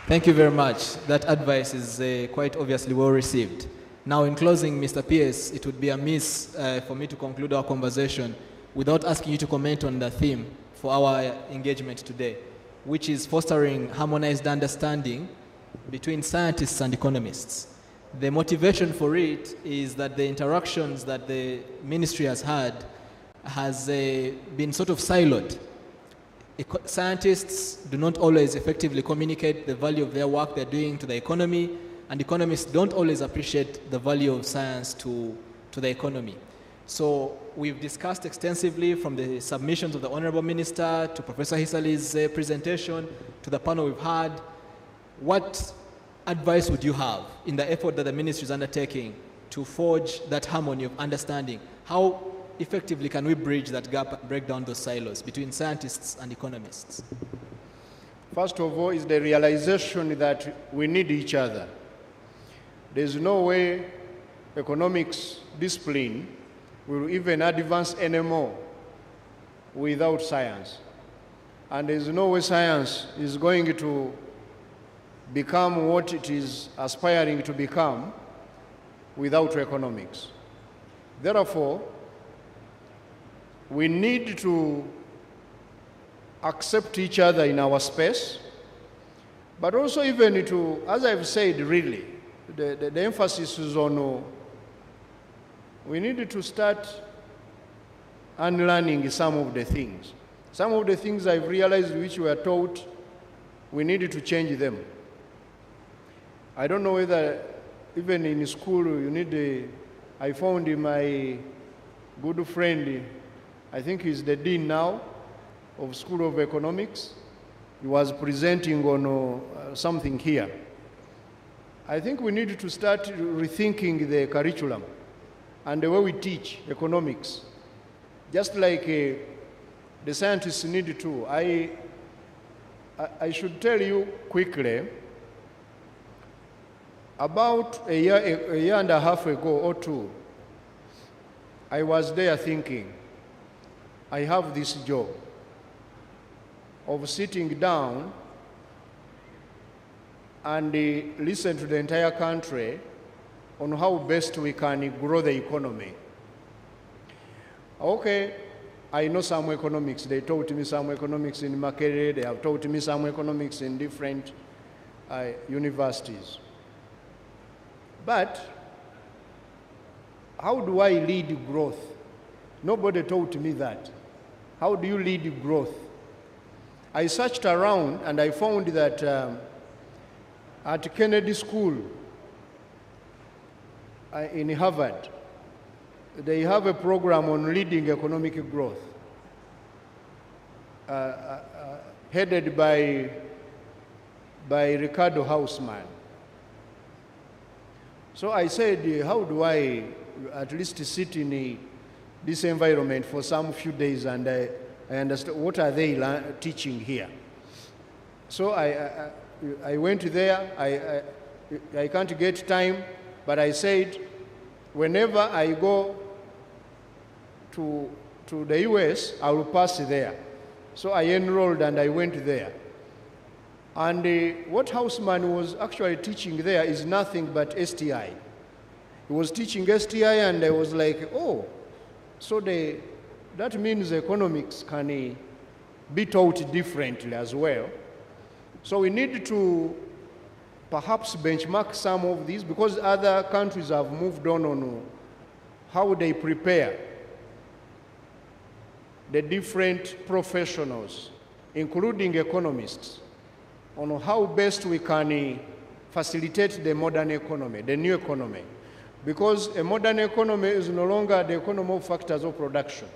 Thank you very much. That advice is quite obviously well received. Now, in closing, Mr. Pierce, it would be amiss for me to conclude our conversation without asking you to comment on the theme for our engagement today, which is fostering harmonized understanding between scientists and economists. The motivation for it is that the interactions that the ministry has had has been sort of siloed. Scientists do not always effectively communicate the value of their work they're doing to the economy, and economists don't always appreciate the value of science to the economy. So we've discussed extensively from the submissions of the Honorable Minister to Professor Hisali's presentation to the panel we've had. What advice would you have in the effort that the ministry is undertaking to forge that harmony of understanding? How effectively can we bridge that gap and break down those silos between scientists and economists? First of all, is the realization that we need each other. There's no way economics discipline will even advance anymore without science. And there's no way science is going to become what it is aspiring to become without economics. Therefore, we need to accept each other in our space, but also even to, as I've said, really, the emphasis is on we need to start unlearning some of the things. Some of the things I've realized which we are taught, we need to change them. I don't know whether even in school you need I found my good friend, I think he's the dean now of School of Economics. He was presenting on something here. I think we need to start rethinking the curriculum and the way we teach economics. Just like the scientists need to. I should tell you quickly, about a year and a half ago or two, I was there thinking, I have this job of sitting down and listen to the entire country on how best we can grow the economy. Okay, I know some economics. They taught me some economics in Makerere. They have taught me some economics in different universities. But how do I lead growth? Nobody taught me that. How do you lead growth? I searched around and I found that at Kennedy School in Harvard, they have a program on leading economic growth headed by Ricardo Hausmann. So I said, how do I at least sit in this environment for some few days and I understand what are they teaching here? So I went there. I can't get time, but I said, whenever I go to the US, I will pass there. So I enrolled and I went there. And what Hausmann was actually teaching there is nothing but STI. He was teaching STI and I was like, oh, so that means economics can be taught differently as well. So we need to perhaps benchmark some of these because other countries have moved on how they prepare the different professionals, including economists, on how best we can facilitate the modern economy, the new economy. Because a modern economy is no longer the economy of factors of production.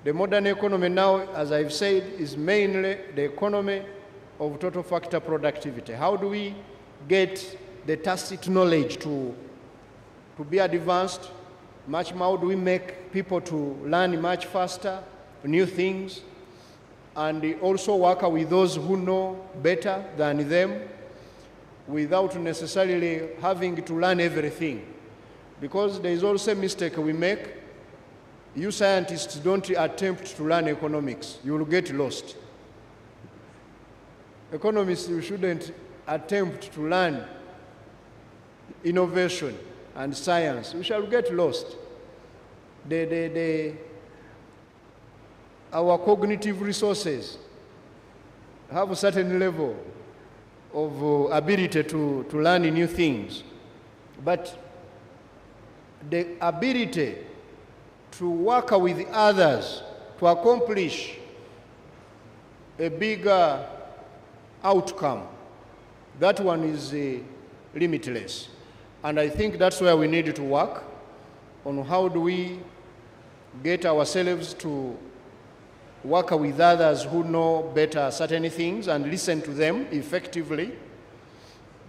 The modern economy now, as I've said, is mainly the economy of total factor productivity. How do we get the tacit knowledge to be advanced? Much more, how do we make people to learn much faster, new things, and also work with those who know better than them without necessarily having to learn everything. Because there is also a mistake we make. You scientists don't attempt to learn economics. You will get lost. Economists, you shouldn't attempt to learn innovation. and science, we shall get lost. Our cognitive resources have a certain level of ability to learn new things, but the ability to work with others to accomplish a bigger outcome, that one is limitless. And I think that's where we need to work on how do we get ourselves to work with others who know better certain things and listen to them effectively,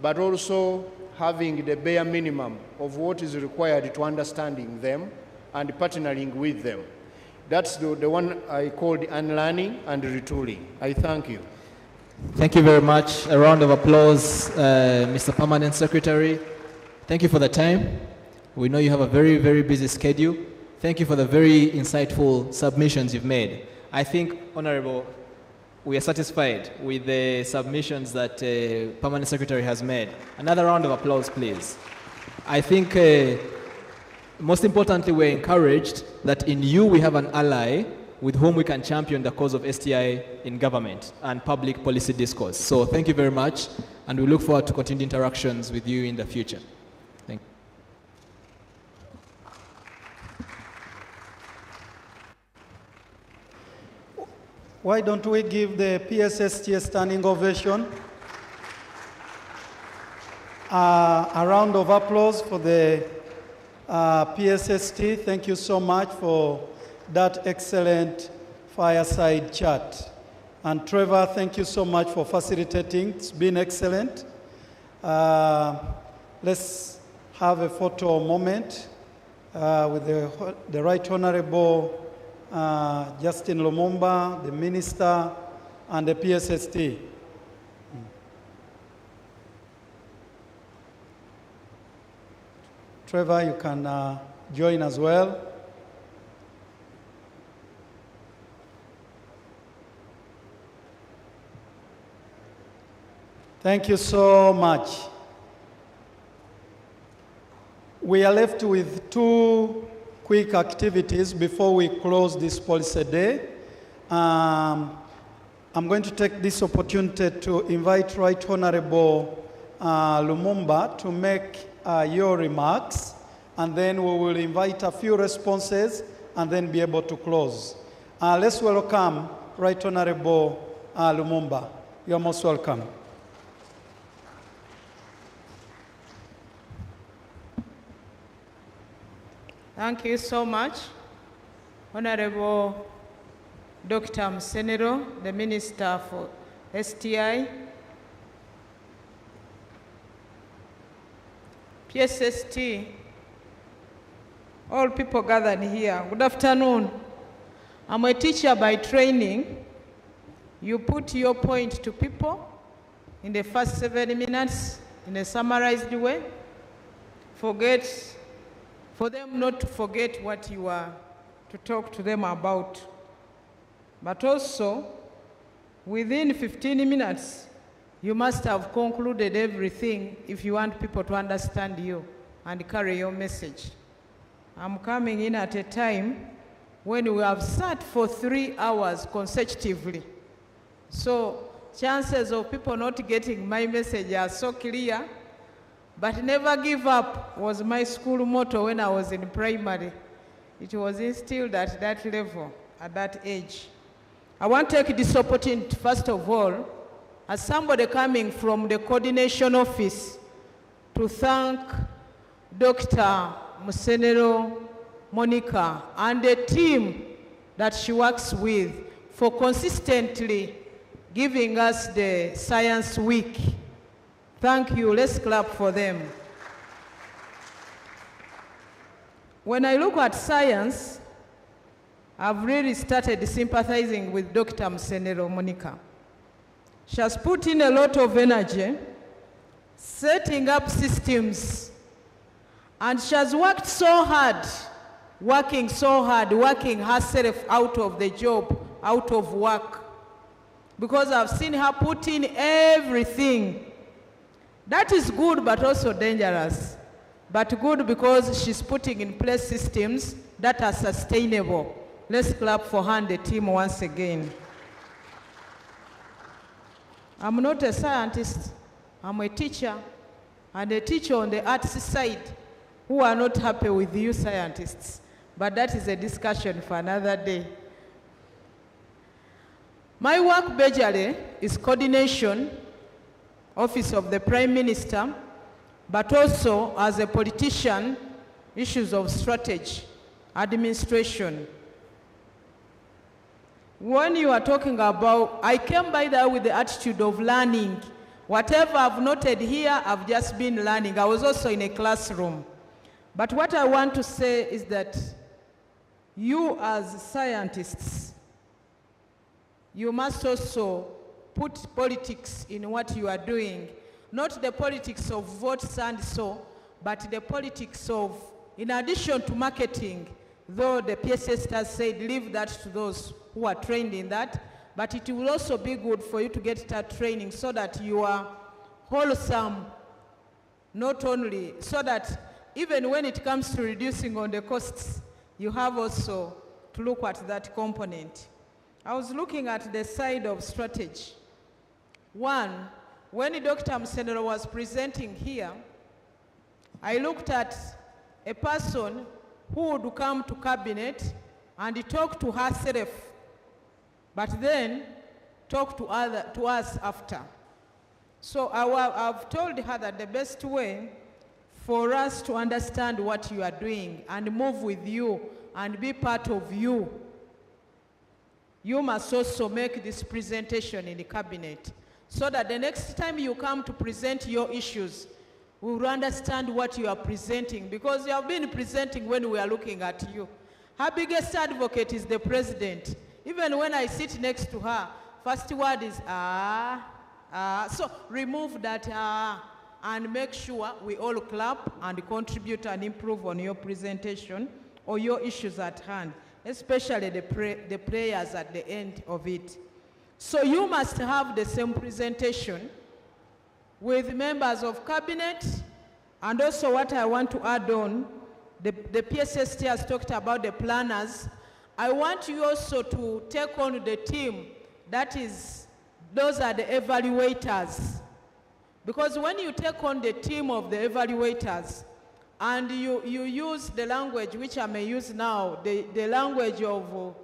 but also having the bare minimum of what is required to understanding them and partnering with them. That's the one I called unlearning and retooling. I thank you. Thank you very much. A round of applause, Mr. Permanent Secretary. Thank you for the time. We know you have a very, very busy schedule. Thank you for the very insightful submissions you've made. I think, Honorable, we are satisfied with the submissions that Permanent Secretary has made. Another round of applause, please. I think, most importantly, we're encouraged that in you we have an ally with whom we can champion the cause of STI in government and public policy discourse. So thank you very much, and we look forward to continued interactions with you in the future. Thank you. Why don't we give the PSST a standing ovation? A round of applause for the PSST. Thank you so much for that excellent fireside chat. And Trevor, thank you so much for facilitating. It's been excellent. Let's have a photo moment with the Right Honorable Justin Lumumba, the Minister, and the PSST. Trevor, you can join as well. Thank you so much. We are left with two quick activities before we close this policy day. I'm going to take this opportunity to invite Right Honorable Lumumba to make your remarks, and then we will invite a few responses and then be able to close. Let's welcome Right Honorable Lumumba. You're most welcome. Thank you so much, Honorable Dr. Msenero, the Minister for STI, PSST, all people gathered here. Good afternoon. I'm a teacher by training. You put your point to people in the first 7 minutes in a summarized way. For them not to forget what you are to talk to them about. But also, within 15 minutes, you must have concluded everything if you want people to understand you and carry your message. I'm coming in at a time when we have sat for 3 hours consecutively. So chances of people not getting my message are so clear. But never give up was my school motto when I was in primary. It was instilled at that level, at that age. I want to take this opportunity, first of all, as somebody coming from the coordination office, to thank Dr. Msenero Monica and the team that she works with for consistently giving us the Science Week. Thank you. Let's clap for them. When I look at science, I've really started sympathizing with Dr. Msenero Monica. She has put in a lot of energy, setting up systems, and she has worked so hard, working herself out of the job, out of work, because I've seen her put in everything. That is good, but also dangerous. but good because she's putting in place systems that are sustainable. Let's clap for her and the team once again. I'm not a scientist, I'm a teacher, and a teacher on the arts side who are not happy with you scientists. But that is a discussion for another day. My work majorly is coordination, Office of the Prime Minister, but also as a politician, issues of strategy, administration. When you are talking about, I came by there with the attitude of learning. Whatever I've noted here, I've just been learning. I was also in a classroom. But what I want to say is that you as scientists, you must also put politics in what you are doing. Not the politics of vote and so, but the politics of, in addition to marketing, though the PSS has said leave that to those who are trained in that, but it will also be good for you to get that training so that you are wholesome, not only, so that even when it comes to reducing on the costs, you have also to look at that component. I was looking at the side of strategy. One, when Dr. Msenero was presenting here, I looked at a person who would come to cabinet and talk to herself, but then talk to us after. So I've told her that the best way for us to understand what you are doing and move with you and be part of you, you must also make this presentation in the cabinet so that the next time you come to present your issues, we will understand what you are presenting, because you have been presenting when we are looking at you. Her biggest advocate is the president. Even when I sit next to her, first word is so remove that and make sure we all clap and contribute and improve on your presentation or your issues at hand, especially the prayers at the end of it. So you must have the same presentation with members of cabinet, and also what I want to add on, the PSST has talked about the planners. I want you also to take on the team, that is, those are the evaluators. Because when you take on the team of the evaluators, and you use the language which I may use now, the language of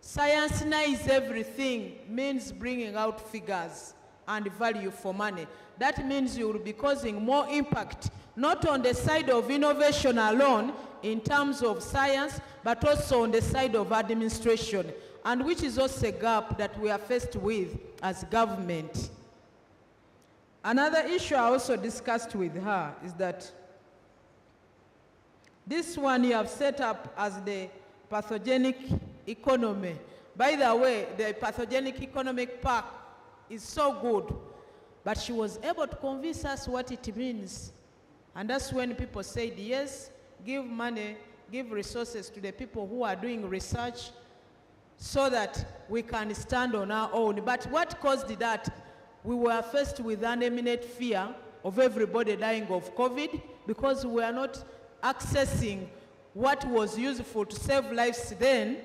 science-nize everything, means bringing out figures and value for money. That means you will be causing more impact, not on the side of innovation alone in terms of science, but also on the side of administration, and which is also a gap that we are faced with as government. Another issue I also discussed with her is that this one you have set up as the pathogenic economy. By the way, the pathogenic economic park is so good, but she was able to convince us what it means. And that's when people said, yes, give money, give resources to the people who are doing research so that we can stand on our own. But what caused that? We were faced with an imminent fear of everybody dying of COVID because we were not accessing what was useful to save lives then,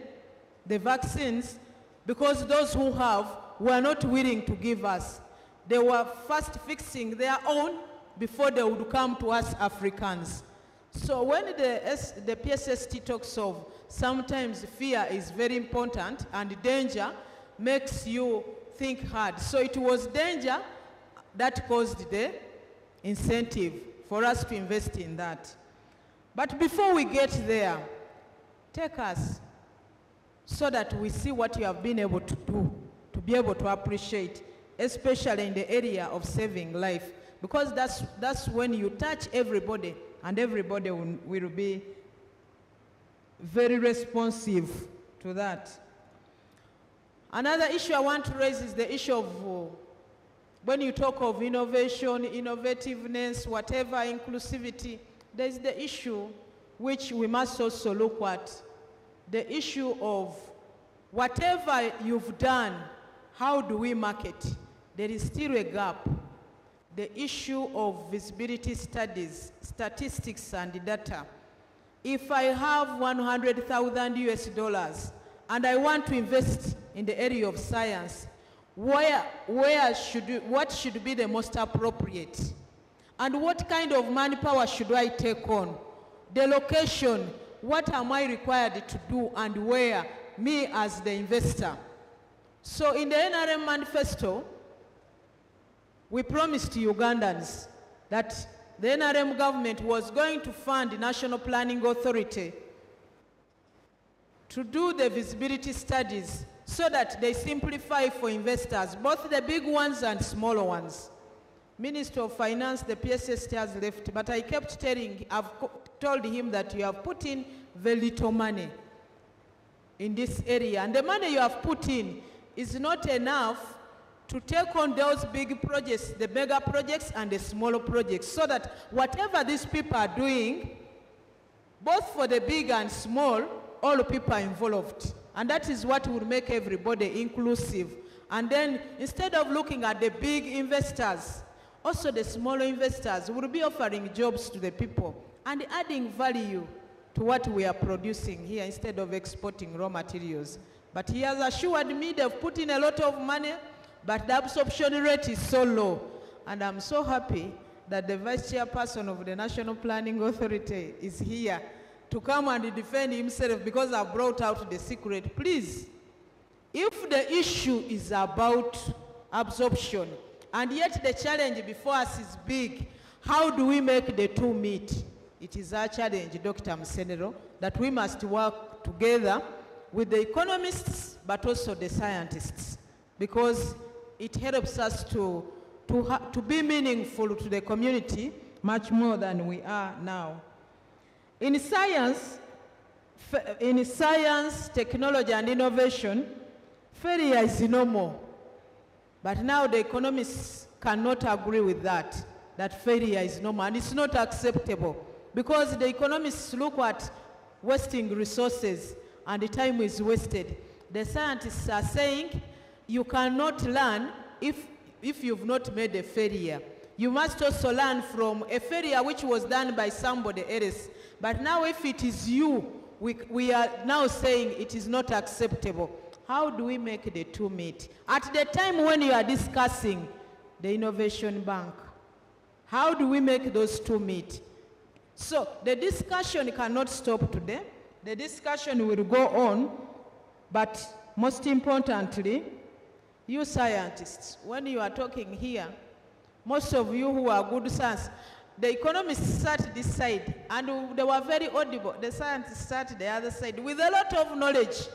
the vaccines, because those who have were not willing to give us. They were first fixing their own before they would come to us Africans. So when the PSST talks of sometimes fear is very important and danger makes you think hard. So it was danger that caused the incentive for us to invest in that. But before we get there, take us so that we see what you have been able to do, to be able to appreciate, especially in the area of saving life. Because that's when you touch everybody, and everybody will be very responsive to that. Another issue I want to raise is the issue of when you talk of innovation, innovativeness, whatever, inclusivity, there's the issue which we must also look at, the issue of whatever you've done, how do we market? There is still a gap. the issue of visibility studies, statistics and data. If I have 100,000 US dollars and I want to invest in the area of science, what should be the most appropriate? And what kind of manpower should I take on? The location, what am I required to do and where, me as the investor? So in the NRM manifesto, we promised Ugandans that the NRM government was going to fund the National Planning Authority to do the visibility studies so that they simplify for investors, both the big ones and smaller ones. Minister of Finance, the PSS has left, but I kept I've told him that you have put in very little money in this area, and the money you have put in is not enough to take on those big projects, the mega projects and the smaller projects, so that whatever these people are doing, both for the big and small, all people are involved. And that is what will make everybody inclusive. And then instead of looking at the big investors, also the smaller investors will be offering jobs to the people and adding value to what we are producing here instead of exporting raw materials. But he has assured me they've put in a lot of money, but the absorption rate is so low. And I'm so happy that the Vice Chairperson of the National Planning Authority is here to come and defend himself because I brought out the secret. Please, if the issue is about absorption, and yet the challenge before us is big, how do we make the two meet? It is our challenge, Dr. Msenero, that we must work together with the economists, but also the scientists, because it helps us to be meaningful to the community much more than we are now. In science, technology and innovation, failure is normal. But now the economists cannot agree with that failure is normal, and it's not acceptable, because the economists look at wasting resources and the time is wasted. The scientists are saying you cannot learn if you've not made a failure. You must also learn from a failure which was done by somebody else. But now if it is you, we are now saying it is not acceptable. How do we make the two meet? At the time when you are discussing the Innovation Bank, how do we make those two meet? So the discussion cannot stop today. The discussion will go on, but most importantly, you scientists, when you are talking here, most of you who are good science, the economists sat this side and they were very audible. The scientists sat the other side with a lot of knowledge,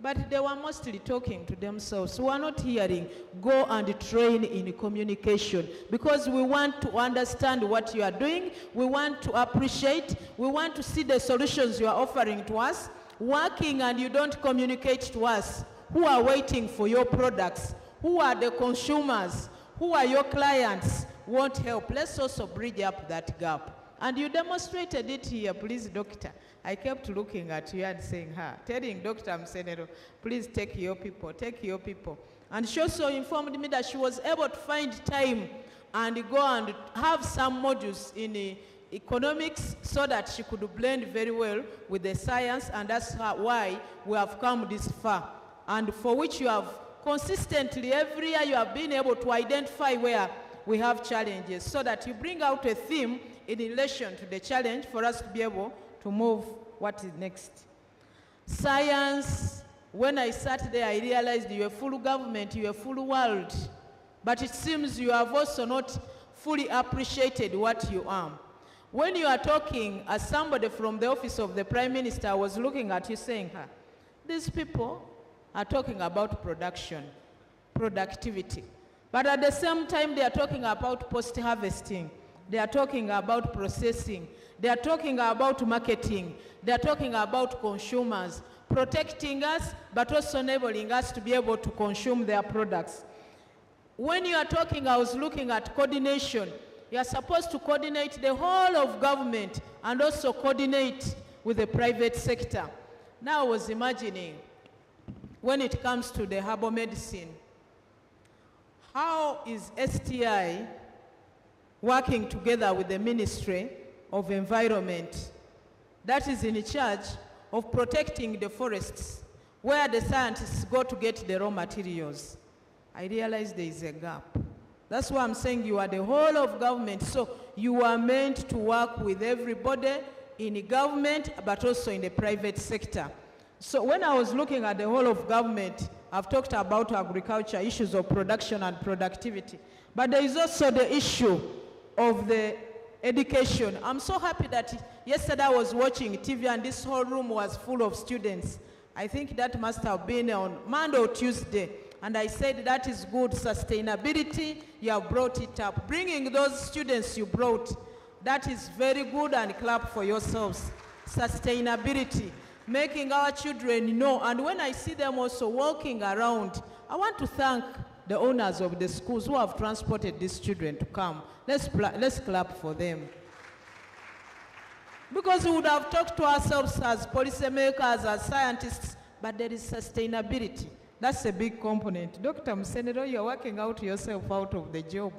but they were mostly talking to themselves. We are not hearing, go and train in communication, because we want to understand what you are doing, we want to appreciate, we want to see the solutions you are offering to us, working and you don't communicate to us. Who are waiting for your products? Who are the consumers? Who are your clients? Won't help. Let's also bridge up that gap. And you demonstrated it here, please, doctor. I kept looking at you and saying, telling Dr. Msenero, please take your people, take your people. And she also informed me that she was able to find time and go and have some modules in economics so that she could blend very well with the science, and that's why we have come this far. And for which you have consistently, every year you have been able to identify where we have challenges, so that you bring out a theme in relation to the challenge for us to be able to move what is next. Science, when I sat there, I realized you're a full government, you're a full world, but it seems you have also not fully appreciated what you are. When you are talking, as somebody from the office of the Prime Minister was looking at you saying, these people are talking about production, productivity. But at the same time, they are talking about post-harvesting. They are talking about processing. They are talking about marketing. They are talking about consumers, protecting us, but also enabling us to be able to consume their products. When you are talking, I was looking at coordination. You are supposed to coordinate the whole of government and also coordinate with the private sector. Now I was imagining, when it comes to the herbal medicine, how is STI working together with the Ministry of Environment that is in charge of protecting the forests where the scientists go to get the raw materials. I realize there is a gap. That's why I'm saying you are the whole of government, so you are meant to work with everybody in the government, but also in the private sector. So when I was looking at the whole of government, I've talked about agriculture, issues of production and productivity, but there is also the issue of the education. I'm so happy that yesterday I was watching TV and this whole room was full of students. I think that must have been on Monday or Tuesday. And I said that is good sustainability, you have brought it up. Bringing those students you brought, that is very good, and clap for yourselves. Sustainability, making our children know. And when I see them also walking around, I want to thank the owners of the schools who have transported these children to come. Let's clap for them. Because we would have talked to ourselves as policymakers, as scientists, but there is sustainability. That's a big component. Dr. Msenero, you're working out yourself out of the job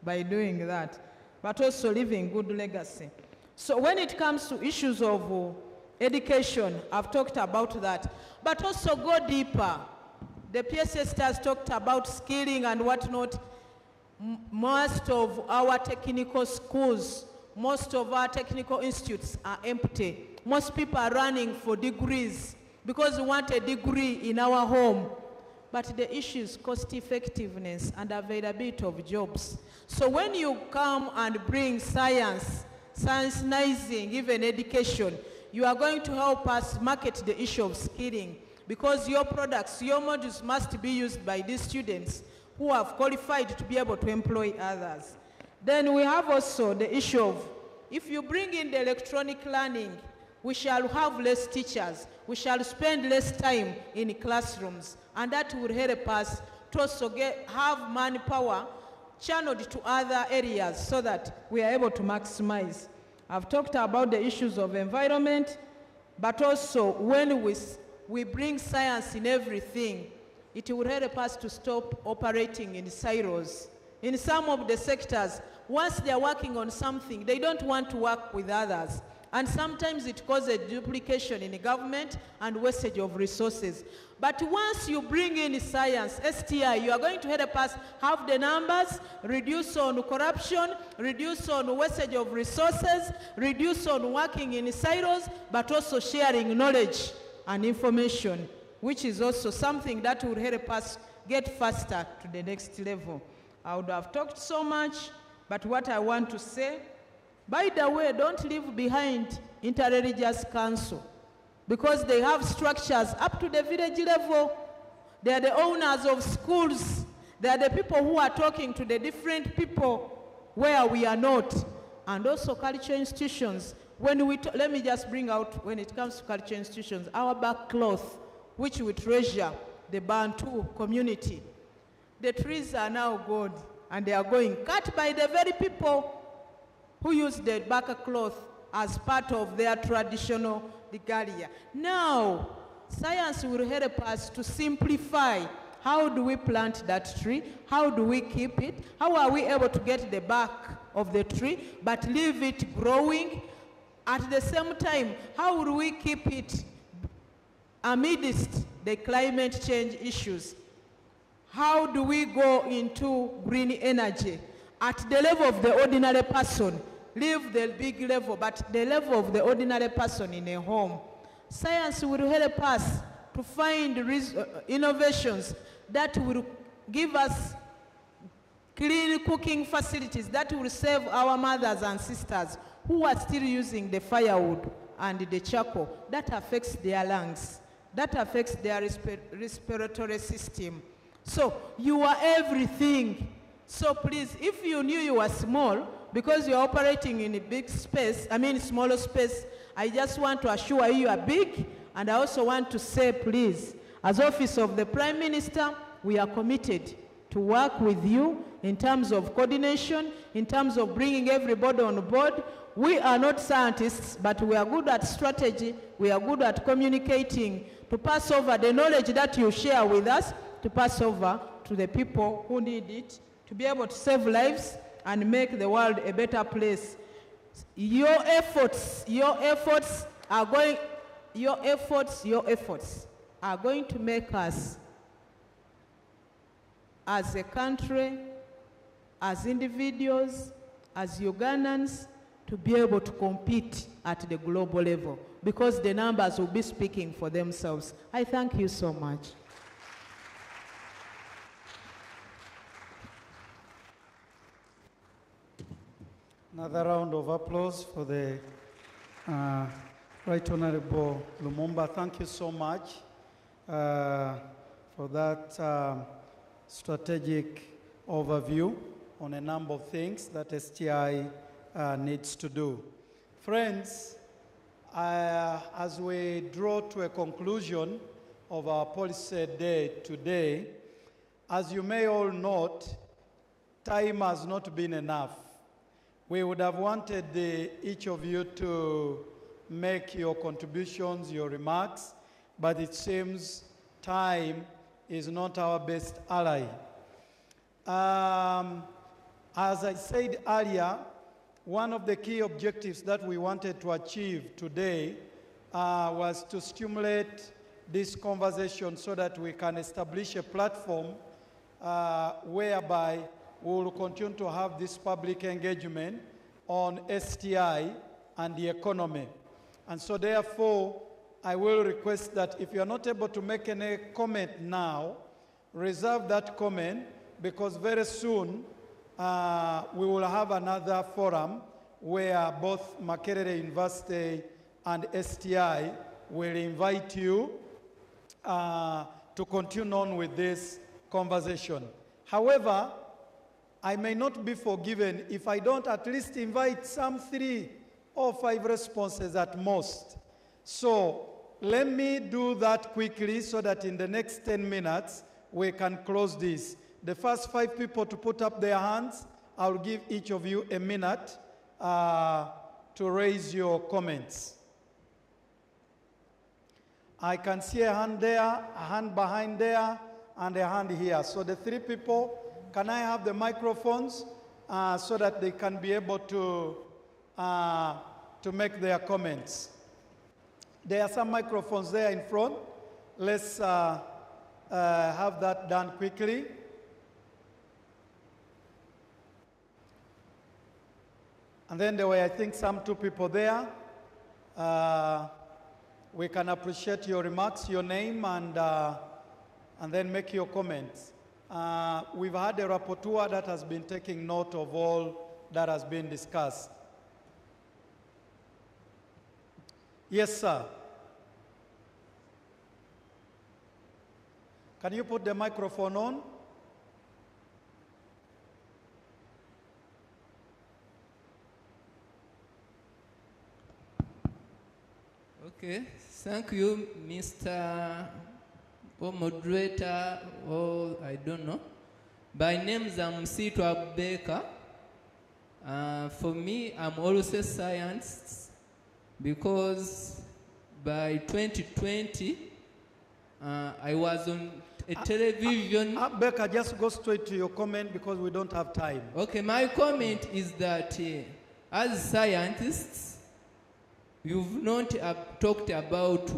by doing that, but also leaving good legacy. So when it comes to issues of education, I've talked about that, but also go deeper. The PSS has talked about skilling and whatnot. Most of our technical schools, most of our technical institutes are empty. Most people are running for degrees because we want a degree in our home. But the issue is cost effectiveness and availability of jobs. So when you come and bring science, scienceizing, even education, you are going to help us market the issue of skilling, because your products, your modules must be used by these students who have qualified to be able to employ others. Then we have also the issue of, if you bring in the electronic learning, we shall have less teachers. We shall spend less time in classrooms, and that will help us to also have manpower channeled to other areas so that we are able to maximize. I've talked about the issues of environment, but also when we bring science in everything, it will help us to stop operating in silos. In some of the sectors, once they're working on something, they don't want to work with others. And sometimes it causes duplication in the government and wastage of resources. But once you bring in science, STI, you are going to help us have the numbers, reduce on corruption, reduce on wastage of resources, reduce on working in silos, but also sharing knowledge and information, which is also something that will help us get faster to the next level. I would have talked so much, but what I want to say, by the way, don't leave behind Interreligious Council, because they have structures up to the village level. They are the owners of schools. They are the people who are talking to the different people where we are not. And also cultural institutions. When we let me just bring out, when it comes to cultural institutions, our back cloth, which we treasure, the Bantu community. The trees are now gone, and they are going cut by the very people who use the baka cloth as part of their traditional regalia. Now, science will help us to simplify. How do we plant that tree? How do we keep it? How are we able to get the bark of the tree, but leave it growing? At the same time, how will we keep it amidst the climate change issues? How do we go into green energy? At the level of the ordinary person, leave the big level, but the level of the ordinary person in a home. Science will help us to find innovations that will give us clean cooking facilities that will save our mothers and sisters who are still using the firewood and the charcoal. That affects their lungs. That affects their respiratory system. So you are everything. So please, if you knew you were small, because you're operating in a big space, smaller space, I just want to assure you are big. And I also want to say, please, as Office of the Prime Minister, we are committed to work with you in terms of coordination, in terms of bringing everybody on board. We are not scientists, but we are good at strategy. We are good at communicating, to pass over the knowledge that you share with us, to pass over to the people who need it, to be able to save lives and make the world a better place. Your efforts are going to make us as a country, as individuals, as Ugandans, to be able to compete at the global level, because the numbers will be speaking for themselves. I thank you so much. Another round of applause for the Right Honorable Lumumba. Thank you so much for that strategic overview on a number of things that STI needs to do. Friends, as we draw to a conclusion of our policy day today, as you may all note, time has not been enough. We would have wanted each of you to make your contributions, your remarks, but it seems time is not our best ally. As I said earlier, one of the key objectives that we wanted to achieve today was to stimulate this conversation so that we can establish a platform whereby we will continue to have this public engagement on STI and the economy. And so therefore, I will request that if you are not able to make any comment now, reserve that comment, because very soon we will have another forum where both Makerere University and STI will invite you to continue on with this conversation. However, I may not be forgiven if I don't at least invite some 3 or 5 responses at most. So let me do that quickly so that in the next 10 minutes we can close this. The first 5 people to put up their hands, I'll give each of you a minute to raise your comments. I can see a hand there, a hand behind there, and a hand here. So the 3 people, can I have the microphones so that they can be able to make their comments? There are some microphones there in front. Let's have that done quickly. And then there were, I think, some 2 people there. We can appreciate your remarks, your name, and then make your comments. We've had a rapporteur that has been taking note of all that has been discussed. Yes, sir. Can you put the microphone on? Okay, thank you, Mr. Moderator, or I don't know. By name, I'm Sitwa Baker. For me, I'm also science because by 2020, I was on a television. Baker, just go straight to your comment because we don't have time. Okay, my comment is that as scientists, you've not talked about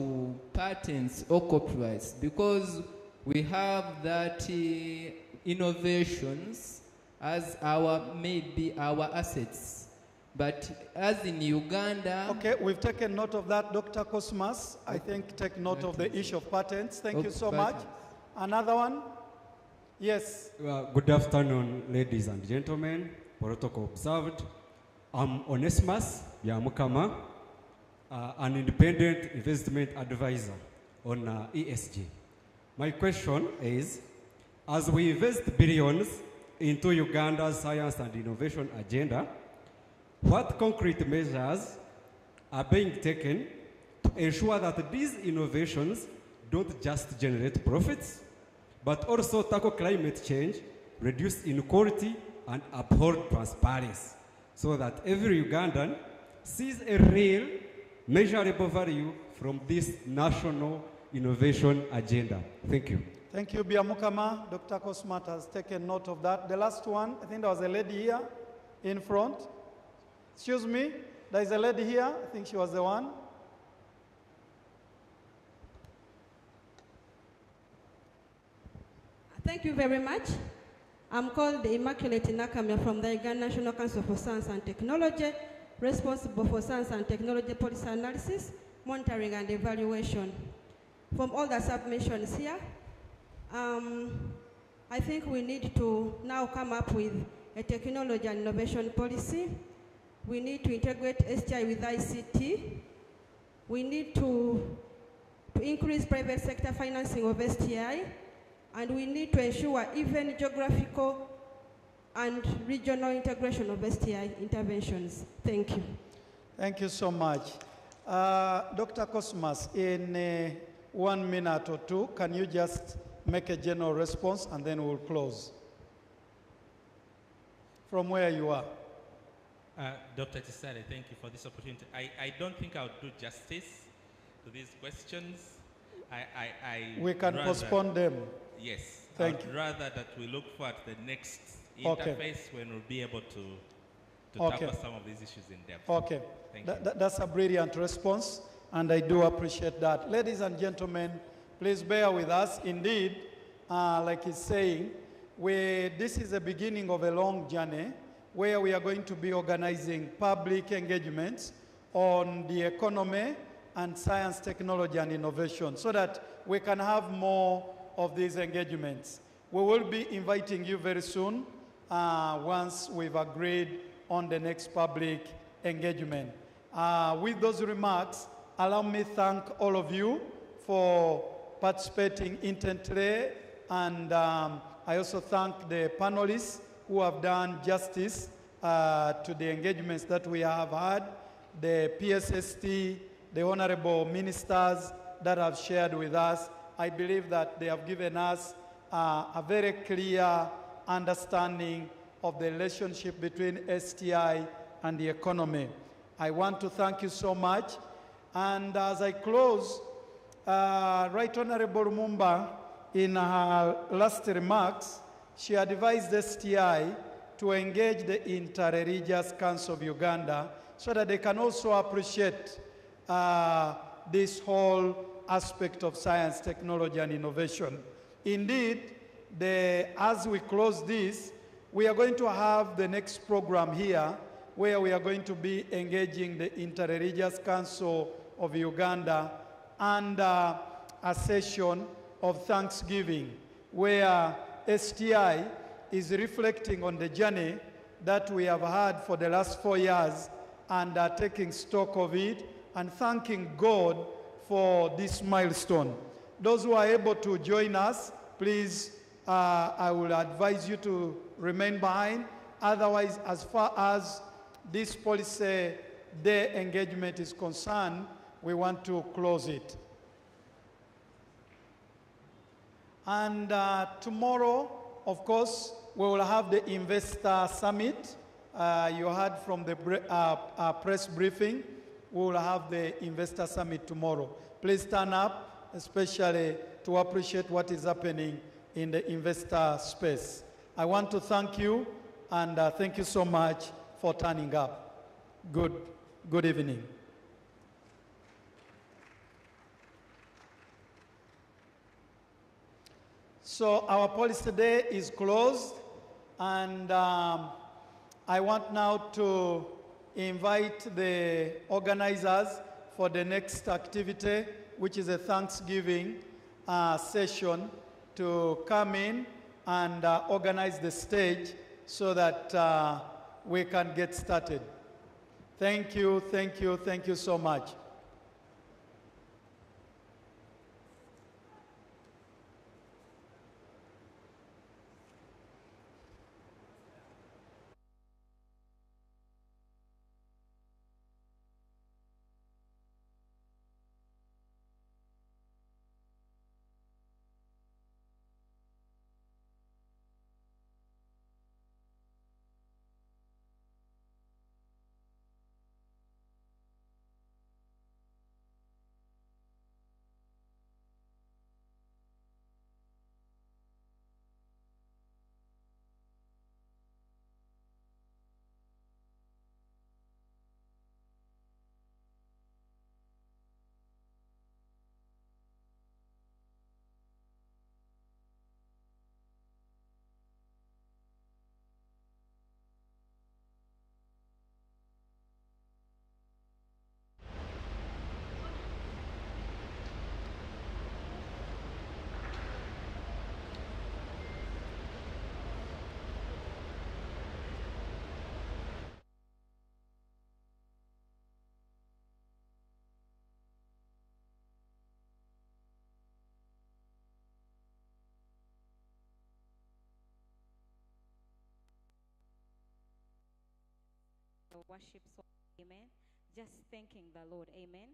patents or copyrights because we have that innovations as maybe our assets. But as in Uganda... Okay, we've taken note of that, Dr. Cosmas. I think take note of the issue of patents. Thank you so much. Another one? Yes. Good afternoon, ladies and gentlemen. Protocol observed. I'm Onesimus Yamukama, an independent investment advisor on ESG. My question is, as we invest billions into Uganda's science and innovation agenda, what concrete measures are being taken to ensure that these innovations don't just generate profits, but also tackle climate change, reduce inequality, and uphold transparency, so that every Ugandan sees a real, measurable value from this national innovation agenda? Thank you. Thank you, Biamukama. Dr. Cosmat has taken note of that. The last one, I think there was a lady here. in front. Excuse me, there is a lady here. I think she was the one. Thank you very much. I'm called Immaculate Nakamia from the Uganda National Council for Science and Technology, responsible for science and technology policy analysis, monitoring and evaluation. From all the submissions here, I think we need to now come up with a technology and innovation policy. We need to integrate STI with ICT. We need to increase private sector financing of STI. And we need to ensure even geographical and regional integration of STI interventions. Thank you. Thank you so much. Dr. Cosmas, in 1 minute or two, can you just make a general response and then we'll close? From where you are. Dr. Tisare, thank you for this opportunity. I don't think I'll do justice to these questions. We can postpone them. Yes. Thank I'd you. rather that we look forward to the next Okay. interface when we'll be able to Okay. tackle some of these issues in depth. Okay. Thank you. That's a brilliant response, and I do appreciate that. Ladies and gentlemen, please bear with us. Indeed, like he's saying, this is the beginning of a long journey where we are going to be organizing public engagements on the economy and science, technology, and innovation so that we can have more of these engagements. We will be inviting you very soon once we've agreed on the next public engagement. With those remarks, allow me to thank all of you for participating intently, and I also thank the panelists who have done justice to the engagements that we have had, the PSST, the honorable ministers that have shared with us. I believe that they have given us a very clear understanding of the relationship between STI and the economy. I want to thank you so much. And as I close, Right Honorable Mumba, in her last remarks, she advised STI to engage the Inter-Religious Council of Uganda so that they can also appreciate this whole aspect of science, technology, and innovation. Indeed, as we close this, we are going to have the next program here where we are going to be engaging the Inter-Religious Council of Uganda and a session of Thanksgiving where STI is reflecting on the journey that we have had for the last 4 years and taking stock of it and thanking God for this milestone. Those who are able to join us, please, I will advise you to remain behind. Otherwise, as far as this policy day engagement is concerned, we want to close it. And tomorrow, of course, we will have the Investor Summit. You heard from the press briefing. We will have the Investor Summit tomorrow. Please turn up, especially to appreciate what is happening in the investor space. I want to thank you, and thank you so much for turning up. Good evening. So our policy day is closed, and I want now to invite the organizers for the next activity, which is a Thanksgiving session, to come in and organize the stage so that we can get started. Thank you, thank you, thank you so much. our worship song. Amen. Just thanking the Lord. Amen.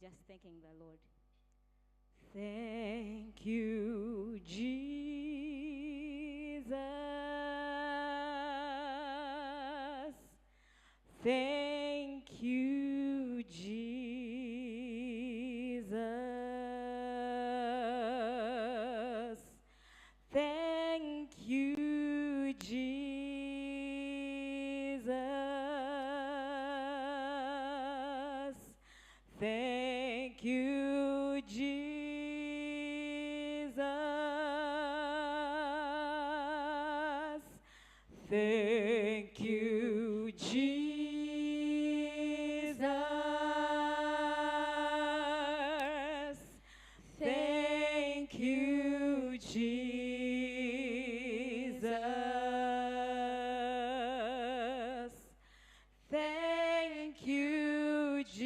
Just thanking the Lord. Thank you, Jesus. Thank you, Jesus. Thank you, Jesus. Thank you, Jesus. Thank you, Jesus. Thank you, Jesus. Thank you, Jesus.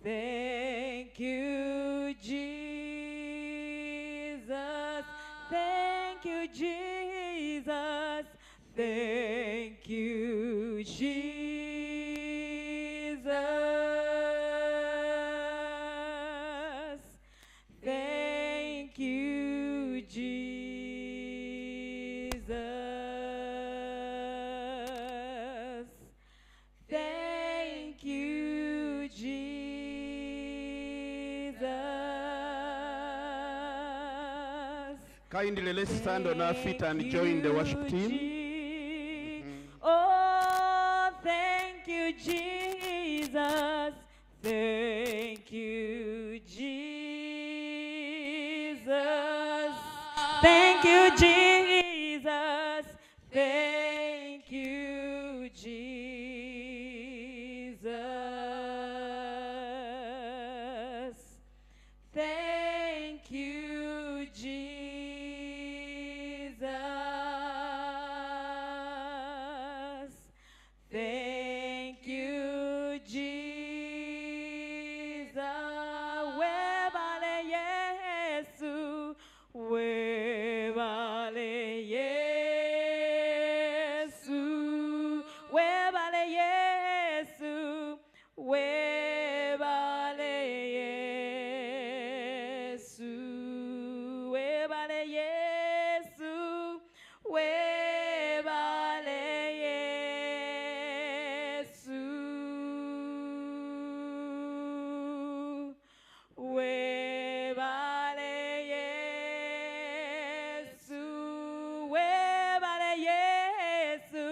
Thank you, Jesus. Thank you, Jesus. Thank you, Jesus. Thank you, Jesus. Thank you, Jesus. Kindly let's stand on our feet and join the worship team. Oh, thank you, Jesus. Thank you, Jesus. Thank you, Jesus. Thank you, Jesus. Thank you, Jesus. Thank you, Jesus. Webale Yesu, webale Yesu, webale Yesu, webale Yesu, webale Yesu, webale Yesu, webale Yesu, webale Yesu,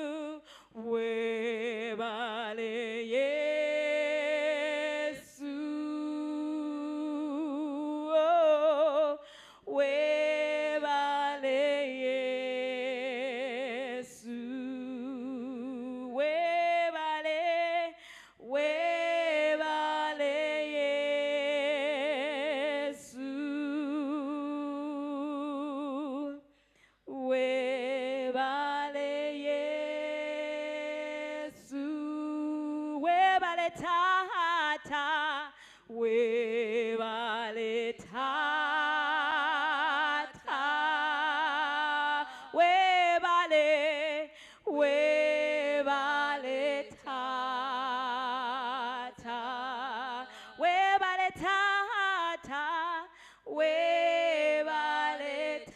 webale Yesu, oh, webale Yesu, webale, webale Yesu, webale Yesu, webale Tata, webale Tata, webale, webale Tata, webale Tata, webale Tata,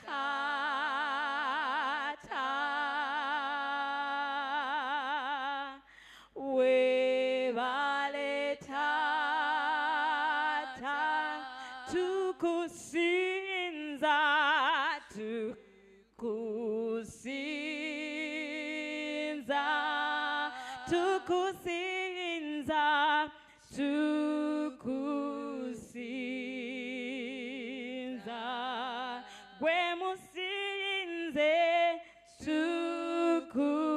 webale Tata, tukusinza, tukusinza, tukusinza, tukusinza, gwe musinze, tukusinza,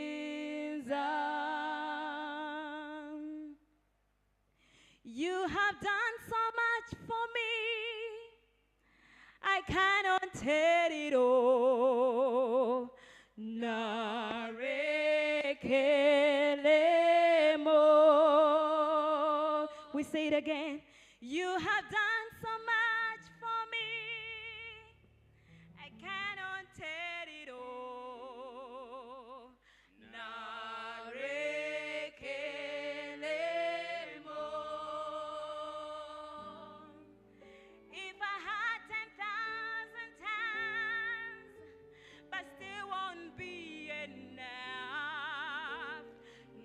tukusinza. You have done so much for me, I cannot tell it all. Nareke We say it again. You have done so much for me. I cannot tell it all. Narekelemo. If I had 10,000 times, but still won't be enough.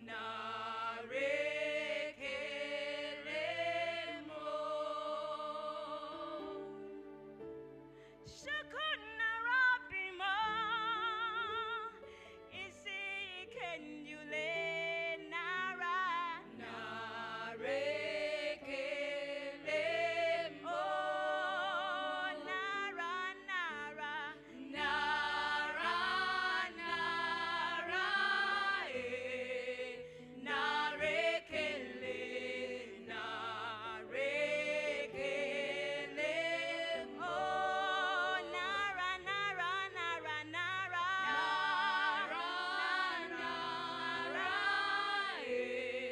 Narekelemo. Shukuna Rabimo. Isi can you lay nara? Narekelemo. Nara, nara, nara, nara, narekele, narekelemo. Nara, nara, nara, nara, nara, nara, narekele,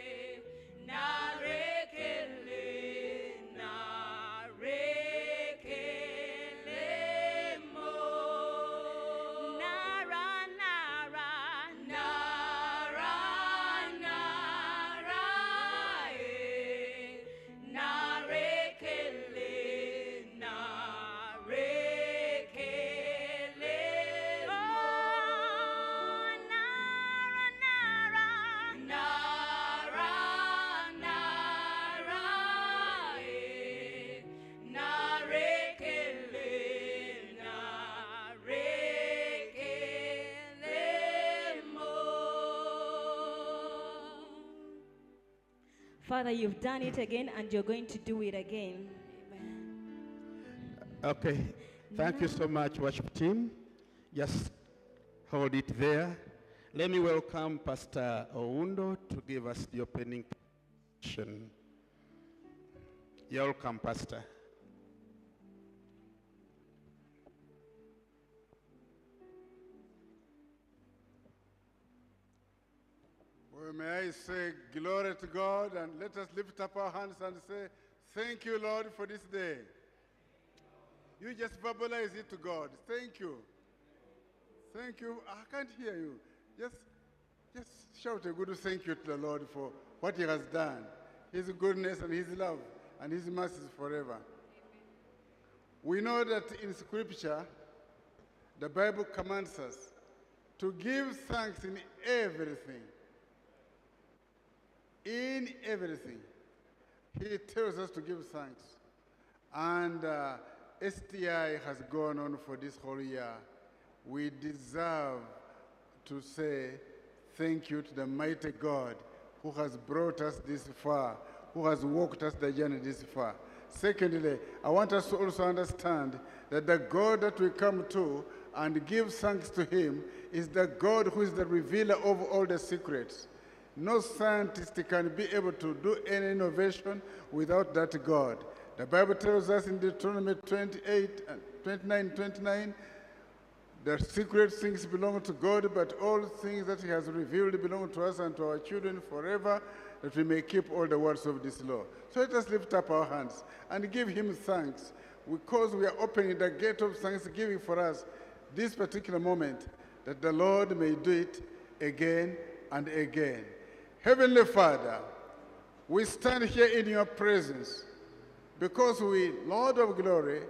narekelemo. Nara, nara, nara, nara, narekele, narekelemo. Nara, nara, nara, nara, narekele, narekelemo. Father, you've done it again and you're going to do it again. Okay, thank you so much, worship team. Just hold it there. Let me welcome Pastor Oundo to give us the opening session. You're welcome, Pastor. Well, may I say glory to God, and let us lift up our hands and say, thank you, Lord, for this day. You just verbalize it to God. Thank you. Thank you. I can't hear you. Just shout a good thank you to the Lord for what he has done, his goodness and his love and his mercies forever. We know that in Scripture, the Bible commands us to give thanks in everything. In everything. He tells us to give thanks. And STI has gone on for this whole year. We deserve to say thank you to the mighty God who has brought us this far, who has walked us the journey this far. Secondly, I want us to also understand that the God that we come to and give thanks to him is the God who is the revealer of all the secrets. No scientist can be able to do any innovation without that God. The Bible tells us in Deuteronomy 29, the secret things belong to God, but all things that he has revealed belong to us and to our children forever, that we may keep all the words of this law. So let us lift up our hands and give him thanks, because we are opening the gate of thanksgiving for us this particular moment, that the Lord may do it again and again. Heavenly Father, we stand here in your presence because we, Lord of glory,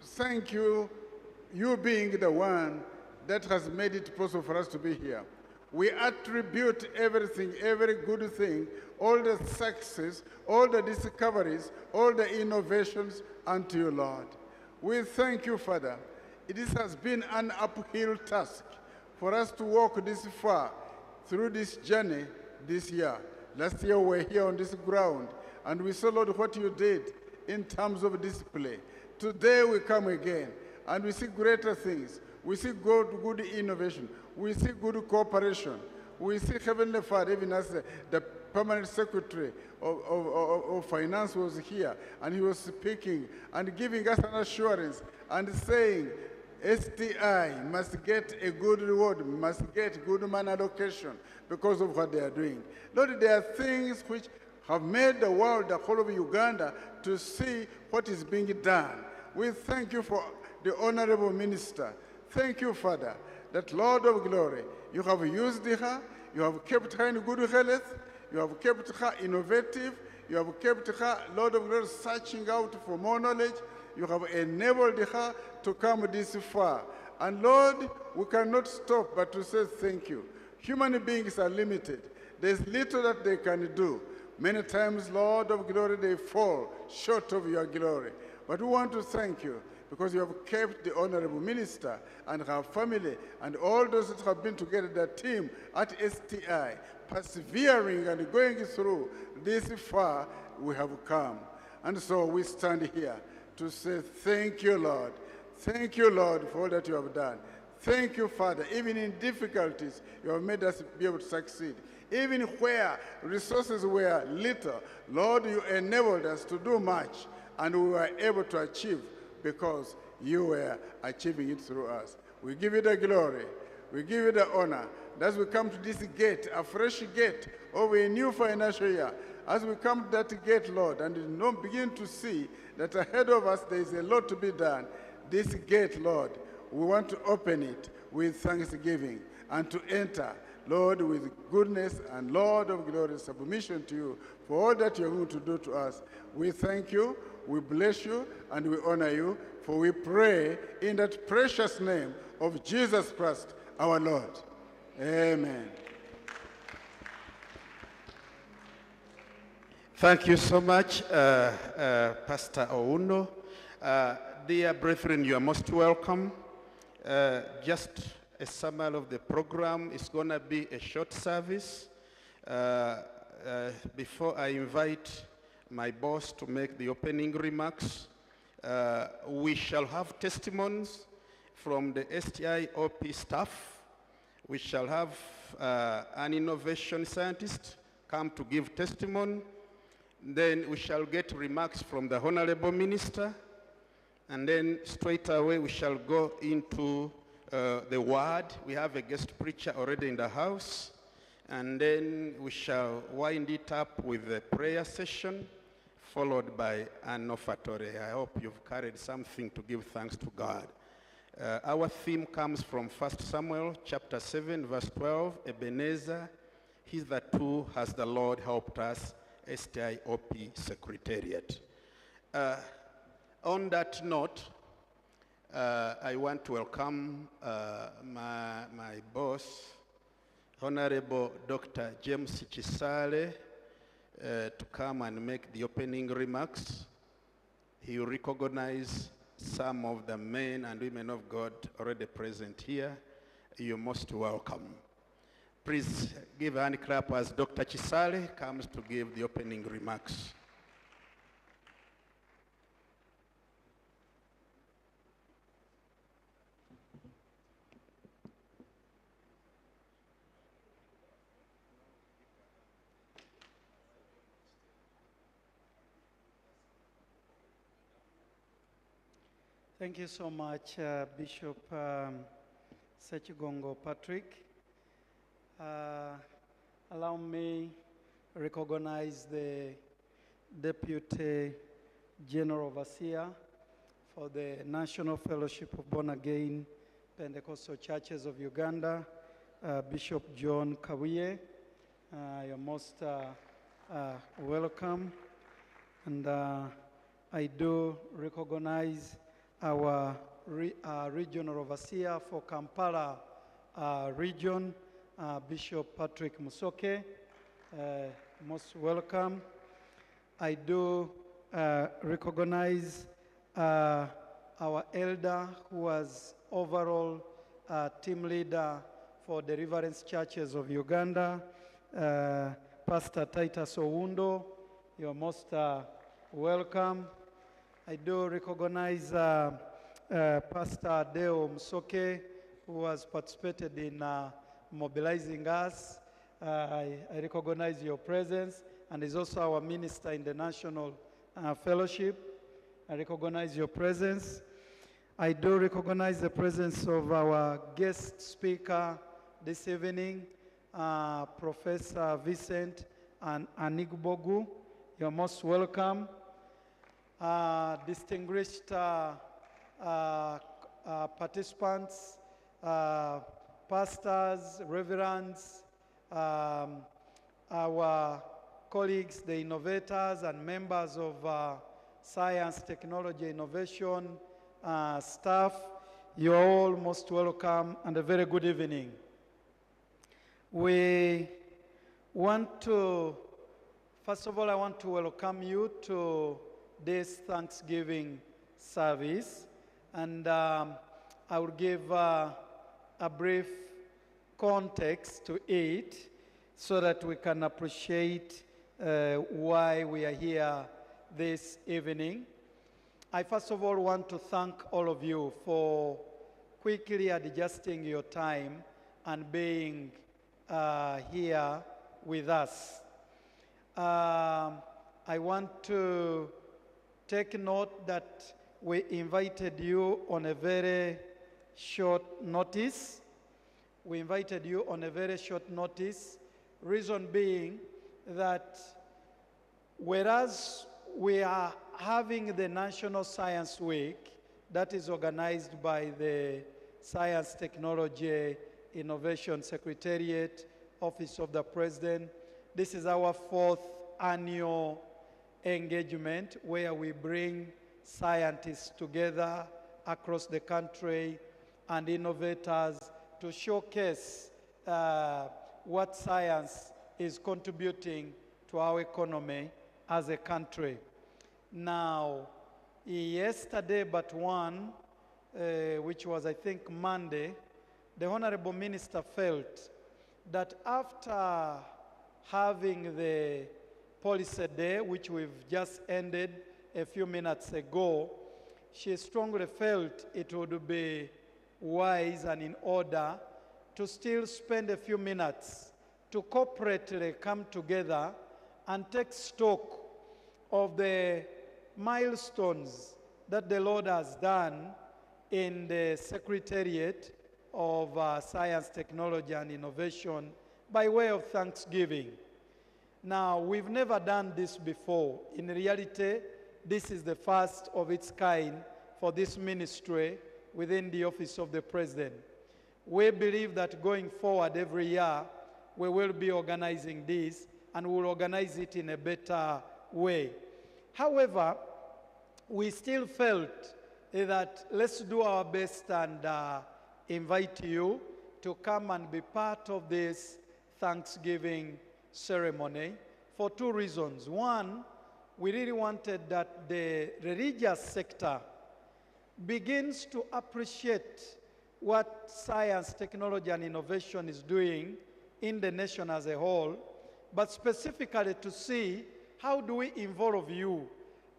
thank you, you being the one that has made it possible for us to be here. We attribute everything, every good thing, all the success, all the discoveries, all the innovations unto you, Lord. We thank you, Father. It has been an uphill task for us to walk this far through this journey this year. Last year we were here on this ground, and we saw, Lord, what you did in terms of display. Today we come again, and we see greater things. We see good innovation. We see good cooperation. We see, Heavenly Father, even as the permanent secretary of finance was here, and he was speaking and giving us an assurance and saying, STI must get a good reward, must get good man allocation because of what they are doing. Lord, there are things which have made the world, the whole of Uganda, to see what is being done. We thank you for the Honorable Minister. Thank you, Father, that Lord of Glory, you have used her, you have kept her in good health, you have kept her innovative, you have kept her, Lord of Glory, searching out for more knowledge, you have enabled her to come this far. And Lord, we cannot stop but to say thank you. Human beings are limited. There's little that they can do. Many times, Lord of Glory, they fall short of your glory. But we want to thank you because you have kept the Honorable Minister and her family and all those that have been together, the team at STI, persevering and going through this far we have come. And so we stand here to say thank you, Lord. Thank you, Lord, for all that you have done. Thank you, Father. Even in difficulties, you have made us be able to succeed. Even where resources were little, Lord, you enabled us to do much, and we were able to achieve because you were achieving it through us. We give you the glory. We give you the honor. As we come to this gate, a fresh gate of a new financial year, as we come to that gate, Lord, and you begin to see that ahead of us there is a lot to be done, this gate, Lord, we want to open it with thanksgiving and to enter, Lord, with goodness and Lord of glory, submission to you for all that you're going to do to us. We thank you, we bless you, and we honor you, for we pray in that precious name of Jesus Christ, our Lord. Amen. Thank you so much, Pastor Oundo. Dear brethren, you are most welcome. Just a summary of the program. It's going to be a short service. Before I invite my boss to make the opening remarks, we shall have testimonies from the STI-OP staff. We shall have an innovation scientist come to give testimony. Then we shall get remarks from the Honorable Minister. And then straight away we shall go into the word. We have a guest preacher already in the house. And then we shall wind it up with a prayer session, followed by an offertory. I hope you've carried something to give thanks to God. Our theme comes from 1 Samuel chapter 7, verse 12. Ebenezer, hitherto has the Lord helped us. STI-OP Secretariat. On that note, I want to welcome my boss, Honorable Dr. James Chisale, to come and make the opening remarks. He will recognize some of the men and women of God already present here. You're most welcome. Please give a hand clap as Dr. Chisale comes to give the opening remarks. Thank you so much, Bishop Sechigongo Patrick. Allow me to recognize the Deputy General Overseer for the National Fellowship of Born Again Pentecostal Churches of Uganda, Bishop John Kawiye. You're most welcome. And I do recognize our regional overseer for Kampala region, Bishop Patrick Musoke, most welcome. I do recognize our elder who was overall team leader for Deliverance Churches of Uganda, Pastor Titus Oundo. You're most welcome. I do recognize Pastor Deo Musoke, who has participated in mobilizing us. I recognize your presence, and is also our minister in the National Fellowship. I recognize your presence. I do recognize the presence of our guest speaker this evening, Professor Vincent and Anigbogu. You're most welcome. Distinguished participants, pastors, reverends, our colleagues, the innovators and members of science, technology, innovation staff, you're all most welcome and a very good evening. We want to, first of all, I want to welcome you to this Thanksgiving service, and I will give a brief context to it so that we can appreciate why we are here this evening. I first of all want to thank all of you for quickly adjusting your time and being here with us. I want to take note that we invited you on a very short notice. We invited you on a very short notice, reason being that whereas we are having the National Science Week that is organized by the Science, Technology, Innovation Secretariat, Office of the President, this is our 4th annual engagement where we bring scientists together across the country and innovators to showcase what science is contributing to our economy as a country. Now, yesterday but one, which was I think Monday, the Honorable Minister felt that after having the policy day, which we've just ended a few minutes ago, she strongly felt it would be wise and in order to still spend a few minutes to corporately come together and take stock of the milestones that the Lord has done in the Secretariat of Science, Technology and Innovation by way of Thanksgiving. Now, we've never done this before. In reality, this is the first of its kind for this ministry within the Office of the President. We believe that going forward every year, we will be organizing this and we'll organize it in a better way. However, we still felt that let's do our best and invite you to come and be part of this Thanksgiving ceremony for two reasons. One, we really wanted that the religious sector begins to appreciate what science, technology, and innovation is doing in the nation as a whole, but specifically to see how do we involve you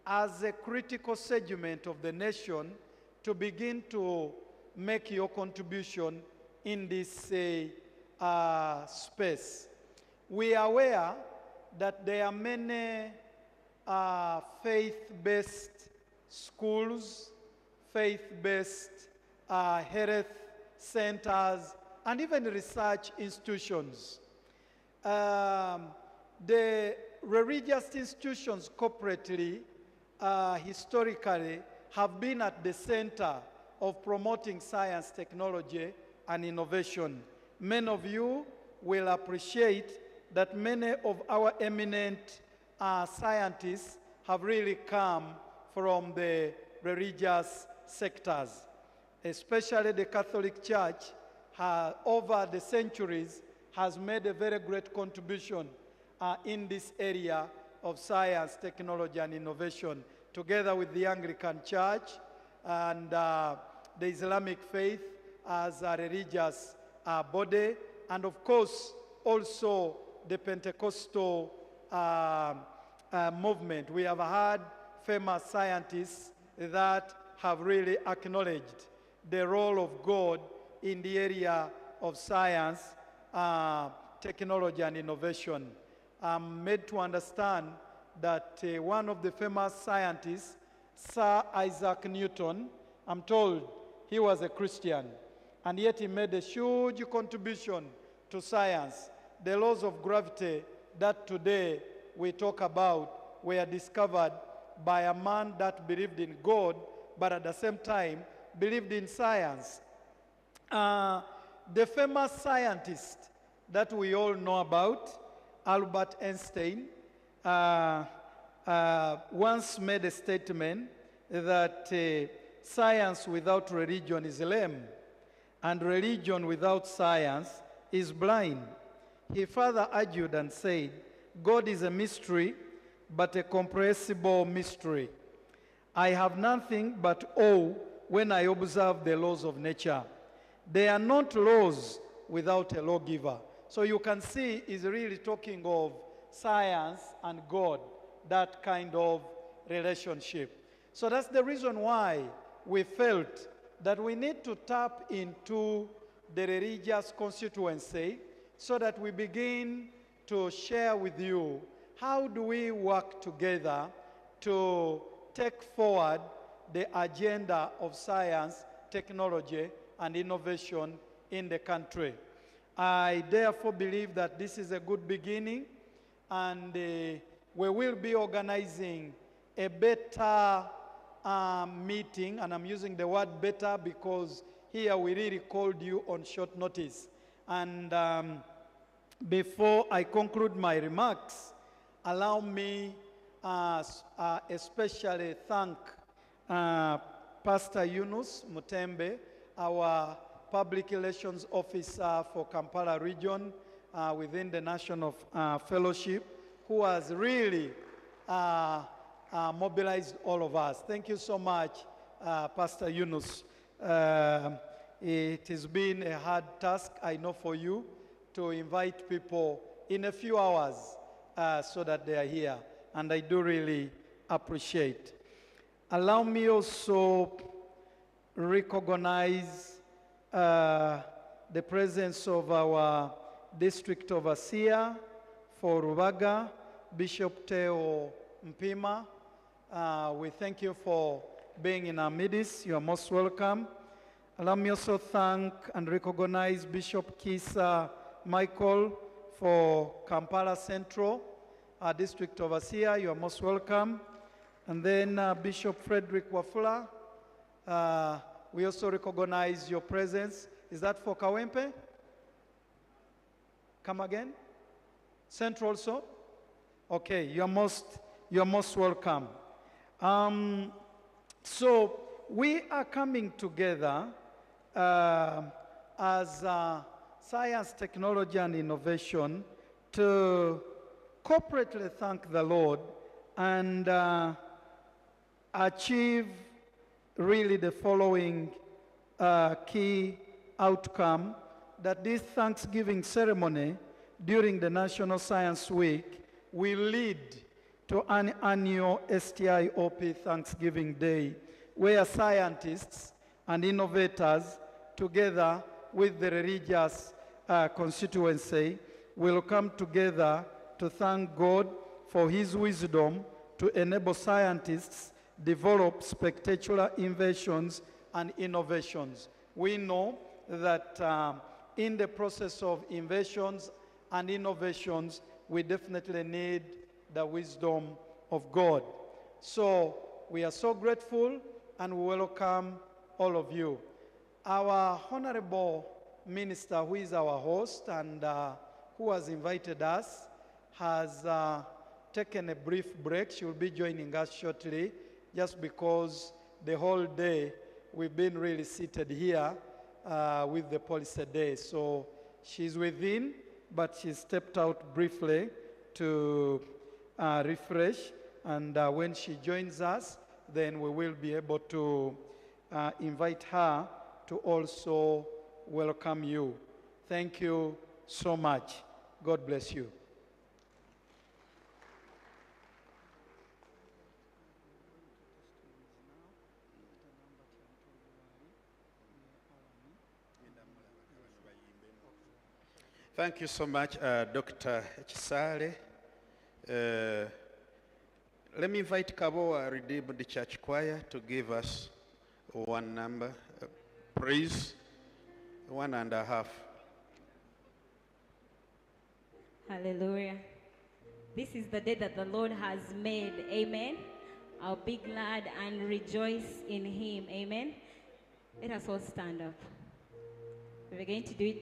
as a critical segment of the nation to begin to make your contribution in this space. We are aware that there are many faith-based schools, faith-based health centers, and even research institutions. The religious institutions corporately, historically, have been at the center of promoting science, technology, and innovation. Many of you will appreciate that many of our eminent scientists have really come from the religious sectors, especially the Catholic Church over the centuries has made a very great contribution in this area of science, technology, and innovation, together with the Anglican Church and the Islamic faith as a religious body, and of course also the Pentecostal movement. We have had famous scientists that have really acknowledged the role of God in the area of science, technology, and innovation. I'm made to understand that one of the famous scientists, Sir Isaac Newton, I'm told he was a Christian, and yet he made a huge contribution to science. The laws of gravity that today we talk about were discovered by a man that believed in God, but at the same time believed in science. The famous scientist that we all know about, Albert Einstein, once made a statement that science without religion is lame, and religion without science is blind. He further argued and said, God is a mystery, but a comprehensible mystery. I have nothing but awe when I observe the laws of nature. They are not laws without a lawgiver. So you can see he's really talking of science and God, that kind of relationship. So that's the reason why we felt that we need to tap into the religious constituency so that we begin to share with you how do we work together to take forward the agenda of science, technology, and innovation in the country. I therefore believe that this is a good beginning, and we will be organizing a better meeting, and I'm using the word better because here we really called you on short notice. And before I conclude my remarks, allow me especially thank Pastor Yunus Mutembe, our Public Relations Officer for Kampala region within the National Fellowship, who has really mobilized all of us. Thank you so much, Pastor Yunus. It has been a hard task, I know, for you to invite people in a few hours so that they are here, and I do really appreciate. Allow me also recognize the presence of our district overseer for Rubaga, Bishop Teo Mpima. We thank you for being in our midst. You are most welcome. Allow me also thank and recognize Bishop Kisa Michael for Kampala Central, our district overseer. You are most welcome. And then Bishop Frederick Wafula. We also recognize your presence. Is that for Kawempe? Come again? Central also? Okay, you're most welcome. So we are coming together as science, technology, and innovation to corporately thank the Lord and achieve really the following key outcome, that this Thanksgiving ceremony during the National Science Week will lead to an annual STIOP Thanksgiving Day, where scientists and innovators, together with the religious constituency, will come together to thank God for His wisdom to enable scientists develop spectacular inventions and innovations. We know that in the process of inventions and innovations, we definitely need the wisdom of God. So we are so grateful and we welcome all of you. Our honorable minister, who is our host and who has invited us, has taken a brief break. She will be joining us shortly, just because the whole day we've been really seated here with the policy day. So she's within, but she stepped out briefly to refresh, and when she joins us, then we will be able to invite her to also welcome you. Thank you so much. God bless you. Thank you so much, Dr. Chisale. Let me invite Kaboa Redeemed Church Choir to give us one number. Praise 1.5. Hallelujah. This is the day that the Lord has made. Amen. I'll be glad and rejoice in him. Amen. Let us all stand up. We're going to do it